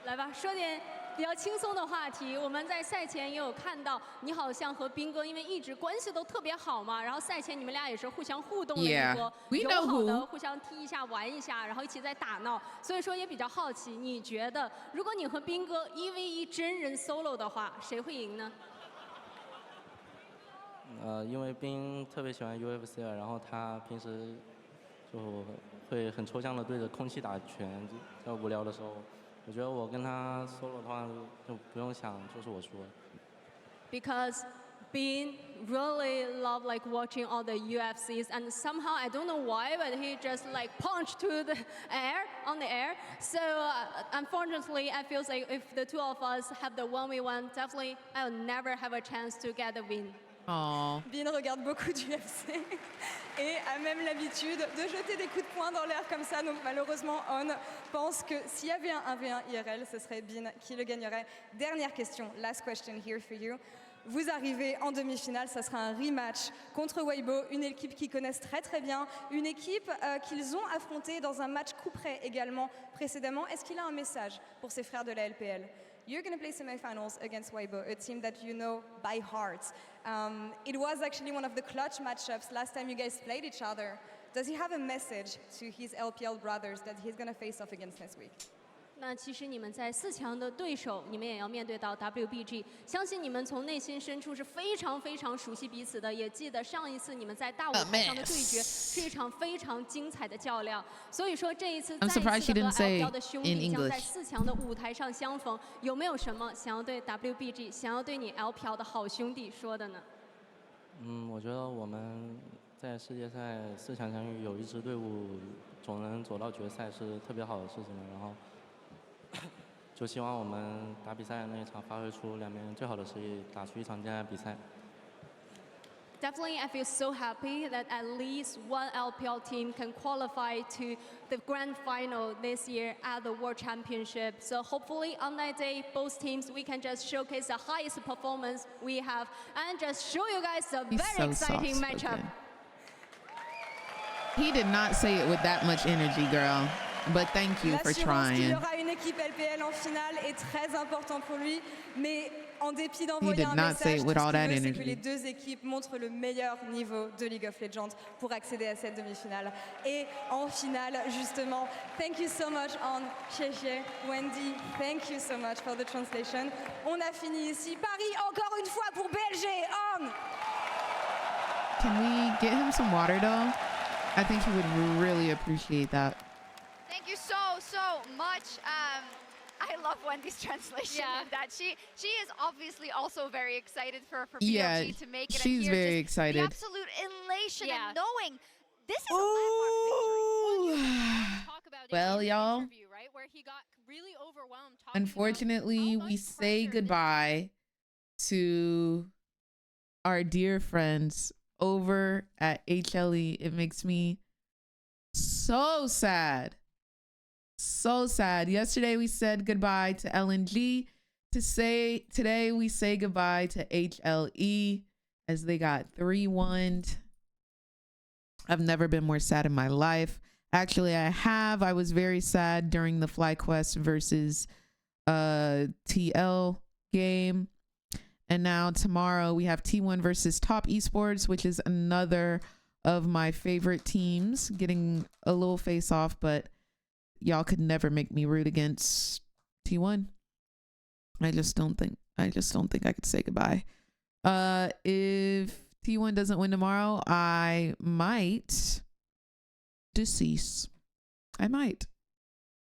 来吧，说点比较轻松的话题。我们在赛前也有看到，你好像和斌哥因为一直关系都特别好嘛，然后赛前你们俩也是互相互动了一波，友好的互相踢一下、玩一下，然后一起在打闹。所以说也比较好奇，你觉得如果你和斌哥1v1真人 solo 的话，谁会赢呢？因为斌特别喜欢 UFC， 然后他平时就会很抽象的对着空气打拳，在无聊的时候。 我觉得我跟他 solo 的话就不用想，就是我输了。Because Bin really love like watching all the UFCs, and somehow I don't know why, but he just like punched to the air on the air. So unfortunately, I feel like if the two of us have the 1v1, definitely I'll never have a chance to get a win. Bin regarde beaucoup d'UFC et a même l'habitude de jeter des coups de poing dans l'air comme ça. Donc malheureusement, On pense que s'il y avait un 1v1 IRL, ce serait Bin qui le gagnerait. Dernière question, last question here for you. Vous arrivez en demi-finale, ça sera un rematch contre Weibo, une équipe qu'ils connaissent très très bien, une équipe qu'ils ont affrontée dans un match coup près également précédemment. Est-ce qu'il a un message pour ses frères de la LPL? You're going to play semi-finals against Weibo, a team that you know by heart. It was actually one of the clutch matchups last time you guys played each other. Does he have a message to his LPL brothers that he's going to face off against next week? 那其实你们在4强的对手，你们也要面对到 WBG， 相信你们从内心深处是非常非常熟悉彼此的，也记得上一次你们在大舞台上的对决是一场非常精彩的较量。所以说这一次再一次的和 LPL 的兄弟将在4强的舞台上相逢，有没有什么想要对 WBG、想要对你 LPL 的好兄弟说的呢？我觉得我们在世界赛4强相遇，有一支队伍总能走到决赛是特别好的事情，然后。 就希望我们打比赛那一场发挥出两边最好的实力，打出一场精彩比赛。Definitely, I feel so happy that at least one LPL team can qualify to the grand final this year at the World Championship. So hopefully on that day, both teams, we can just showcase the highest performance we have and just show you guys a very exciting matchup. He did not say it with that much energy, girl. But thank you for trying. Il y aura une équipe LPL en finale est très important pour lui, mais en dépit d'envoyer un message, tout ce qu'il veut, c'est que les deux équipes montrent le meilleur niveau de League of Legends pour accéder à cette demi-finale. Et en finale, justement, thank you so much On, Xie, Wendy, thank you so much for the translation. On a fini ici. Paris encore une fois pour BLG, On! can we get him some water though? I think he would really appreciate that. Thank you so much. I love Wendy's translation of that. She is obviously also very excited for BLG to make it. She's very excited. The absolute elation and knowing this is a landmark victory. Well, y'all, right, where he got really overwhelmed. Unfortunately, we say goodbye to our dear friends over at HLE. It makes me so sad. So sad. Yesterday we said goodbye to LNG. Today we say goodbye to HLE as they got 3-1'd. I've never been more sad in my life. Actually, I was very sad during the FlyQuest versus TL game. And now tomorrow we have T1 versus Top Esports, which is another of my favorite teams, getting a little face off, but y'all could never make me root against T1. I just don't think I could say goodbye. If T1 doesn't win tomorrow, I might decease. I might.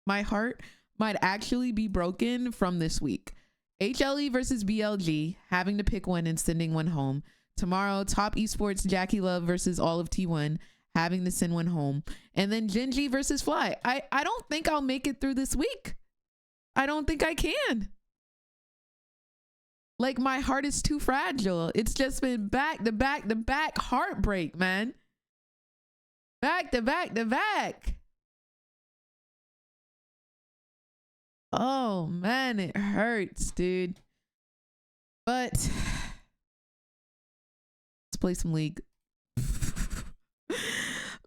My heart might actually be broken from this week. HLE versus BLG, having to pick one and sending one home. Tomorrow, Top Esports Jackie Love versus all of T1, having to send one home. And then Genji versus Fly. I don't think I'll make it through this week. I don't think I can. Like, my heart is too fragile. It's just been back to back to back heartbreak, man. Back to back to back. Oh man, it hurts, dude. But let's play some League.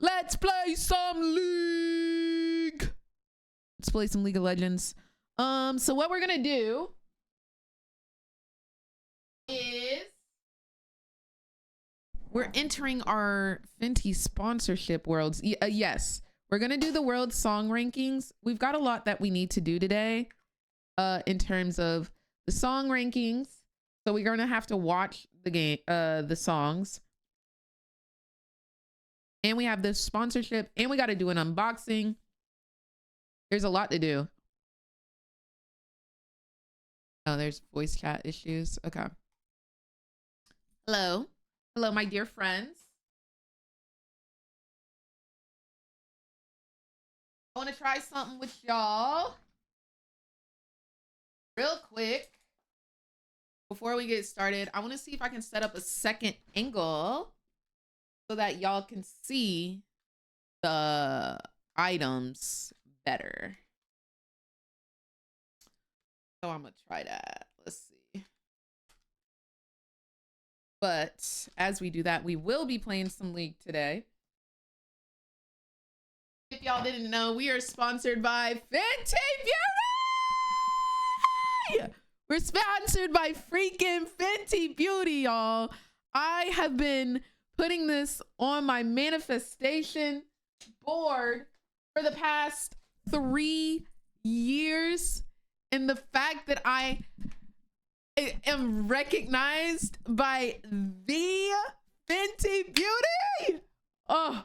Let's play some League. Let's play some League of Legends. So what we're gonna do is we're entering our Fenty sponsorship worlds. Yes, we're gonna do the world song rankings. We've got a lot that we need to do today in terms of the song rankings. So we're gonna have to watch the game, the songs. And we have the sponsorship, and we got to do an unboxing. There's a lot to do. Oh, there's voice chat issues. Okay. Hello. Hello, my dear friends. I want to try something with y'all real quick. Before we get started, I want to see if I can set up a second angle so that y'all can see the items better. So I'm gonna try that. Let's see. But as we do that, we will be playing some League today. If y'all didn't know, we are sponsored by Fenty Beauty. We're sponsored by freaking Fenty Beauty, y'all. I have been putting this on my manifestation board for the past 3 years. And the fact that I am recognized by the Fenty Beauty. Oh.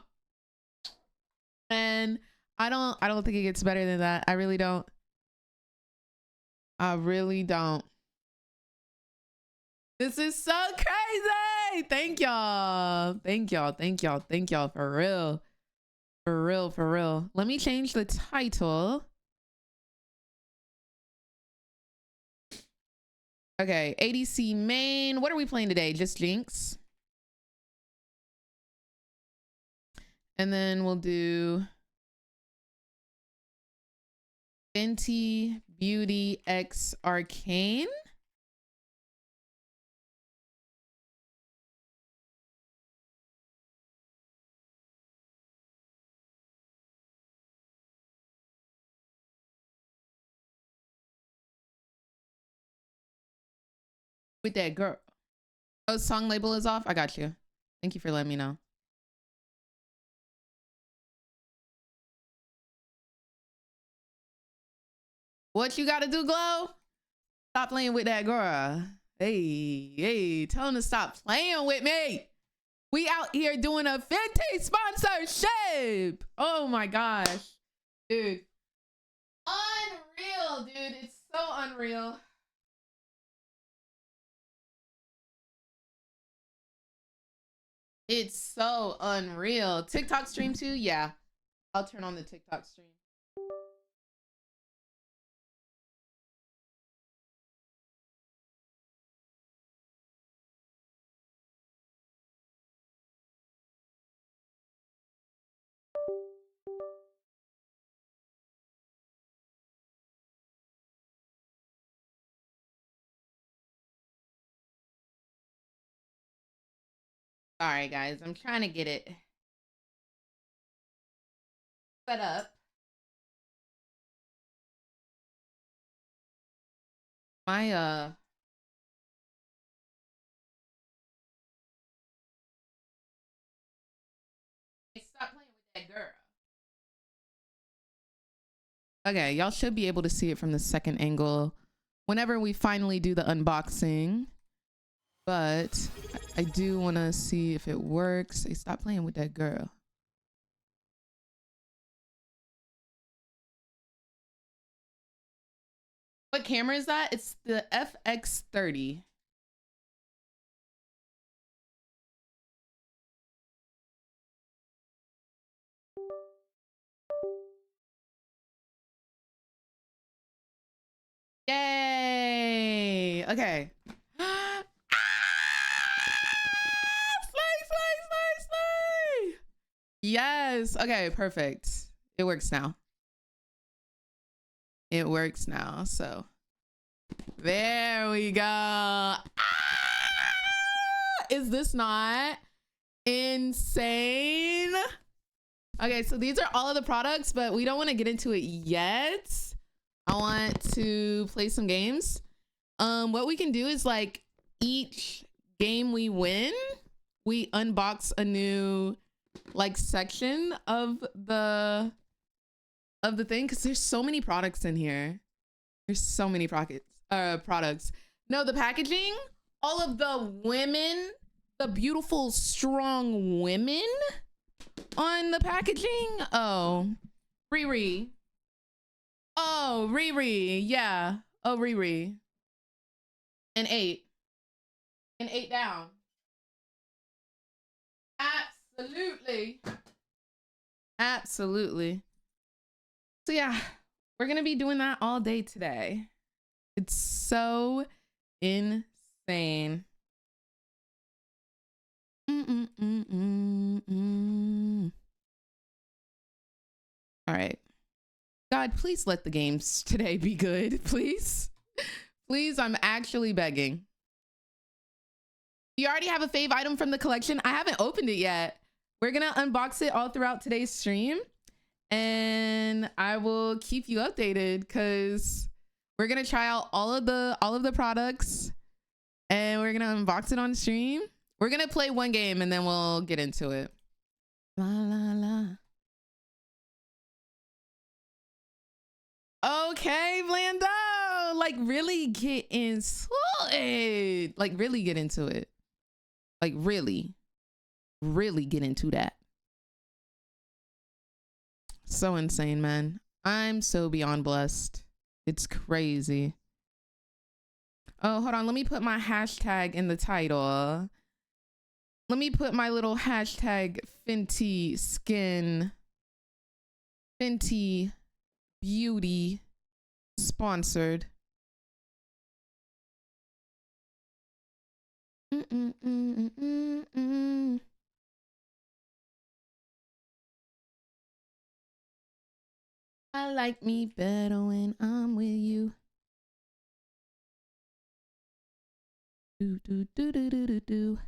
And I don't think it gets better than that. I really don't. I really don't. This is so crazy. Thank y'all. Thank y'all. Thank y'all. Thank y'all. For real. For real. For real. Let me change the title. Okay. ADC main. What are we playing today? Just Jinx. And then we'll do Fenty Beauty X Arcane. With that girl. Oh, song label is off? I got you. Thank you for letting me know. What you gotta do, Glow? Stop playing with that girl. Hey, tell him to stop playing with me. We out here doing a Fenty sponsorship. Oh my gosh, dude. Unreal, dude. It's so unreal. It's so unreal. TikTok stream too? Yeah. I'll turn on the TikTok stream. Sorry, guys. I'm trying to get it set up. My, stop playing with that girl. Okay, y'all should be able to see it from the second angle whenever we finally do the unboxing. But I do want to see if it works. Hey, stop playing with that girl. What camera is that? It's the FX30. Yay! Okay. Slay! Yes. Okay, perfect. It works now. It works now. So there we go. Is this not insane? Okay, so these are all of the products, but we don't want to get into it yet. I want to play some games. What we can do is like each game we win, we unbox a new like section of the thing, because there's so many products in here. There's so many products. No, the packaging, all of the women, the beautiful, strong women on the packaging. Oh, Riri. Oh, Riri. Yeah. Oh, Riri. And 8. And 8 down. Absolutely. Absolutely. So yeah, we're going to be doing that all day today. It's so insane. All right. God, please let the games today be good. Please. Please, I'm actually begging. You already have a fave item from the collection? I haven't opened it yet. We're going to unbox it all throughout today's stream. And I will keep you updated because we're going to try out all of the products. And we're going to unbox it on stream. We're going to play one game and then we'll get into it. La, la, la. Okay, Blando, like really get into it. Like really get into it. Like really get into that. So insane, man. I'm so beyond blessed. It's crazy. Oh, hold on. Let me put my hashtag in the title. Let me put my little hashtag Fenty Skin. Fenty Beauty sponsored. I like me better when I'm with you. Do do do do do do do.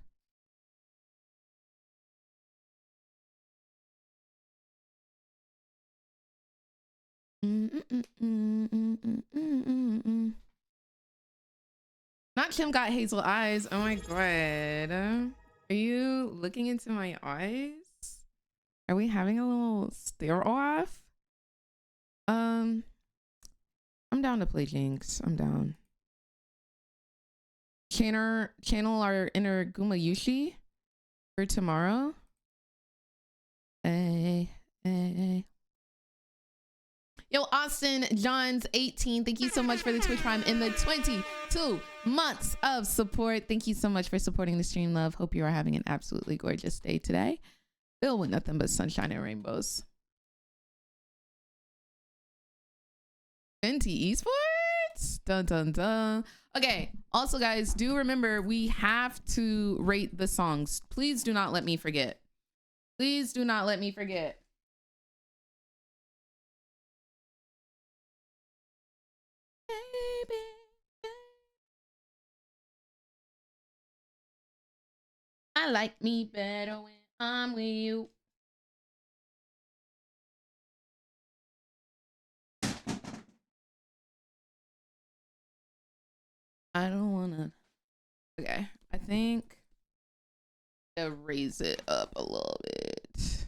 Not Chim got hazel eyes. Oh my god. Are you looking into my eyes? Are we having a little stare off? I'm down to play Jinx. I'm down. Channel our inner Guma Yushi. for tomorrow. Hey. Yo, Austin Johns 18, thank you so much for the Twitch Prime and the 22 months of support. Thank you so much for supporting the stream, love. Hope you are having an absolutely gorgeous day today, filled with nothing but sunshine and rainbows. Fenty Esports, dun dun dun. Okay, also guys, do remember we have to rate the songs. Please do not let me forget. Please do not let me forget. Baby. I like me better when I'm with you. I don't wanna. Okay, I think I'll raise it up a little bit.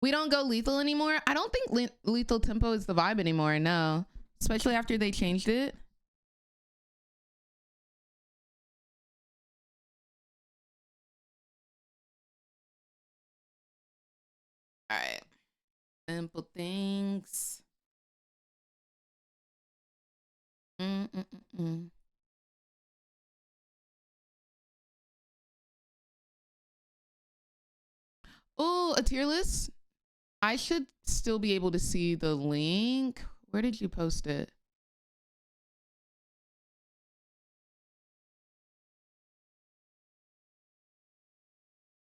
We don't go lethal anymore. I don't think lethal tempo is the vibe anymore. No, especially after they changed it. All right, simple things. Oh, a tier list. I should still be able to see the link. Where did you post it?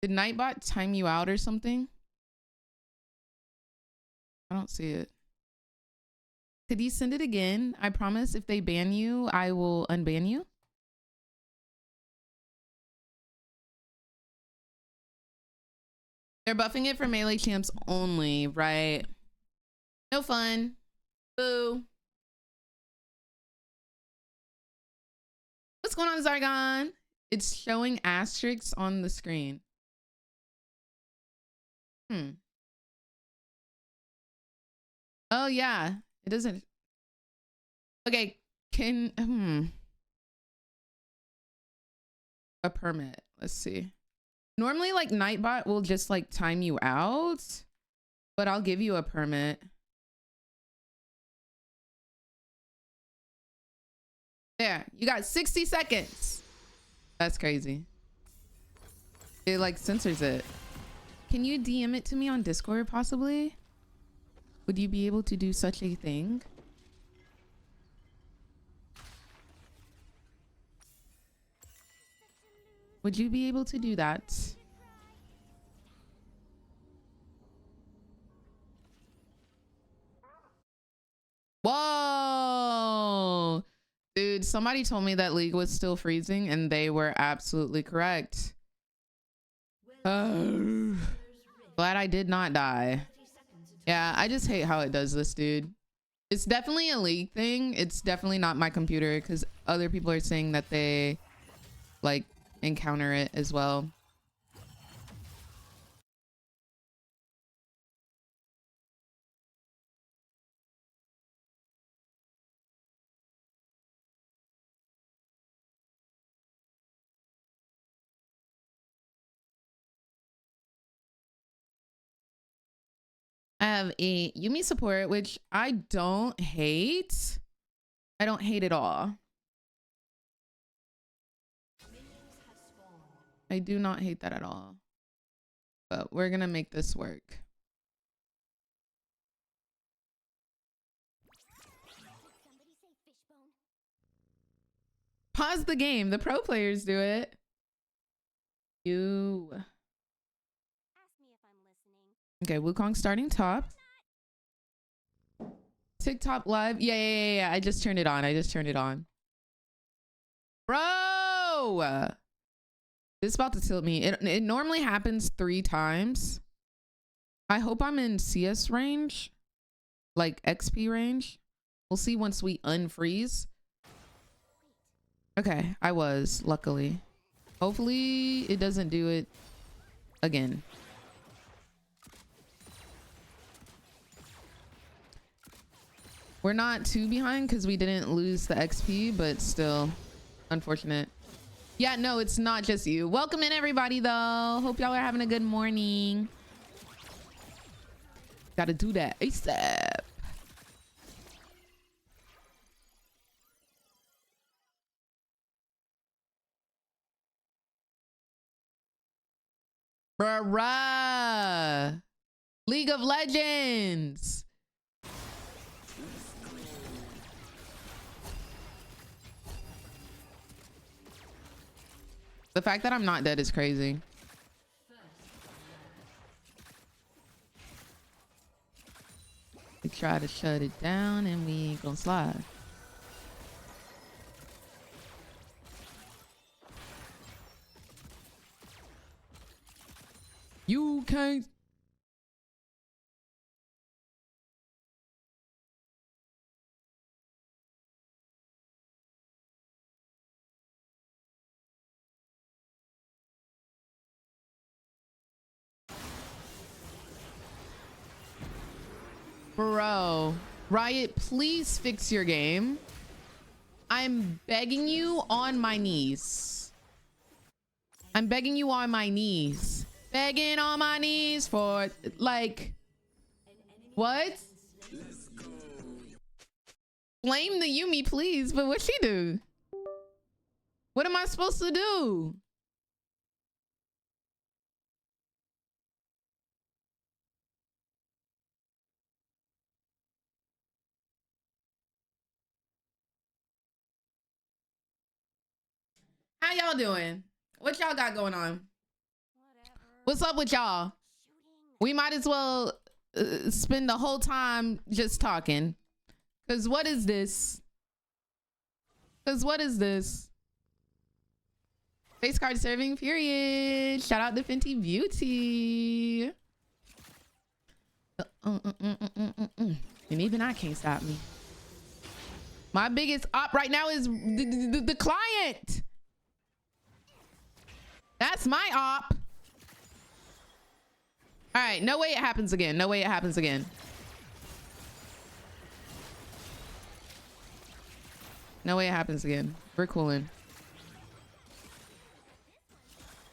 Did Nightbot time you out or something? I don't see it. Could you send it again? I promise if they ban you, I will unban you. They're buffing it for melee champs only, right? No fun. Boo. What's going on, Zargon? It's showing asterisks on the screen. Oh yeah, it doesn't. Okay, can a permit. Let's see. Normally, like Nightbot will just like time you out, but I'll give you a permit. There, you got 60 seconds. That's crazy. It like censors it. Can you DM it to me on Discord possibly? Would you be able to do such a thing? Would you be able to do that? Whoa! Dude, somebody told me that League was still freezing and they were absolutely correct. Glad I did not die. Yeah, I just hate how it does this, dude. It's definitely a League thing. It's definitely not my computer because other people are saying that they like encounter it as well. I have a Yumi support, which I don't hate. I don't hate at all. I do not hate that at all. But we're gonna make this work. Pause the game. The pro players do it. You. Okay, Wukong starting top. TikTok live. Yeah. I just turned it on. Bro! This is about to tilt me. It normally happens 3 times. I hope I'm in CS range. Like XP range. We'll see once we unfreeze. Okay, I was, luckily. Hopefully it doesn't do it again. We're not too behind because we didn't lose the XP, but still unfortunate. Yeah, no, it's not just you. Welcome in, everybody, though. Hope y'all are having a good morning. Gotta do that ASAP. Bruh. League of Legends. The fact that I'm not dead is crazy. We try to shut it down and we ain't gonna slide. You can't. Bro, Riot, please fix your game. I'm begging you on my knees. I'm begging you on my knees. Begging on my knees for, like, what? Blame the Yumi, please, but what'd she do? What am I supposed to do? How y'all doing? What y'all got going on? What's up with y'all? We might as well spend the whole time just talking. Cause what is this? Cause what is this? Face card serving, period. Shout out to Fenty Beauty. And even I can't stop me. My biggest op right now is the client. That's my op. All right, no way it happens again. No way it happens again. No way it happens again. We're cooling.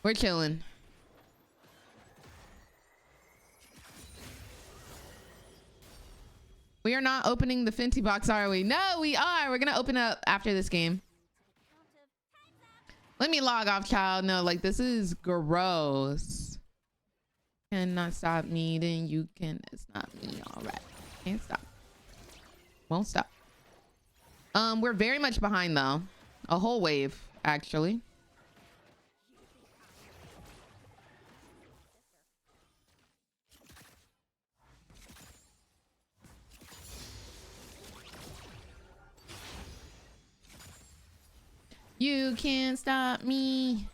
We're chilling. We are not opening the Fenty box, are we? No, we are. We're gonna open up after this game. Let me log off, child. No, like, this is gross. Cannot stop me, then you can stop me. All right. Can't stop. Won't stop. We're very much behind, though. A whole wave, actually. You can't stop me.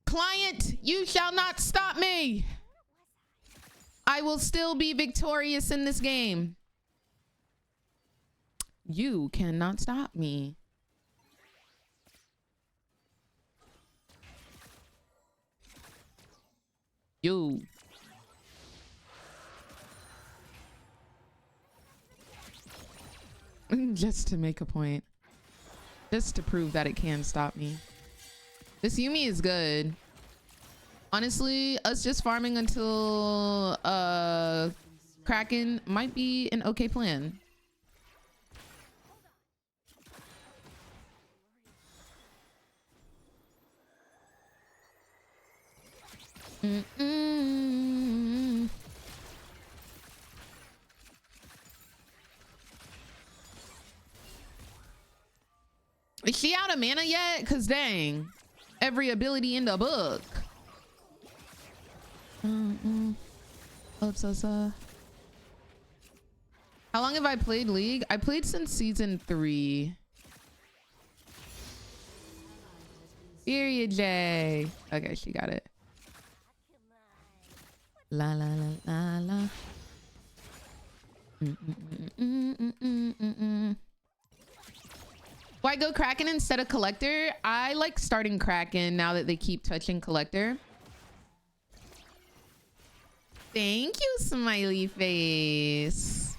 Client, you shall not stop me. I will still be victorious in this game. You cannot stop me. You. Just to make a point. Just to prove that it can stop me. This Yumi is good. Honestly, us just farming until Kraken might be an okay plan. Is she out of mana yet? Cause dang, every ability in the book. How long have I played League? I played since season 3. Period, J. Okay, she got it. La la la la la. Why go Kraken instead of Collector? I like starting Kraken now that they keep touching Collector. Thank you, smiley face.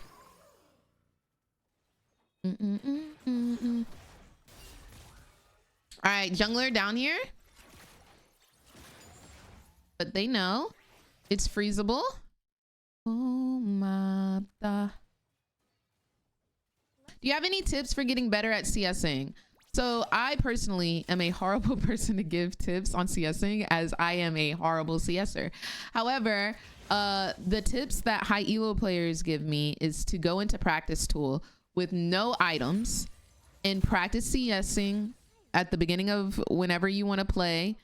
All right, jungler down here. But they know it's freezable. Oh my god. Do you have any tips for getting better at CSing? So I personally am a horrible person to give tips on CSing, as I am a horrible CSer. However, the tips that high elo players give me is to go into practice tool with no items and practice CSing at the beginning of whenever you want to play,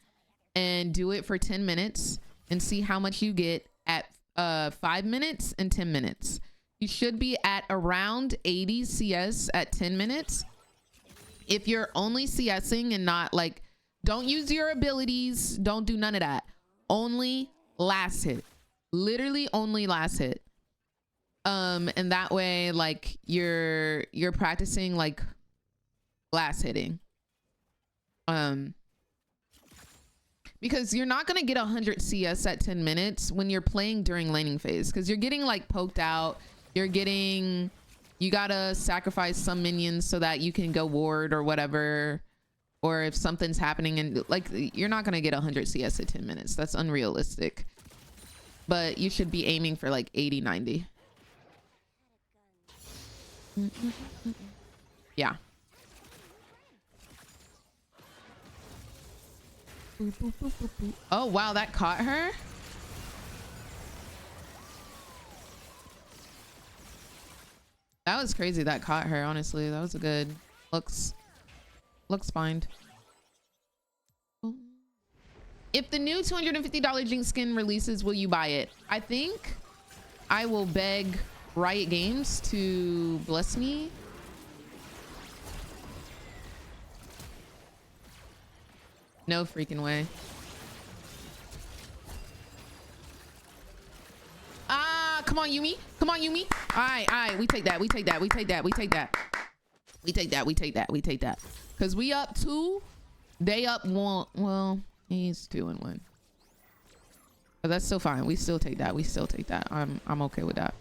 and do it for 10 minutes and see how much you get at 5 minutes and 10 minutes. You should be at around 80 CS at 10 minutes. If you're only CSing and not like, don't use your abilities, don't do none of that. Only last hit. Literally only last hit. And that way, like, you're practicing like last hitting. Because you're not gonna get 100 CS at 10 minutes when you're playing during laning phase, because you're getting like poked out. You gotta sacrifice some minions so that you can go ward or whatever, or if something's happening, and like, you're not gonna get 100 CS at 10 minutes. That's unrealistic. But you should be aiming for like 80, 90. Yeah. Oh wow, that caught her. That was crazy. That caught her. Honestly, that was a good looks fine. If the new $250 Jinx skin releases, will you buy it? I think I will beg Riot Games to bless me. No freaking way. Ah, come on, Yumi. Come on, Yumi. All right. We take that. Because we up 2. They up 1. Well, he's 2-1. But that's still fine. We still take that. I'm okay with that.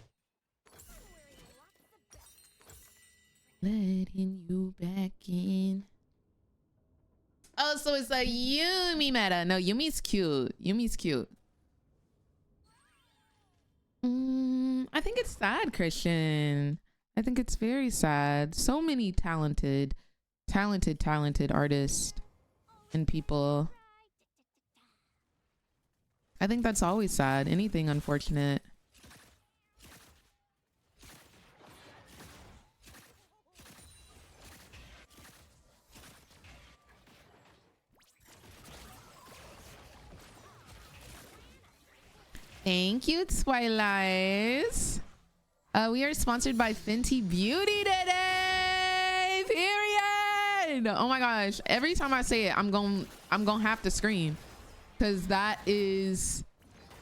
Letting you back in. Oh, so it's a Yumi meta. No, Yumi's cute. I think it's sad, Christian. I think it's very sad. So many talented artists and people. I think that's always sad. Anything unfortunate. Thank you, Twilight. We are sponsored by Fenty Beauty today. Period. Oh my gosh. Every time I say it, I'm gonna have to scream, because that is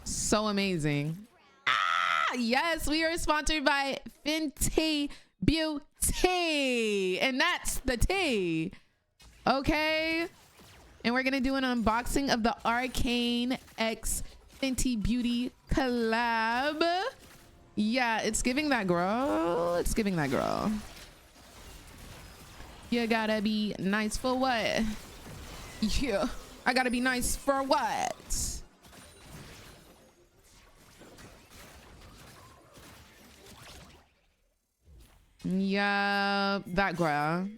so amazing. Ah, yes, we are sponsored by Fenty Beauty, and that's the T. Okay. And we're gonna do an unboxing of the Arcane X Fenty Beauty collab. Yeah, it's giving that girl. You gotta be nice for what? Yeah, I gotta be nice for what? Yeah, that girl.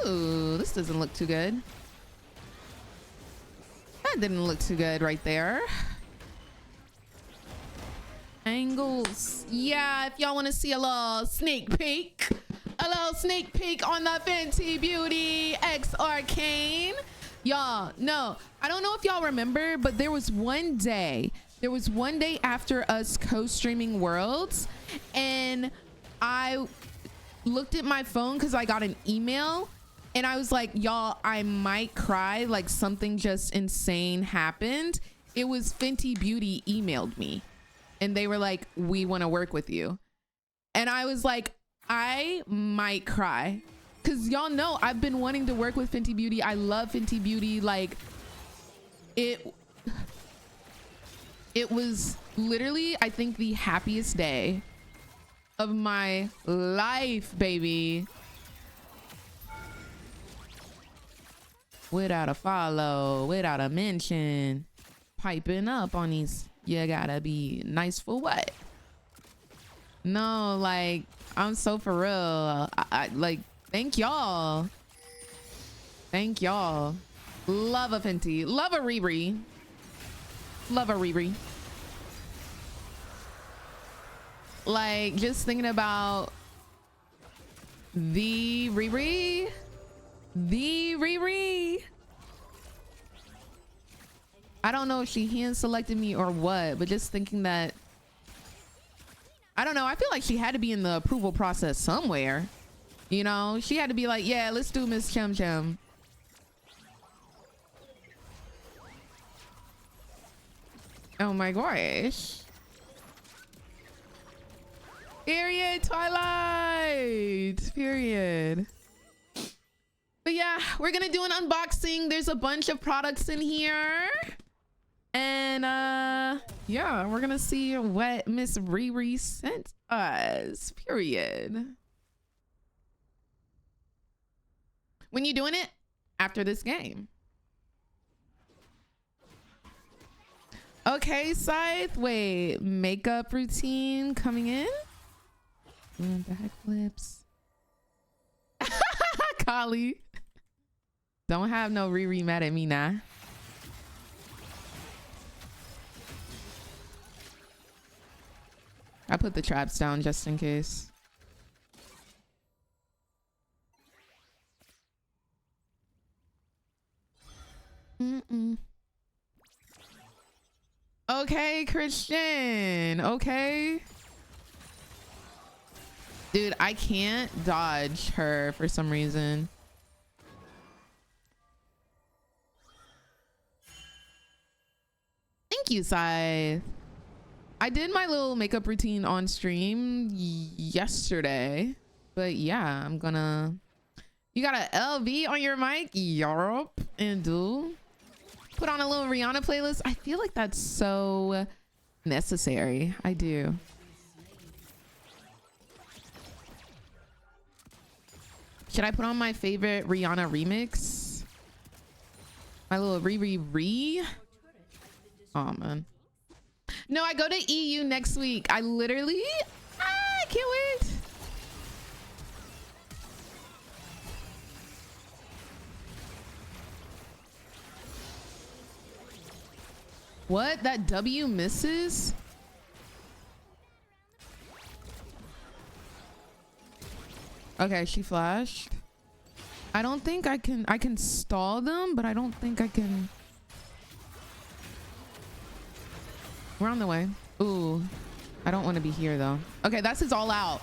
Ooh, this doesn't look too good. That didn't look too good right there. Angles. Yeah, if y'all want to see a little sneak peek on the Fenty Beauty X Arcane. Y'all, no, I don't know if y'all remember, but there was one day after us co-streaming Worlds, and I looked at my phone because I got an email. And I was like, y'all, I might cry, like something just insane happened. It was Fenty Beauty emailed me and they were like, we want to work with you. And I was like, I might cry. Cause y'all know I've been wanting to work with Fenty Beauty. I love Fenty Beauty. Like it was literally, I think, the happiest day of my life, baby. Without a follow, without a mention, piping up on these. You gotta be nice for what? No, like, I'm so for real. I like, thank y'all. Thank y'all. Love a Fenty. Love a Riri. Love a Riri. Like, just thinking about the Riri. The Riri. I don't know if she hand selected me or what, but just thinking that, I don't know. I feel like she had to be in the approval process somewhere. You know, she had to be like, yeah, let's do Miss Chim Chim. Oh my gosh. Period, Twilight. Period. But yeah, we're gonna do an unboxing. There's a bunch of products in here. And yeah, we're gonna see what Miss Riri sent us. Period. When you doing it? After this game. Okay, Scythe. Wait, makeup routine coming in. Doing backflips. Kali. Don't have no Riri mad at me now. I put the traps down just in case. Okay, Christian. Okay. Dude, I can't dodge her for some reason. Thank you, Scythe. I did my little makeup routine on stream yesterday, but yeah, I'm gonna. You got a LV on your mic? Europe and do. Put on a little Rihanna playlist. I feel like that's so necessary. I do. Should I put on my favorite Rihanna remix? My little re. Oh man. No, I go to EU next week. I literally, I can't wait. What? That W misses? Okay, she flashed. I don't think I can stall them, but I don't think I can. We're on the way. Ooh, I don't want to be here though. Okay, that's his all out.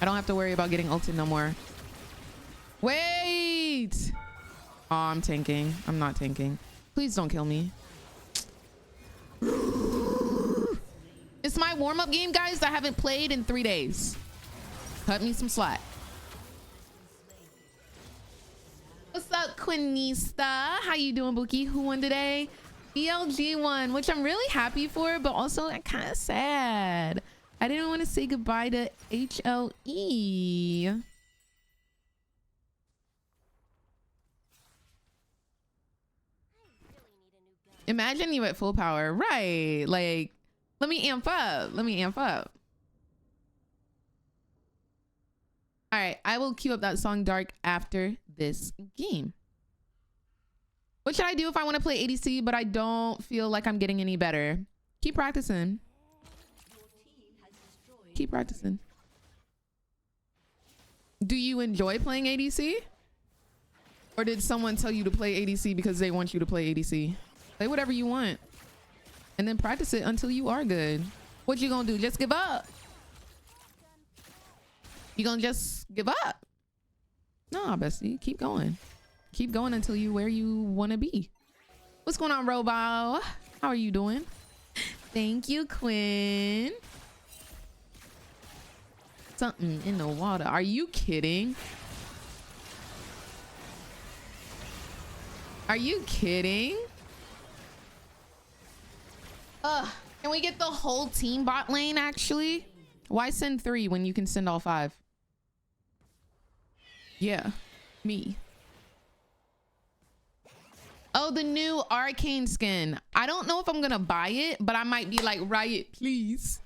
I don't have to worry about getting ulted no more. Wait. Oh, I'm tanking. I'm not tanking. Please don't kill me. It's my warm-up game, guys. I haven't played in 3 days. Cut me some slack. What's up, Quinista? How you doing, Bookie? Who won today? BLG won, which I'm really happy for, but also I'm kind of sad. I didn't want to say goodbye to HLE. Imagine you at full power, right? Like, let me amp up. Let me amp up. All right, I will queue up that song Dark after this game. What should I do if I want to play ADC, but I don't feel like I'm getting any better? Keep practicing. Keep practicing. Do you enjoy playing ADC? Or did someone tell you to play ADC because they want you to play ADC? Play whatever you want. And then practice it until you are good. What you gonna do? Just give up? You gonna just give up? No, bestie. Keep going. Keep going until you where you want to be. What's going on, Robo? How are you doing? Thank you, Quinn. something in the water. Are you kidding? Are you kidding? Can we get the whole team bot lane actually? Why send 3 when you can send all 5? Yeah, me. Oh, the new arcane skin. I don't know if I'm gonna buy it, but I might be like, Riot, please.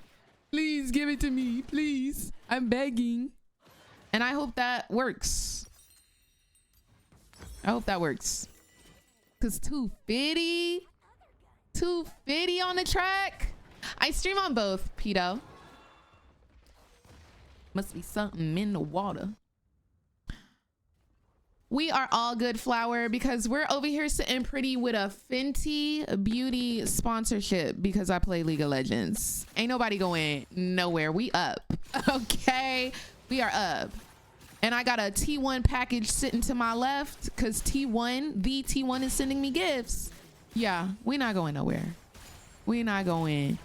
Please give it to me, please. I'm begging. And I hope that works. I hope that works. Cause 250? 250 on the track? I stream on both, pedo. Must be something in the water. We are all good, Flower, because we're over here sitting pretty with a Fenty Beauty sponsorship because I play League of Legends. Ain't nobody going nowhere. We up. Okay, we are up. And I got a T1 package sitting to my left because the T1 is sending me gifts. Yeah, we not going nowhere. We not going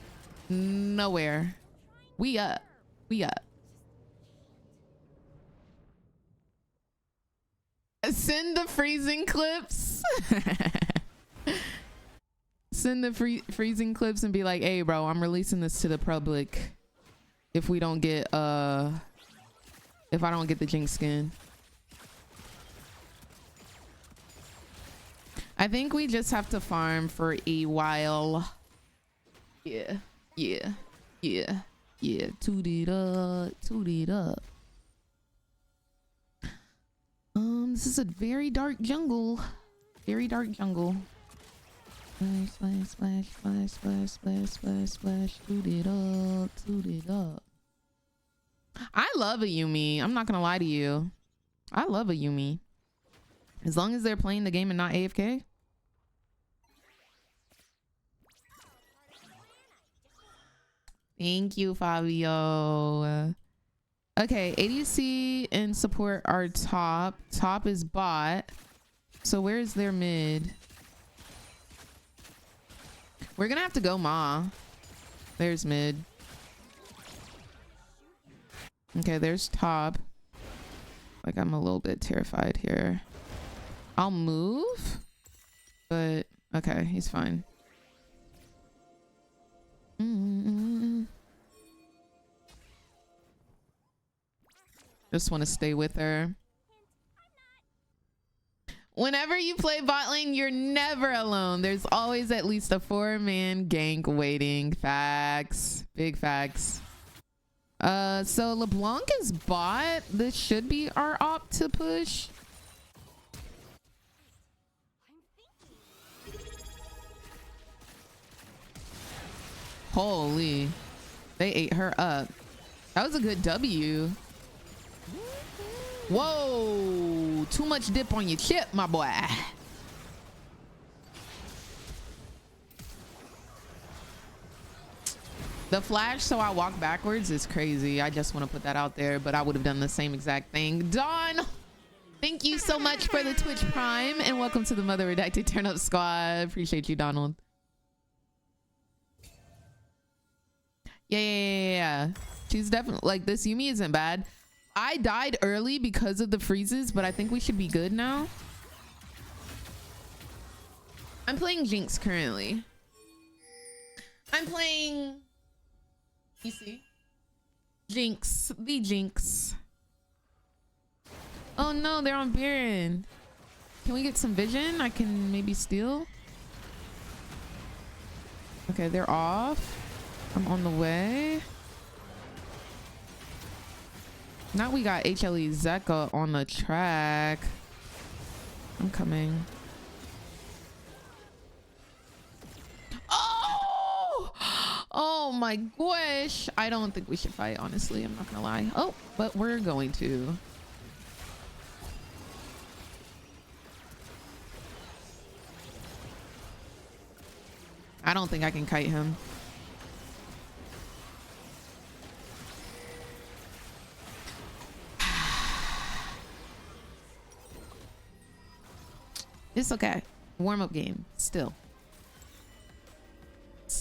nowhere. We up. We up. Send the freezing clips. Send the freezing clips and be like, hey bro, I'm releasing this to the public if we don't get if I don't get the Jinx skin. I think we just have to farm for a while. Yeah, yeah, yeah, yeah. Toot it up, toot it up. This is a very dark jungle. Very dark jungle. Splash, splash, splash, splash, splash, splash, splash, splash. Toot it up, toot it up. I love a Yumi. I'm not gonna lie to you. I love a Yumi. As long as they're playing the game and not AFK. Thank you, Fabio. Okay, ADC and support are top. Top is bot. So where's their mid? We're gonna have to go Ma. There's mid. Okay, there's top. Like, I'm a little bit terrified here. I'll move, but okay, he's fine. Just want to stay with her. Whenever you play bot lane, you're never alone. There's always at least a 4-man gank waiting. Facts. Big facts. So LeBlanc is bot. This should be our op to push. Holy. They ate her up. That was a good W. Whoa, too much dip on your chip, my boy. The flash so I walk backwards is crazy. I just want to put that out there, but I would have done the same exact thing. Dawn, thank you so much for the Twitch Prime and welcome to the Mother Redacted Turn Up Squad. Appreciate you, Donald. Yeah. She's definitely like, this Yumi isn't bad. I died early because of the freezes, but I think we should be good now. I'm playing Jinx currently. I'm playing PC. Jinx, the Jinx. Oh no, they're on Baron. Can we get some vision? I can maybe steal. Okay, they're off. I'm on the way. Now we got HLE Zeka on the track. I'm coming. Oh! Oh my gosh. I don't think we should fight, honestly. I'm not gonna lie. Oh, but we're going to. I don't think I can kite him. It's okay. Warm-up game. Still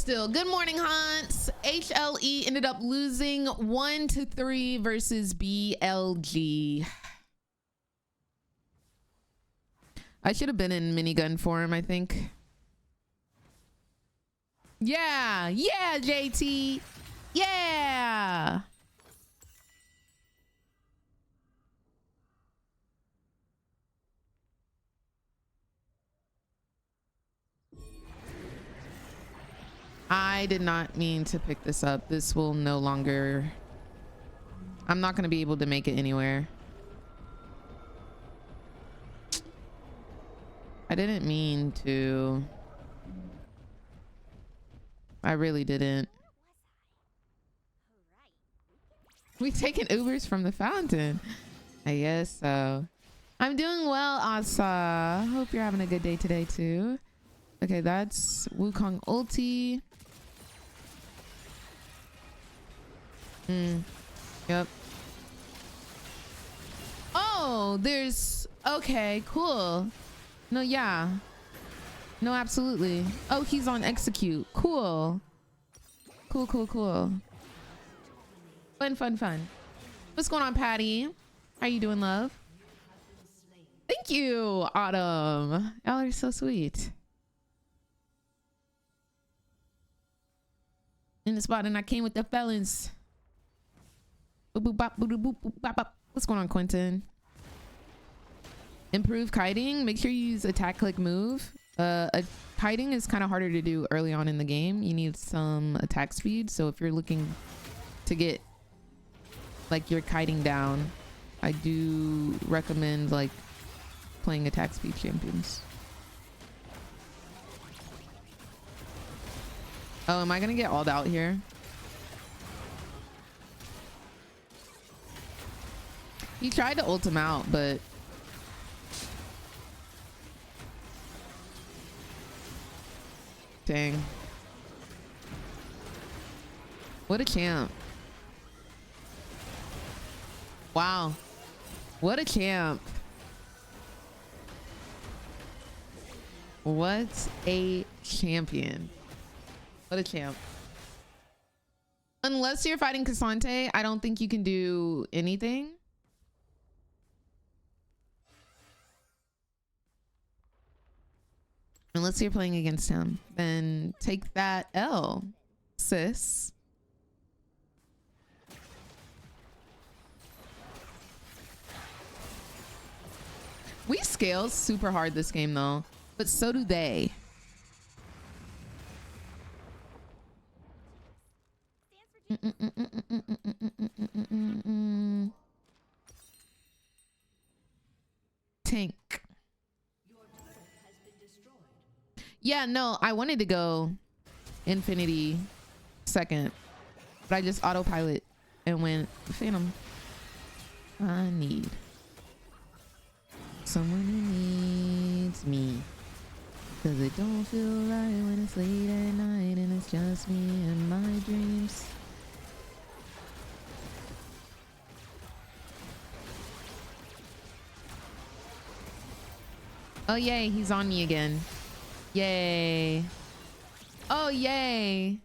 still. Good morning, Hans. HLE ended up losing 1-3 versus BLG. I should have been in minigun form, I think. Yeah, yeah, JT. Yeah. I did not mean to pick this up. This will no longer... I'm not going to be able to make it anywhere. I didn't mean to. I really didn't. We taking Ubers from the fountain. I guess so. I'm doing well, Asa. Hope you're having a good day today too. Okay, that's Wukong ulti. Yep. Oh, there's... Okay, cool. No, yeah. No, absolutely. Oh, he's on execute. Cool. Cool, cool, cool. Fun, fun, fun. What's going on, Patty? How you doing, love? Thank you, Autumn. Y'all are so sweet. In the spot, and I came with the felons. Boop, boop, bop, boop, boop, boop, bop, bop. What's going on, Quentin? Improve kiting. Make sure you use attack, click, move. Kiting is kind of harder to do early on in the game. You need some attack speed. So if you're looking to get like your kiting down, I do recommend like playing attack speed champions. Oh, am I gonna get alled out here? He tried to ult him out, but dang. What a champ. Wow. What a champ. What a champion. What a champ. Unless you're fighting Cassante, I don't think you can do anything. Unless you're playing against him, then take that L, sis. We scale super hard this game though, but so do they. Tank. Yeah, no, I wanted to go Infinity second, but I just autopilot and went Phantom. I need someone who needs me, 'cause it don't feel right when it's late at night and it's just me and my dreams. Oh yay, he's on me again. Yay. Oh yay.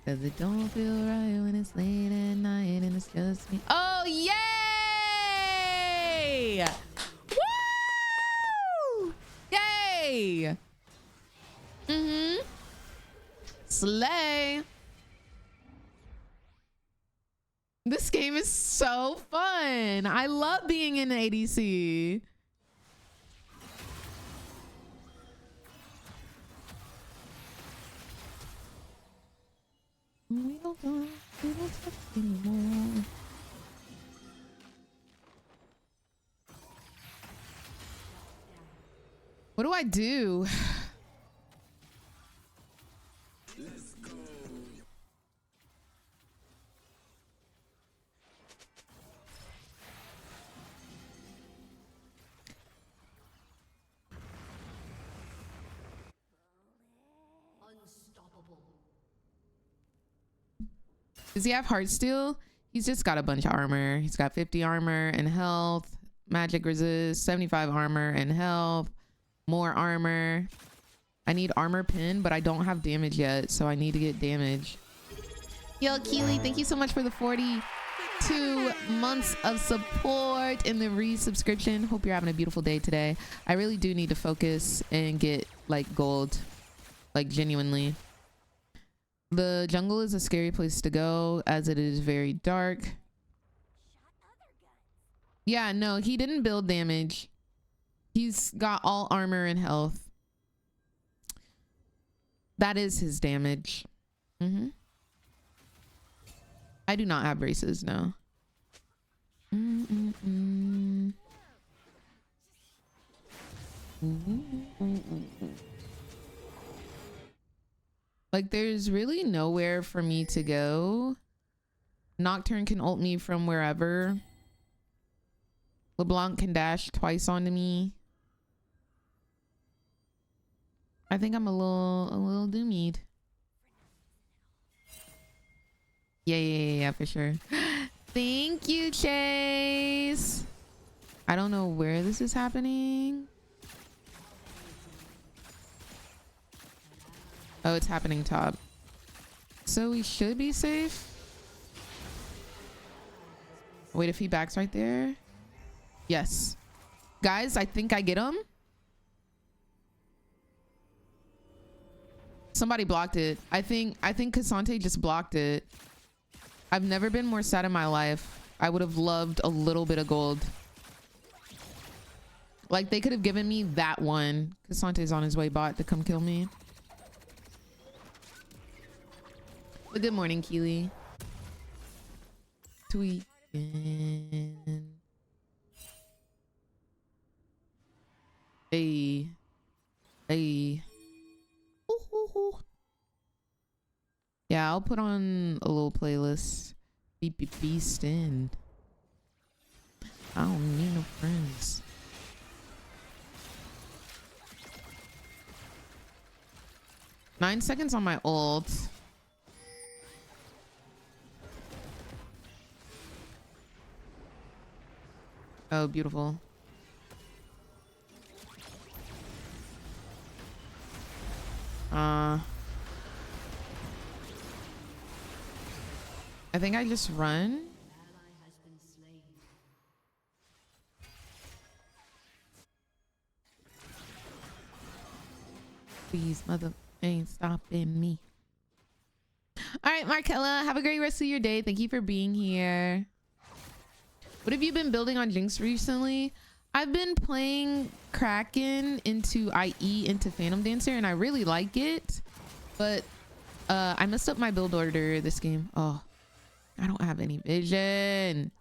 'Cause it don't feel right when it's late at night and it's just me. Oh yay! Woo! Yay! Slay. This game is so fun. I love being in ADC. We don't touch anymore. What do I do? Let's go. Does he have Heartsteel? He's just got a bunch of armor. He's got 50 armor and health, magic resist, 75 armor and health, more armor. I need armor pin, but I don't have damage yet, so I need to get damage. Yo, Keely, thank you so much for the 42 months of support and the resubscription. Hope you're having a beautiful day today. I really do need to focus and get like gold, like genuinely. The jungle is a scary place to go as it is very dark. Yeah, no, he didn't build damage. He's got all armor and health. That is his damage. I do not have braces, no. Like, there's really nowhere for me to go. Nocturne can ult me from wherever. LeBlanc can dash twice onto me. I think I'm a little doomied. Yeah, for sure. Thank you, Chase. I don't know where this is happening. Oh, it's happening top. So we should be safe. Wait, if he backs right there. Yes. Guys, I think I get him. Somebody blocked it. I think Cassante just blocked it. I've never been more sad in my life. I would have loved a little bit of gold. Like, they could have given me that one. Cassante's on his way bot to come kill me. But good morning, Keely. Tweet. Hey. Yeah, I'll put on a little playlist. Beast in. I don't need no friends. Nine seconds on my ult. Oh, beautiful. I think I just run. Please, mother ain't stopping me. All right, Markella, have a great rest of your day. Thank you for being here. What have you been building on Jinx recently? I've been playing Kraken into IE into Phantom Dancer, and I really like it. But I messed up my build order this game. Oh, I don't have any vision.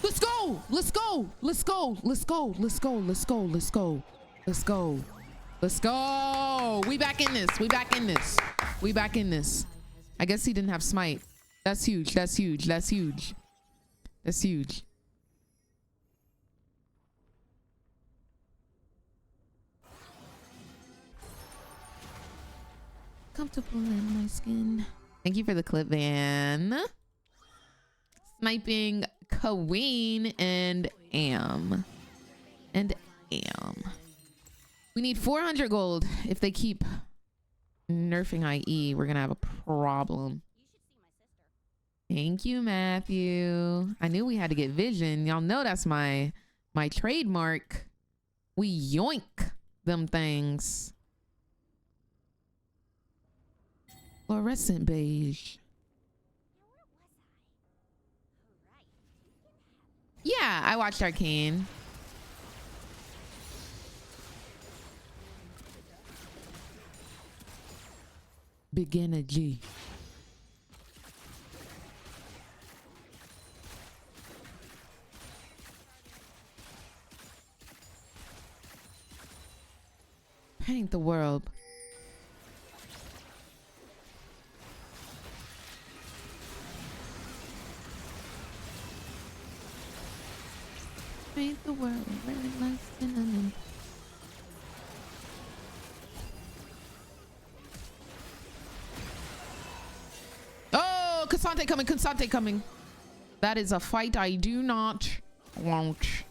Let's go! Let's go! Let's go! Let's go! Let's go! Let's go! Let's go! Let's go! Let's go! We back in this. We back in this. We back in this. I guess he didn't have smite. That's huge. That's huge. That's huge. That's huge. Comfortable in my skin. Thank you for the clip, Van. Sniping Queen and Am. We need 400 gold. If they keep nerfing IE, we're gonna have a problem. Thank you, Matthew. I knew we had to get vision. Y'all know that's my trademark. We yoink them things. Fluorescent beige. Yeah, I watched Arcane. Beginner G. Paint the world. Paint the world red like cinnamon. Consante coming. Consante coming. That is a fight I do not want.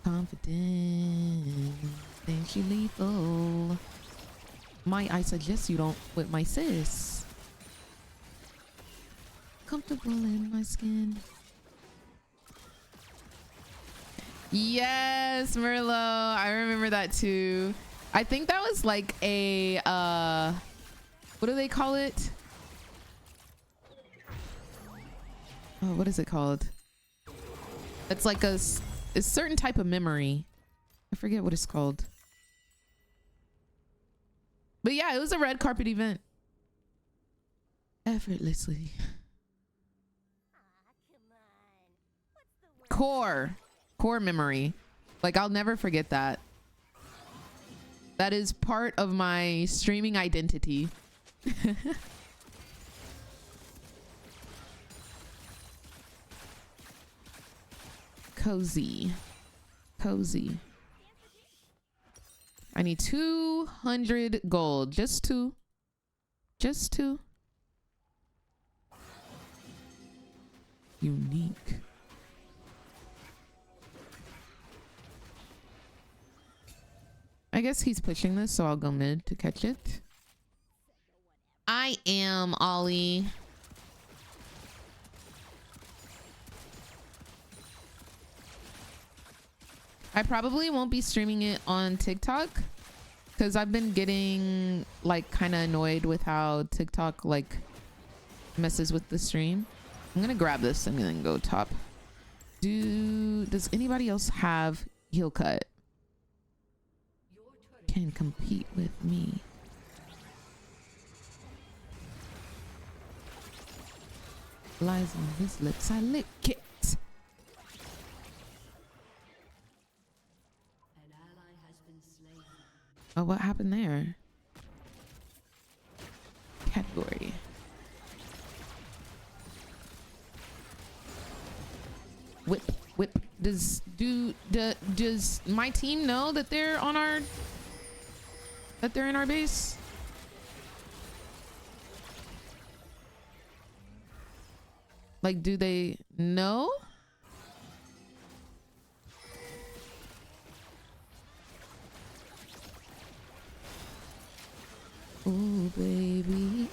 Confident. Think she lethal. I suggest you don't with my sis. Comfortable in my skin. Yes, Merlot. I remember that too. I think that was like a what do they call it? Oh, what is it called? It's like a certain type of memory. I forget what it's called. But yeah, it was a red carpet event. Effortlessly. Core memory. Like, I'll never forget that. That is part of my streaming identity. Cozy. I need 200 gold. Just two. Unique. I guess he's pushing this, so I'll go mid to catch it. I am Ollie. I probably won't be streaming it on TikTok because I've been getting like kind of annoyed with how TikTok like messes with the stream. I'm gonna grab this and then go top. Does anybody else have heel cut? Can compete with me. Lies on his lips, I lick it. Oh, what happened there? Category. Whip. Does my team know that they're on our in our base? Like, do they know? Ooh, baby,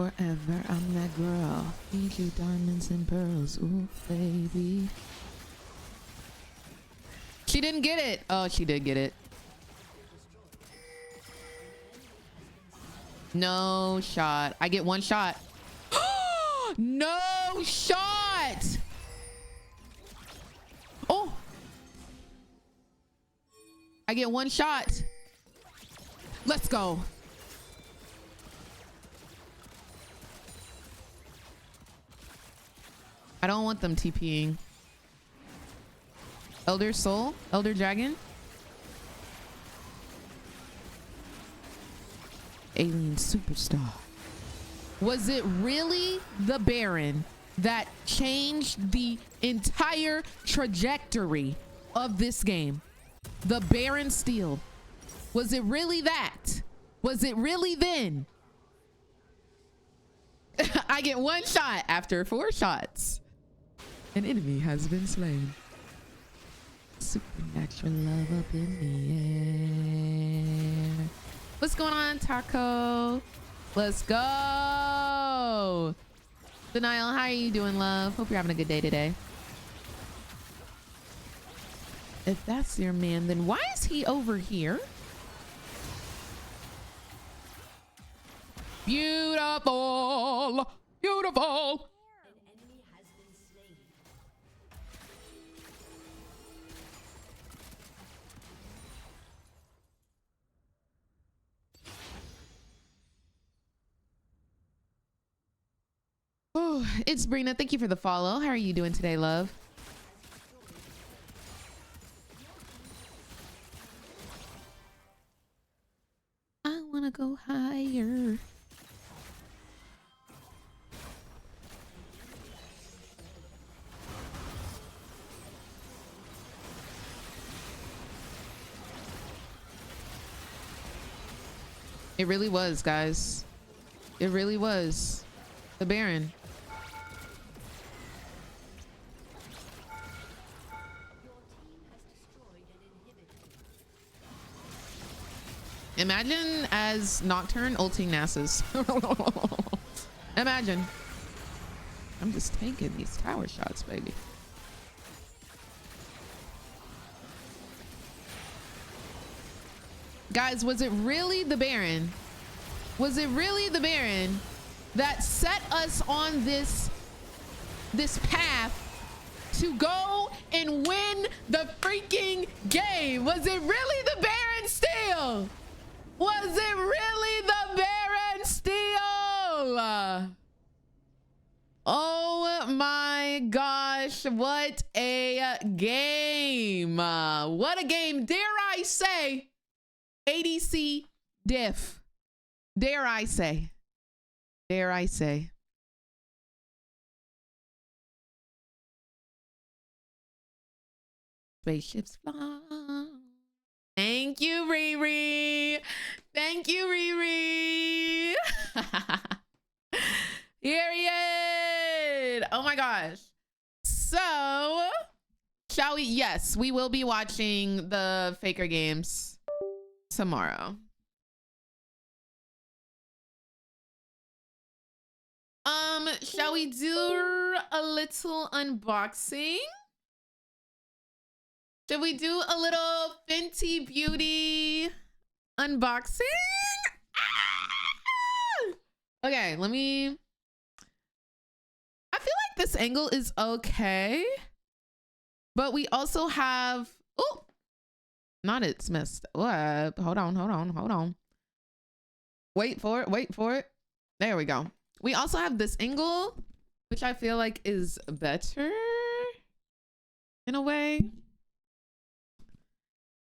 forever, I'm that girl. Feed you diamonds and pearls, ooh, baby. She didn't get it. Oh, she did get it. No shot. I get one shot. No shot. Oh. I get one shot. Let's go. I don't want them TPing. Elder Soul? Elder Dragon? Alien Superstar. Was it really the Baron that changed the entire trajectory of this game? The Baron Steel. Was it really that? Was it really then? I get one shot after 4 shots. An enemy has been slain. Supernatural love up in the air. What's going on, Taco? Let's go. Denial, how are you doing, love? Hope you're having a good day today. If that's your man, then why is he over here? Beautiful. Beautiful. Oh, it's Brina. Thank you for the follow. How are you doing today, love? I want to go higher. It really was, guys. It really was. The Baron. Imagine as Nocturne ulting Nasus. Imagine. I'm just tanking these tower shots, baby. Guys, was it really the Baron? Was it really the Baron that set us on this path to go and win the freaking game? Was it really the Baron still? Was it really the Baron still? Oh my gosh, what a game. What a game. Dare I say, ADC diff. Dare I say. Dare I say. Spaceships fly. Thank you, Riri. Thank you, Riri. Period. Oh my gosh. So, shall we? Yes, we will be watching the Faker games tomorrow. Shall we do a little unboxing? Should we do a little Fenty Beauty unboxing? Ah! Okay, let me... I feel like this angle is okay. But we also have... Oh! Not it's missed. What? Hold on. Wait for it. There we go. We also have this angle, which I feel like is better in a way.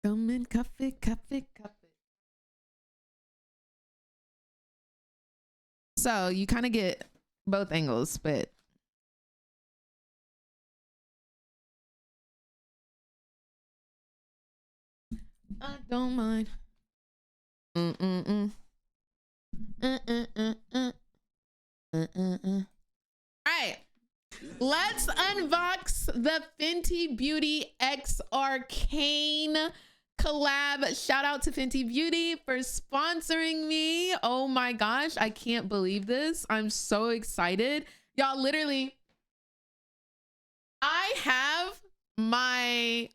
Come in, cuff it. So you kind of get both angles, but I don't mind. All right, let's unbox the Fenty Beauty X Arcane collab. Shout out to Fenty Beauty for sponsoring me. Oh my gosh, I can't believe this. I'm so excited. Y'all, literally, I have my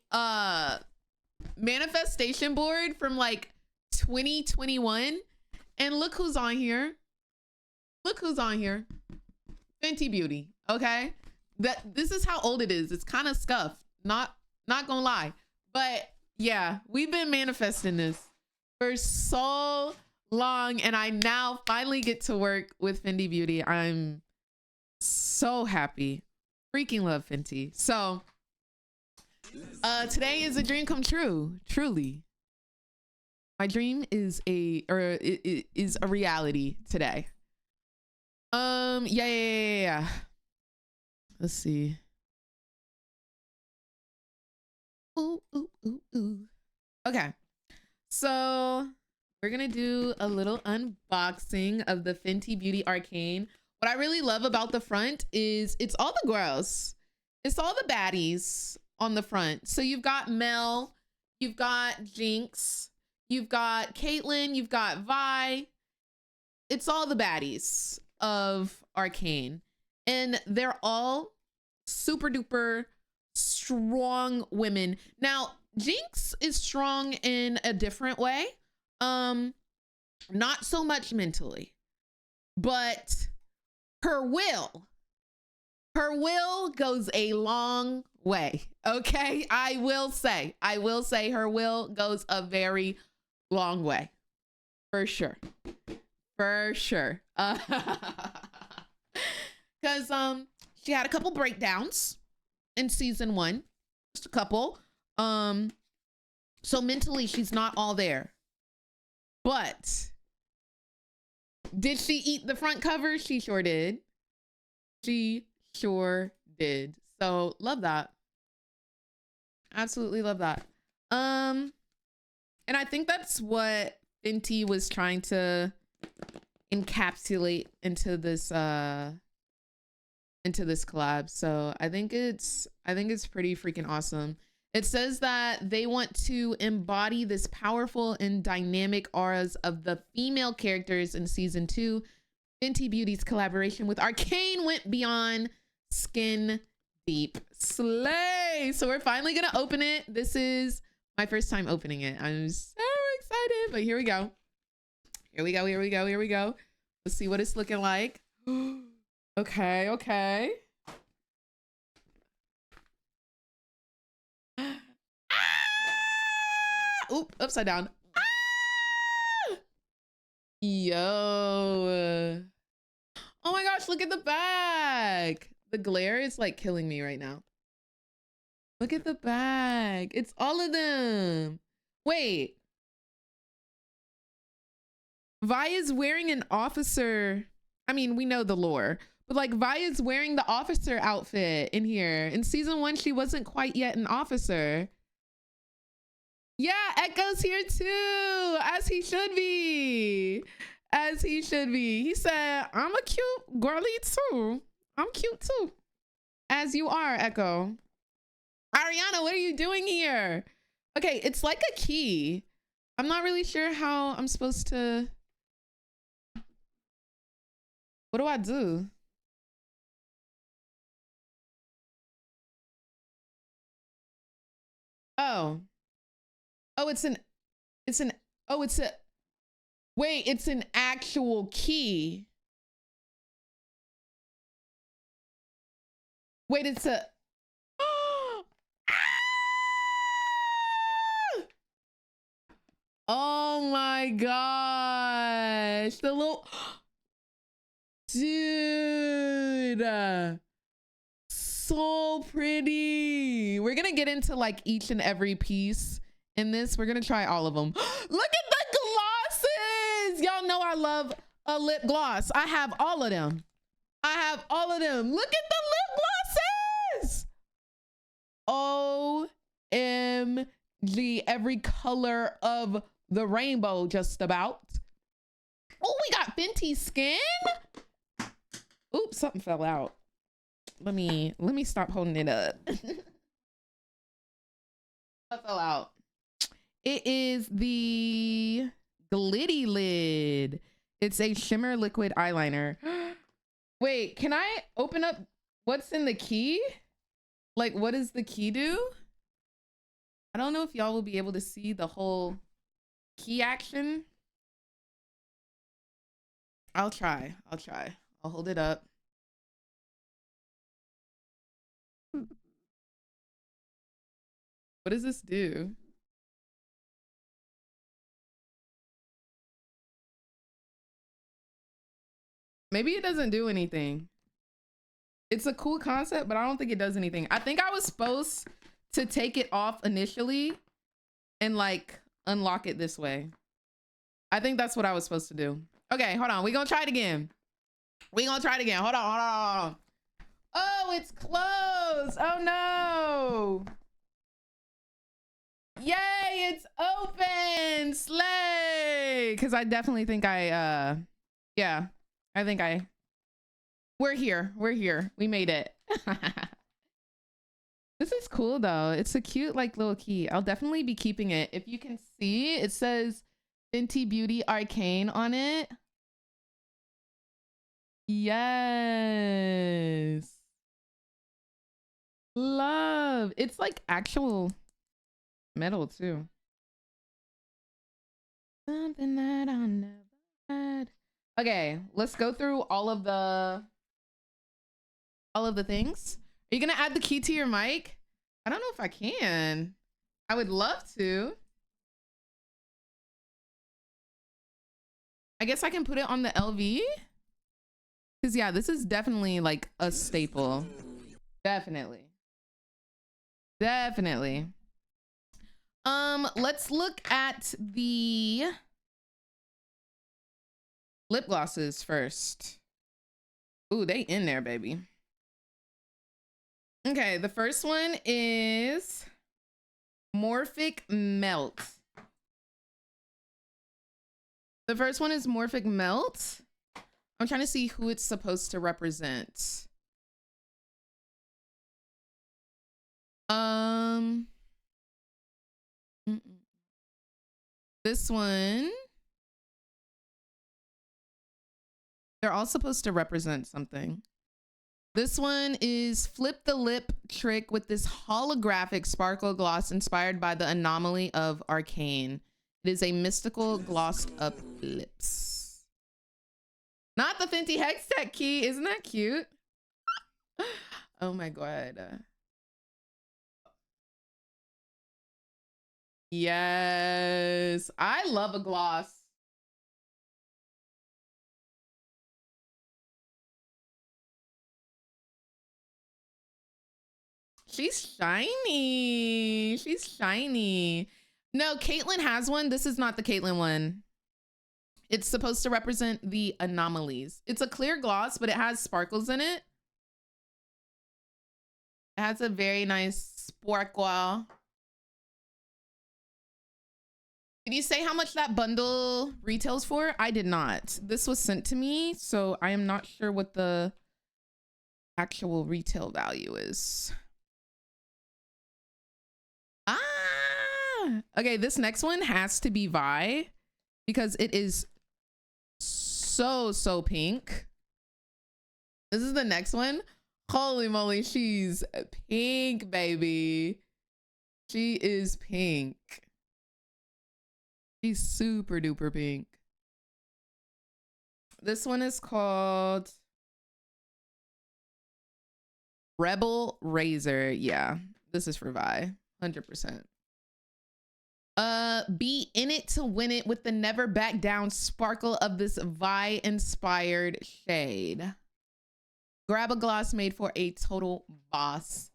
manifestation board from like 2021, and look who's on here. Look who's on here. Fenty Beauty. Okay, this is how old it is. It's kind of scuffed, not gonna lie, but yeah, we've been manifesting this for so long, and I now finally get to work with Fenty Beauty. I'm so happy. Freaking love Fenty. So today is a dream come true. Truly, my dream is a reality today. Yeah. Let's see. Ooh. Okay, so we're gonna do a little unboxing of the Fenty Beauty Arcane. What I really love about the front is it's all the girls. It's all the baddies on the front. So you've got Mel, you've got Jinx, you've got Caitlyn, you've got Vi. It's all the baddies of Arcane, and they're all super duper strong women. Now Jinx is strong in a different way, not so much mentally, but her will goes a long way. Okay, I will say her will goes a very long way, for sure, because she had a couple breakdowns in season 1, just a couple. So mentally she's not all there, but did she eat the front cover? She sure did. She sure did. So love that. Absolutely love that. And I think that's what Fenty was trying to encapsulate into this collab. So I think it's pretty freaking awesome. It says that they want to embody this powerful and dynamic auras of the female characters in season 2. Fenty Beauty's collaboration with Arcane went beyond skin deep. Slay! So we're finally gonna open it. This is my first time opening it. I'm so excited, but here we go. Here we go. Let's see what it's looking like. Okay. Oop, upside down. Yo. Oh my gosh, look at the bag. The glare is like killing me right now. Look at the bag. It's all of them. Wait. Vi is wearing an officer. I mean, we know the lore, but like Vi is wearing the officer outfit in here. In season 1, she wasn't quite yet an officer. Yeah, Echo's here too, as he should be. He said, I'm a cute girly too. I'm cute too. As you are, Echo. Ariana, what are you doing here? Okay, it's like a key. I'm not really sure how I'm supposed to... What do I do? Oh, it's an actual key. Wait, it's a... Oh my gosh. The little... Dude. So pretty. We're gonna get into like each and every piece in this. We're gonna try all of them. Look at the glosses. Y'all know I love a lip gloss. I have all of them. Look at the lip glosses. OMG. Every color of the rainbow just about. Oh, we got Fenty skin. Oops, something fell out. Let me stop holding it up. That fell out. It is the Glitty Lid. It's a shimmer liquid eyeliner. Wait, can I open up what's in the key? Like, what does the key do? I don't know if y'all will be able to see the whole key action. I'll try. I'll hold it up. What does this do? Maybe it doesn't do anything. It's a cool concept, but I don't think it does anything. I think I was supposed to take it off initially and like unlock it this way. I think that's what I was supposed to do. Okay, hold on. We're gonna try it again. Hold on. Oh, it's closed. Oh no. Yay, it's open. Slay. Because I definitely think we're here. We made it. This is cool though. It's a cute like little key. I'll definitely be keeping it. If you can see, it says Fenty Beauty Arcane on it. Yes. Love. It's like actual metal too. Something that I never had. Okay, let's go through all of the all of the things. Are you gonna add the key to your mic? I don't know if I can. I would love to. I guess I can put it on the LV. Cause yeah, this is definitely like a staple. Definitely. Definitely. Let's look at the lip glosses first. Ooh, they in there, baby. Okay, the first one is Morphic Melt. The first one is Morphic Melt. I'm trying to see who it's supposed to represent. This one. They're all supposed to represent something. This one is Flip the Lip trick with this holographic sparkle gloss inspired by the anomaly of Arcane. It is a mystical glossed up lips. Not the Fenty Hextech key. Isn't that cute? Oh my God. Yes. I love a gloss. She's shiny. She's shiny. No, Caitlyn has one. This is not the Caitlyn one. It's supposed to represent the anomalies. It's a clear gloss, but it has sparkles in it. It has a very nice sparkle. Did you say how much that bundle retails for? I did not. This was sent to me, so I am not sure what the actual retail value is. Ah, okay, this next one has to be Vi because it is so pink. This is the next one. Holy moly, she's pink, baby. She is pink. She's super duper pink. This one is called Rebel Razor. Yeah, this is for Vi, 100%. Be in it to win it with the never back down sparkle of this Vi inspired shade. Grab a gloss made for a total boss.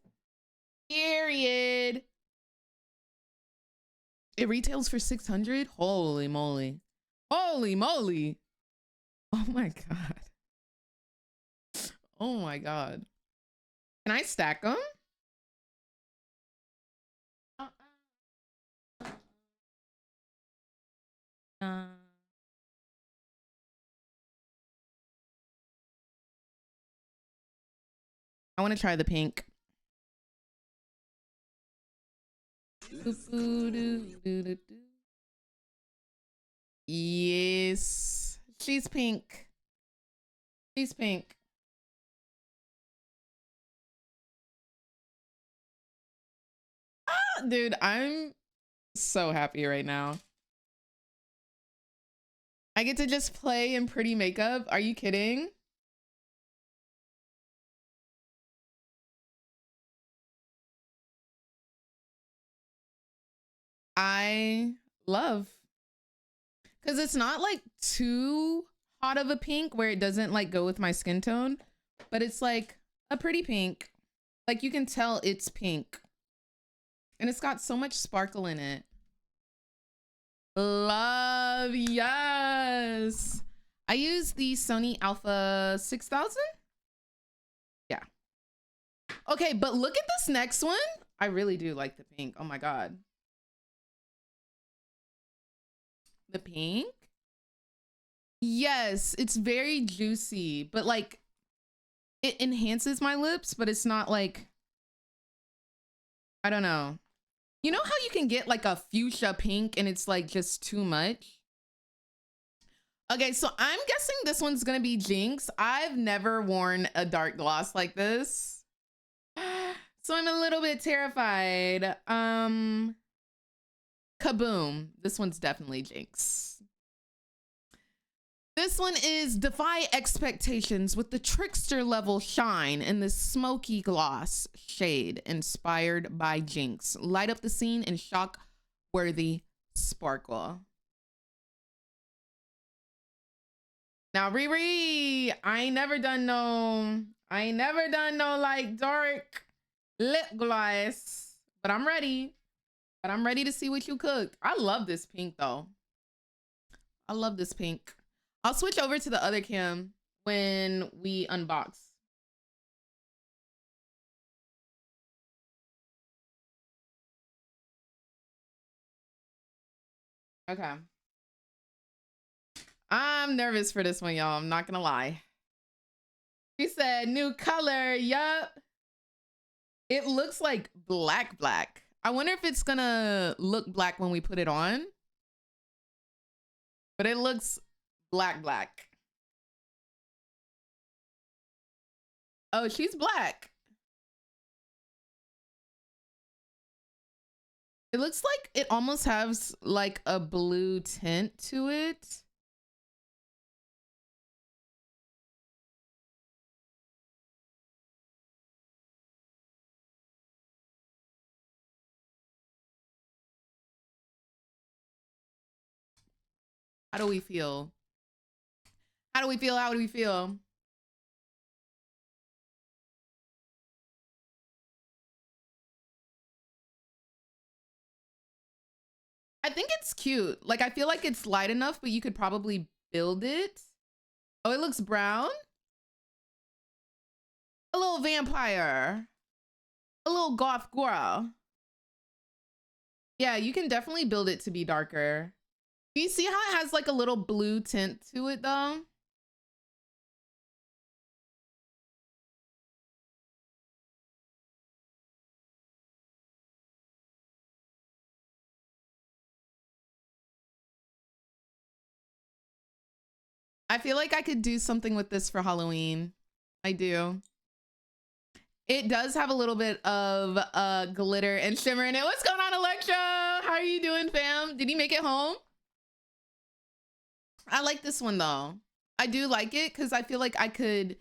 Period. It retails for 600. Holy moly. Holy moly. Oh my God. Oh my God. Can I stack them? I want to try the pink. Yes, she's pink. She's pink. Ah, dude, I'm so happy right now. I get to just play in pretty makeup. Are you kidding? I love, because it's not like too hot of a pink where it doesn't like go with my skin tone, but it's like a pretty pink. Like you can tell it's pink and it's got so much sparkle in it. Love, yes. I use the Sony Alpha 6000. Yeah. Okay, but look at this next one. I really do like the pink. Oh my God. The pink? Yes, it's very juicy, but like it enhances my lips, but it's not like, I don't know. You know how you can get like a fuchsia pink and it's like just too much? Okay, so I'm guessing this one's gonna be Jinx. I've never worn a dark gloss like this, so I'm a little bit terrified. Kaboom. This one's definitely Jinx. This one is defy expectations with the trickster level shine in this smoky gloss shade inspired by Jinx. Light up the scene in shock worthy sparkle. Now Riri, I ain't never done no like dark lip gloss, but I'm ready. To see what you cooked. I love this pink though. I love this pink. I'll switch over to the other cam when we unbox. Okay. I'm nervous for this one, y'all. I'm not gonna lie. She said new color. Yup. It looks like black. I wonder if it's gonna look black when we put it on. But it looks black. Oh, she's black. It looks like it almost has like a blue tint to it. How do we feel? How do we feel? How do we feel? I think it's cute. Like, I feel like it's light enough, but you could probably build it. Oh, it looks brown. A little vampire. A little goth girl. Yeah, you can definitely build it to be darker. Do you see how it has like a little blue tint to it though? I feel like I could do something with this for Halloween. I do. It does have a little bit of glitter and shimmer in it. What's going on, Electro? How are you doing, fam? Did he make it home? I like this one though. I do like it because I feel like I could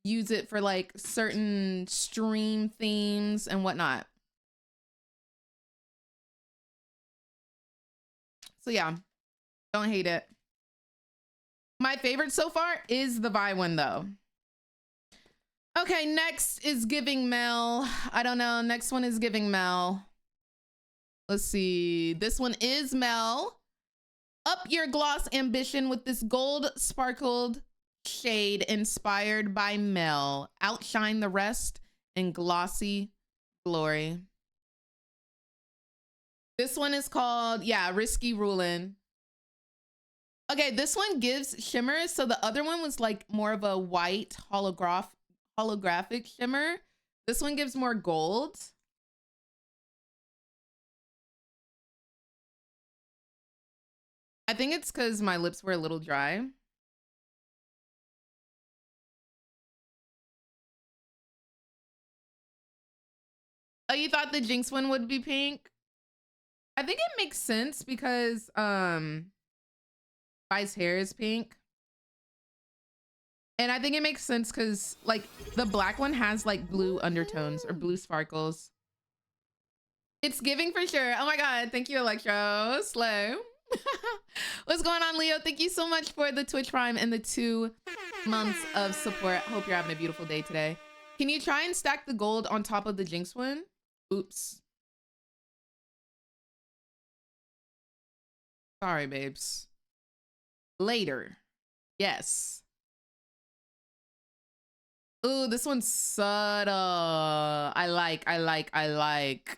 use it for like certain stream themes and whatnot. So yeah, don't hate it. My favorite so far is the Vi one though. Okay, next is Giving Mel. I don't know. Next one is Giving Mel. Let's see. This one is Mel. Up your gloss ambition with this gold sparkled shade inspired by Mel. Outshine the rest in glossy glory. This one is called, yeah, Risky Rulin'. Okay, this one gives shimmer. So the other one was like more of a white holographic shimmer. This one gives more gold. I think it's because my lips were a little dry. Oh, you thought the Jinx one would be pink? I think it makes sense because Vi's hair is pink. And I think it makes sense because like the black one has like blue undertones or blue sparkles. It's giving for sure. Oh my God. Thank you, Electro. Slow. What's going on, Leo? Thank you so much for the Twitch Prime and the 2 months of support. Hope you're having a beautiful day today. Can you try and stack the gold on top of the Jinx one? Oops. Sorry, babes. Later. Yes. Ooh, this one's subtle. I like.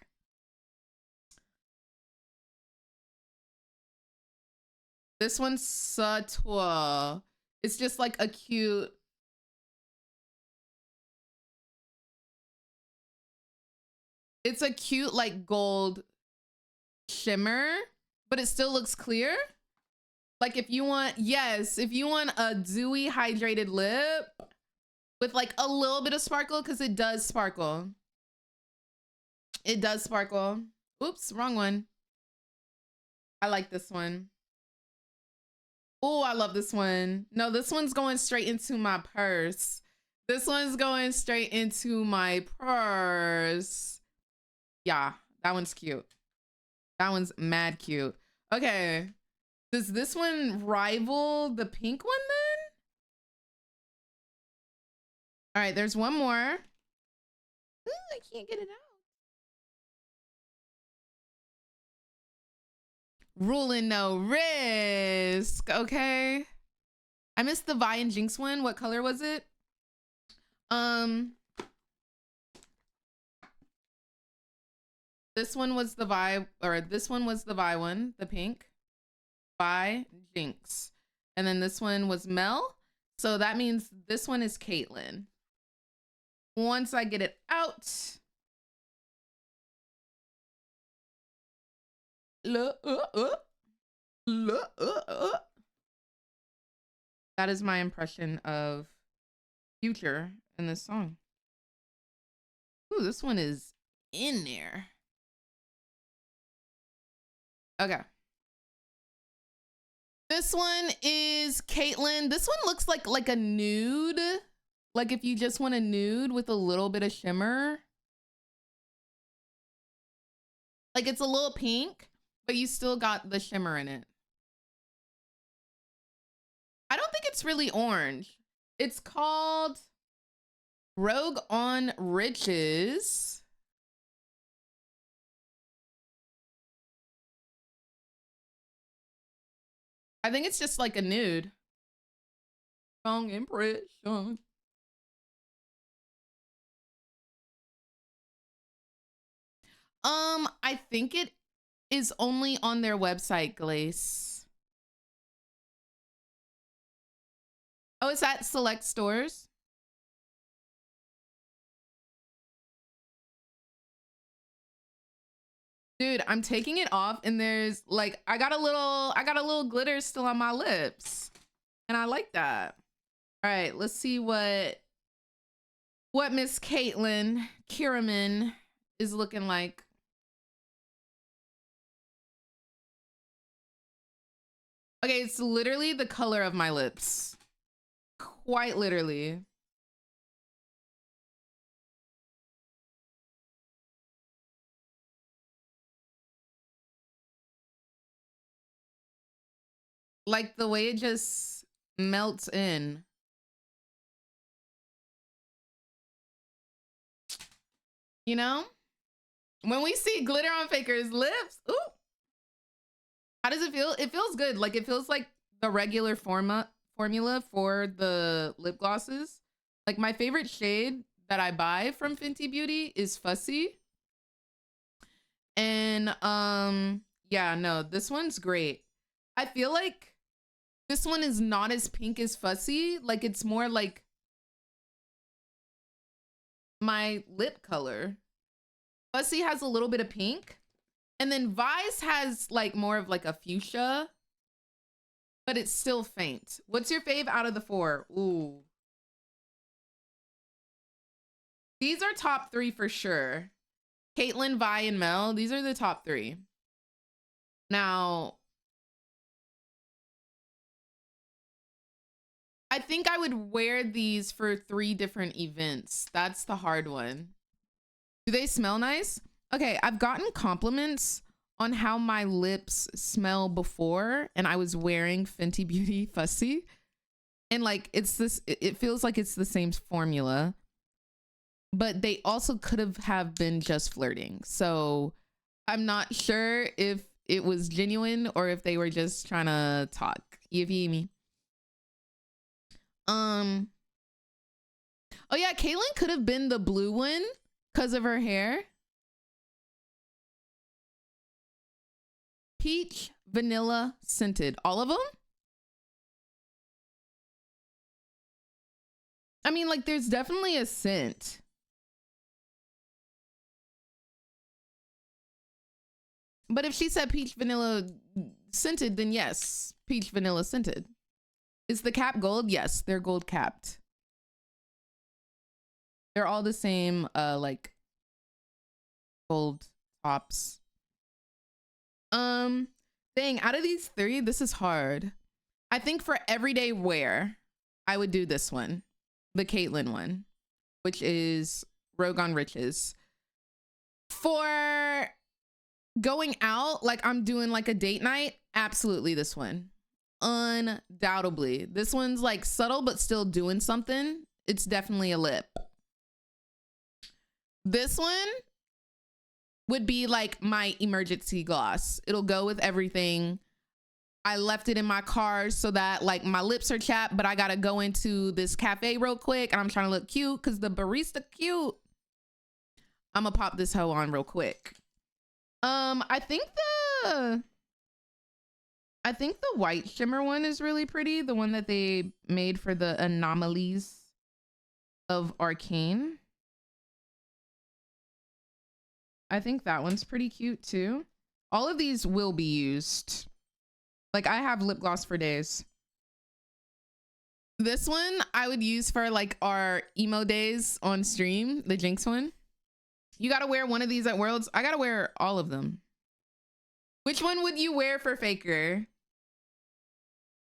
This one's subtle. It's just like a cute. It's a cute like gold shimmer, but it still looks clear. Like if you want, yes, if you want a dewy hydrated lip with like a little bit of sparkle, because it does sparkle. It does sparkle. Oops, wrong one. I like this one. Oh, I love this one. No, this one's going straight into my purse. This one's going straight into my purse. Yeah, that one's cute. That one's mad cute. Okay. Does this one rival the pink one then? All right, there's one more. Ooh, I can't get it out. Ruling no risk. Okay. I missed the Vi and Jinx one. What color was it? This one was the Vi, or this one was the Vi one, the pink. Vi, Jinx. And then this one was Mel. So that means this one is Caitlyn. Once I get it out. That is my impression of Future in this song. Ooh, this one is in there. Okay. This one is Caitlyn. This one looks like a nude. Like if you just want a nude with a little bit of shimmer. Like it's a little pink, but you still got the shimmer in it. I don't think it's really orange. It's called Rogue on Riches. I think it's just like a nude. Strong impression. I think it is only on their website, Glace. Oh, it's at select stores. Dude, I'm taking it off and there's like I got a little glitter still on my lips. And I like that. All right, let's see what Miss Caitlyn Kiraman is looking like. Okay, it's literally the color of my lips. Quite literally. Like the way it just melts in. You know? When we see glitter on Faker's lips, ooh. How does it feel? It feels good. Like it feels like the regular formula for the lip glosses. Like my favorite shade that I buy from Fenty Beauty is Fussy. And yeah, no, this one's great. I feel like this one is not as pink as Fussy. Like it's more like my lip color. Fussy has a little bit of pink. And then Vice has like more of like a fuchsia, but it's still faint. What's your fave out of the four? Ooh. These are top three for sure. Caitlyn, Vi, and Mel, these are the top three. Now, I think I would wear these for 3 different events. That's the hard one. Do they smell nice? Okay, I've gotten compliments on how my lips smell before, and I was wearing Fenty Beauty Fussy. And like, it feels like it's the same formula, but they also could have been just flirting. So I'm not sure if it was genuine or if they were just trying to talk. You feel me? Oh yeah, Caitlyn could have been the blue one because of her hair. Peach, vanilla, scented. All of them? I mean, like, there's definitely a scent. But if she said peach, vanilla, scented, then yes, peach, vanilla, scented. Is the cap gold? Yes, they're gold capped. They're all the same, like, gold tops. Dang, out of these 3, this is hard. I think for everyday wear, I would do this one, the Caitlyn one, which is Rogue on Riches. For going out, like I'm doing like a date night, absolutely this one. Undoubtedly. This one's like subtle, but still doing something. It's definitely a lip. This one would be like my emergency gloss. It'll go with everything. I left it in my car so that like my lips are chapped, but I gotta go into this cafe real quick and I'm trying to look cute because the barista cute. I'm gonna pop this hoe on real quick. I think the white shimmer one is really pretty. The one that they made for the anomalies of Arcane. I think that one's pretty cute too. All of these will be used. Like I have lip gloss for days. This one I would use for like our emo days on stream, the Jinx one. You gotta wear one of these at Worlds. I gotta wear all of them. Which one would you wear for Faker?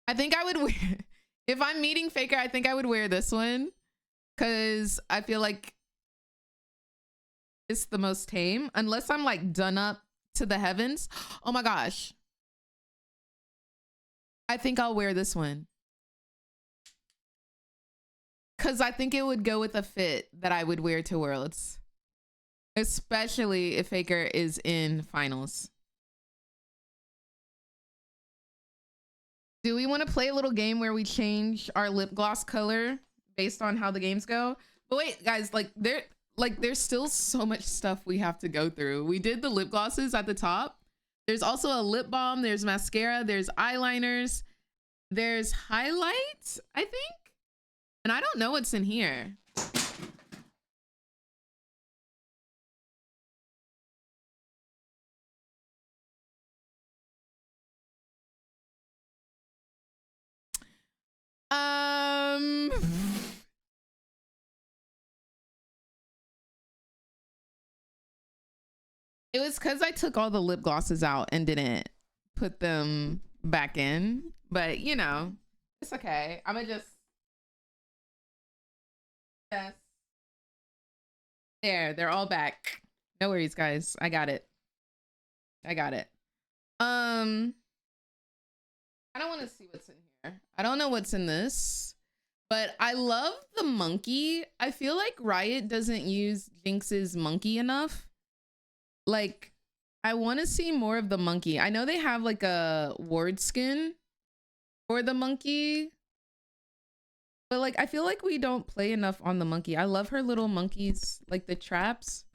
I think I would wear, if I'm meeting Faker, I think I would wear this one because I feel like it's the most tame, unless I'm like done up to the heavens. Oh my gosh. I think I'll wear this one because I think it would go with a fit that I would wear to Worlds, especially if Faker is in finals. Do we want to play a little game where we change our lip gloss color based on how the games go? But wait, guys, there's still so much stuff we have to go through. We did the lip glosses at the top. There's also a lip balm. There's mascara. There's eyeliners. There's highlights, I think. And I don't know what's in here. It was because I took all the lip glosses out and didn't put them back in. But, you know, it's okay. I'm going to just... Yes. There, they're all back. No worries, guys. I got it. I got it. I don't want to see what's in here. I don't know what's in this, but I love the monkey. I feel like Riot doesn't use Jinx's monkey enough. Like, I want to see more of the monkey. I know they have like a ward skin for the monkey, but like, I feel like we don't play enough on the monkey. I love her little monkeys, like the traps.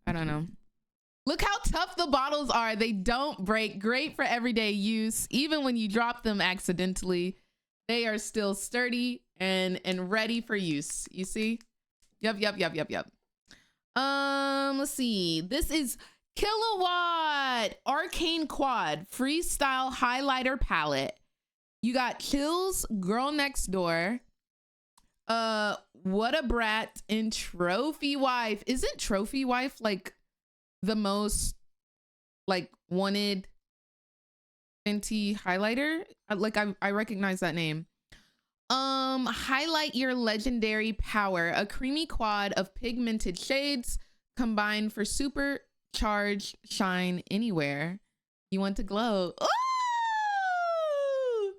I don't know. Look how tough the bottles are. They don't break. Great for everyday use. Even when you drop them accidentally, they are still sturdy and ready for use. You see? Yup. Let's see. This is Kilowatt Arcane Quad Freestyle Highlighter Palette. You got Chills, Girl Next Door, What a Brat, and Trophy Wife. Isn't Trophy Wife like the most like wanted Fenty highlighter? Like I recognize that name. Highlight your legendary power, a creamy quad of pigmented shades combined for supercharged shine anywhere you want to glow. Ooh!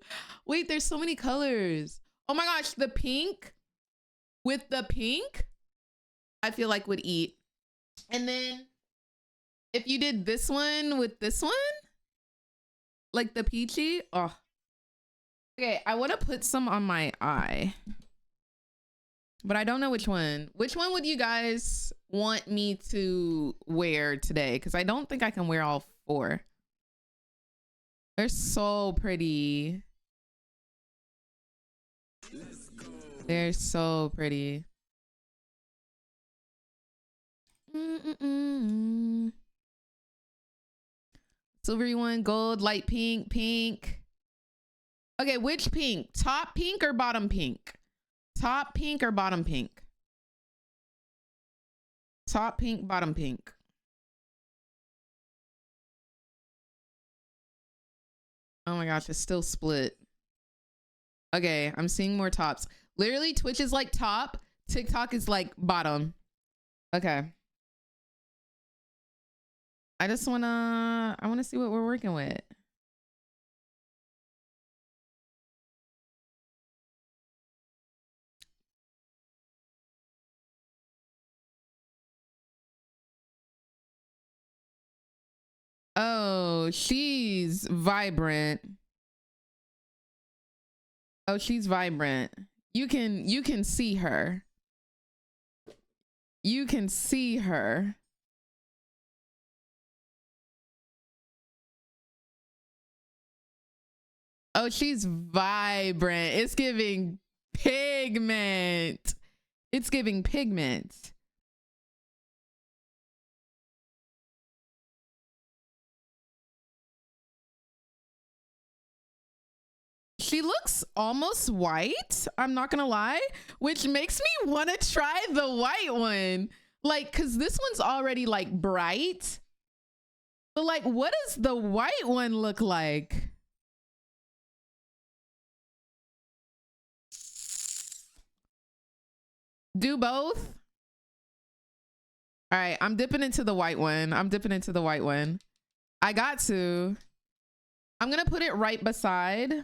Wait, there's so many colors. Oh my gosh, the pink with the pink, I feel like would eat. And then if you did this one with this one, like the peachy, oh. Okay, I want to put some on my eye, but I don't know which one. Which one would you guys want me to wear today? Because I don't think I can wear all four. They're so pretty. They're so pretty. Silvery one, gold, light pink, pink. Okay, which pink? Top pink or bottom pink? Top pink or bottom pink? Top pink, bottom pink. Oh my gosh, it's still split. Okay, I'm seeing more tops. Literally, Twitch is like top, TikTok is like bottom. Okay. I wanna see what we're working with. Oh, she's vibrant. Oh, she's vibrant. You can see her. You can see her. Oh, she's vibrant. It's giving pigment. It's giving pigment. She looks almost white, I'm not gonna lie, which makes me want to try the white one. Like, cause this one's already like bright. But like, what does the white one look like? Do both? All right, I'm dipping into the white one. I'm dipping into the white one. I got to. I'm gonna put it right beside.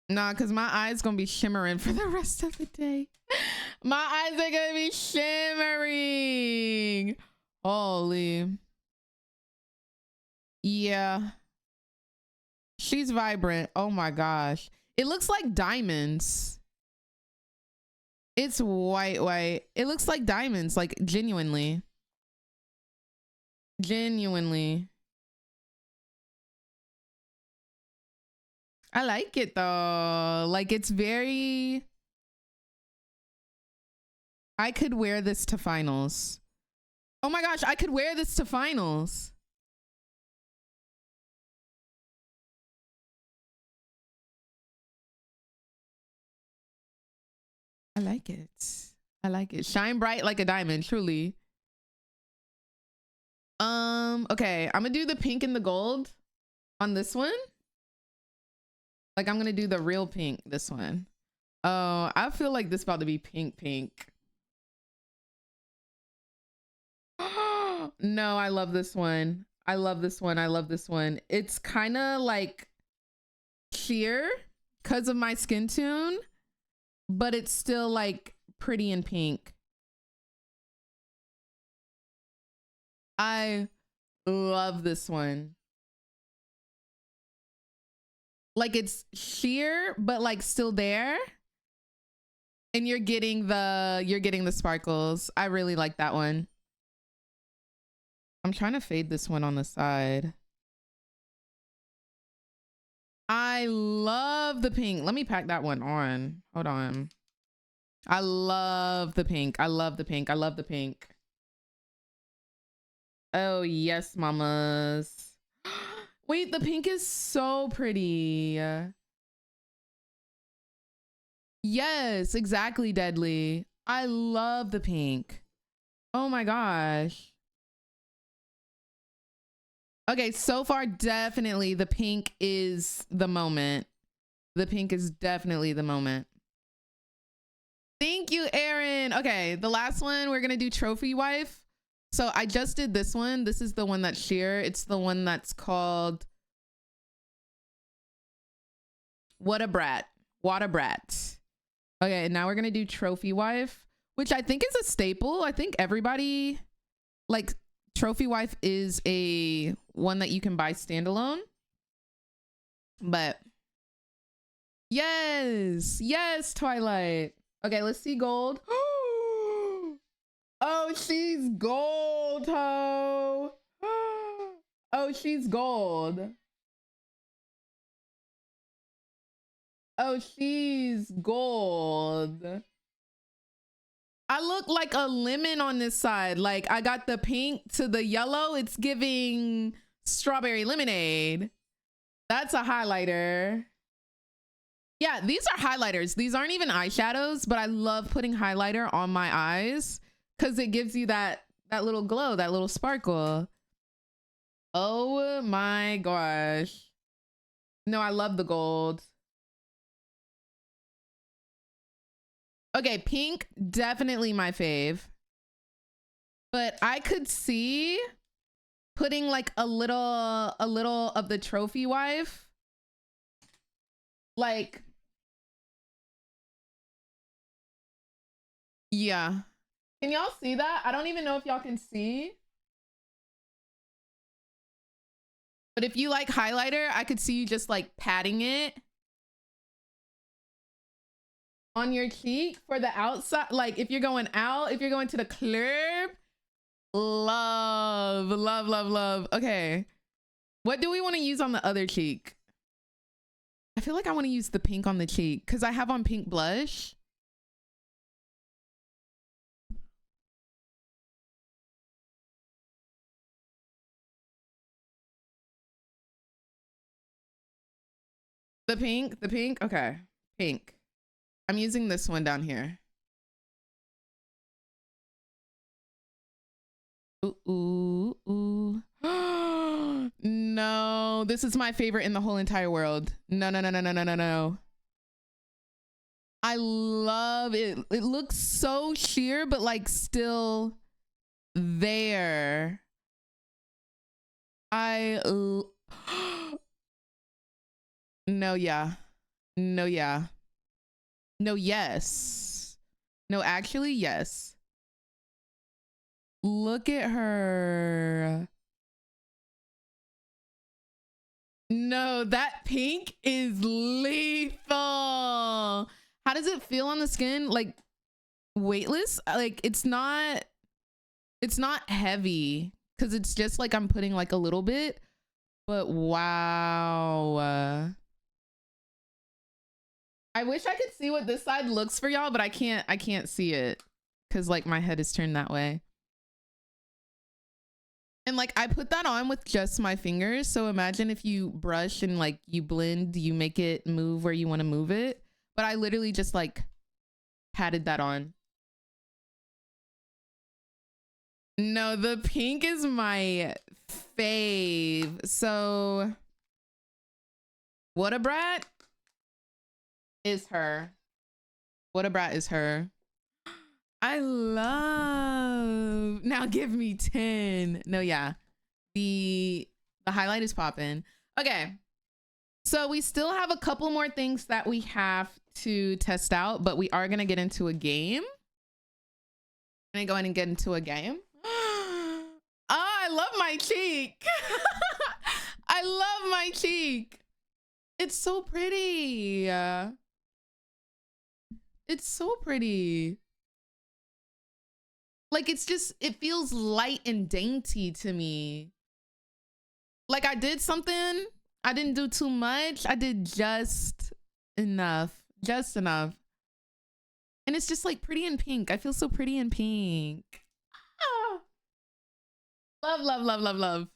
Nah, because my eyes gonna be shimmering for the rest of the day. My eyes are gonna be shimmering. Holy. Yeah. She's vibrant. Oh my gosh. It looks like diamonds. It's white. It looks like diamonds, like genuinely. Genuinely. I like it though. Like, it's very... I could wear this to finals. Oh my gosh, I could wear this to finals. I like it. I like it. Shine bright like a diamond, truly. Okay, I'm gonna do the pink and the gold on this one. Like, I'm gonna do the real pink, this one. Oh, I feel like this about to be pink. No, I love this one. I love this one. I love this one. It's kind of like sheer because of my skin tone, but it's still like pretty and pink. I love this one. Like, it's sheer, but like still there. And you're getting the sparkles. I really like that one. I'm trying to fade this one on the side. I love the pink. Let me pack that one on. Hold on. I love the pink. I love the pink. I love the pink. Oh, yes, mamas. Wait, the pink is so pretty. Yes, exactly, Deadly. I love the pink. Oh my gosh. Okay, so far, definitely the pink is the moment. The pink is definitely the moment. Thank you, Aaron. Okay, the last one, we're gonna do Trophy Wife. So I just did this one. This is the one that's sheer. It's the one that's called What a Brat. What a Brat. Okay, now we're gonna do Trophy Wife, which I think is a staple. I think everybody, like, Trophy Wife is a one that you can buy standalone. But yes, Twilight. Okay, let's see gold. Oh, she's gold, ho. Oh, she's gold. Oh, she's gold. I look like a lemon on this side. Like, I got the pink to the yellow. It's giving strawberry lemonade. That's a highlighter. Yeah, these are highlighters. These aren't even eyeshadows, but I love putting highlighter on my eyes because it gives you that little glow, that little sparkle. Oh my gosh. No, I love the gold. Okay, pink, definitely my fave. But I could see putting like a little of the trophy wife. Like, yeah. Can y'all see that? I don't even know if y'all can see. But if you like highlighter, I could see you just like patting it on your cheek for the outside. Like if you're going out, if you're going to the club, love, love, love, love. Okay. What do we want to use on the other cheek? I feel like I want to use the pink on the cheek because I have on pink blush. The pink, okay, pink. I'm using this one down here. Ooh, ooh, ooh. No, this is my favorite in the whole entire world. No, no, no, no, no, no, no, no. I love it. It looks so sheer, but like still there. No, yeah. No, yeah. No, yes. No, actually, yes. Look at her. No, that pink is lethal. How does it feel on the skin? Like weightless? Like it's not heavy because it's just like I'm putting like a little bit, but wow. I wish I could see what this side looks for y'all, but I can't see it because like my head is turned that way. And like I put that on with just my fingers. So imagine if you brush and like you blend, you make it move where you want to move it. But I literally just like patted that on. No, the pink is my fave. So What a Brat is her. What a Brat is her. I love. Now give me 10. No, yeah. The highlight is popping. Okay. So we still have a couple more things that we have to test out, but we are going to get into a game. I'm going to go ahead and get into a game. Oh, I love my cheek. I love my cheek. It's so pretty. It's so pretty. Like it's just, it feels light and dainty to me. Like I did something. I didn't do too much. I did just enough. Just enough. And it's just like pretty in pink. I feel so pretty in pink. Ah. Love, love, love, love, love.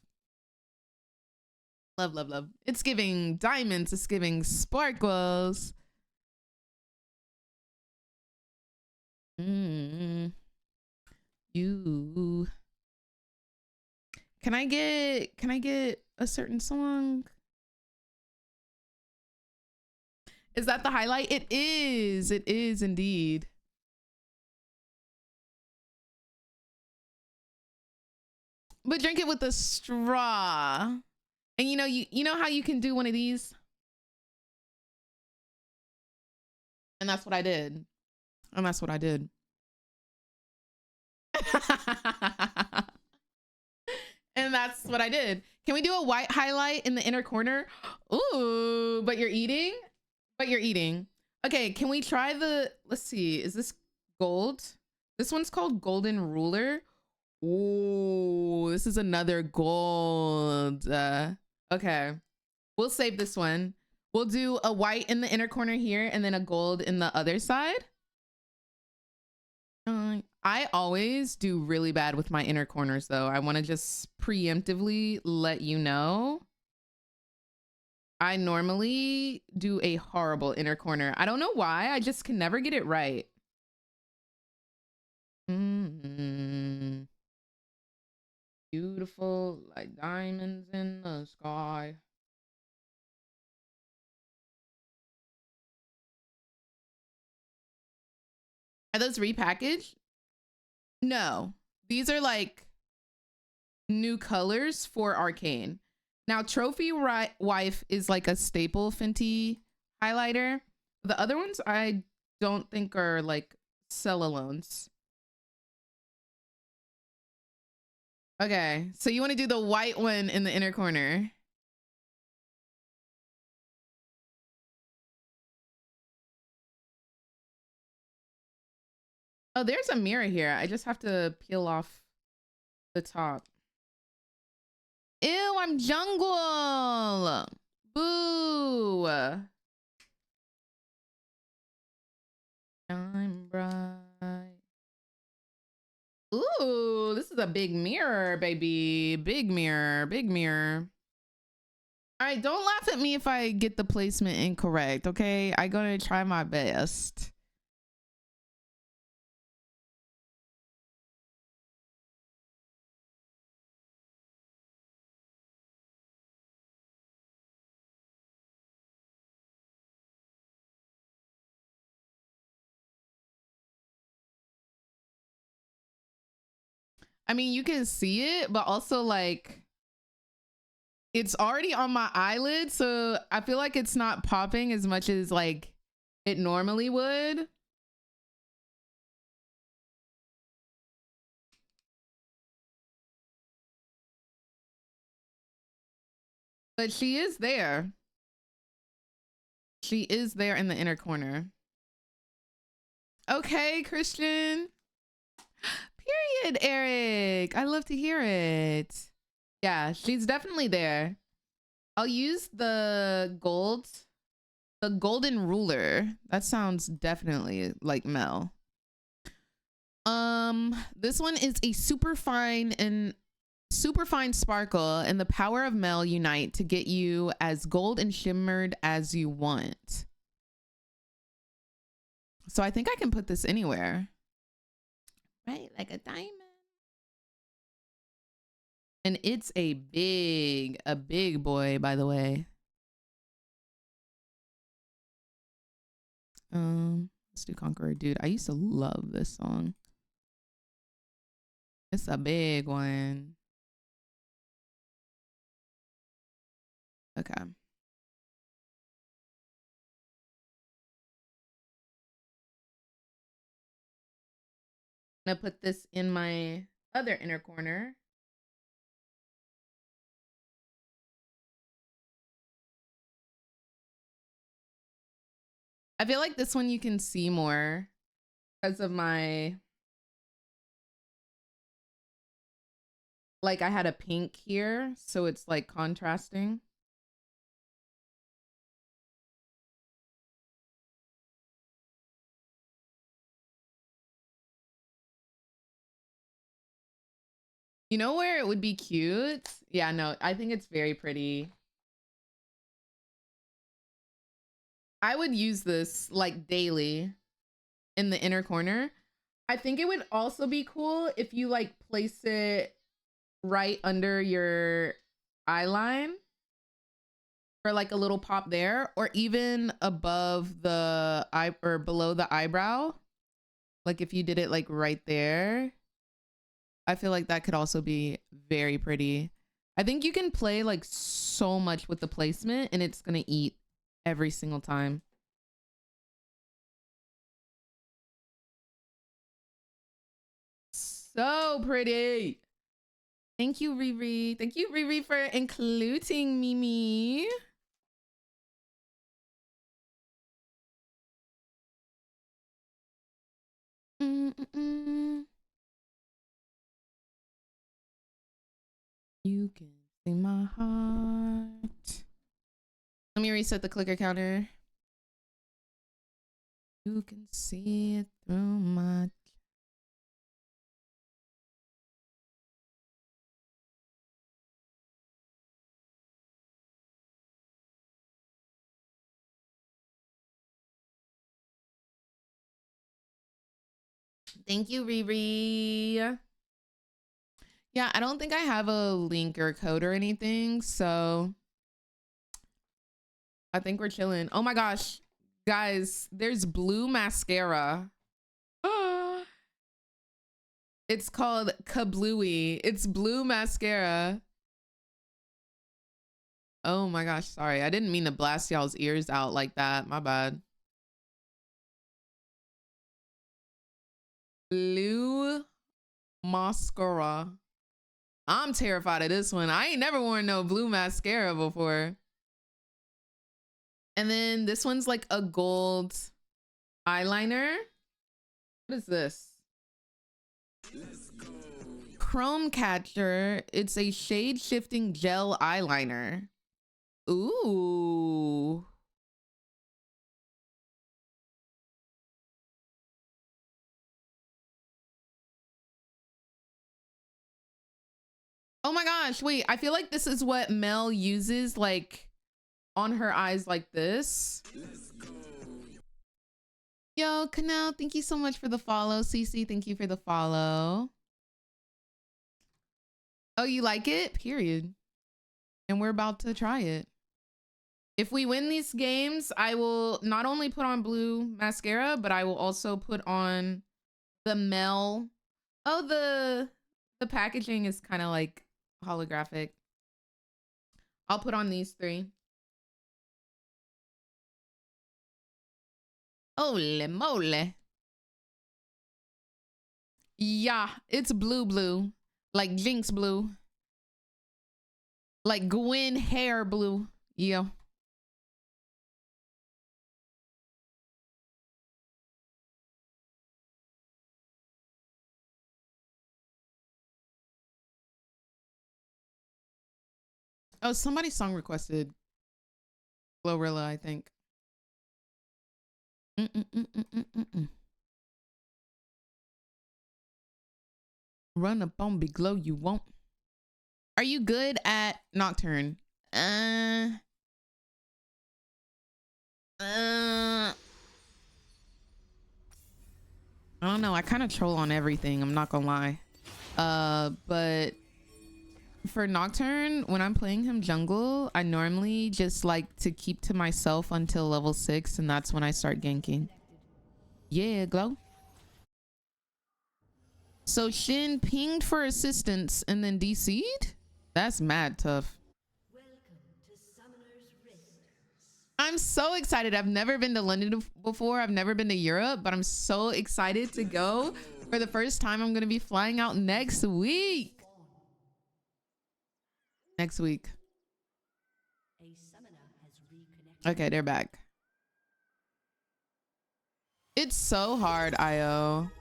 Love, love, love. It's giving diamonds. It's giving sparkles. You. Can I get a certain song? Is that the highlight? It is. It is indeed. But drink it with a straw. And you know how you can do one of these? And that's what I did. And that's what I did. And that's what I did. Can we do a white highlight in the inner corner? Ooh, but you're eating? But you're eating. Okay, can we try the, let's see, is this gold? This one's called Golden Ruler. Ooh, this is another gold. Okay, we'll save this one. We'll do a white in the inner corner here and then a gold in the other side. I always do really bad with my inner corners though. I want to just preemptively let you know. I normally do a horrible inner corner. I don't know why. I just can never get it right. Beautiful, like diamonds in the sky. Are those repackaged? No, these are like new colors for Arcane. Now, Trophy Wife is like a staple Fenty highlighter. The other ones I don't think are like sell-alones. Okay, so you want to do the white one in the inner corner. Oh, there's a mirror here. I just have to peel off the top. Ew, I'm jungle. Boo. I'm bright. Ooh, this is a big mirror, baby. Big mirror, big mirror. All right, don't laugh at me if I get the placement incorrect, okay? I'm gonna try my best. I mean, you can see it, but also like it's already on my eyelid, so I feel like it's not popping as much as like it normally would. But she is there. She is there in the inner corner. Okay, Christian. Period, Eric. I love to hear it. Yeah, she's definitely there. I'll use the golden ruler. That sounds definitely like Mel. This one is a super fine sparkle, and the power of Mel unite to get you as gold and shimmered as you want. So I think I can put this anywhere. Right, like a diamond. And it's a big boy, by the way. Let's do Conqueror. Dude, I used to love this song. It's a big one. Okay. I'm gonna put this in my other inner corner. I feel like this one you can see more because of my, like I had a pink here, so it's like contrasting. You know where it would be cute? Yeah, no, I think it's very pretty. I would use this like daily in the inner corner. I think it would also be cool if you like place it right under your eye line for like a little pop there, or even above the eye or below the eyebrow. Like if you did it like right there, I feel like that could also be very pretty. I think you can play like so much with the placement and it's gonna eat every single time. So pretty. Thank you, Riri. Thank you, Riri, for including Mimi. You can see my heart. Let me reset the clicker counter. You can see it through my Thank you, Riri. Yeah, I don't think I have a link or code or anything, so I think we're chilling. Oh my gosh, guys, there's blue mascara. It's called Kablooey. It's blue mascara. Oh my gosh, sorry. I didn't mean to blast y'all's ears out like that. My bad. Blue mascara. I'm terrified of this one. I ain't never worn no blue mascara before. And then this one's like a gold eyeliner. What is this? Chrome Catcher. It's a shade shifting gel eyeliner. Ooh. Oh my gosh, wait, I feel like this is what Mel uses like on her eyes like this. Yo, Canal, thank you so much for the follow. CC, thank you for the follow. Oh, you like it? Period. And we're about to try it. If we win these games, I will not only put on blue mascara, but I will also put on the Mel. Oh, the packaging is kind of like holographic. I'll put on these 3. Holy moly. Yeah, it's blue. Like Jinx blue. Like Gwen hair blue. Yeah. Oh, somebody song requested Glorilla, I think. Run up on Big Glow, you won't. Are you good at Nocturne? I don't know. I kind of troll on everything. I'm not gonna lie. But for Nocturne, when I'm playing him jungle, I normally just like to keep to myself until level 6, and that's when I start ganking. Yeah, Glow. So Shin pinged for assistance and then DC'd? That's mad tough. I'm so excited. I've never been to London before. I've never been to Europe, but I'm so excited to go. For the first time, I'm going to be flying out next week. Next week. Okay, they're back. It's so hard, IO.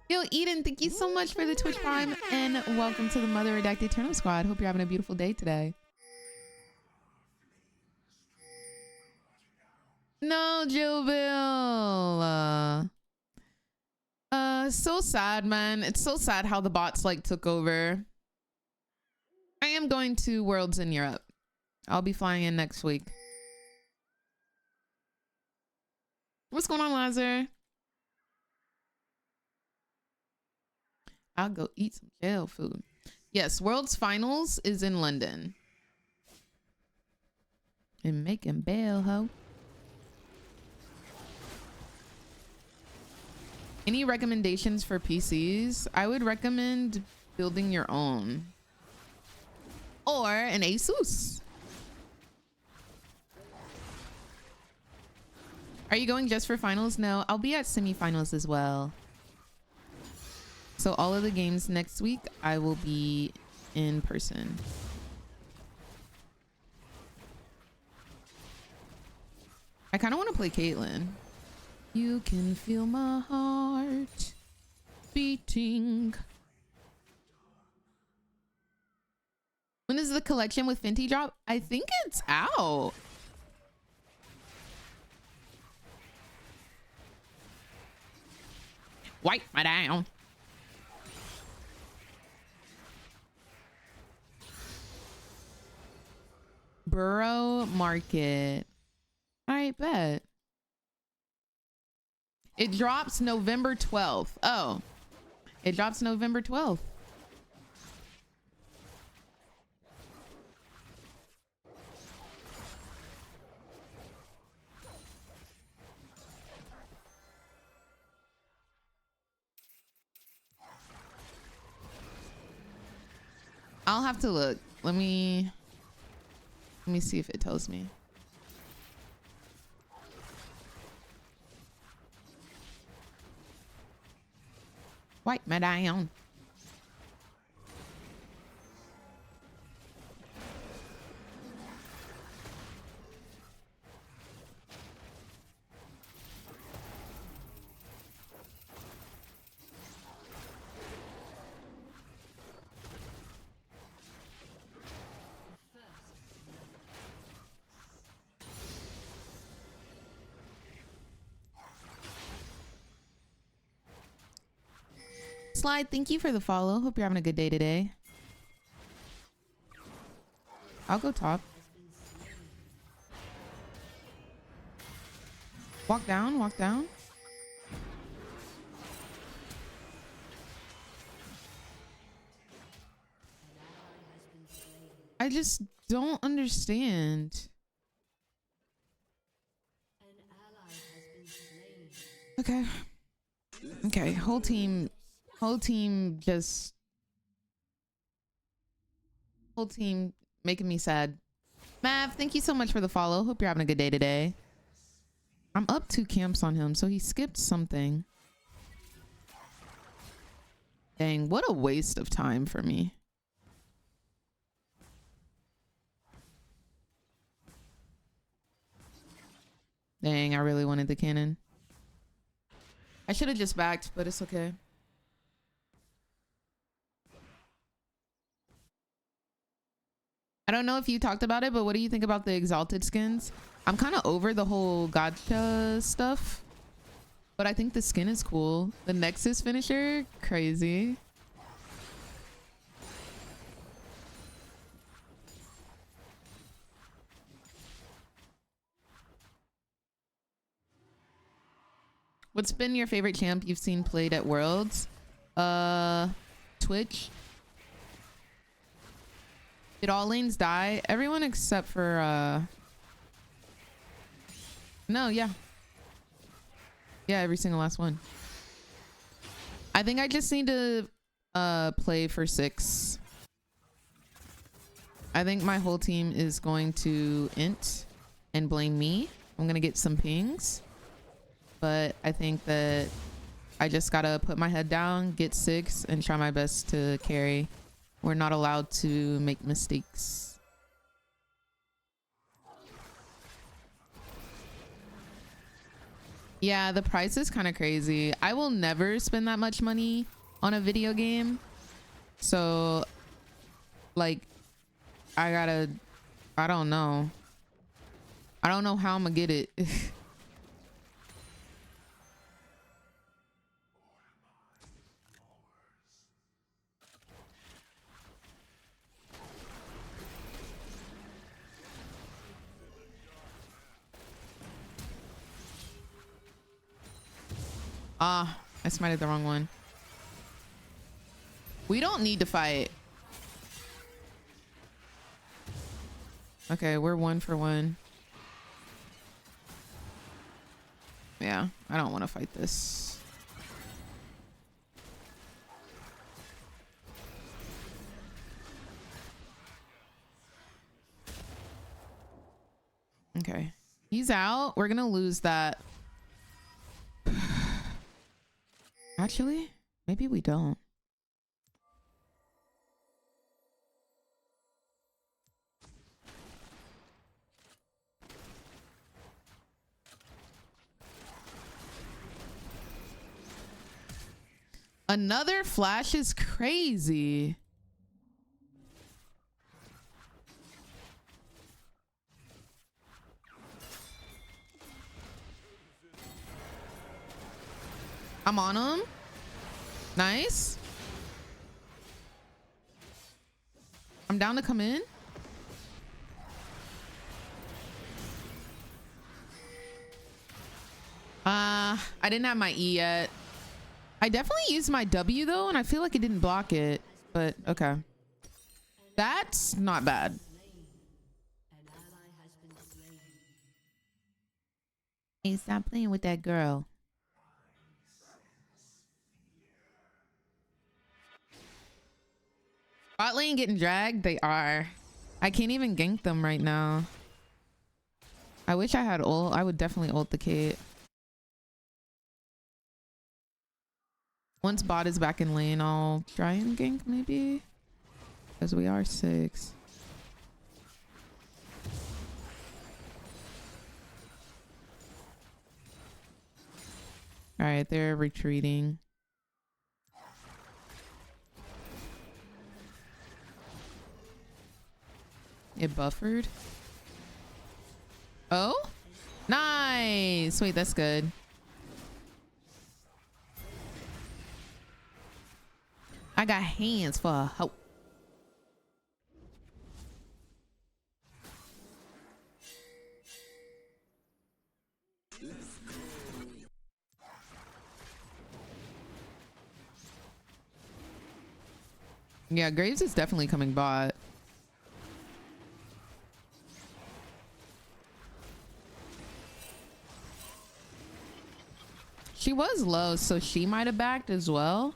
Yo, Eden, thank you so much for the Twitch Prime and welcome to the Mother Redacted Tournament Squad. Hope you're having a beautiful day today. No, Jillville. So sad, man. It's so sad how the bots like took over. I am going to Worlds in Europe. I'll be flying in next week. What's going on, Lazar? I'll go eat some jail food. Yes, Worlds Finals is in London. And making bail, ho. Any recommendations for PCs? I would recommend building your own. Or an Asus. Are you going just for finals? No, I'll be at semifinals as well. So all of the games next week, I will be in person. I kind of want to play Caitlyn. You can feel my heart beating. When does the collection with Fenty drop? I think it's out. Wipe my down. Borough Market. All right, bet. It drops November 12th. Oh, It drops November 12th. I'll have to look. Let me see if it tells me. White medallion. Slide, thank you for the follow. Hope you're having a good day today. I'll go top. Walk down, walk down. I just don't understand. Okay. Okay, whole team making me sad. Mav, thank you so much for the follow. Hope you're having a good day today. I'm up 2 camps on him, so he skipped something. Dang, what a waste of time for me. Dang, I really wanted the cannon. I should have just backed, but it's okay. I don't know if you talked about it, but what do you think about the exalted skins? I'm kind of over the whole gacha stuff, but I think the skin is cool. The Nexus finisher, crazy. What's been your favorite champ you've seen played at Worlds? Twitch. Did all lanes die? Everyone except for no, yeah. Yeah, every single last one. I think I just need to play for 6. I think my whole team is going to int and blame me. I'm gonna get some pings. But I think that I just gotta put my head down, get 6, and try my best to carry. We're not allowed to make mistakes. Yeah, the price is kind of crazy. I will never spend that much money on a video game. So, like, I don't know. I don't know how I'm gonna get it. Ah, I smited the wrong one. We don't need to fight. Okay, we're 1 for 1. Yeah, I don't want to fight this. Okay, he's out. We're gonna lose that. Actually, maybe we don't. Another flash is crazy. I'm on him. Nice. I'm down to come in. I didn't have my E yet. I definitely used my W though, and I feel like it didn't block it, but okay. That's not bad. Hey, stop playing with that girl. Bot lane getting dragged? They are. I can't even gank them right now. I wish I had ult. I would definitely ult the Kate. Once bot is back in lane, I'll try and gank maybe. Because we are 6. Alright, they're retreating. It buffered. Oh? Nice! Wait, that's good. I got hands for a hoe. Yeah, Graves is definitely coming bot. She was low, so she might have backed as well.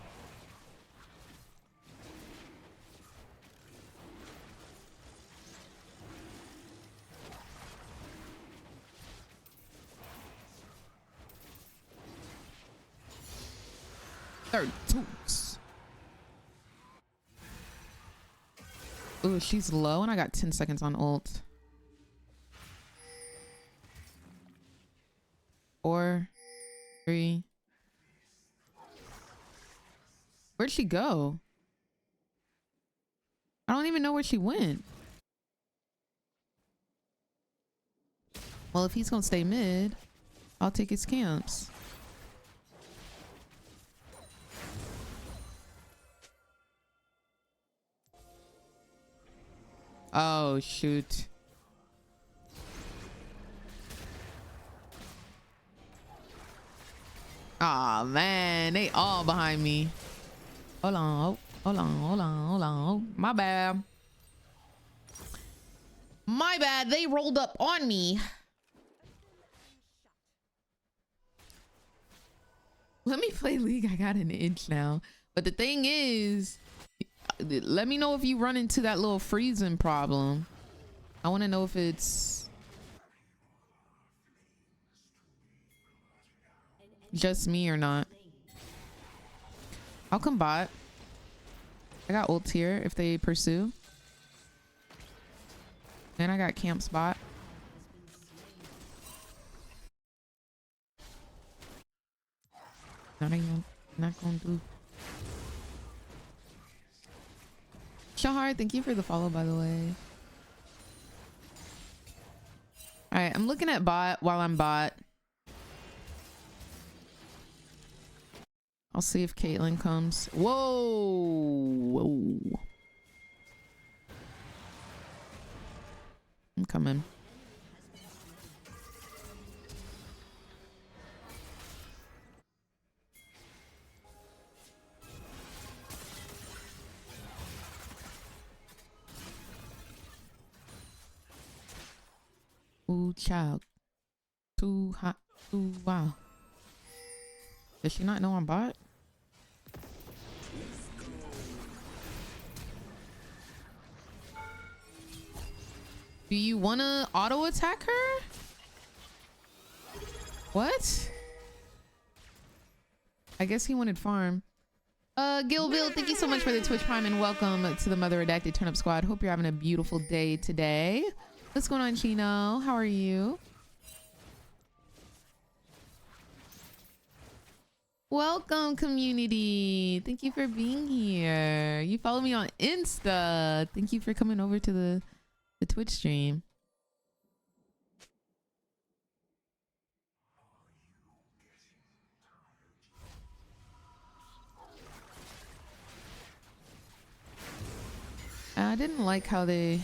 Third tools. Ooh, she's low and I got 10 seconds on ult. 4, 3. Where'd she go? I don't even know where she went. Well, if he's gonna stay mid, I'll take his camps. Oh, shoot. Aw, man, they all behind me. Hold on, hold on, hold on, hold on. My bad. My bad, they rolled up on me. Let me play League. I got an inch now. But the thing is, let me know if you run into that little freezing problem. I want to know if it's just me or not. I'll come bot. I got ult here if they pursue. And I got camp spot. Not gonna do. Shahar, thank you for the follow, by the way. All right, I'm looking at bot while I'm bot. I'll see if Caitlyn comes. Whoa. I'm coming. Ooh, child. Too hot. Ooh, wow. Does she not know I'm bot? Do you want to auto attack her? What? I guess he wanted farm. Gilville, thank you so much for the Twitch Prime and welcome to the Mother Redacted Turnip Squad. Hope you're having a beautiful day today. What's going on, Chino? How are you? Welcome, community. Thank you for being here. You follow me on Insta. Thank you for coming over to the Twitch stream. I didn't like how they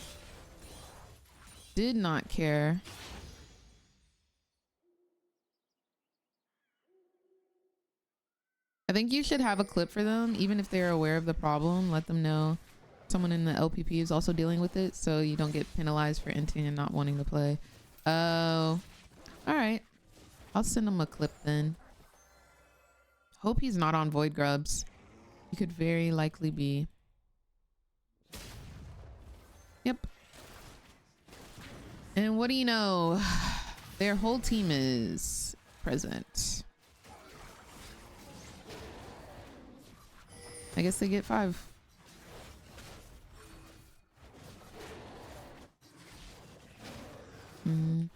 did not care. think you should have a clip for them, even if they're aware of the problem. Let them know someone in the LPP is also dealing with it, so you don't get penalized for inting and not wanting to play. Oh, all right. I'll send him a clip then. Hope he's not on Void Grubs. He could very likely be. Yep. And what do you know? Their whole team is present. I guess they get 5. Mm.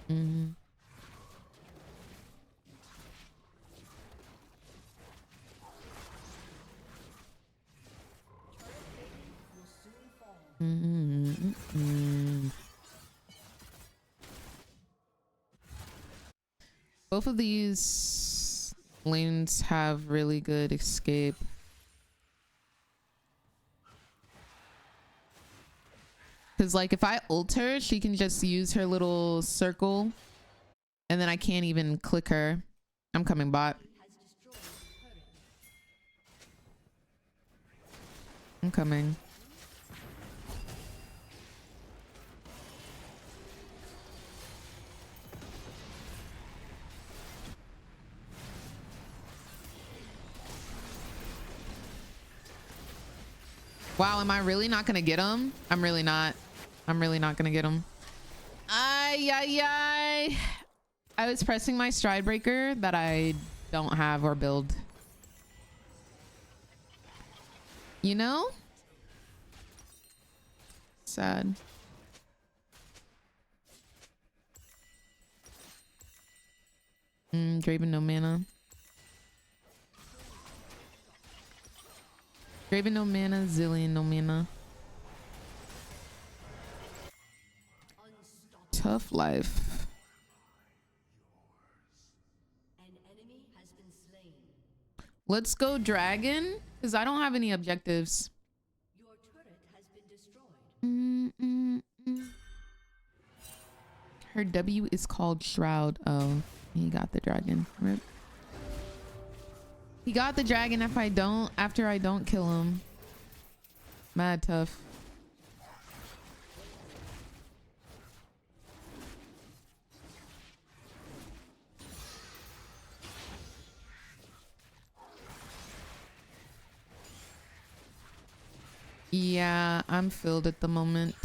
Mm-hmm. Mm-hmm. Both of these lanes have really good escape. Because like if I ult her, she can just use her little circle and then I can't even click her. I'm coming bot. I'm coming. Wow, am I really not gonna get him? I'm really not gonna get him. I was pressing my stride breaker that I don't have or build. You know? Sad. Draven no mana. Draven no mana, Zillion no mana. Tough life. Let's go dragon, because I don't have any objectives. Her W is called Shroud. Oh, he got the dragon. Rip. He got the dragon after I don't kill him. Mad tough. Yeah, I'm filled at the moment.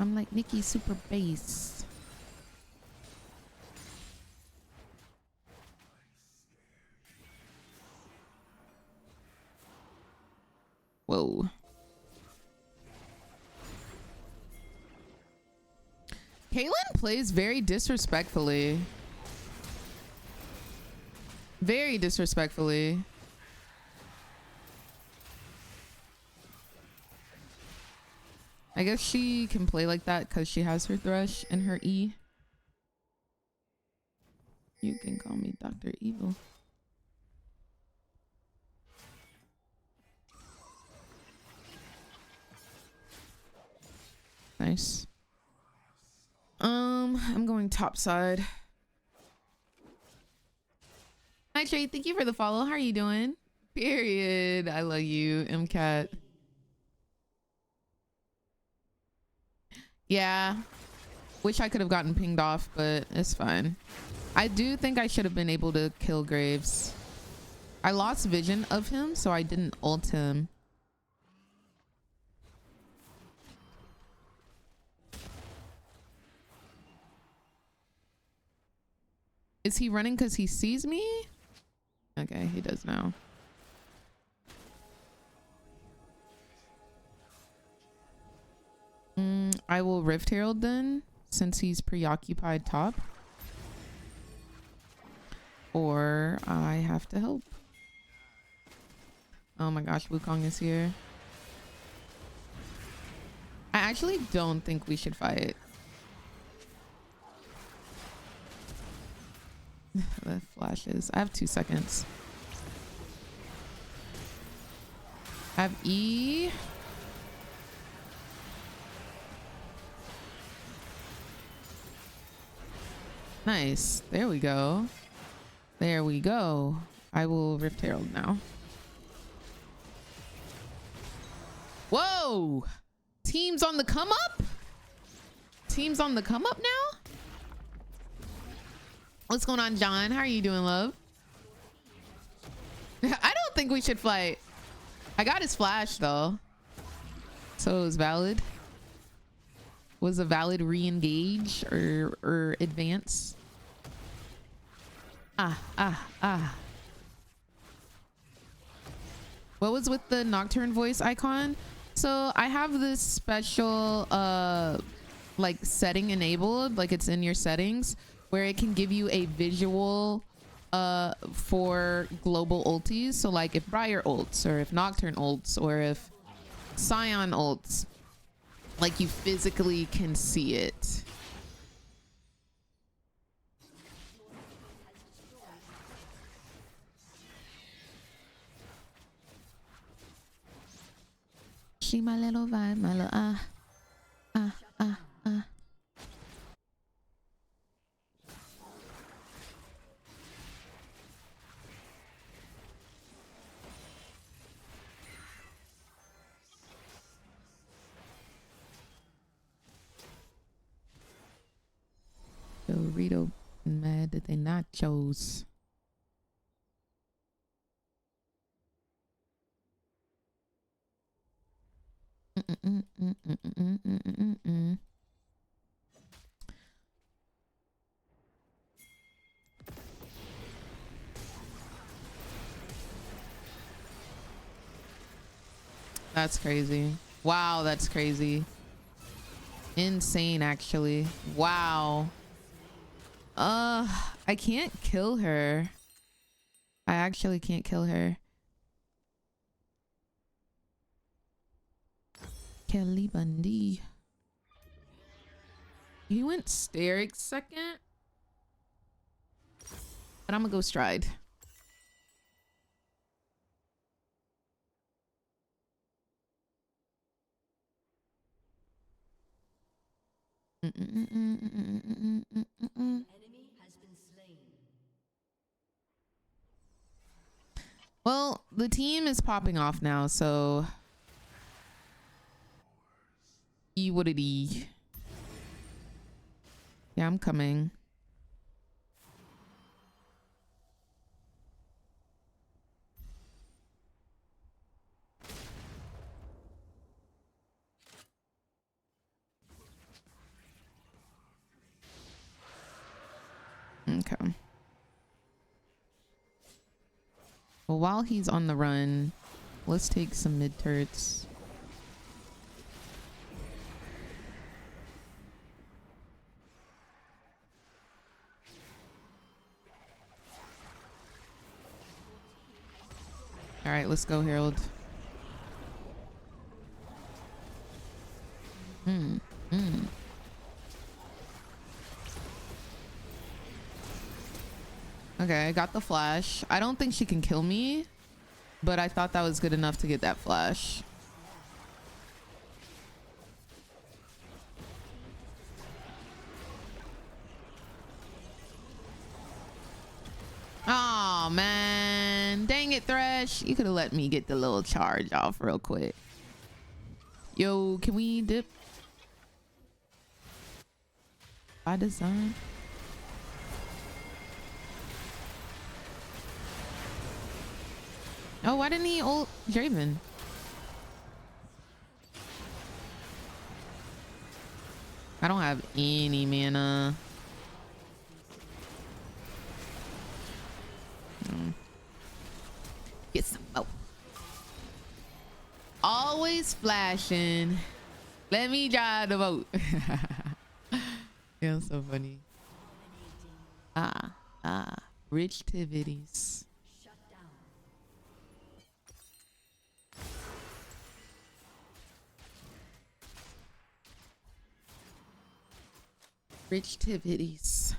I'm like Nikki super base. Whoa. Caitlyn plays very disrespectfully. Very disrespectfully. I guess she can play like that because she has her Thresh and her E. You can call me Dr. Evil. Nice. I'm going top side. Hi Trey, thank you for the follow. How are you doing? Period. I love you, MCAT. Yeah. Wish I could have gotten pinged off, but it's fine. I do think I should have been able to kill Graves. I lost vision of him, so I didn't ult him. Is he running because he sees me? Okay, he does now. I will Rift Herald then, since he's preoccupied top. Or I have to help. Oh my gosh, Wukong is here. I actually don't think we should fight. flashes. I have 2 seconds. I have E. Nice. There we go. There we go. I will Rift Herald now. Whoa! Team's on the come up? Team's on the come up now? What's going on, John? How are you doing, love? I don't think we should fight. I got his flash though, so it was valid. Was a valid re-engage or advance. What was with the Nocturne voice icon? So I have this special like setting enabled, like it's in your settings, where it can give you a visual for global ultis. So like if Briar ults, or if Nocturne ults, or if Scion ults, like you physically can see it. She my little vibe, my little Dorito mad that they nachos. That's crazy. Wow, that's crazy. Insane, actually. Wow. I can't kill her. I actually can't kill her. Kelly Bundy. He went Steric second. But I'm gonna go Stride. Well, the team is popping off now, so E what it E. Yeah, I'm coming. Okay. Well, while he's on the run, let's take some mid turrets. All right, let's go, Herald. Okay, I got the flash. I don't think she can kill me, but I thought that was good enough to get that flash. Oh man, dang it, Thresh. You could have let me get the little charge off real quick. Yo, can we dip? By design. Oh, why didn't he ult Draven? I don't have any mana. Get some more. Always flashing. Let me drive the boat. Yeah, so funny. Rich activities. Rich activities.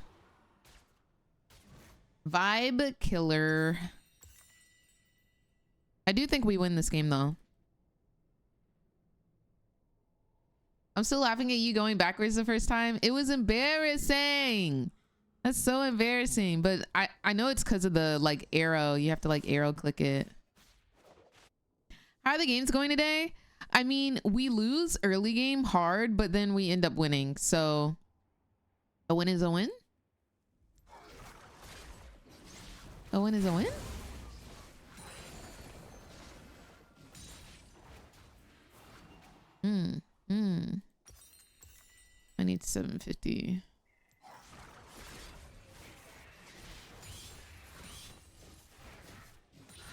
Vibe killer. I do think we win this game though. I'm still laughing at you going backwards the first time. It was embarrassing. That's so embarrassing. But I know it's because of the like arrow. You have to like arrow click it. How are the games going today? I mean, we lose early game hard, but then we end up winning. So a win is a win. A win is a win. I need 750.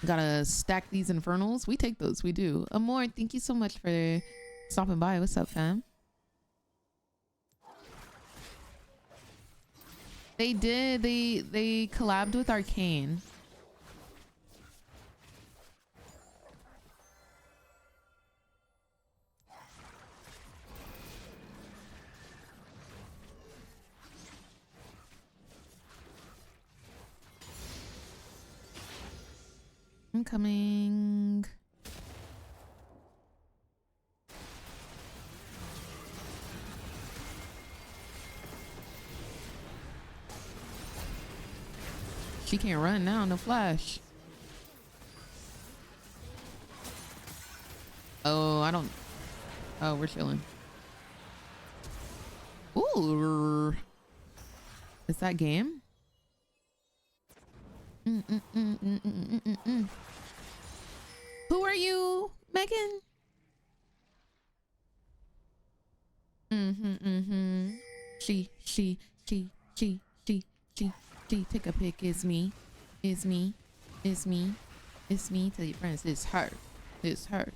Gotta stack these infernals. We take those. We do. Amor, thank you so much for stopping by. What's up, fam? They did. They collabed with Arcane. I'm coming. She can't run now, no flash. Oh, I don't. Oh, we're chilling. Ooh. Is that game? Who are you, Megan? She. Take a pic. It's me. It's me. It's me. It's me. Tell your friends it's her. It's her.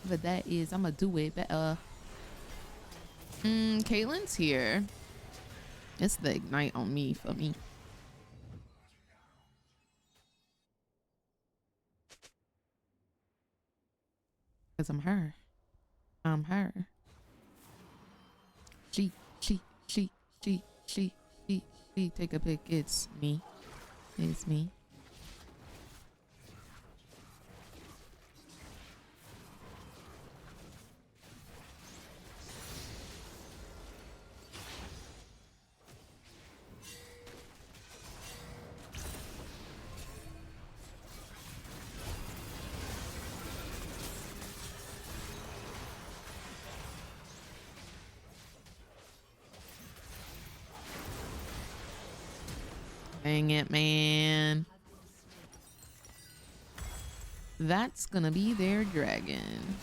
But that is, I'ma do it better. Caitlin's here. It's the ignite on me for me. Cause I'm her. I'm her. She. Take a pic. It's me. It's me. Dang it, man. That's gonna be their dragon.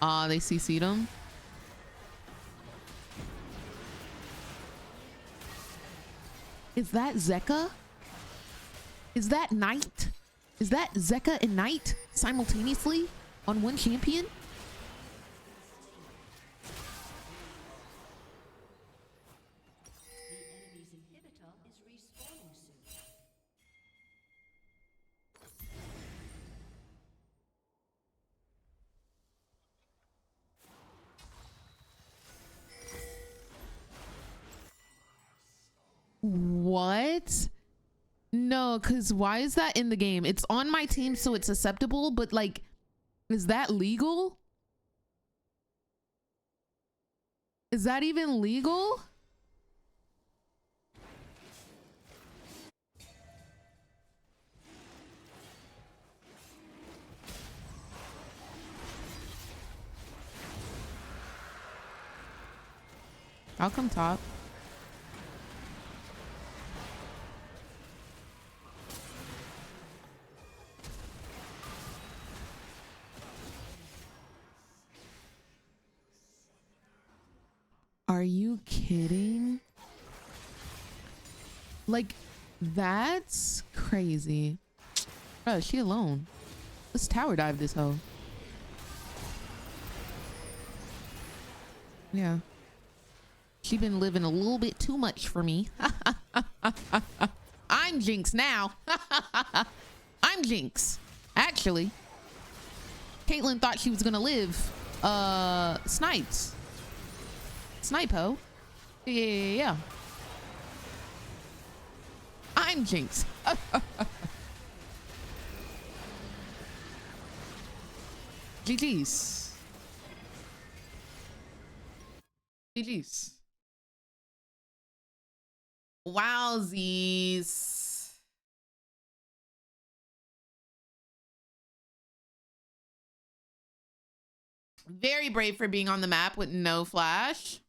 Ah, they CC'd him. Is that Zeka? Is that Knight? Is that Zeka and Knight simultaneously on one champion? What? No, because why is that in the game? It's on my team, so it's acceptable, but like, is that legal? Is that even legal? I'll come top. Are you kidding? Like, that's crazy. Bro, is she alone? Let's tower dive this hoe. Yeah. She been living a little bit too much for me. I I'm Jinx now. I'm Jinx. Actually, Caitlyn thought she was gonna live. Snipes. Snipo. Yeah. I'm Jinx. GG's. GG's. Wowsies. Very brave for being on the map with no flash.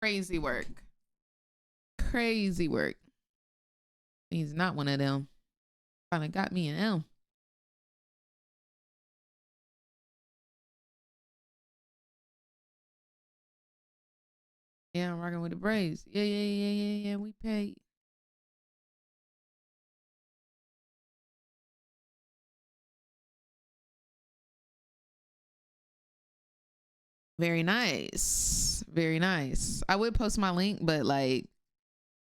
Crazy work. Crazy work. He's not one of them. Finally got me an L. Yeah, I'm rocking with the Braves. Yeah. We paid. Very nice. Very nice. I would post my link, but like,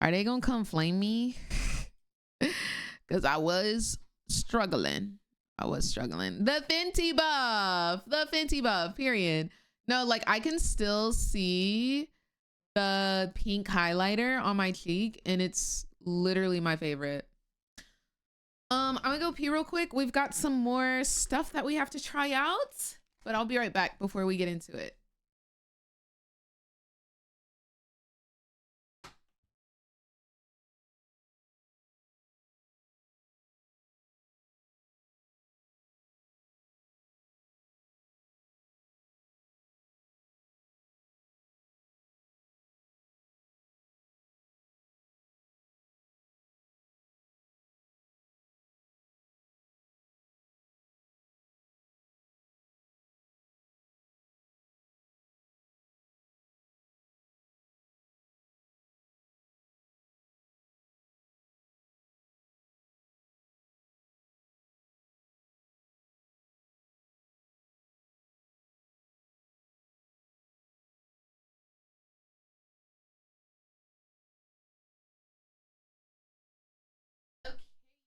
are they gonna come flame me? Because I was struggling. The Fenty buff, period. No, like I can still see the pink highlighter on my cheek and it's literally my favorite. I'm gonna go pee real quick. We've got some more stuff that we have to try out, but I'll be right back before we get into it.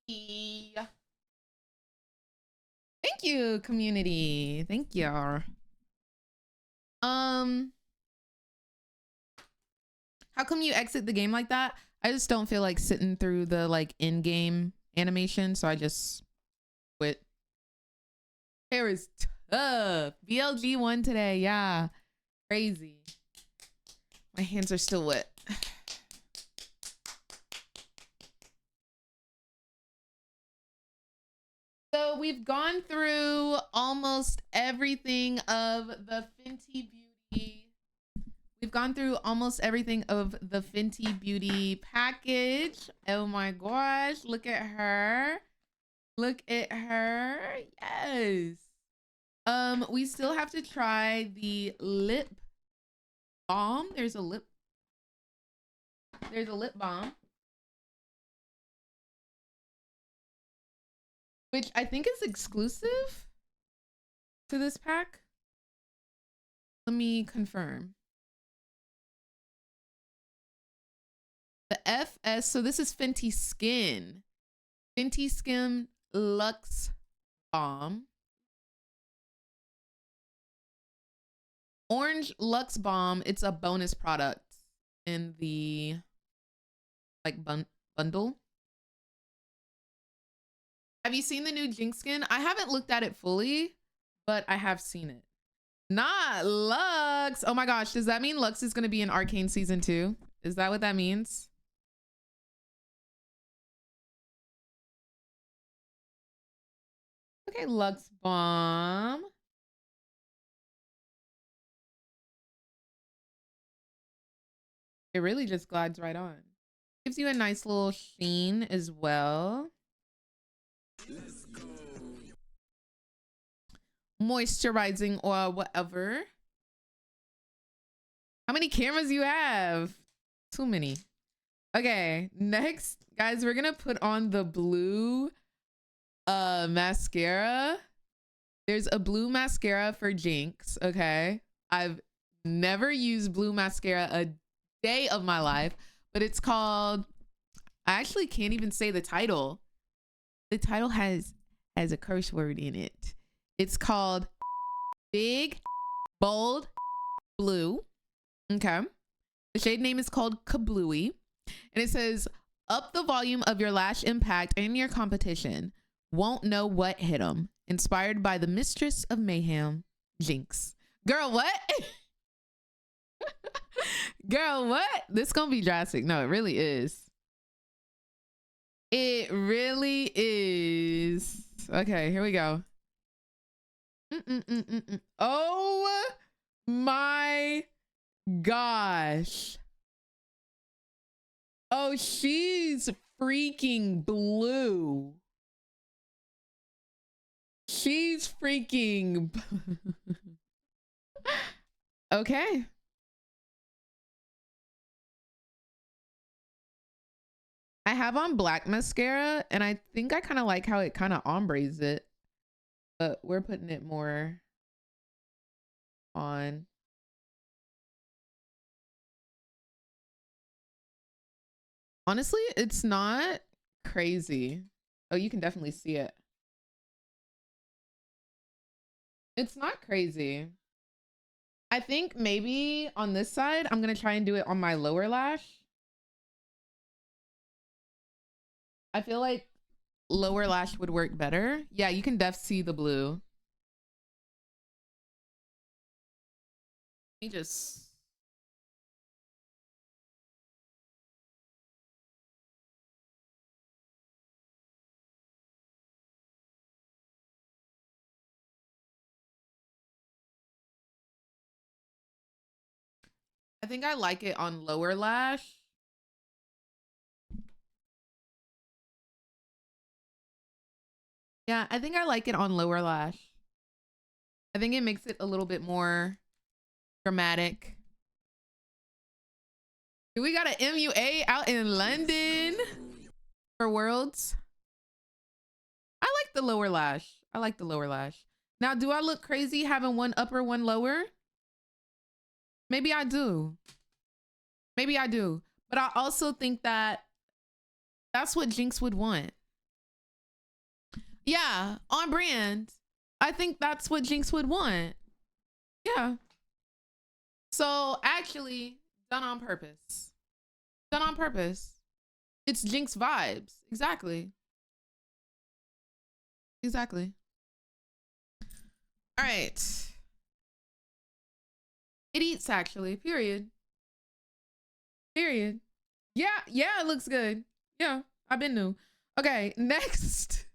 Thank you, community. Thank you. How come you exit the game like that? I just don't feel like sitting through the like in-game animation, so I just quit. Hair is tough. BLG won today. Yeah, crazy. My hands are still wet. So we've gone through almost everything of the Fenty Beauty. We've gone through almost everything of the Fenty Beauty package. Oh my gosh, look at her. Look at her. Yes. We still have to try the lip balm. There's a lip balm, which I think is exclusive to this pack. Let me confirm. The FS, so this is Fenty Skin. Fenty Skin Luxe Balm. Orange Luxe Balm, it's a bonus product in the like bundle. Have you seen the new Jinx skin? I haven't looked at it fully, but I have seen it. Not Lux. Oh my gosh, does that mean Lux is going to be in Arcane Season 2? Is that what that means? Okay, Lux Balm. It really just glides right on. Gives you a nice little sheen as well. Let's go. Moisturizing or whatever. How many cameras you have? Too many. Okay, next, guys, we're gonna put on the blue mascara. There's a blue mascara for Jinx. Okay, I've never used blue mascara a day of my life, but it's called, I actually can't even say the title. The title has a curse word in it. It's called Big Bold Blue. Okay. The shade name is called Kablooey. And it says, up the volume of your lash impact and your competition. Won't know what hit 'em. Inspired by the mistress of mayhem, Jinx. Girl, what? Girl, what? This gonna be drastic. No, it really is. It really is. Okay, here we go. Oh my gosh. Oh, she's freaking blue. She's freaking... Okay. I have on black mascara, and I think I kind of like how it kind of ombres it. But we're putting it more on. Honestly, it's not crazy. Oh, you can definitely see it. It's not crazy. I think maybe on this side, I'm going to try and do it on my lower lash. I feel like lower lash would work better. Yeah, you can see the blue. Let me just... I think I like it on lower lash. Yeah, I think I like it on lower lash. I think it makes it a little bit more dramatic. We got an MUA out in London for Worlds. I like the lower lash. I like the lower lash. Now, do I look crazy having one upper, one lower? Maybe I do. Maybe I do. But I also think that that's what Jinx would want. Yeah, on brand. I think that's what Jinx would want. Yeah. So actually, done on purpose. Done on purpose. It's Jinx vibes. Exactly. Exactly. All right. It eats actually, period. Period. Yeah, yeah, it looks good. Yeah, I've been new. Okay, next.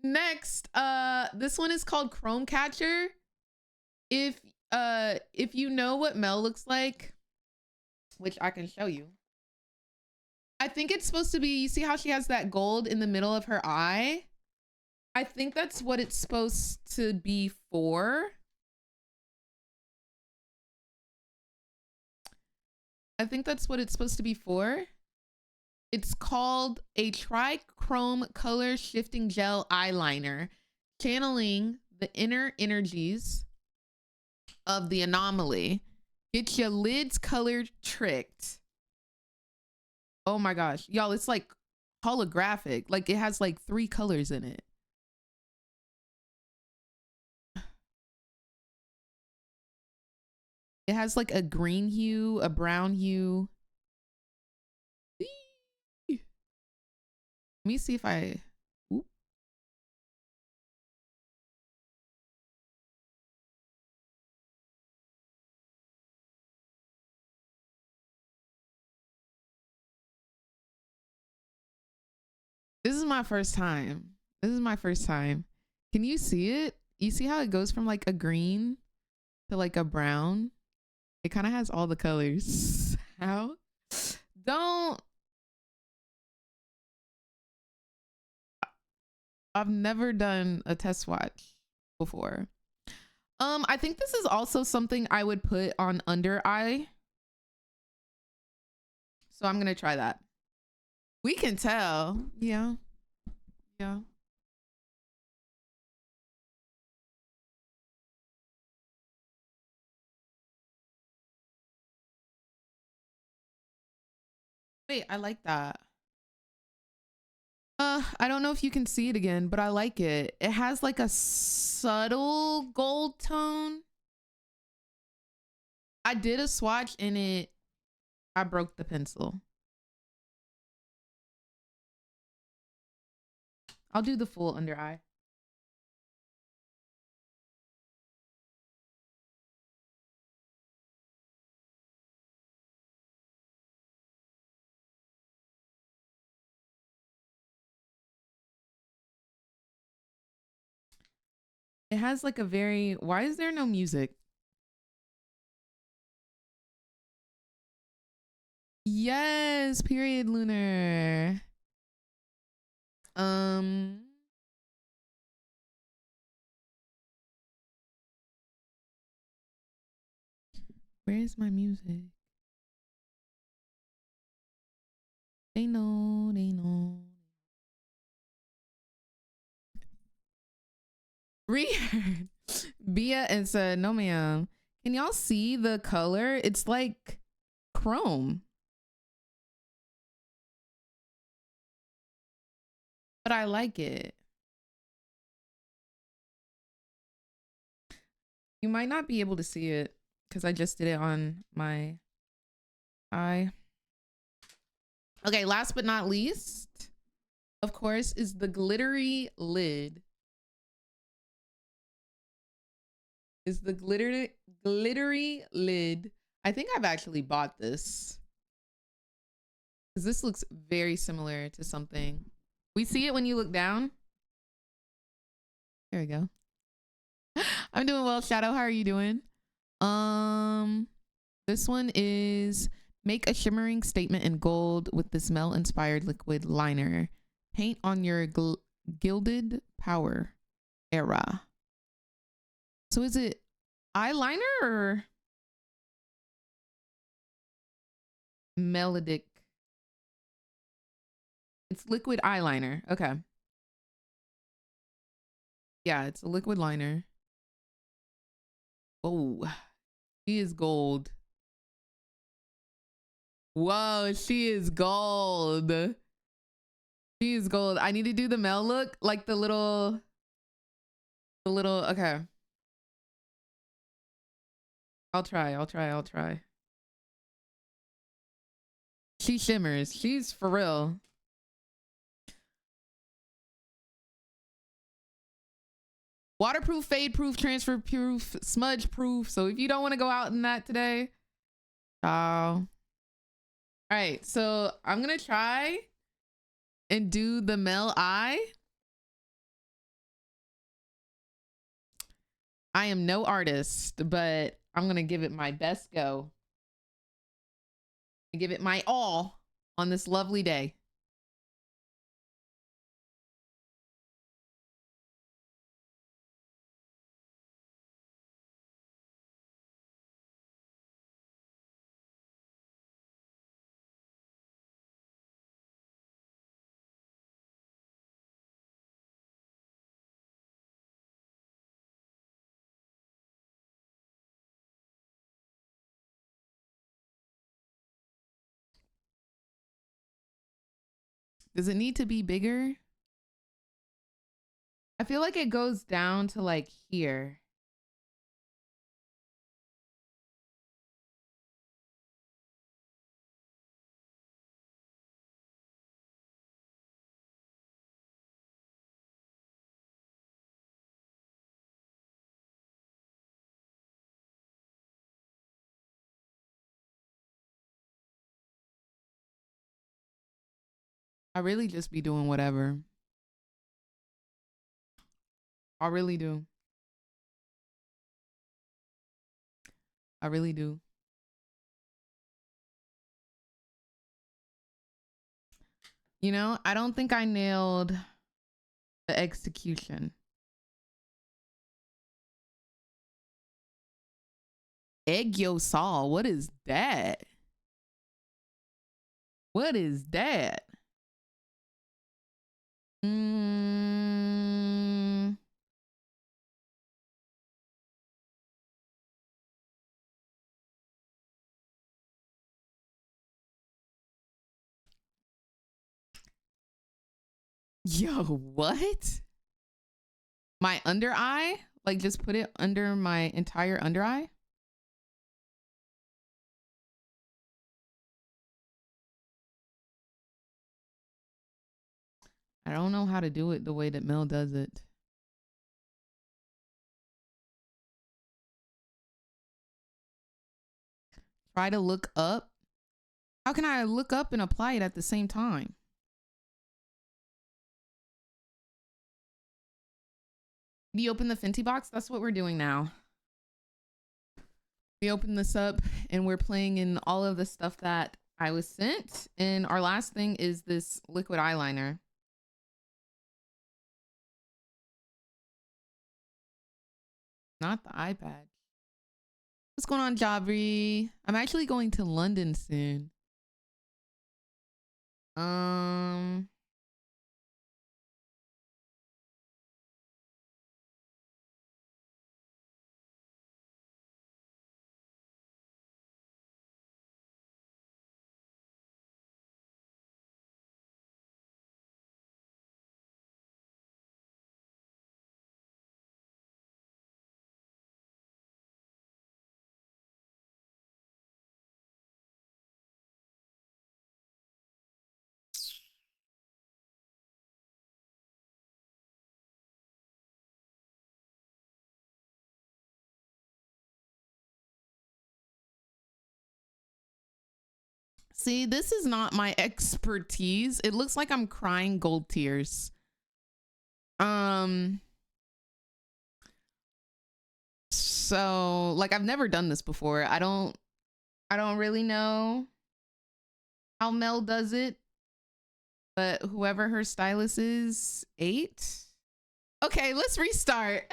Next, this one is called Chrome Catcher. If you know what Mel looks like, which I can show you. I think it's supposed to be, you see how she has that gold in the middle of her eye? I think that's what it's supposed to be for. I think that's what it's supposed to be for. It's called a Trichrome Color Shifting Gel Eyeliner, channeling the inner energies of the anomaly. Get your lids colored tricked. Oh my gosh. Y'all, it's like holographic. Like it has like 3 colors in it. It has like a green hue, a brown hue. Let me see if I... Ooh. This is my first time. This is my first time. Can you see it? You see how it goes from like a green to like a brown? It kind of has all the colors. How? Don't. I've never done a test swatch before. I think this is also something I would put on under eye. So I'm gonna try that. We can tell. Yeah. Yeah. Wait, I like that. I don't know if you can see it again, but I like it. It has like a subtle gold tone. I did a swatch in it. I broke the pencil. I'll do the full under eye. It has like a very, why is there no music? Yes, period lunar. Where's my music? They know, they know. Reheard. Bia and said, no ma'am. Can y'all see the color? It's like chrome. But I like it. You might not be able to see it because I just did it on my eye. Okay, last but not least, of course, is the glittery lid. Is the glittery lid. I think I've actually bought this because this looks very similar to something. We see it when you look down. There we go. I'm doing well, Shadow. How are you doing? This one is make a shimmering statement in gold with the smell inspired liquid liner. Paint on your gilded power era. So is it eyeliner or melodic? It's liquid eyeliner. Okay. Yeah, it's a liquid liner. Oh, she is gold. Whoa, she is gold. She is gold. I need to do the Mel look, like the little, okay. I'll try. She shimmers. She's for real. Waterproof, fade proof, transfer proof, smudge proof. So if you don't want to go out in that today, all right. So I'm gonna try and do the Mel eye. I am no artist, but I'm gonna give it my best go. Give it my all on this lovely day. Does it need to be bigger? I feel like it goes down to like here. I really just be doing whatever. I really do. I really do. You know, I don't think I nailed the execution. Egg yo Saul, what is that? What is that? Yo, what? My under eye? Like just put it under my entire under eye? I don't know how to do it the way that Mel does it. Try to look up. How can I look up and apply it at the same time? Do you open the Fenty box? That's what we're doing now. We open this up and we're playing in all of the stuff that I was sent. And our last thing is this liquid eyeliner. Not the iPad. What's going on, Jabri? I'm actually going to London soon. See, this is not my expertise. It looks like I'm crying gold tears. So like I've never done this before. I don't really know how Mel does it, but whoever her stylist is, 8. Okay, let's restart.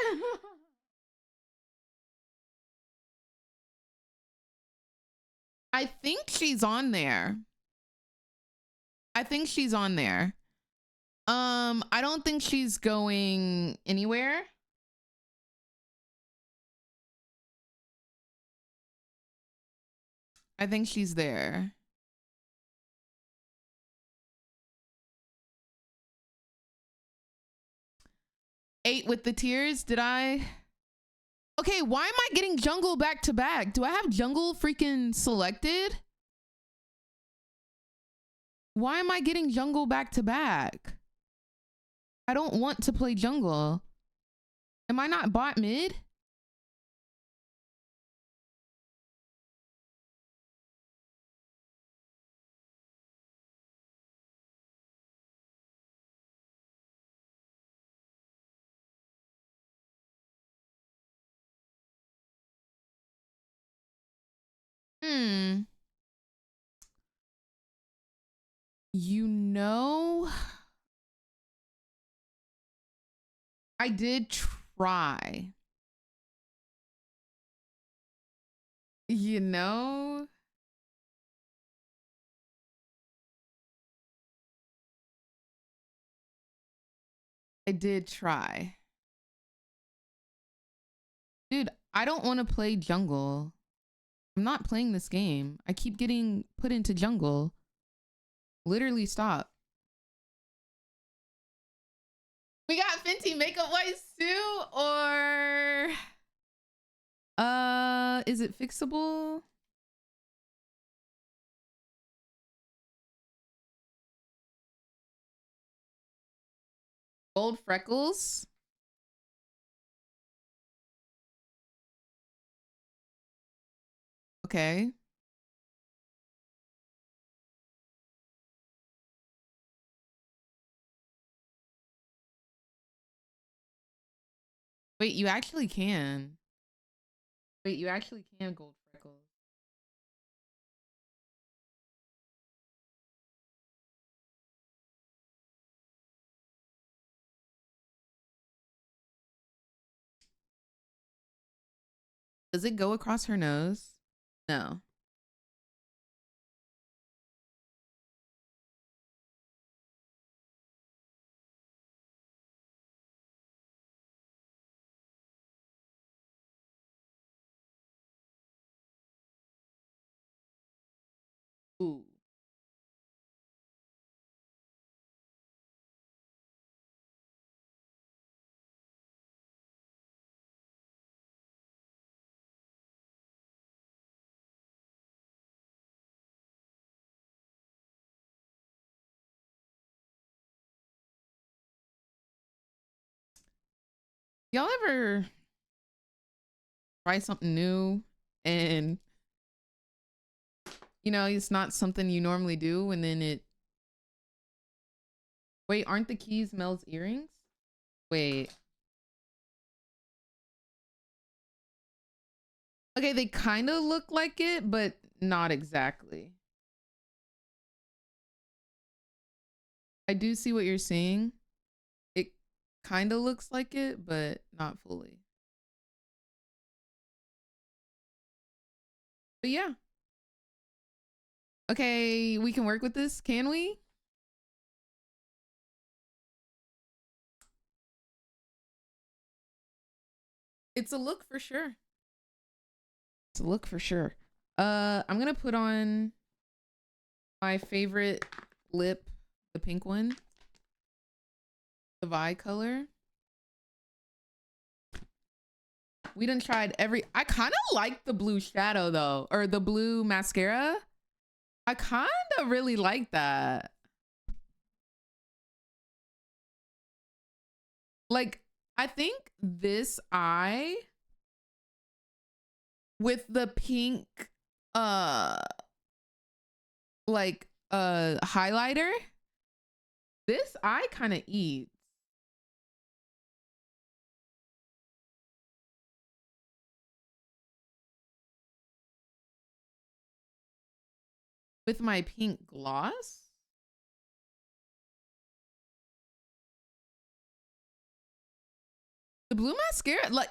I think she's on there. I think she's on there. I don't think she's going anywhere. I think she's there. Eight with the tears. Did I? Okay, why am I getting jungle back to back? Do I have jungle freaking selected? Why am I getting jungle back to back? I don't want to play jungle. Am I not bot mid? You know, I did try. You know, I did try. Dude, I don't want to play jungle. I'm not playing this game. I keep getting put into jungle. Literally stop. We got Fenty makeup wipes too, or is it fixable? Gold freckles. Okay. Wait, you actually can. Wait, you actually can gold freckles. Does it go across her nose? No. Ooh. Y'all ever try something new and you know it's not something you normally do, and then it wait, aren't the keys Mel's earrings? Wait. Okay, they kind of look like it, but not exactly. I do see what you're saying. It kind of looks like it, but not fully. But yeah. Okay, we can work with this, can we? It's a look for sure. It's a look for sure. I'm gonna put on my favorite lip, the pink one, the Vi color. We done tried every. I kind of like the blue shadow though, or the blue mascara. I kind of really like that. Like, I think this eye with the pink, highlighter, this eye kind of eats. With my pink gloss. The blue mascara, like,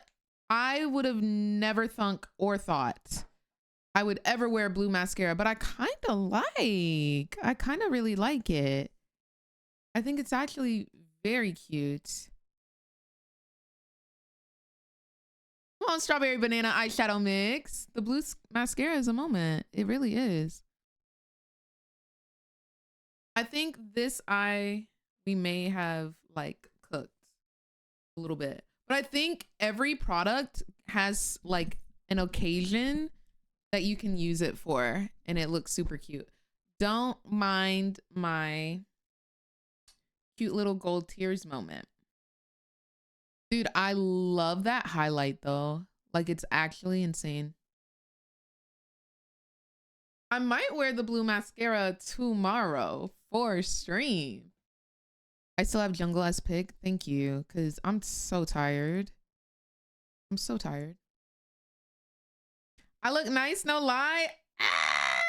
I would have never thunk or thought I would ever wear blue mascara, but I kind of really like it. I think it's actually very cute. Come on, strawberry banana eyeshadow mix. The blue mascara is a moment. It really is. I think this eye we may have like cooked a little bit, but I think every product has like an occasion that you can use it for, and it looks super cute. Don't mind my cute little gold tears moment. Dude, I love that highlight though. Like, it's actually insane. I might wear the blue mascara tomorrow for stream. I still have jungle as pick. Thank you, because I'm so tired. I'm so tired. I look nice, no lie. Ah,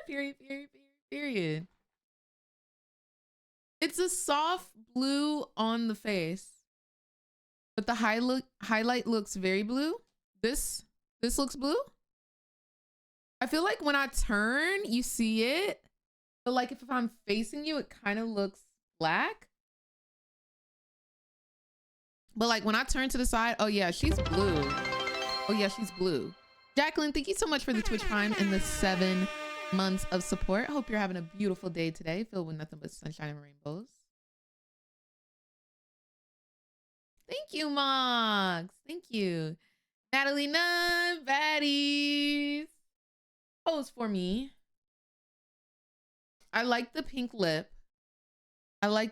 period. It's a soft blue on the face, but the highlight looks very blue. This looks blue. I feel like when I turn, you see it, but like if I'm facing you, it kind of looks black. But like when I turn to the side, oh yeah, she's blue. Oh yeah, she's blue. Jacqueline, thank you so much for the Twitch Prime and the 7 months of support. Hope you're having a beautiful day today, filled with nothing but sunshine and rainbows. Thank you, Mox. Thank you. Natalie Nunn, baddies. Pose for me. I like the pink lip. I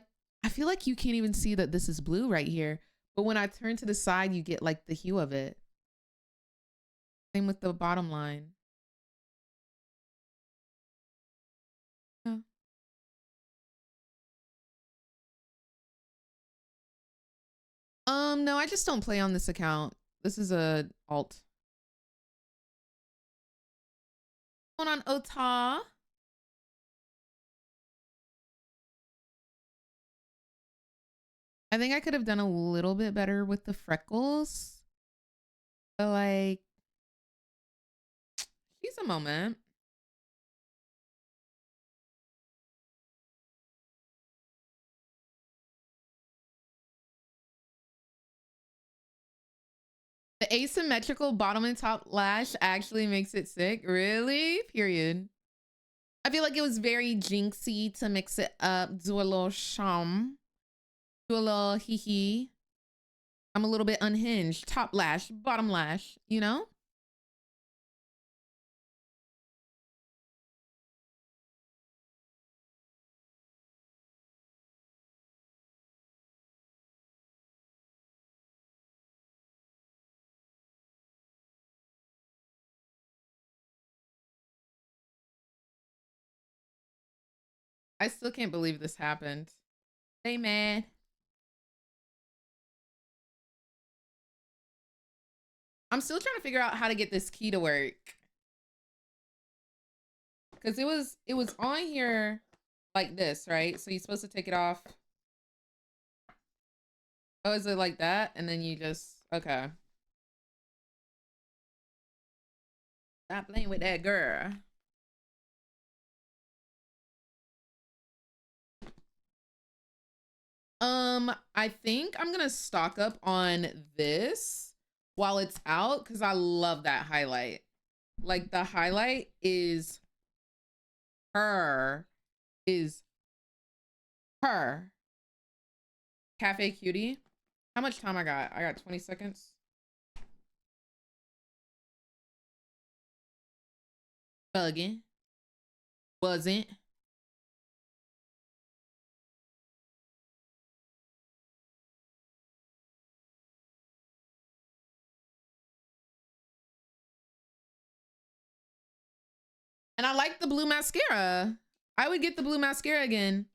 feel like you can't even see that this is blue right here, but when I turn to the side, you get like the hue of it. Same with the bottom line. Yeah. No, I just don't play on this account. This is a alt. Going on Ota. I think I could have done a little bit better with the freckles. But like, she's a moment. The asymmetrical bottom and top lash actually makes it sick. Really? Period. I feel like it was very jinxy to mix it up. Do a little sham. Do a little hee hee. I'm a little bit unhinged. Top lash, bottom lash, you know? I still can't believe this happened. Hey, man. I'm still trying to figure out how to get this key to work. Because it was on here like this, right? So you're supposed to take it off. Oh, is it like that? And then you just, okay. Stop playing with that girl. I think I'm gonna stock up on this while it's out because I love that highlight. Like the highlight is her. Cafe Cutie. How much time I got? I got 20 seconds. Bugging. Wasn't. And I like the blue mascara. I would get the blue mascara again.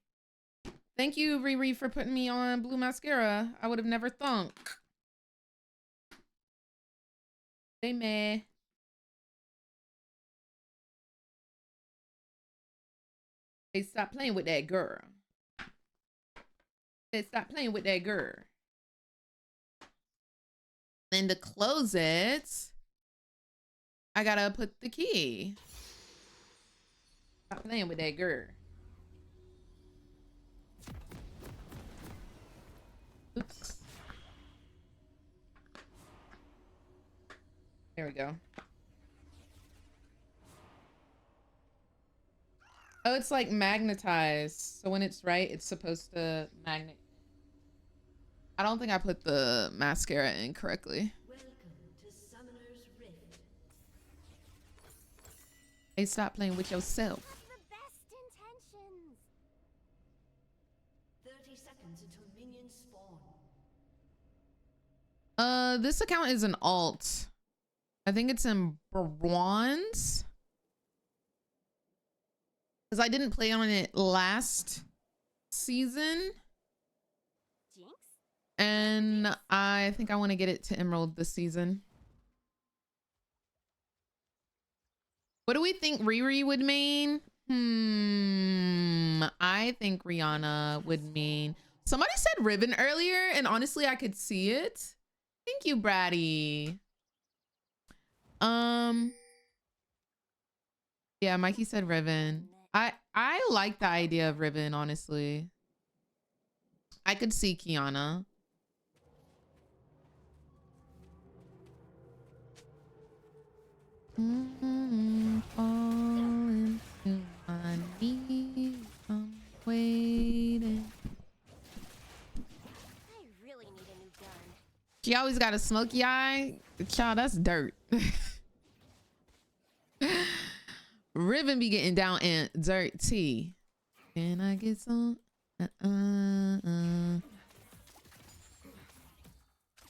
Thank you, Riri, for putting me on blue mascara. I would have never thunk. They may. Hey, stop playing with that girl. Hey, stop playing with that girl. Then to close it, I gotta put the key. Stop playing with that girl. Oops. There we go. Oh, it's like magnetized. So when it's right, it's supposed to magnet. I don't think I put the mascara in correctly. Welcome to Summoner's Rift. Hey, stop playing with yourself. The best intentions. 30 seconds until minions spawn. This account is an alt. I think it's in bronze. Because I didn't play on it last season. Jinx? And I think I want to get it to Emerald this season. What do we think Riri would mean? I think Rihanna would mean. Somebody said Ribbon earlier, and honestly, I could see it. Thank you, Bratty. Yeah, Mikey said Ribbon. I like the idea of Ribbon, honestly. I could see Kiana. Falling to my knees, I'm waiting. I really need a new gun. She always got a smoky eye. Child, that's dirt. Ribbon be getting down and dirty. Can I get some?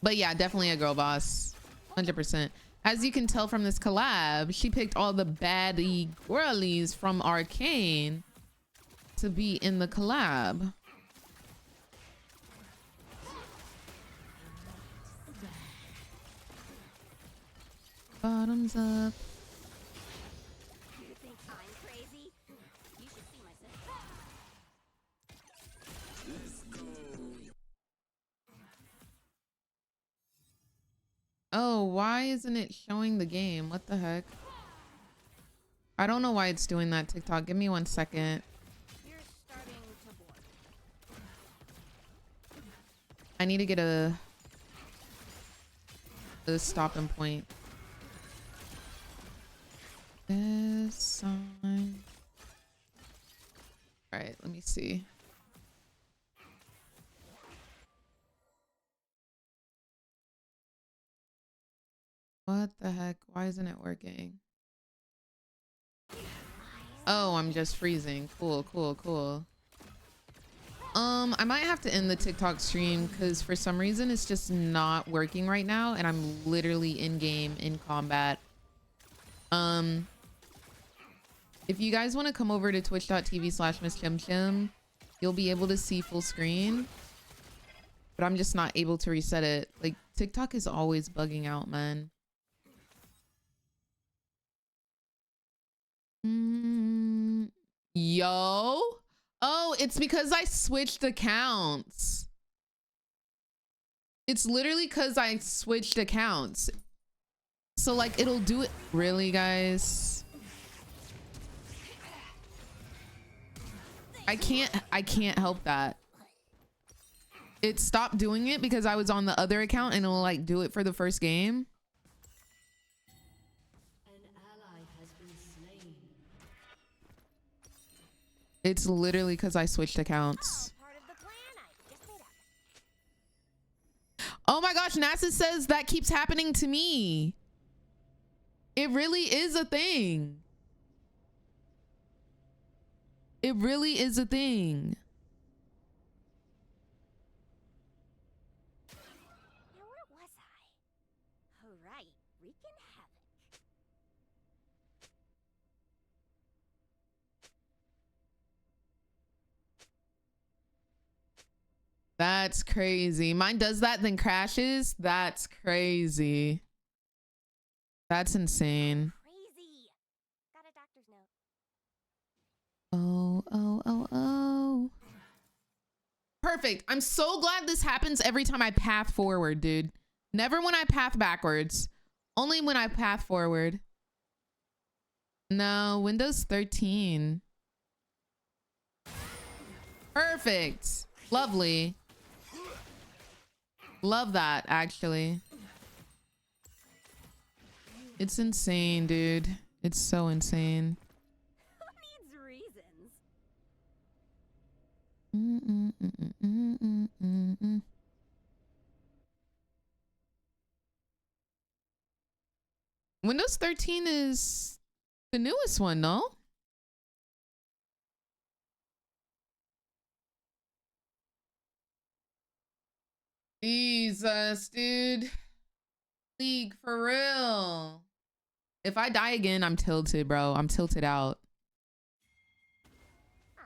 But yeah, definitely a girl boss. 100%. As you can tell from this collab, she picked all the baddie girlies from Arcane to be in the collab. Bottoms up. You think I'm crazy? You should see myself. Oh, why isn't it showing the game? What the heck? I don't know why it's doing that, TikTok. Give me 1 second. You're starting to bore. I need to get a stopping point. This sign. All right, let me see. What the heck? Why isn't it working? Oh, I'm just freezing. Cool, cool, cool. I might have to end the TikTok stream because for some reason it's just not working right now, and I'm literally in game in combat. If you guys want to come over to twitch.tv/MissChimChim, you'll be able to see full screen. But I'm just not able to reset it. Like, TikTok is always bugging out, man. Yo. Oh, it's because I switched accounts. It's literally because I switched accounts. So, like, it'll do it. Really, guys? I can't help that. It stopped doing it because I was on the other account and it'll like do it for the first game. It's literally because I switched accounts. Oh my gosh, NASA says that keeps happening to me. It really is a thing. It really is a thing. That's crazy. Mine does that, then crashes. That's crazy. That's insane. Crazy. Got a doctor's note. Oh. Perfect. I'm so glad this happens every time I path forward, dude. Never when I path backwards. Only when I path forward. No, Windows 13. Perfect. Lovely. Love that, actually. It's insane, dude. It's so insane. Who needs reasons? Windows 13 is the newest one, no? Jesus, dude. League, for real. If I die again, I'm tilted, bro. I'm tilted out.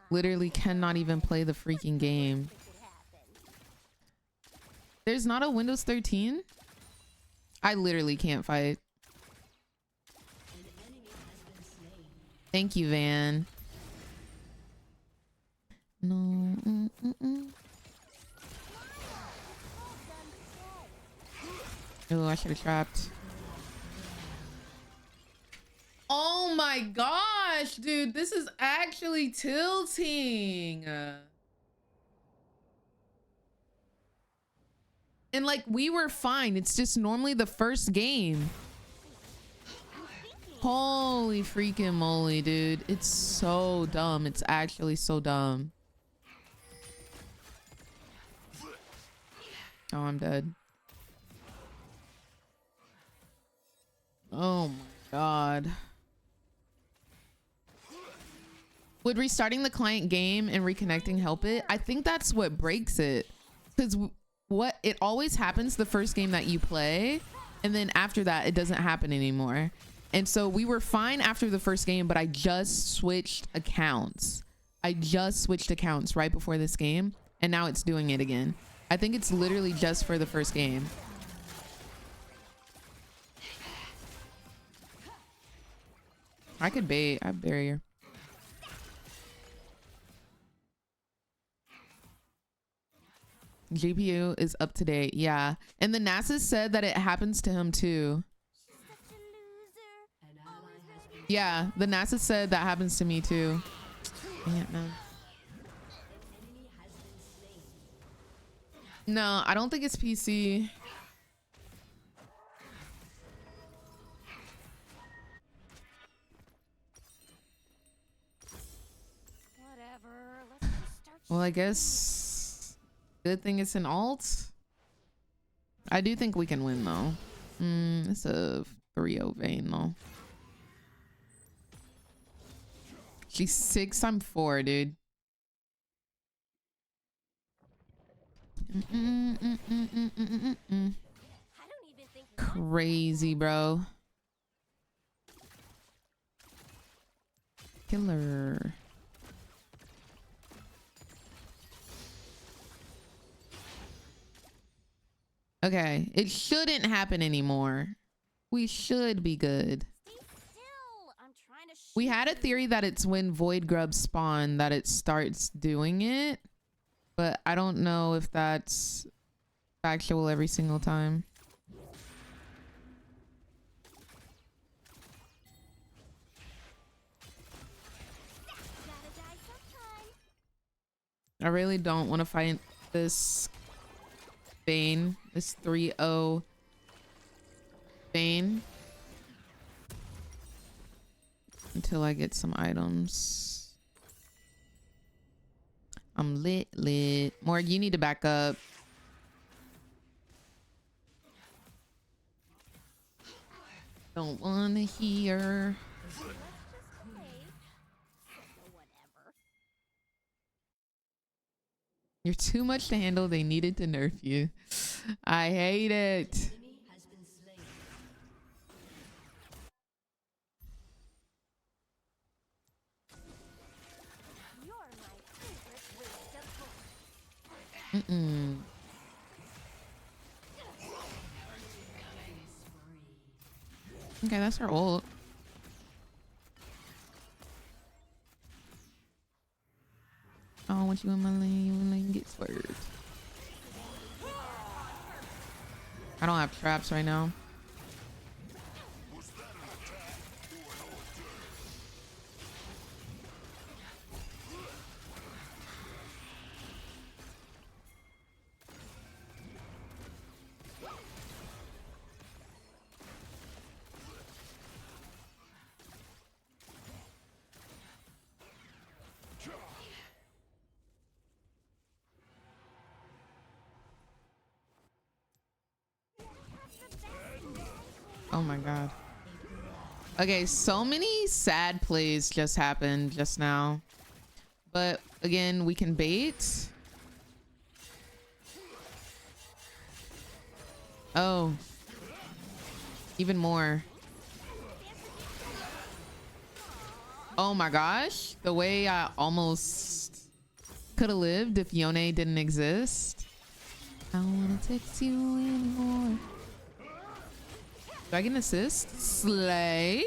Literally cannot even play the freaking game. There's not a Windows 13? I literally can't fight. Thank you, Van. No. Oh, I should have trapped. Oh my gosh, dude. This is actually tilting. And like, we were fine. It's just normally the first game. Holy freaking moly, dude. It's so dumb. It's actually so dumb. Oh, I'm dead. Oh my god. Would restarting the client game and reconnecting help it? I think that's what breaks it. Because what it always happens the first game that you play, and then after that it doesn't happen anymore. And so we were fine after the first game, but I just switched accounts. I just switched accounts right before this game, and now it's doing it again. I think it's literally just for the first game. I could bait. I have barrier. GPU is up to date. Yeah. And the NASA said that it happens to him too. Yeah, the NASA said that happens to me too. Dang it, man. No, I don't think it's PC. Well, I guess good thing it's an alt. I do think we can win though. It's a 3-0 vein though. She's 6, I'm 4, dude. Crazy, bro. killer. Okay, it shouldn't happen anymore. We should be good. We had a theory that it's when void grubs spawn that it starts doing it, but I don't know if that's factual every single time. I really don't want to fight this Bane, this 3-0 Bane, until I get some items. I'm lit. Morg, you need to back up. Don't want to hear. You're too much to handle. They needed to nerf you. I hate it. Mm-mm. Okay, that's her ult. I don't want you in my lane. Your lane get swerved. I don't have traps right now. Oh my god. Okay, so many sad plays just happened just now. But again, we can bait. Oh. Even more. Oh my gosh. The way I almost could have lived if Yone didn't exist. I don't want to text you anymore. Do I get an assist? Slay.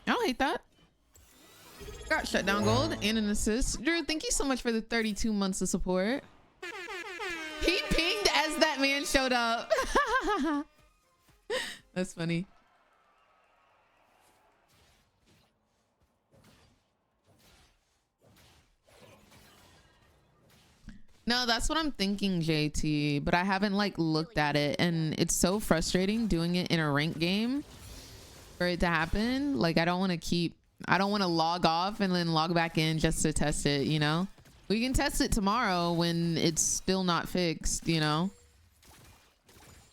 I don't hate that. Got shutdown gold and an assist. Drew, thank you so much for the 32 months of support. He pinged as that man showed up. That's funny. No, that's what I'm thinking, JT, but I haven't like looked at it, and it's so frustrating doing it in a ranked game for it to happen. Like I don't want to log off and then log back in just to test it, you know? We can test it tomorrow when it's still not fixed, you know?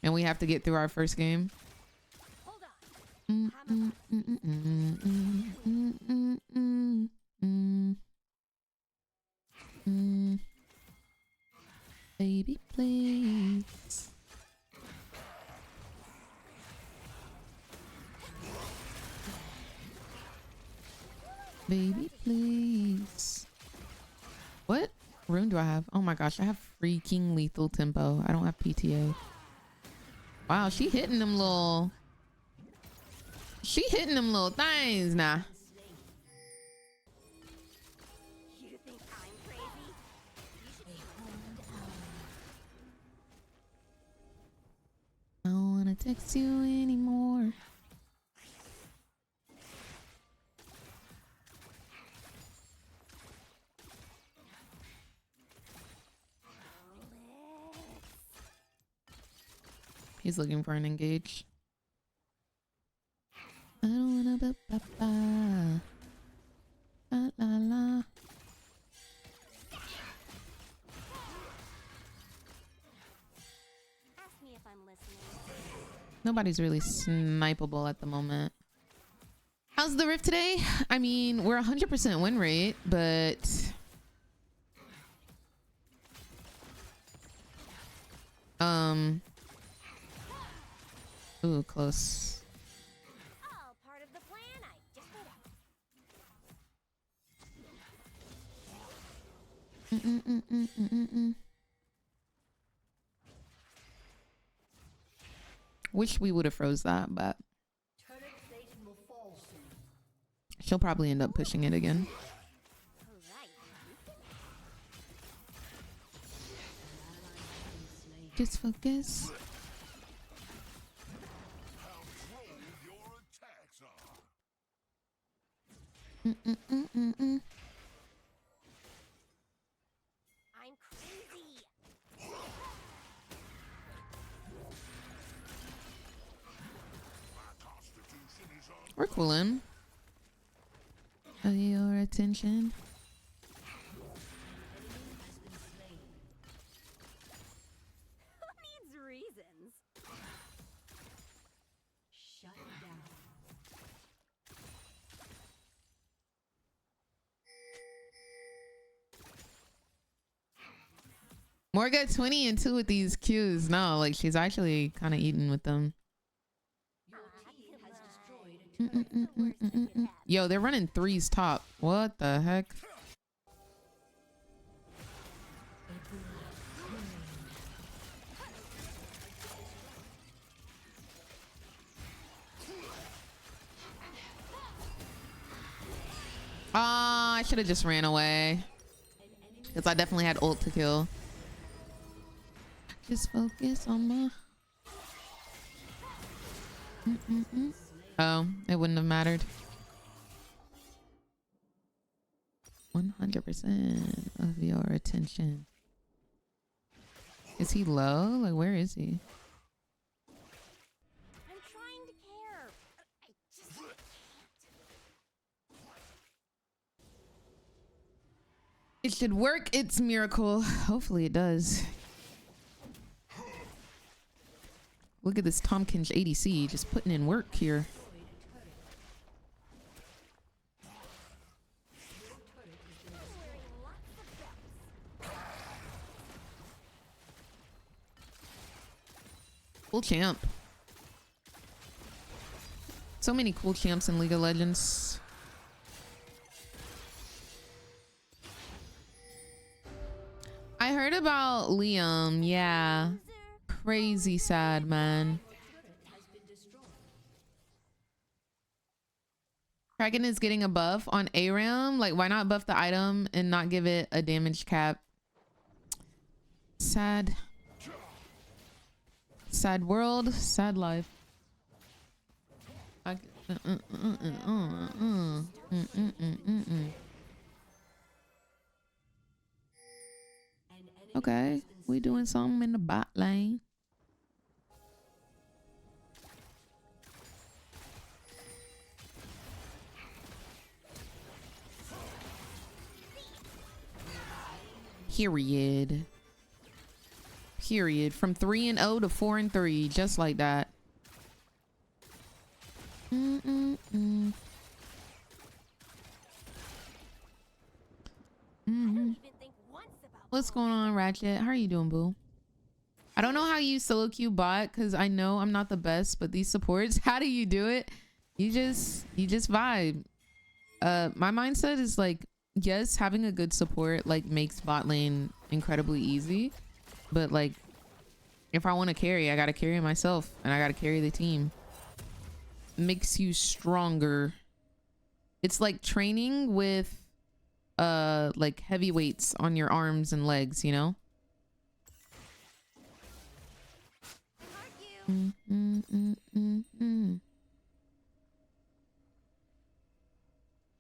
And we have to get through our first game. Baby, please. Baby, please. What rune do I have? Oh my gosh, I have freaking lethal tempo. I don't have PTO. Wow, she hitting them little things now. I don't wanna text you anymore. He's looking for an engage. I don't wanna ba-ba-ba. La la la. Nobody's really snipeable at the moment. How's the Rift today? I mean, we're 100% win rate, but ooh, close. All part of the Wish we would have froze that, but she'll probably end up pushing it again. Just focus. I'm crazy. We're cooling. Your attention. Who needs reasons? Shut down. Morga 20 and 2 with these Qs. No, like she's actually kind of eating with them. Yo, they're running threes top. What the heck? I should have just ran away. Because I definitely had ult to kill. Just focus on my... Oh, it wouldn't have mattered. 100% of your attention. Is he low? Like, where is he? I'm trying to care. I just can't. It should work. It's miracle. Hopefully it does. Look at this Tompkins ADC just putting in work here. Cool champ. So many cool champs in League of Legends. I heard about Liam. Yeah. Crazy sad, man. Kraken is getting a buff on ARAM. Like, why not buff the item and not give it a damage cap? Sad. Sad world, sad life. Okay, we doing something in the bot lane. Period. Period. From 3-0 to 4-3, just like that. What's going on, Ratchet? How are you doing, boo? I don't know how you solo queue bot because I know I'm not the best, but these supports, how do you do it? You just vibe. My mindset is like, yes, having a good support like makes bot lane incredibly easy, but like if I want to carry, I gotta carry myself and I gotta carry the team. Makes you stronger. It's like training with like heavy weights on your arms and legs, you know?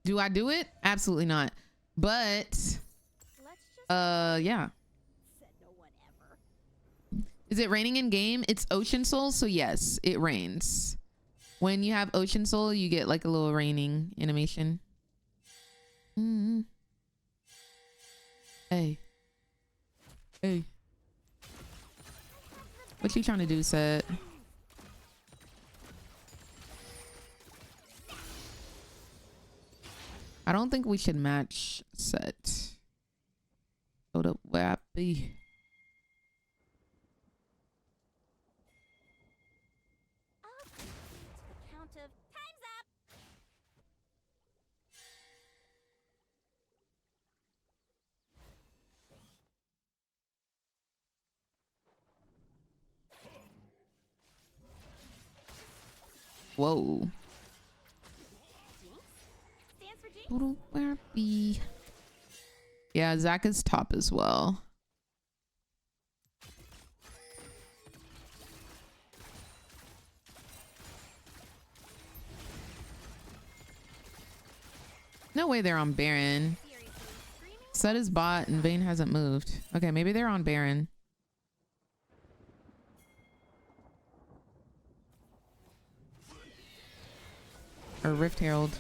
Do I do it? Absolutely not. But yeah. Is it raining in game? It's Ocean Soul, so yes, it rains. When you have Ocean Soul, you get like a little raining animation. Hey. Hey. What you trying to do, Set? I don't think we should match Set. Hold up, where I be? Whoa. Where be? Yeah, Zach is top as well. No way they're on Baron. Set is bot and Vayne hasn't moved. Okay, maybe they're on Baron. Or Rift Herald.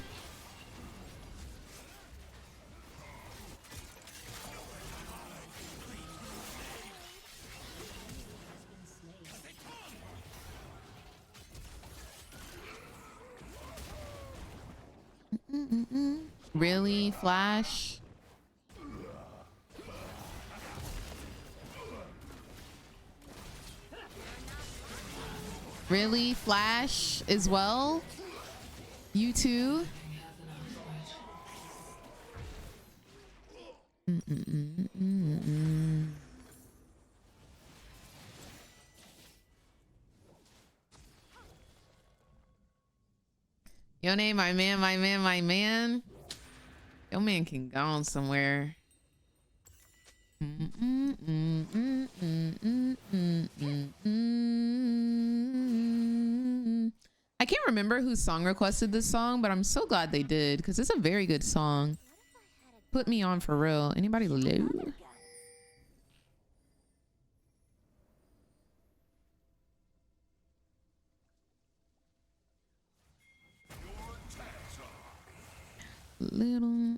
Really, Flash? Really, Flash as well? You too? Yone, my man, my man, my man. Your man can go on somewhere. I can't remember who song requested this song, but I'm so glad they did because it's a very good song. Put me on for real. Anybody low? Little.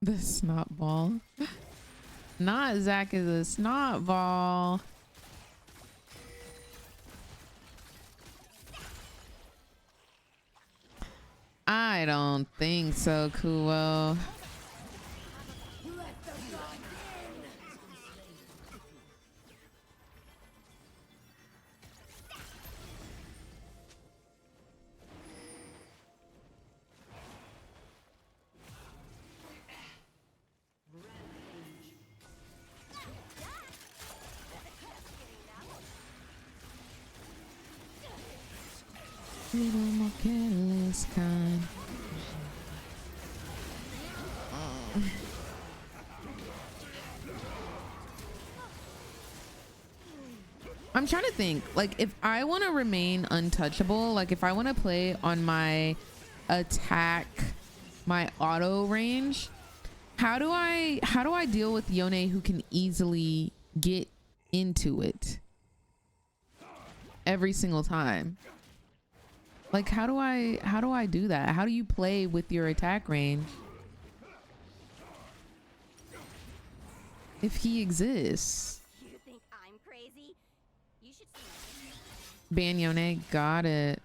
The snot ball. Not Zach is a snot ball. I don't think so, Kuo. Little more careless kind. I'm trying to think, like, if I want to remain untouchable, like if I want to play on my attack, my auto range, how do I deal with Yone who can easily get into it every single time? Like, how do I do that? How do you play with your attack range if he exists? You think I'm crazy? You should see Ban Yone, got it.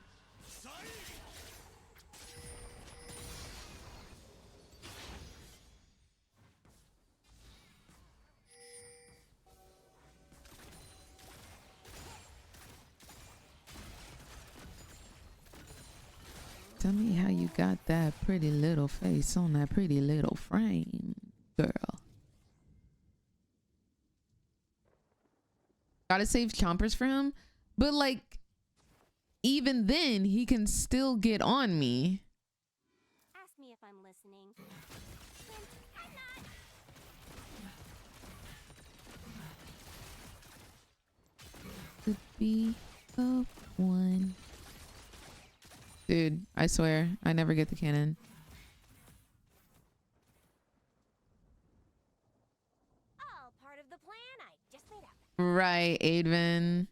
Tell me how you got that pretty little face on that pretty little frame, girl. Gotta save chompers for him, but like, even then, he can still get on me. Ask me if I'm listening. Could be a one. Dude, I swear, I never get the cannon. All part of the plan I just made up. Right, Advin.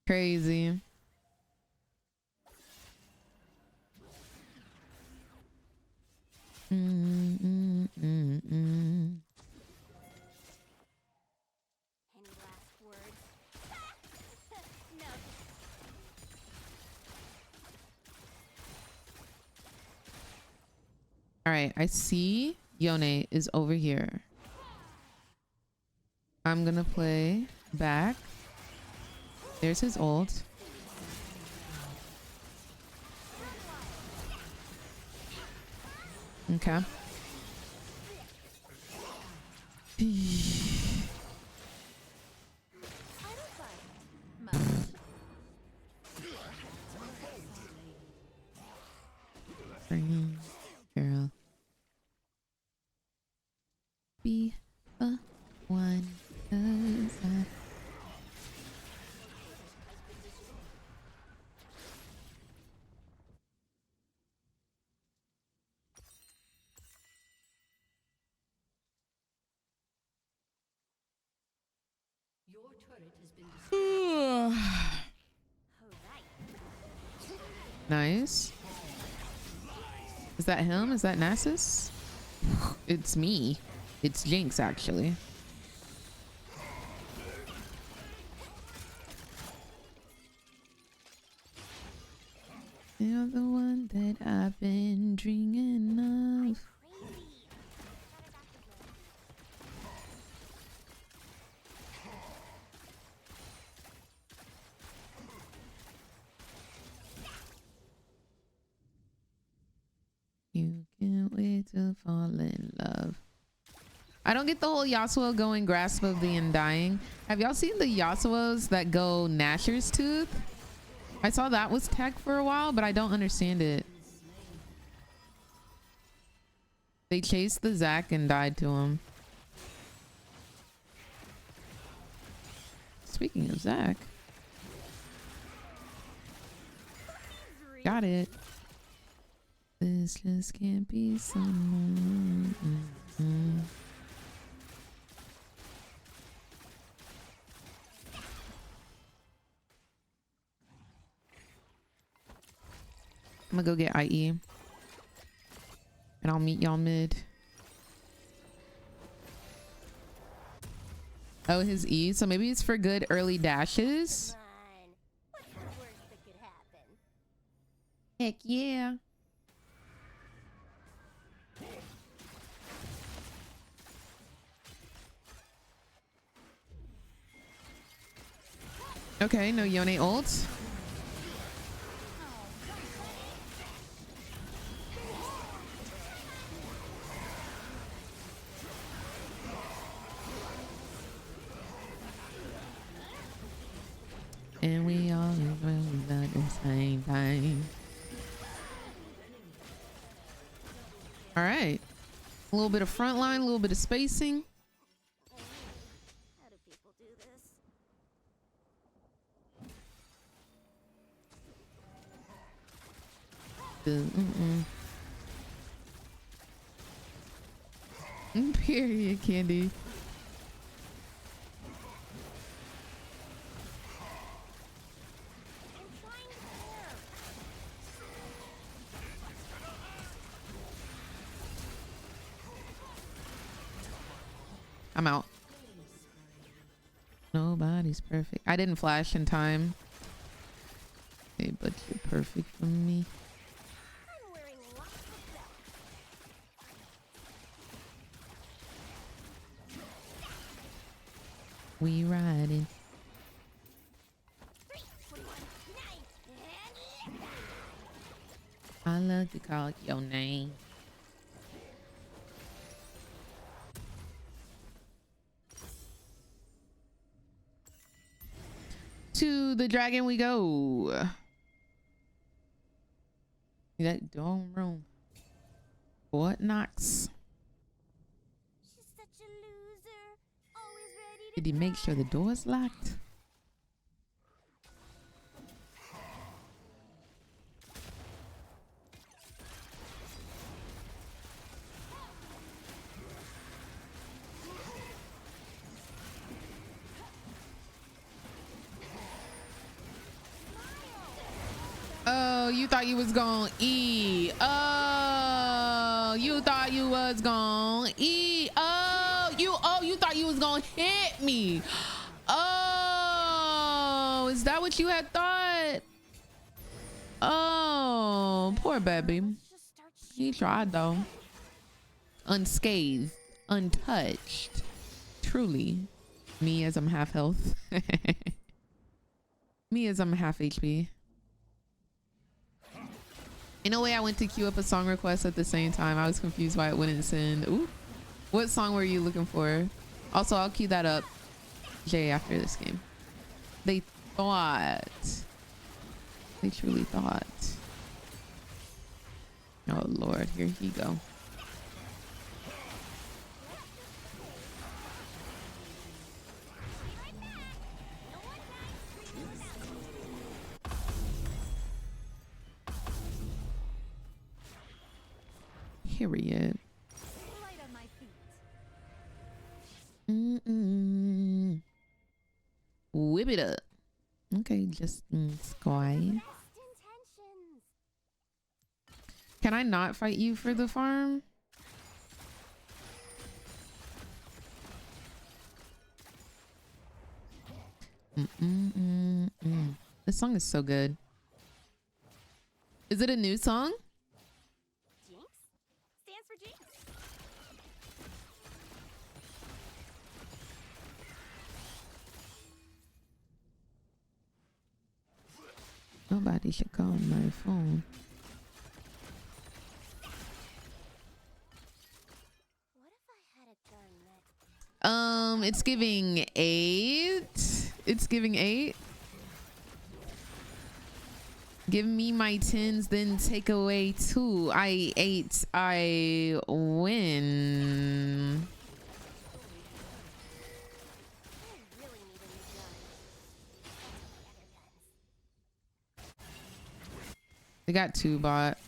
Crazy. Any last words? No. All right, I see Yone is over here. I'm gonna play back. There's his ult. Okay. Girl. Be a one. Nice. Is that him? Is that Nasus? It's me. It's Jinx, actually. You're the one that I've been dreaming of. You can't wait to fall in love. I don't get the whole Yasuo going Grasp of the Undying. Have y'all seen the Yasuos that go Gnasher's Tooth? I saw that was tech for a while, but I don't understand it. They chased the Zac and died to him. Speaking of Zac. Got it. This just can't be someone. I'm gonna go get IE. And I'll meet y'all mid. Oh, his E. So maybe it's for good early dashes. Heck yeah. Okay, no Yone ult. And we always really at the same time. All right. A little bit of front line, a little bit of spacing. How do people do this? Period, Candy. I'm out. Nobody's perfect. I didn't flash in time. Okay, but you're perfect for me. We riding. I love to call your name. To the dragon we go. That dorm room. Fort Knox. Did he make sure the door's locked? Oh, you thought you was gonna eat. Oh, you thought you was gonna eat. Oh, you thought you was gonna hit me. Oh, is that what you had thought? Oh, poor baby. He tried though. Unscathed, untouched. Truly. Me as I'm half health. Me as I'm half HP. In a way, I went to queue up a song request at the same time. I was confused why it wouldn't send. Ooh. What song were you looking for? Also, I'll queue that up, Jay, after this game. They thought. They truly thought. Oh, Lord. Here he go. Period. Whip it up. Okay, just sky. Can I not fight you for the farm? This song is so good. Is it a new song? Jinx stands for Jinx. Nobody should call my phone. It's giving 8. It's giving 8. Give me my 10s, then take away 2. I 8. I win. They got 2 bot.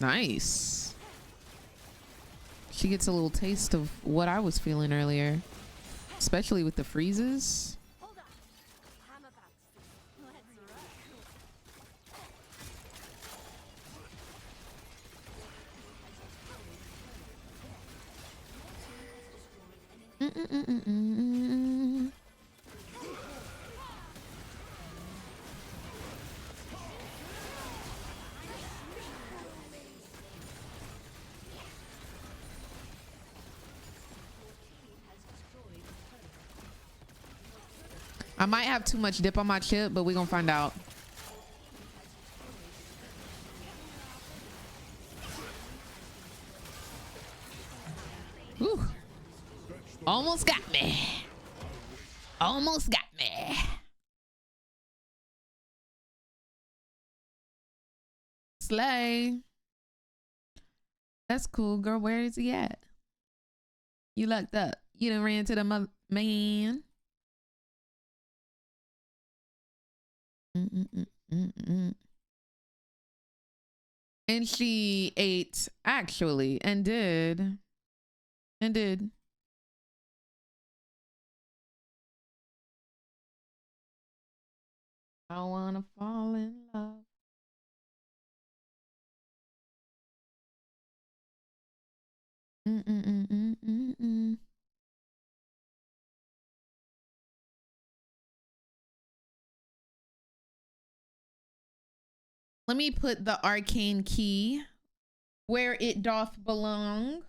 Nice. She gets a little taste of what I was feeling earlier, especially with the freezes. I might have too much dip on my chip, but we're gonna find out. Whew. Almost got me. Almost got me. Slay. That's cool, girl. Where is he at? You lucked up. You done ran to the man. And she ate, actually, and did. I wanna fall in love. Let me put the arcane key where it doth belong.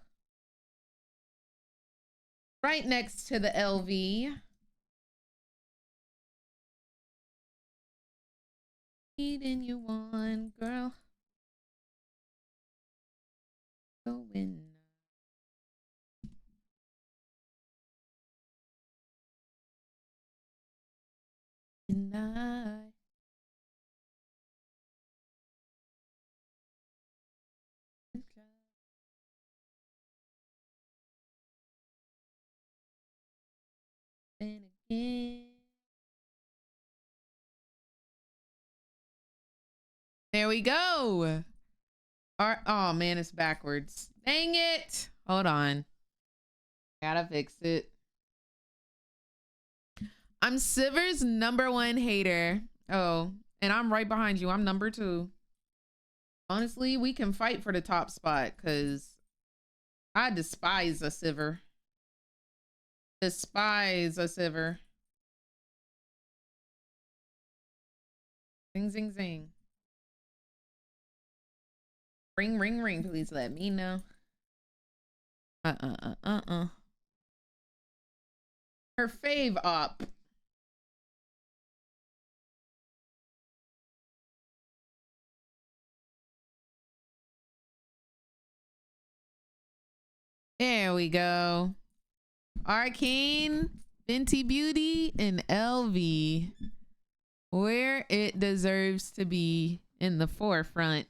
Right next to the LV. Needing you one, girl. Going. Tonight. And again. There we go. Oh man, it's backwards. Dang it. Hold on. Gotta fix it. I'm Siver's #1 hater. Oh, and I'm right behind you. I'm #2. Honestly, we can fight for the top spot because I despise a Siver. Despise a Siver. Zing, zing, zing. Ring, ring, ring. Please let me know. Her fave up. There we go. Arcane, Fenty Beauty, and LV. Where it deserves to be, in the forefront.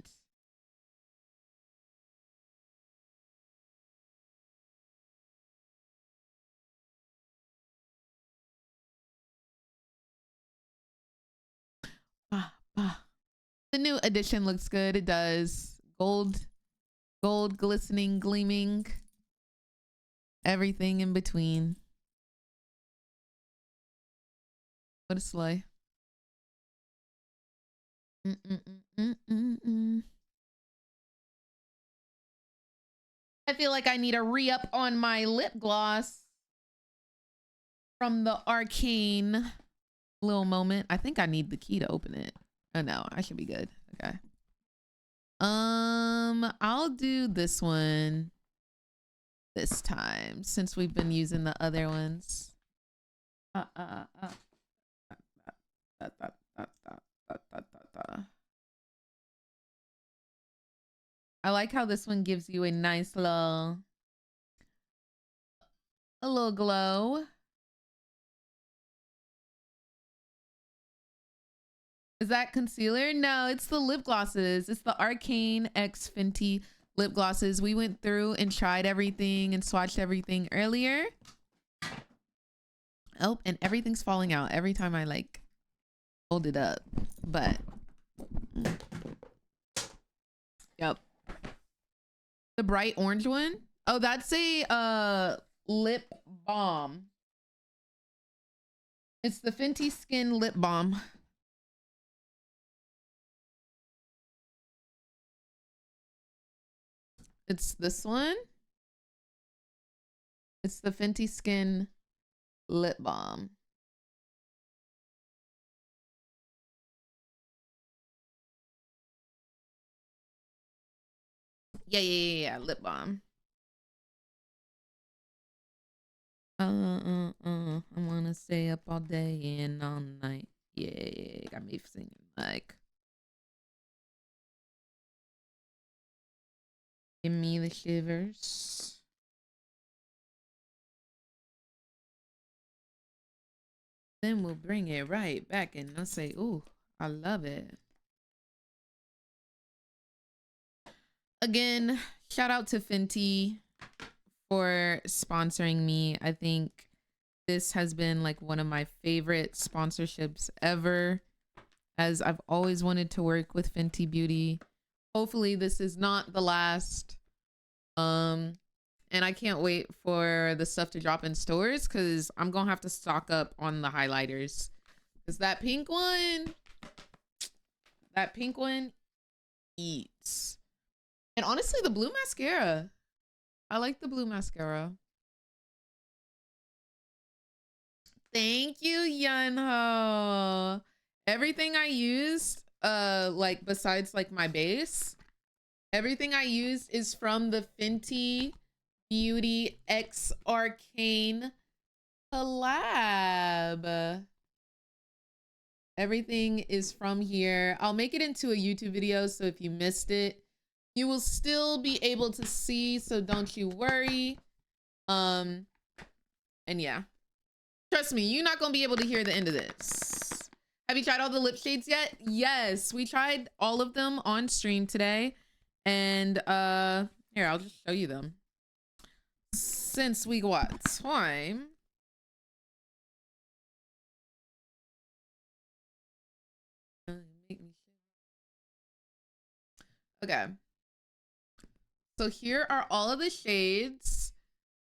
The new edition looks good. It does. Gold, glistening, gleaming. Everything in between. What a slay. I feel like I need a re-up on my lip gloss from the Arcane little moment. I think I need the key to open it. Oh no, I should be good. Okay. I'll do this one this time since we've been using the other ones. I like how this one gives you a nice little glow. Is that concealer? No, it's the lip glosses. It's the Arcane X Fenty lip glosses. We went through and tried everything and swatched everything earlier. Oh, and everything's falling out every time I like hold it up. But yep. The bright orange one. Oh, that's a lip balm. It's the Fenty Skin Lip Balm. It's this one. It's the Fenty Skin Lip Balm. Yeah, lip balm. I wanna stay up all day and all night. Yeah, got me singing like. Give me the shivers. Then we'll bring it right back and I'll say, ooh, I love it. Again, shout out to Fenty for sponsoring me. I think this has been like one of my favorite sponsorships ever, as I've always wanted to work with Fenty Beauty. Hopefully this is not the last. And I can't wait for the stuff to drop in stores because I'm gonna have to stock up on the highlighters. Because that pink one eats. And honestly, the blue mascara. I like the blue mascara. Thank you, Yunho. Everything I used, like besides like my base, everything I used is from the Fenty Beauty X Arcane collab. Everything is from here. I'll make it into a YouTube video, so if you missed it, you will still be able to see, so don't you worry. And yeah. Trust me, you're not gonna be able to hear the end of this. Have you tried all the lip shades yet? Yes, we tried all of them on stream today. And here, I'll just show you them. Since we got time. Okay. So here are all of the shades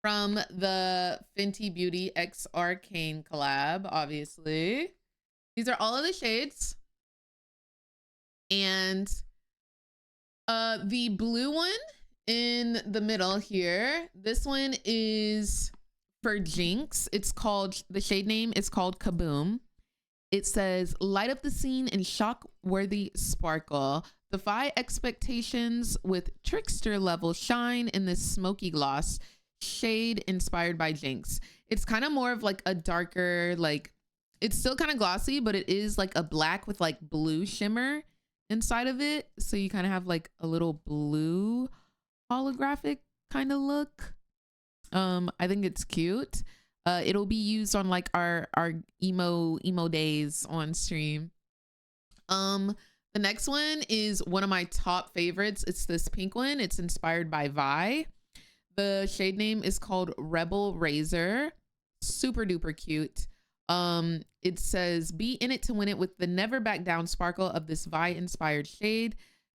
from the Fenty Beauty X Arcane collab, obviously. These are all of the shades. And the blue one in the middle here, this one is for Jinx. It's called, the shade name is called Kaboom. It says, light up the scene in shock-worthy sparkle. Defy expectations with trickster level shine in this smoky gloss shade inspired by Jinx. It's kind of more of like a darker, like, it's still kind of glossy, but it is like a black with like blue shimmer inside of it. So you kind of have like a little blue holographic kind of look. I think it's cute. It'll be used on like our emo days on stream. The next one is one of my top favorites. It's this pink one. It's inspired by Vi. The shade name is called Rebel Razor. Super duper cute. It says, be in it to win it with the never back down sparkle of this Vi inspired shade.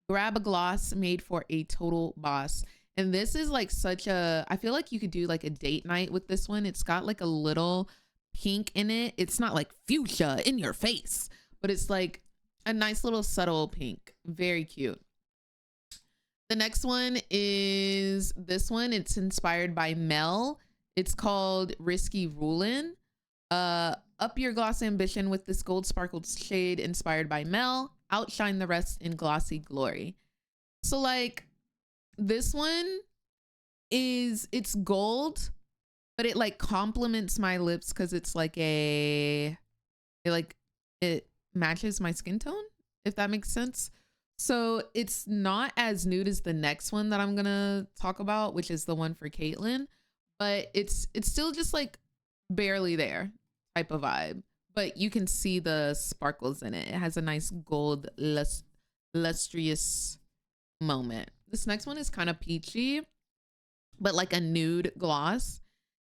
Grab a gloss made for a total boss. And this is like such a, I feel like you could do like a date night with this one. It's got like a little pink in it. It's not like fuchsia in your face, but it's like a nice little subtle pink. Very cute. The next one is this one. It's inspired by Mel. It's called Risky Rulin'. Up your gloss ambition with this gold sparkled shade inspired by Mel. Outshine the rest in glossy glory. So like this one is, it's gold, but it like complements my lips because it's like it matches my skin tone, if that makes sense. So it's not as nude as the next one that I'm gonna talk about, which is the one for Caitlyn, but it's still just like barely there type of vibe, but you can see the sparkles in it. It has a nice gold lustrous moment. This next one is kind of peachy, but like a nude gloss.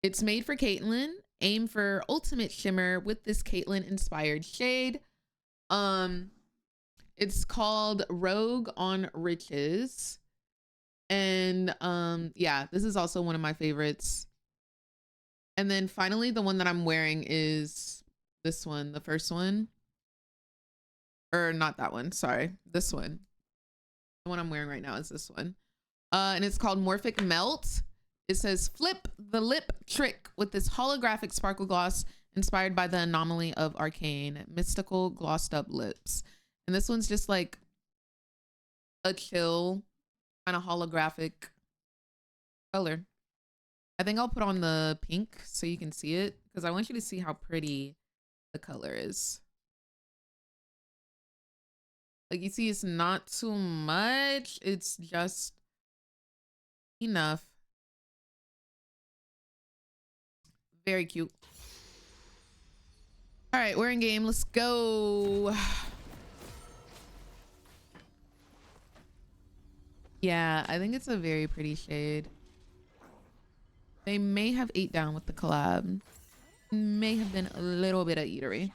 It's made for Caitlyn. Aim for ultimate shimmer with this Caitlyn inspired shade. It's called Rogue on Riches. And yeah, this is also one of my favorites. And then finally, the one that I'm wearing is this one, the first one. Or not that one, sorry. This one. The one I'm wearing right now is this one. And it's called Morphic Melt. It says, flip the lip trick with this holographic sparkle gloss inspired by the anomaly of Arcane. Mystical glossed up lips. And this one's just like a chill kind of holographic color. I think I'll put on the pink so you can see it because I want you to see how pretty the color is. Like you see, it's not too much. It's just enough. Very cute. All right, we're in game. Let's go. Yeah, I think it's a very pretty shade. They may have ate down with the collab. May have been a little bit of eatery.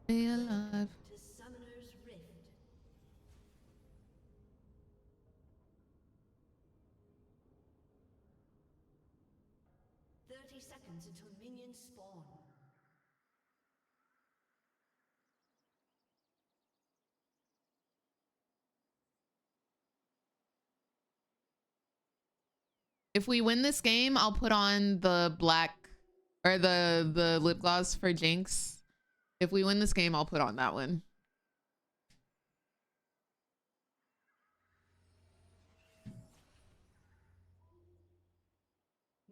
Stay alive. Until minions spawn. If we win this game, I'll put on the black or the lip gloss for Jinx. If we win this game, I'll put on that one.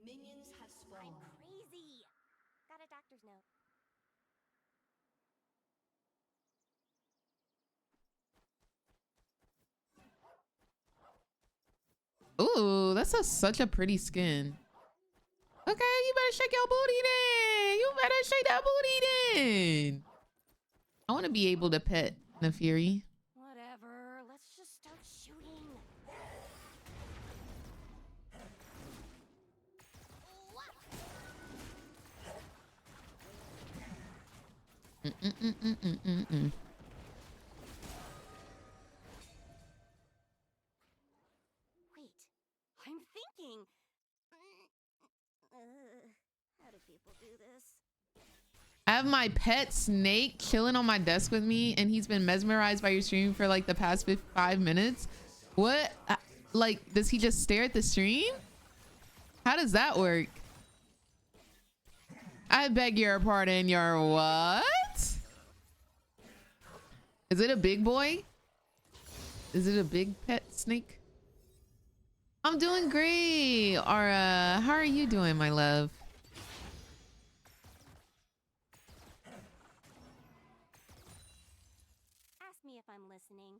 Minions have spawned. I'm crazy. Got a doctor's note. Ooh, that's such a pretty skin. Okay, you better shake your booty then. You better shake that booty then. I want to be able to pet Nefiri. Whatever. Let's just start shooting. Wait, I'm thinking. How do people do this? I have my pet snake chilling on my desk with me, and he's been mesmerized by your stream for like the past 5 minutes. What? Like, does he just stare at the stream? How does that work? I beg your pardon, your what? Is it a big boy? Is it a big pet snake? I'm doing great. Aura, how are you doing, my love? Ask me me if I'm listening.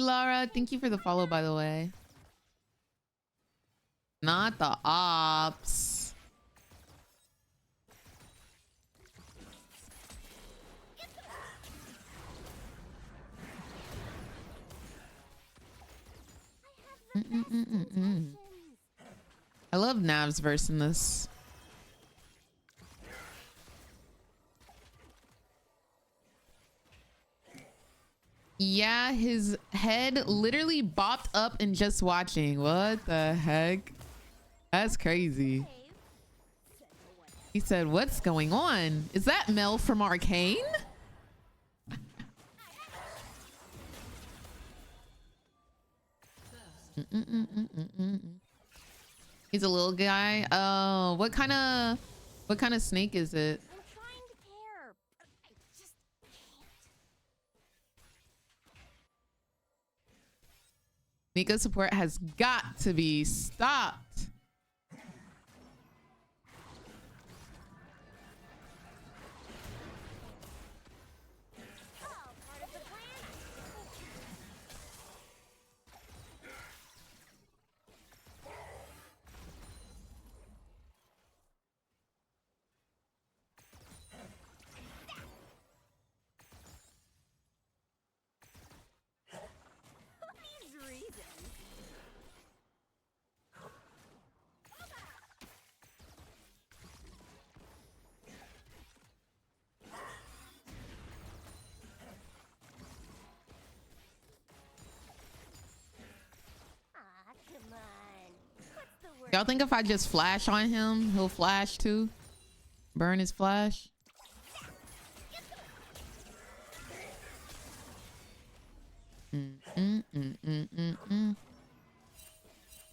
Laura, thank you for the follow, by the way. Not the ops. I love Nav's verse in this. Yeah, his head literally bopped up in just watching. What the heck? That's crazy. He said, what's going on? Is that Mel from Arcane? He's a little guy. Oh, what kind of snake is it? I'm trying to care, but I just can't. Nico support has got to be stopped. Y'all think if I just flash on him, he'll flash too? Burn his flash? Come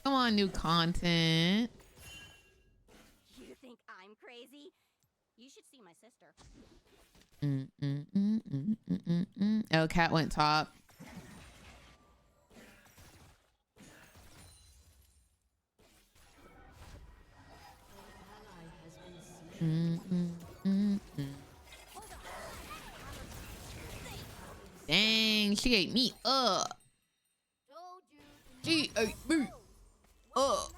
on, new content. You think I'm crazy? You should see my sister. Oh, cat went top. Dang, she ate me up. She ate me up.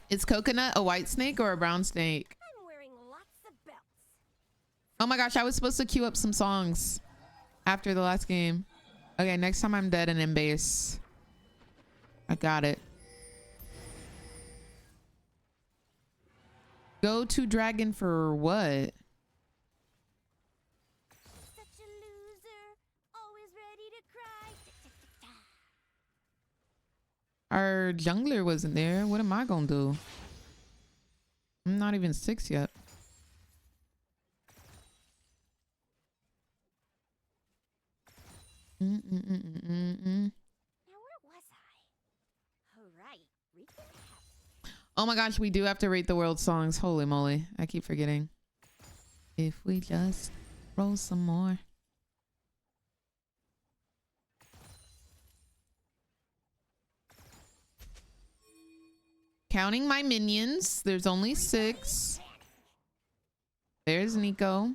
Is coconut a white snake or a brown snake? I'm wearing lots of belts. Oh my gosh, I was supposed to queue up some songs after the last game. Okay, next time I'm dead and in base. I got it. Go to dragon for what? Such a loser, always ready to cry. Our jungler wasn't there. What am I gonna do? I'm not even 6 yet. Now where was I? Oh right, Oh my gosh, we do have to rate the world songs. Holy moly, I keep forgetting. If we just roll some more. Counting my minions, there's only 6. There's Nico.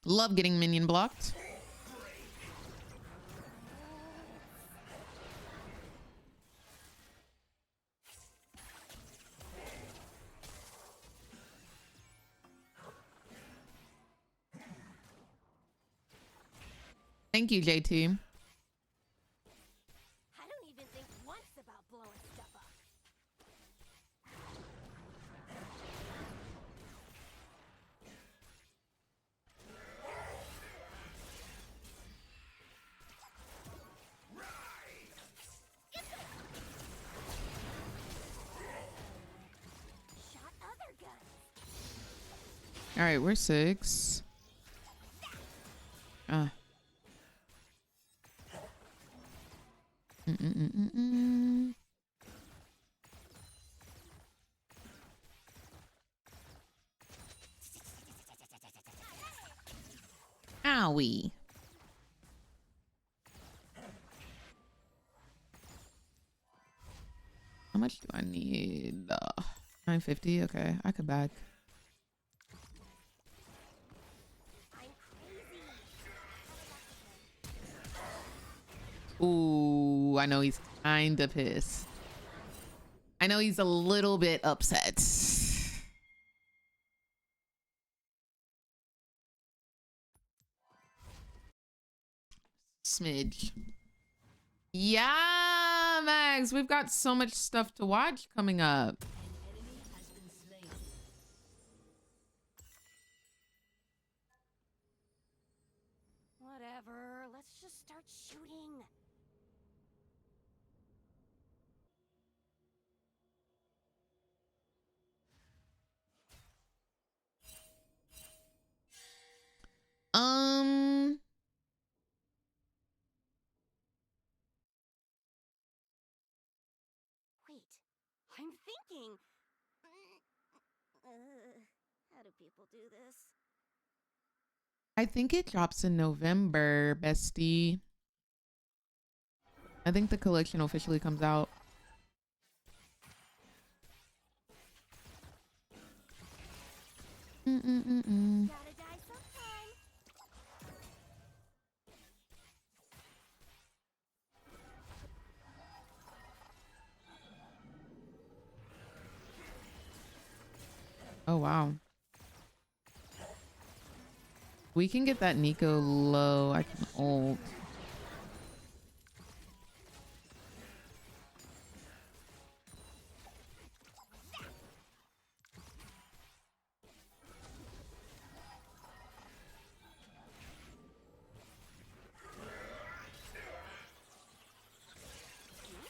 Love getting minion blocked. Thank you, JT. I don't even think once about blowing stuff up. All right, we're 6. Owie. How much do I need? 950. Okay, I could back. Ooh, I know he's kind of pissed. I know he's a little bit upset. Smidge. Yeah, Max, we've got so much stuff to watch coming up. Whatever, let's just start shooting. Wait, I'm thinking. How do people do this? I think it drops in November, bestie. I think the collection officially comes out. Gotta die sometime. Oh, wow. We can get that Nico low. I can ult.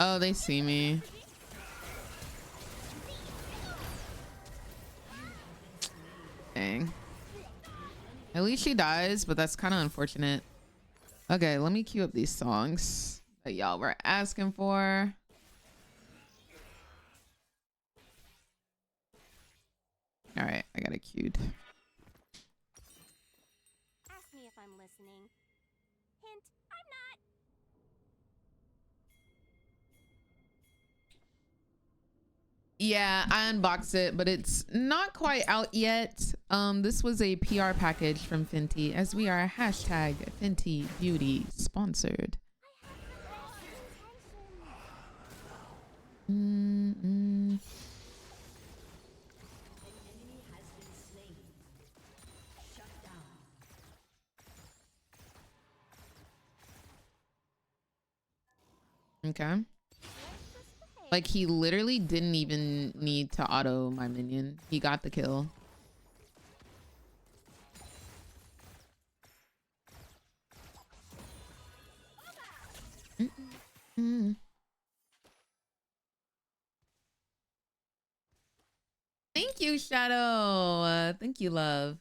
Oh, they see me. Dang. At least she dies, but that's kind of unfortunate. Okay, let me queue up these songs that y'all were asking for. All right, I got it queued. Ask me if I'm listening. Hint, I'm not. Yeah, I unboxed it, but it's not quite out yet. This was a PR package from Fenty, as we are hashtag Fenty Beauty sponsored. Okay. Like, he literally didn't even need to auto my minion. He got the kill. Thank you, Shadow. Thank you, love.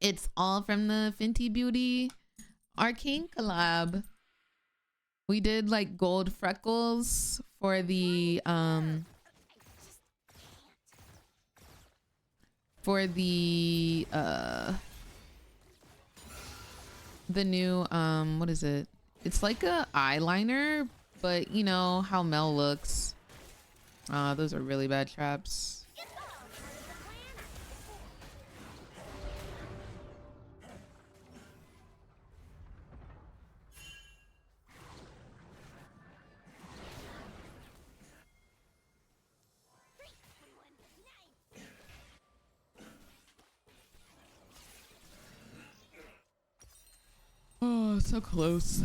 It's all from the Fenty Beauty Arcane collab. We did like gold freckles for the new what is it? It's like a eyeliner, but you know how Mel looks. Those are really bad traps. Oh, so close.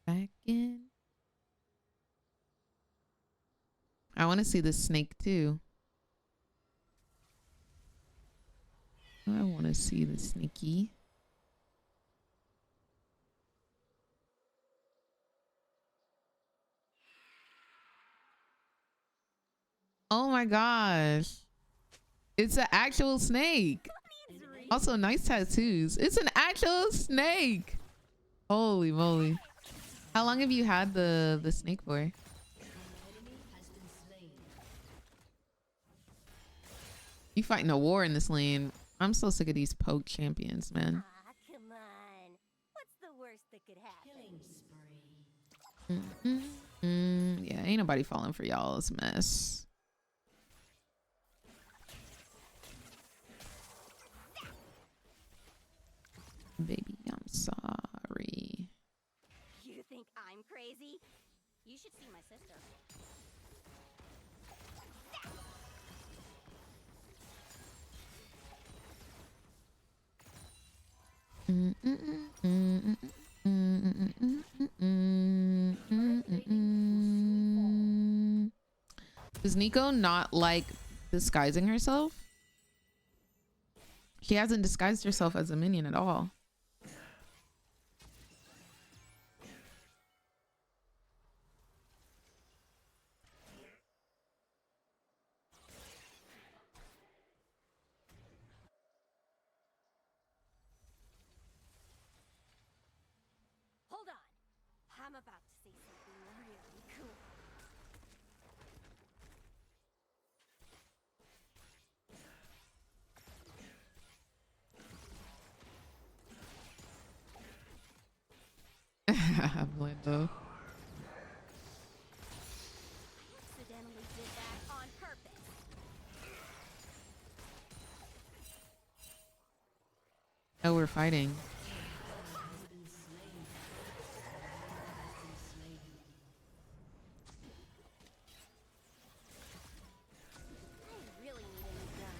Back in. I want to see the snake too. I want to see the sneaky. Oh my gosh. It's an actual snake. Also nice tattoos. It's an actual snake. Holy moly. How long have you had the snake for? You fighting a war in this lane. I'm so sick of these poke champions, man. Come on. What's the worst that could happen? Yeah, ain't nobody falling for y'all's mess. Baby, I'm sorry. You think I'm crazy? You should see my sister. Does Nico not like disguising herself? She hasn't disguised herself as a minion at all. Hold on. I'm about to say something really cool. Blendo. Accidentally did that on purpose. Oh, we're fighting. I really need a new gun.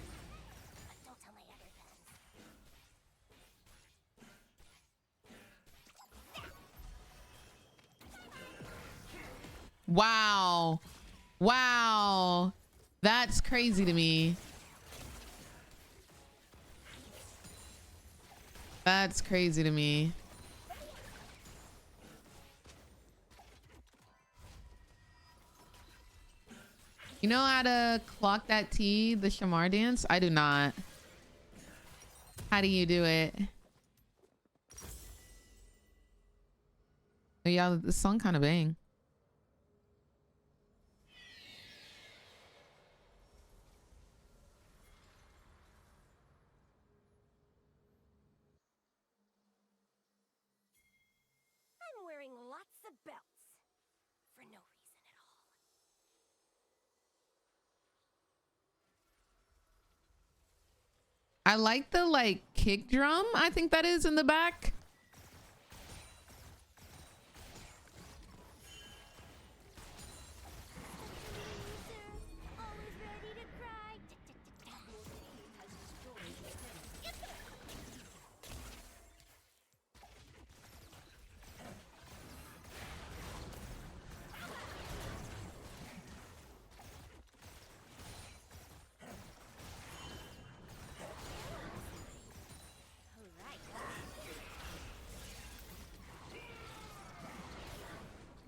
But don't tell my other guns. Wow. Wow. That's crazy to me. That's crazy to me. You know how to clock that T, the Shamar dance? I do not. How do you do it? Oh, yeah, the song kind of bang. I'm wearing lots of belts. For no reason at all. I like the like kick drum. I think that is in the back. Always ready to cry.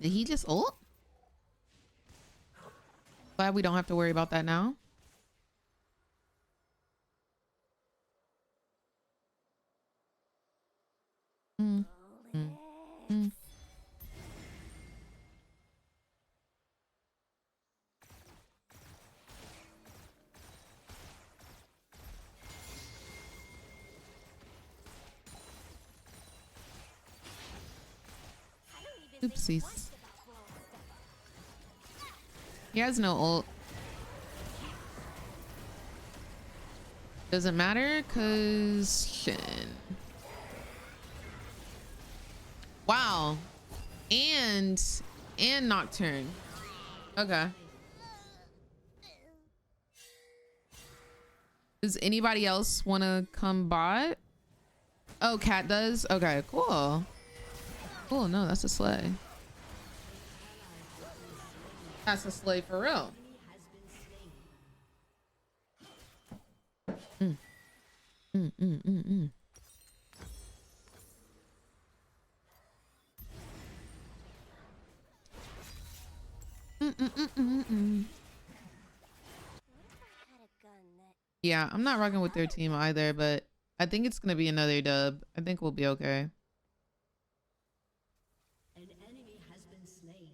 Did he just ult? Glad we don't have to worry about that now. Oopsies. He has no ult. Doesn't matter, cause Shin. Wow. And Nocturne. Okay. Does anybody else want to come bot? Oh, Cat does? Okay, cool. Cool, no, that's a slay. That's a slay for real. Yeah, I'm not rocking with their team either, but I think it's gonna be another dub. I think we'll be okay. An enemy has been slain.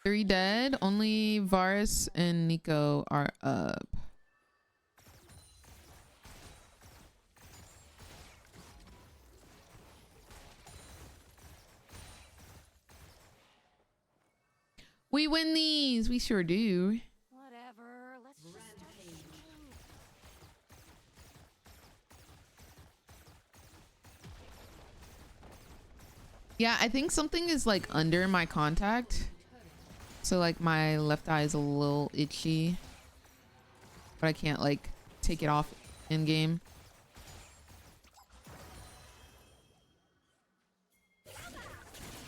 Three dead. Only Varus and Nico are up. We win these. We sure do. Whatever. Let's just start shooting. Yeah, I think something is like under my contact. So like my left eye is a little itchy. But I can't like take it off in game.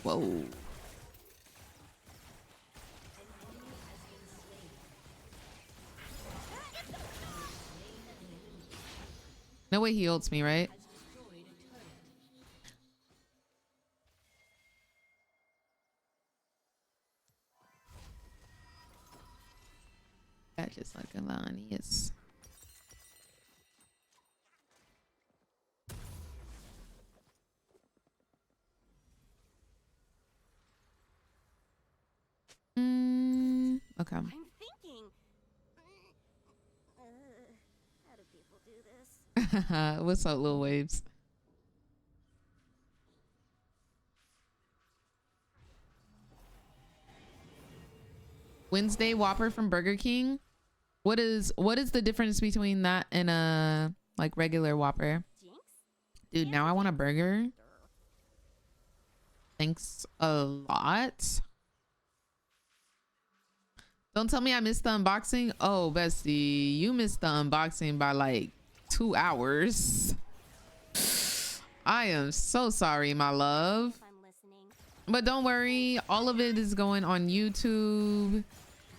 Whoa. No way he ults me, right? That's just like Alanius. Okay. I'm thinking. How do people do this? What's up, Lil Waves? Wednesday Whopper from Burger King. What is the difference between that and a like regular Whopper? Dude, now I want a burger. Thanks a lot. Don't tell me I missed the unboxing. Oh, bestie, you missed the unboxing by like 2 hours. I am so sorry, my love. But don't worry, all of it is going on YouTube.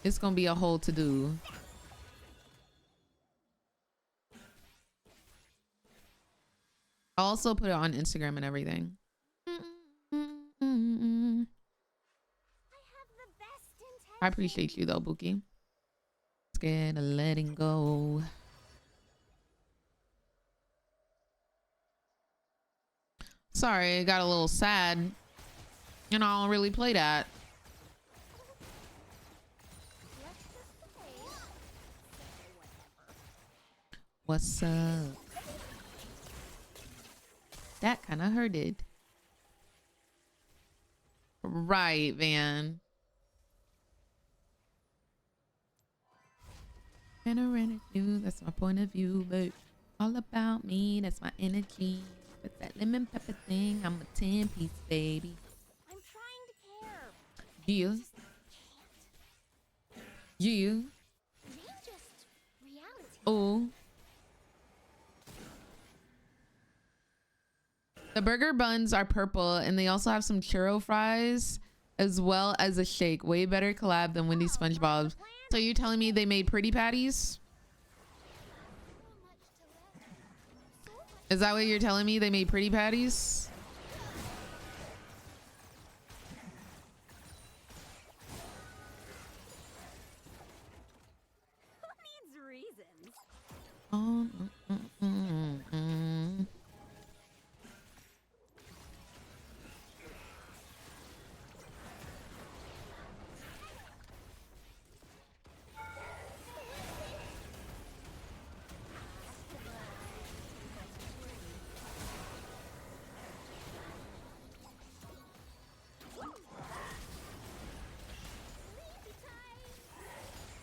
It's gonna be a whole to-do. I'll also put it on Instagram and everything. I appreciate you though, Buki. Scared of letting go. Sorry, I got a little sad. You know, I don't really play that. What's up? That kind of hurted. Right, Van. That's my point of view, but all about me, that's my energy. But that lemon pepper thing, I'm a 10-piece, baby. I'm trying to care. You. You. Just reality. Oh. The burger buns are purple, and they also have some churro fries as well as a shake. Way better collab than Wendy's SpongeBob. So you're telling me they made pretty patties? Is that what you're telling me? They made pretty patties? Who needs reasons?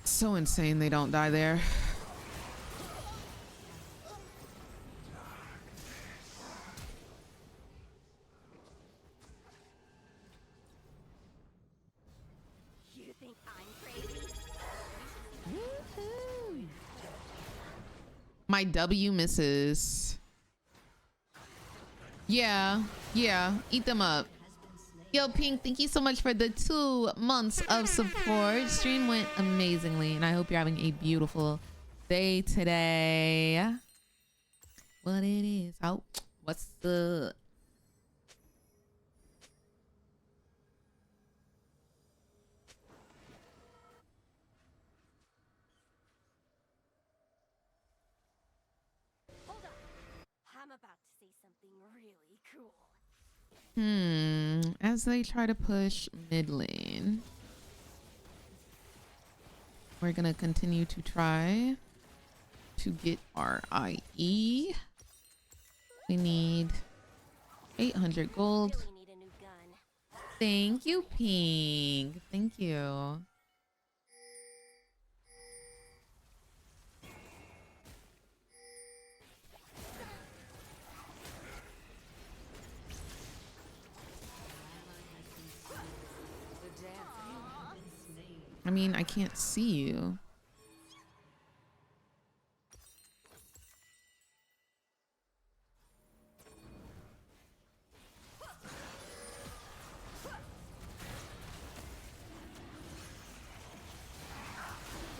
So insane they don't die there. You think I'm crazy? My W misses. Yeah, eat them up. Yo, Pink, thank you so much for the 2 months of support. Stream went amazingly, and I hope you're having a beautiful day today. what it is. Oh, what's the... Hold on. I'm about to say something really cool. As they try to push mid lane, we're gonna continue to try to get our IE. We need 800 gold. Really need a new gun. Thank you, Ping. Thank you. I mean, I can't see you.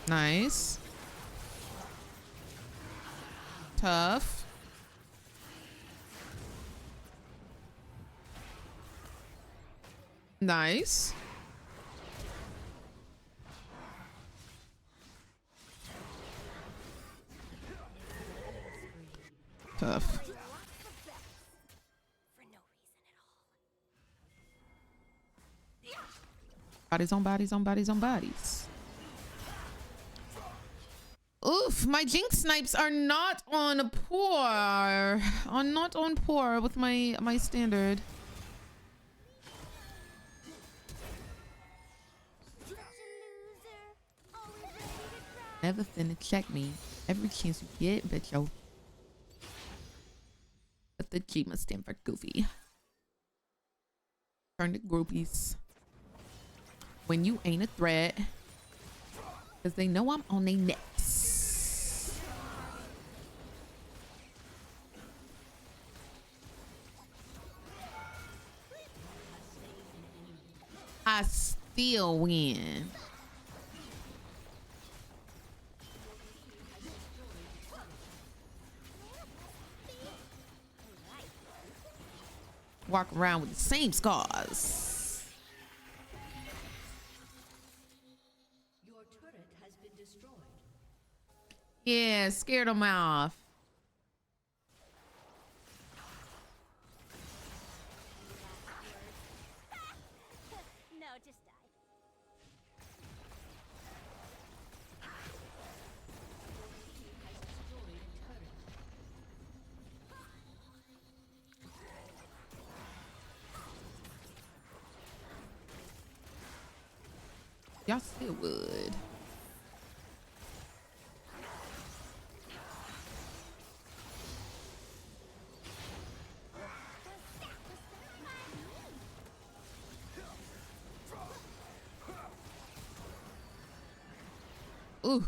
Nice. Tough. Nice. Tough. Bodies on bodies on bodies on bodies. Oof, my Jinx snipes are not on poor. Are not on poor with my standard. Never finna check me. Every chance you get, bitch, yo. But the G must stand for goofy. Turn to groupies. When you ain't a threat. Because they know I'm on their necks. I still win. Walk around with the same scars. Your turret has been destroyed. Yeah, scared them off. No, just die. Y'all still would. Ooh.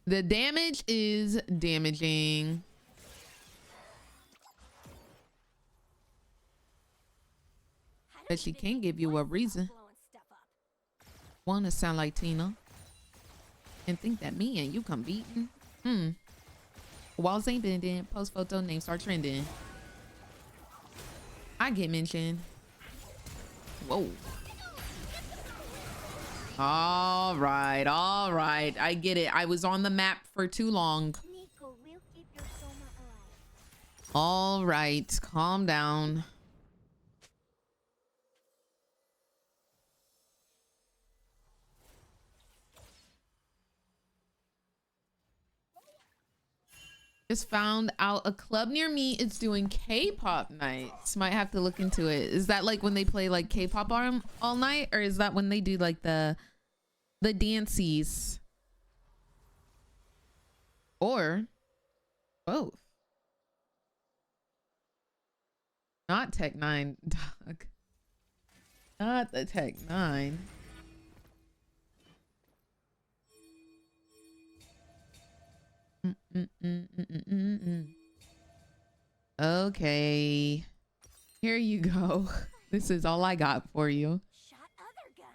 The damage is damaging. But she can't give you a reason. Wanna sound like Tina and think that me and you come beating? Walls ain't bending. Post photo, name start trending. I get mentioned. Whoa. All right. I get it. I was on the map for too long. Nico, we'll keep your Soma alive. All right. Calm down. Just found out a club near me is doing K-pop nights. Might have to look into it. Is that like when they play like K-pop all night, or is that when they do like the dances? Or both? Not Tech 9, dog. Not the Tech 9. Okay, here you go. This is all I got for you. Shot other guns.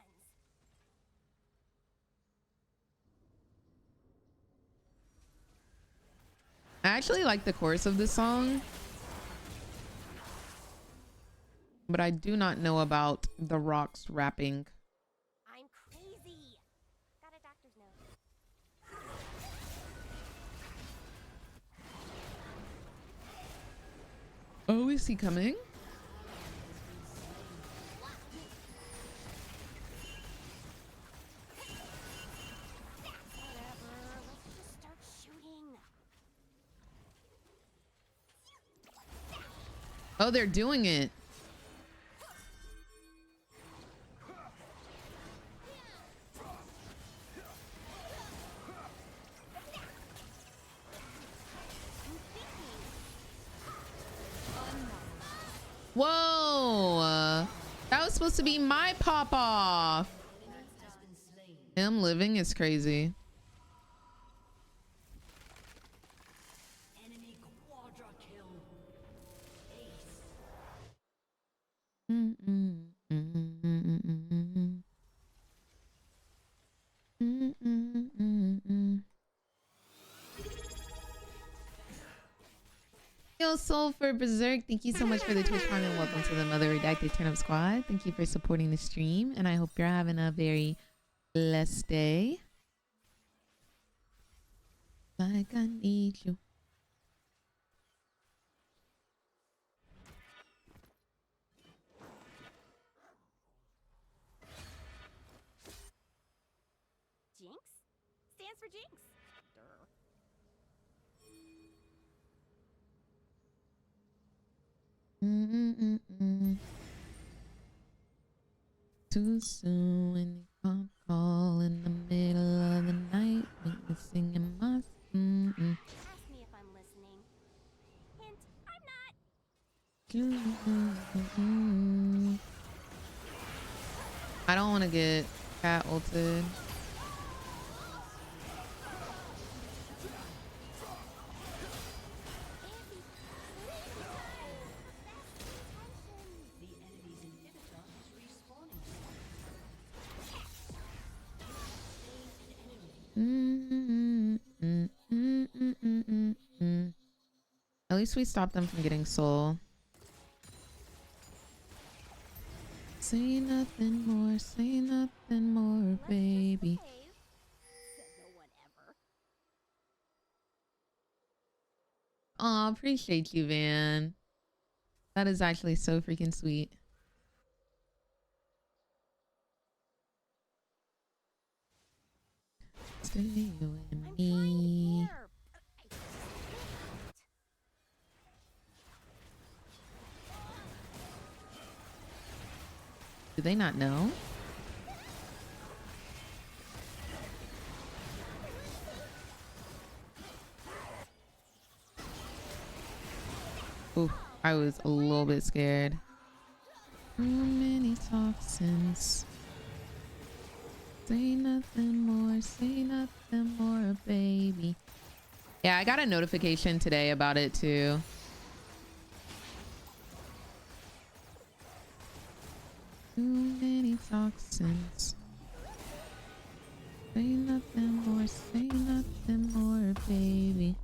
I actually like the chorus of this song, but I do not know about the Rocks rapping. I'm crazy. Got a doctor's note. Oh, is he coming? Oh, they're doing it. Whoa. That was supposed to be my pop off. Him living is crazy. Yo, Soul for Berserk, thank you so much for the Twitch Prime and welcome to the Mother Redacted Turnip Squad. Thank you for supporting the stream and I hope you're having a very blessed day. Like I need you. Jinx? Stands for Jinx. Too soon when you come call in the middle of the night, make me singing my Ask me if I'm listening. Hint, I'm not. I don't want to get cat ulted. At least we stopped them from getting soul. Say nothing more, baby. Aw, appreciate you, Van. That is actually so freaking sweet. Stay with me. Do they not know? Ooh, I was a little bit scared. Too many toxins. Say nothing more, baby. Yeah, I got a notification today about it too. Too many toxins. Say nothing more, baby.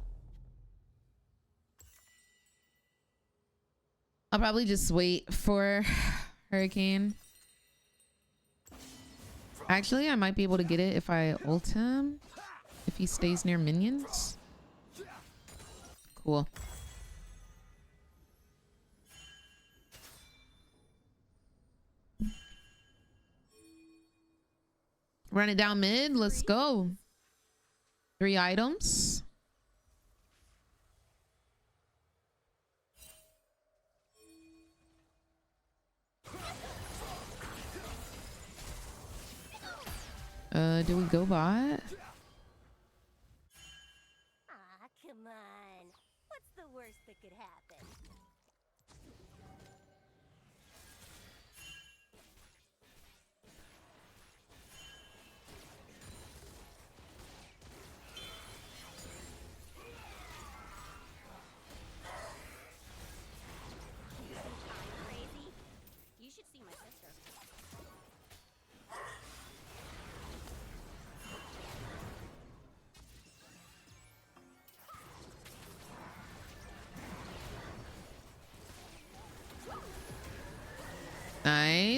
I'll probably just wait for Hurricane. Actually, I might be able to get it if I ult him. If he stays near minions. Cool. Run it down mid. Let's go. 3 items. Do we go bot? Ah, come on. What's the worst that could happen? Crazy? You should see my sister.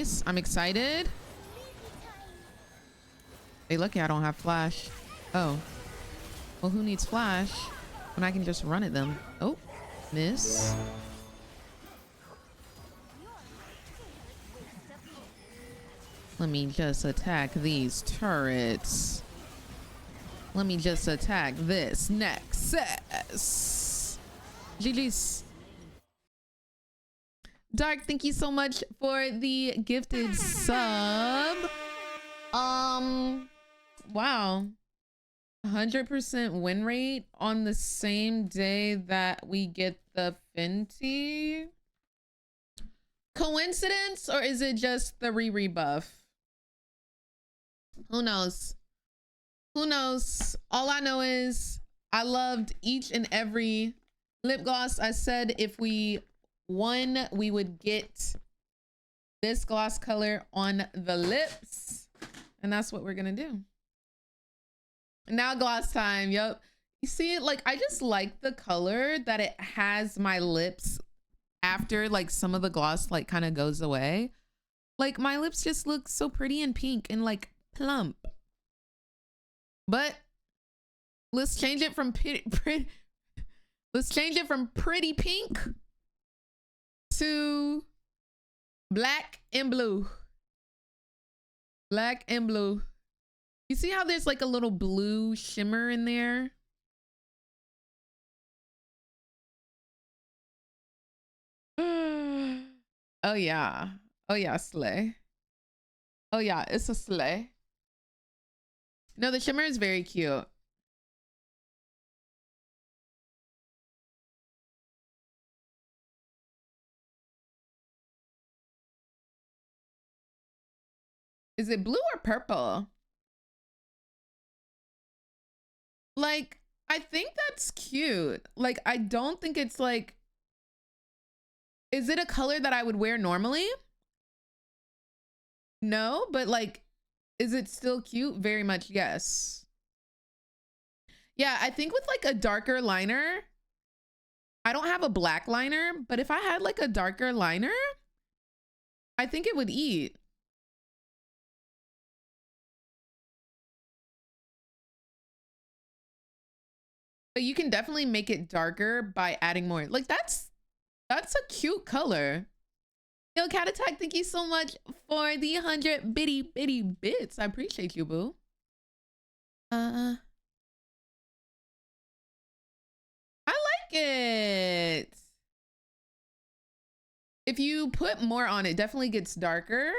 nice. I'm excited. Hey, lucky I don't have flash. Oh. Well, who needs flash when I can just run at them? Oh, miss. Let me just attack these turrets. Let me just attack this Nexus. GG's. Dark, thank you so much for the gifted sub. Wow. 100% win rate on the same day that we get the Fenty. Coincidence, or is it just the re-rebuff? Who knows? Who knows? All I know is I loved each and every lip gloss. I said if we won, we would get this gloss color on the lips. And that's what we're gonna do. Now gloss time. Yep. You see it? Like, I just like the color that it has my lips after like some of the gloss like kind of goes away. Like, my lips just look so pretty and pink and like plump. But let's change it from pretty pink to black and blue. Black and blue. You see how there's like a little blue shimmer in there? Oh yeah. Oh yeah, slay. Oh yeah, it's a slay. No, the shimmer is very cute. Is it blue or purple? Like, I think that's cute. Like, I don't think it's like, is it a color that I would wear normally? No, but like, is it still cute? Very much, yes. Yeah, I think with like a darker liner, I don't have a black liner, but if I had like a darker liner, I think it would eat. But you can definitely make it darker by adding more. Like, that's a cute color. Yo, Cat Attack, thank you so much for the 100 bitty bits. I appreciate you, boo. I like it. If you put more on, it definitely gets darker.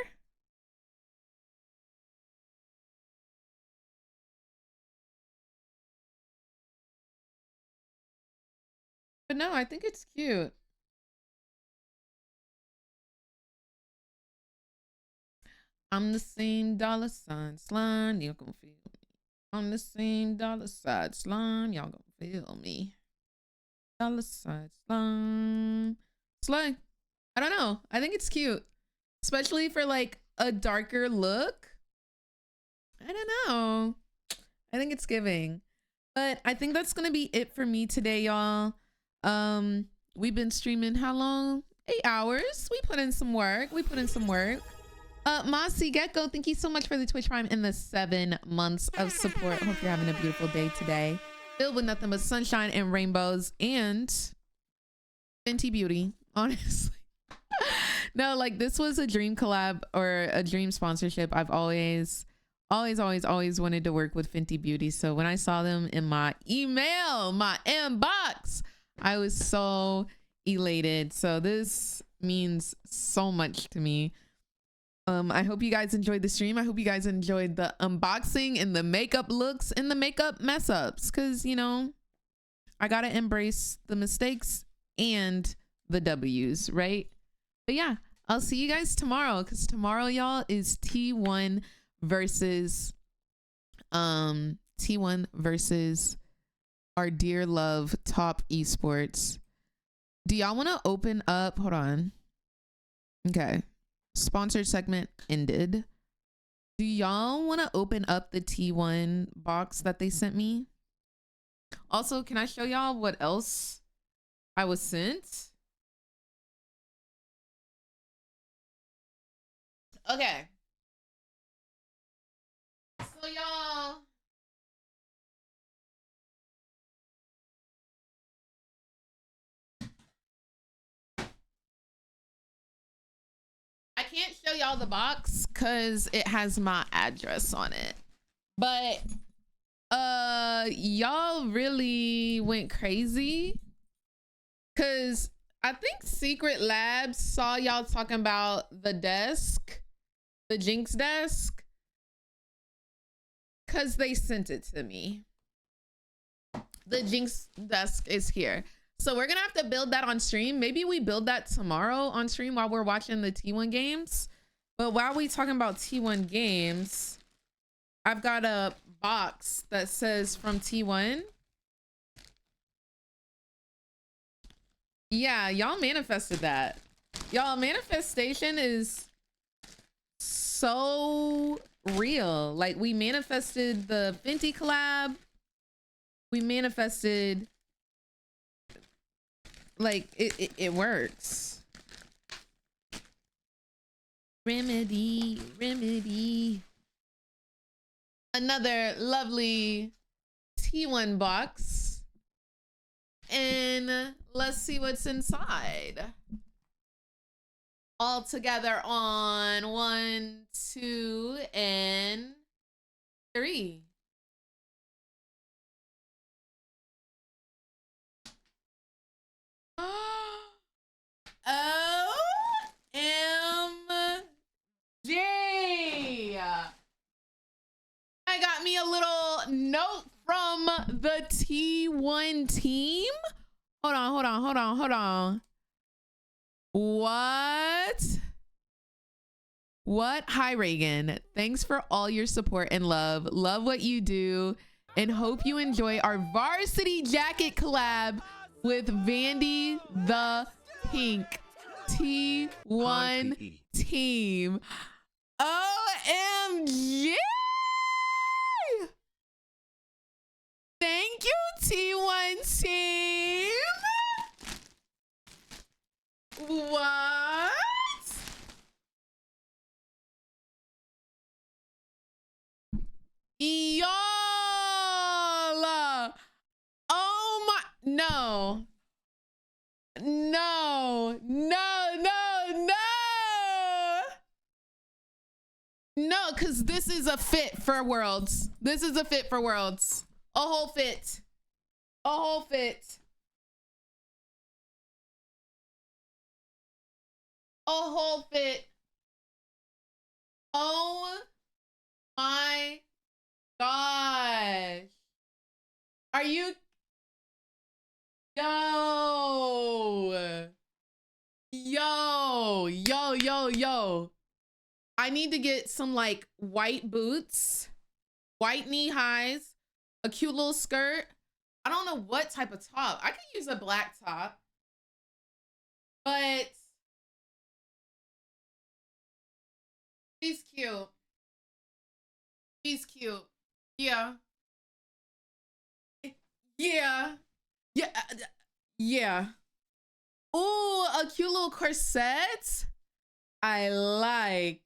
But no, I think it's cute. I'm the same dollar sign slime, y'all gonna feel me. I'm the same dollar sign slime, y'all gonna feel me. Dollar sign slime. Slay. I don't know. I think it's cute. Especially for like a darker look. I don't know. I think it's giving. But I think that's gonna be it for me today, y'all. We've been streaming how long? 8 hours. We put in some work. Mossy Gecko, thank you so much for the Twitch Prime and the 7 months of support. Hope you're having a beautiful day today, filled with nothing but sunshine and rainbows and Fenty Beauty, honestly. No, like, this was a dream collab or a dream sponsorship. I've always wanted to work with Fenty Beauty. So when I saw them in my email, my inbox, I was so elated. So this means so much to me. I hope you guys enjoyed the stream. I hope you guys enjoyed the unboxing and the makeup looks and the makeup mess ups, because, you know, I gotta embrace the mistakes and the W's, right? But yeah, I'll see you guys tomorrow, because tomorrow, y'all, is T1 versus our dear love Top Esports. Do y'all want to open up? Hold on. Okay. Sponsored segment ended. Do y'all want to open up the T1 box that they sent me? Also, can I show y'all what else I was sent? Okay. So y'all, I can't show y'all the box because it has my address on it. But y'all really went crazy because I think Secret Labs saw y'all talking about the desk, the Jinx desk, because they sent it to me. The Jinx desk is here. So we're gonna have to build that on stream. Maybe we build that tomorrow on stream while we're watching the T1 games. But while we talking about T1 games, I've got a box that says from T1. Yeah, y'all manifested that. Y'all, manifestation is so real. Like, we manifested the Fenty collab. We manifested, like, it works. Remedy, remedy. Another lovely T1 box. And let's see what's inside. All together on 1, 2, and 3. OMG. I got me a little note from the T1 team. Hold on. What? Hi, Reagan. Thanks for all your support and love. Love what you do and hope you enjoy our varsity jacket collab with Vandy the Pink T1 team. OMG! Thank you, T1 team. What? Y'all. Oh my, no. No, because this is a fit for Worlds. This is a fit for Worlds. A whole fit. A whole fit. A whole fit. Oh my gosh. Are you? Yo. I need to get some like white boots, white knee highs, a cute little skirt. I don't know what type of top. I could use a black top, but she's cute. She's cute. Yeah. Ooh, a cute little corset. I like,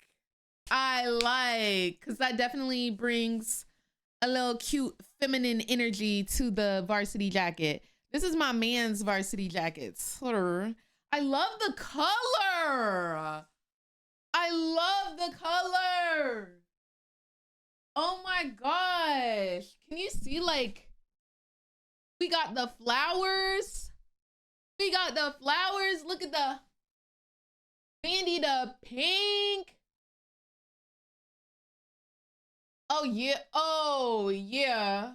because that definitely brings a little cute feminine energy to the varsity jacket. This is my man's varsity jacket. I love the color. Oh my gosh. Can you see, like, we got the flowers. Look at the Vandy the Pink. Oh yeah. Oh yeah.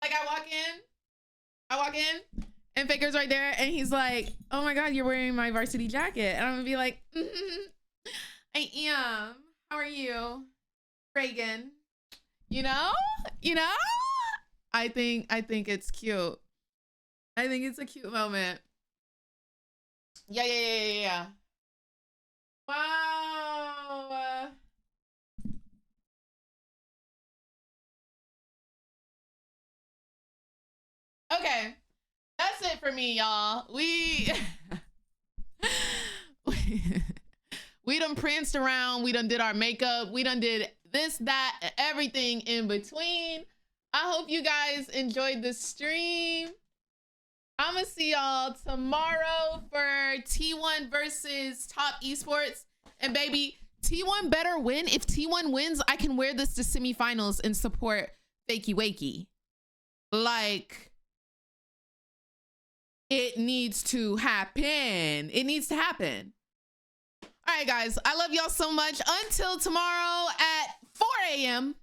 Like, I walk in and Faker's right there and he's like, oh my God, you're wearing my varsity jacket. And I'm gonna be like, I am. How are you? Reagan. You know? I think it's cute. I think it's a cute moment. Yeah. Wow. Okay, that's it for me, y'all. We done pranced around. We done did our makeup. We done did this, that, everything in between. I hope you guys enjoyed the stream. I'm gonna see y'all tomorrow for T1 versus Top Esports. And baby, T1 better win. If T1 wins, I can wear this to semifinals and support Fakey Wakey. Like, it needs to happen. It needs to happen. All right, guys, I love y'all so much. Until tomorrow at 4 a.m.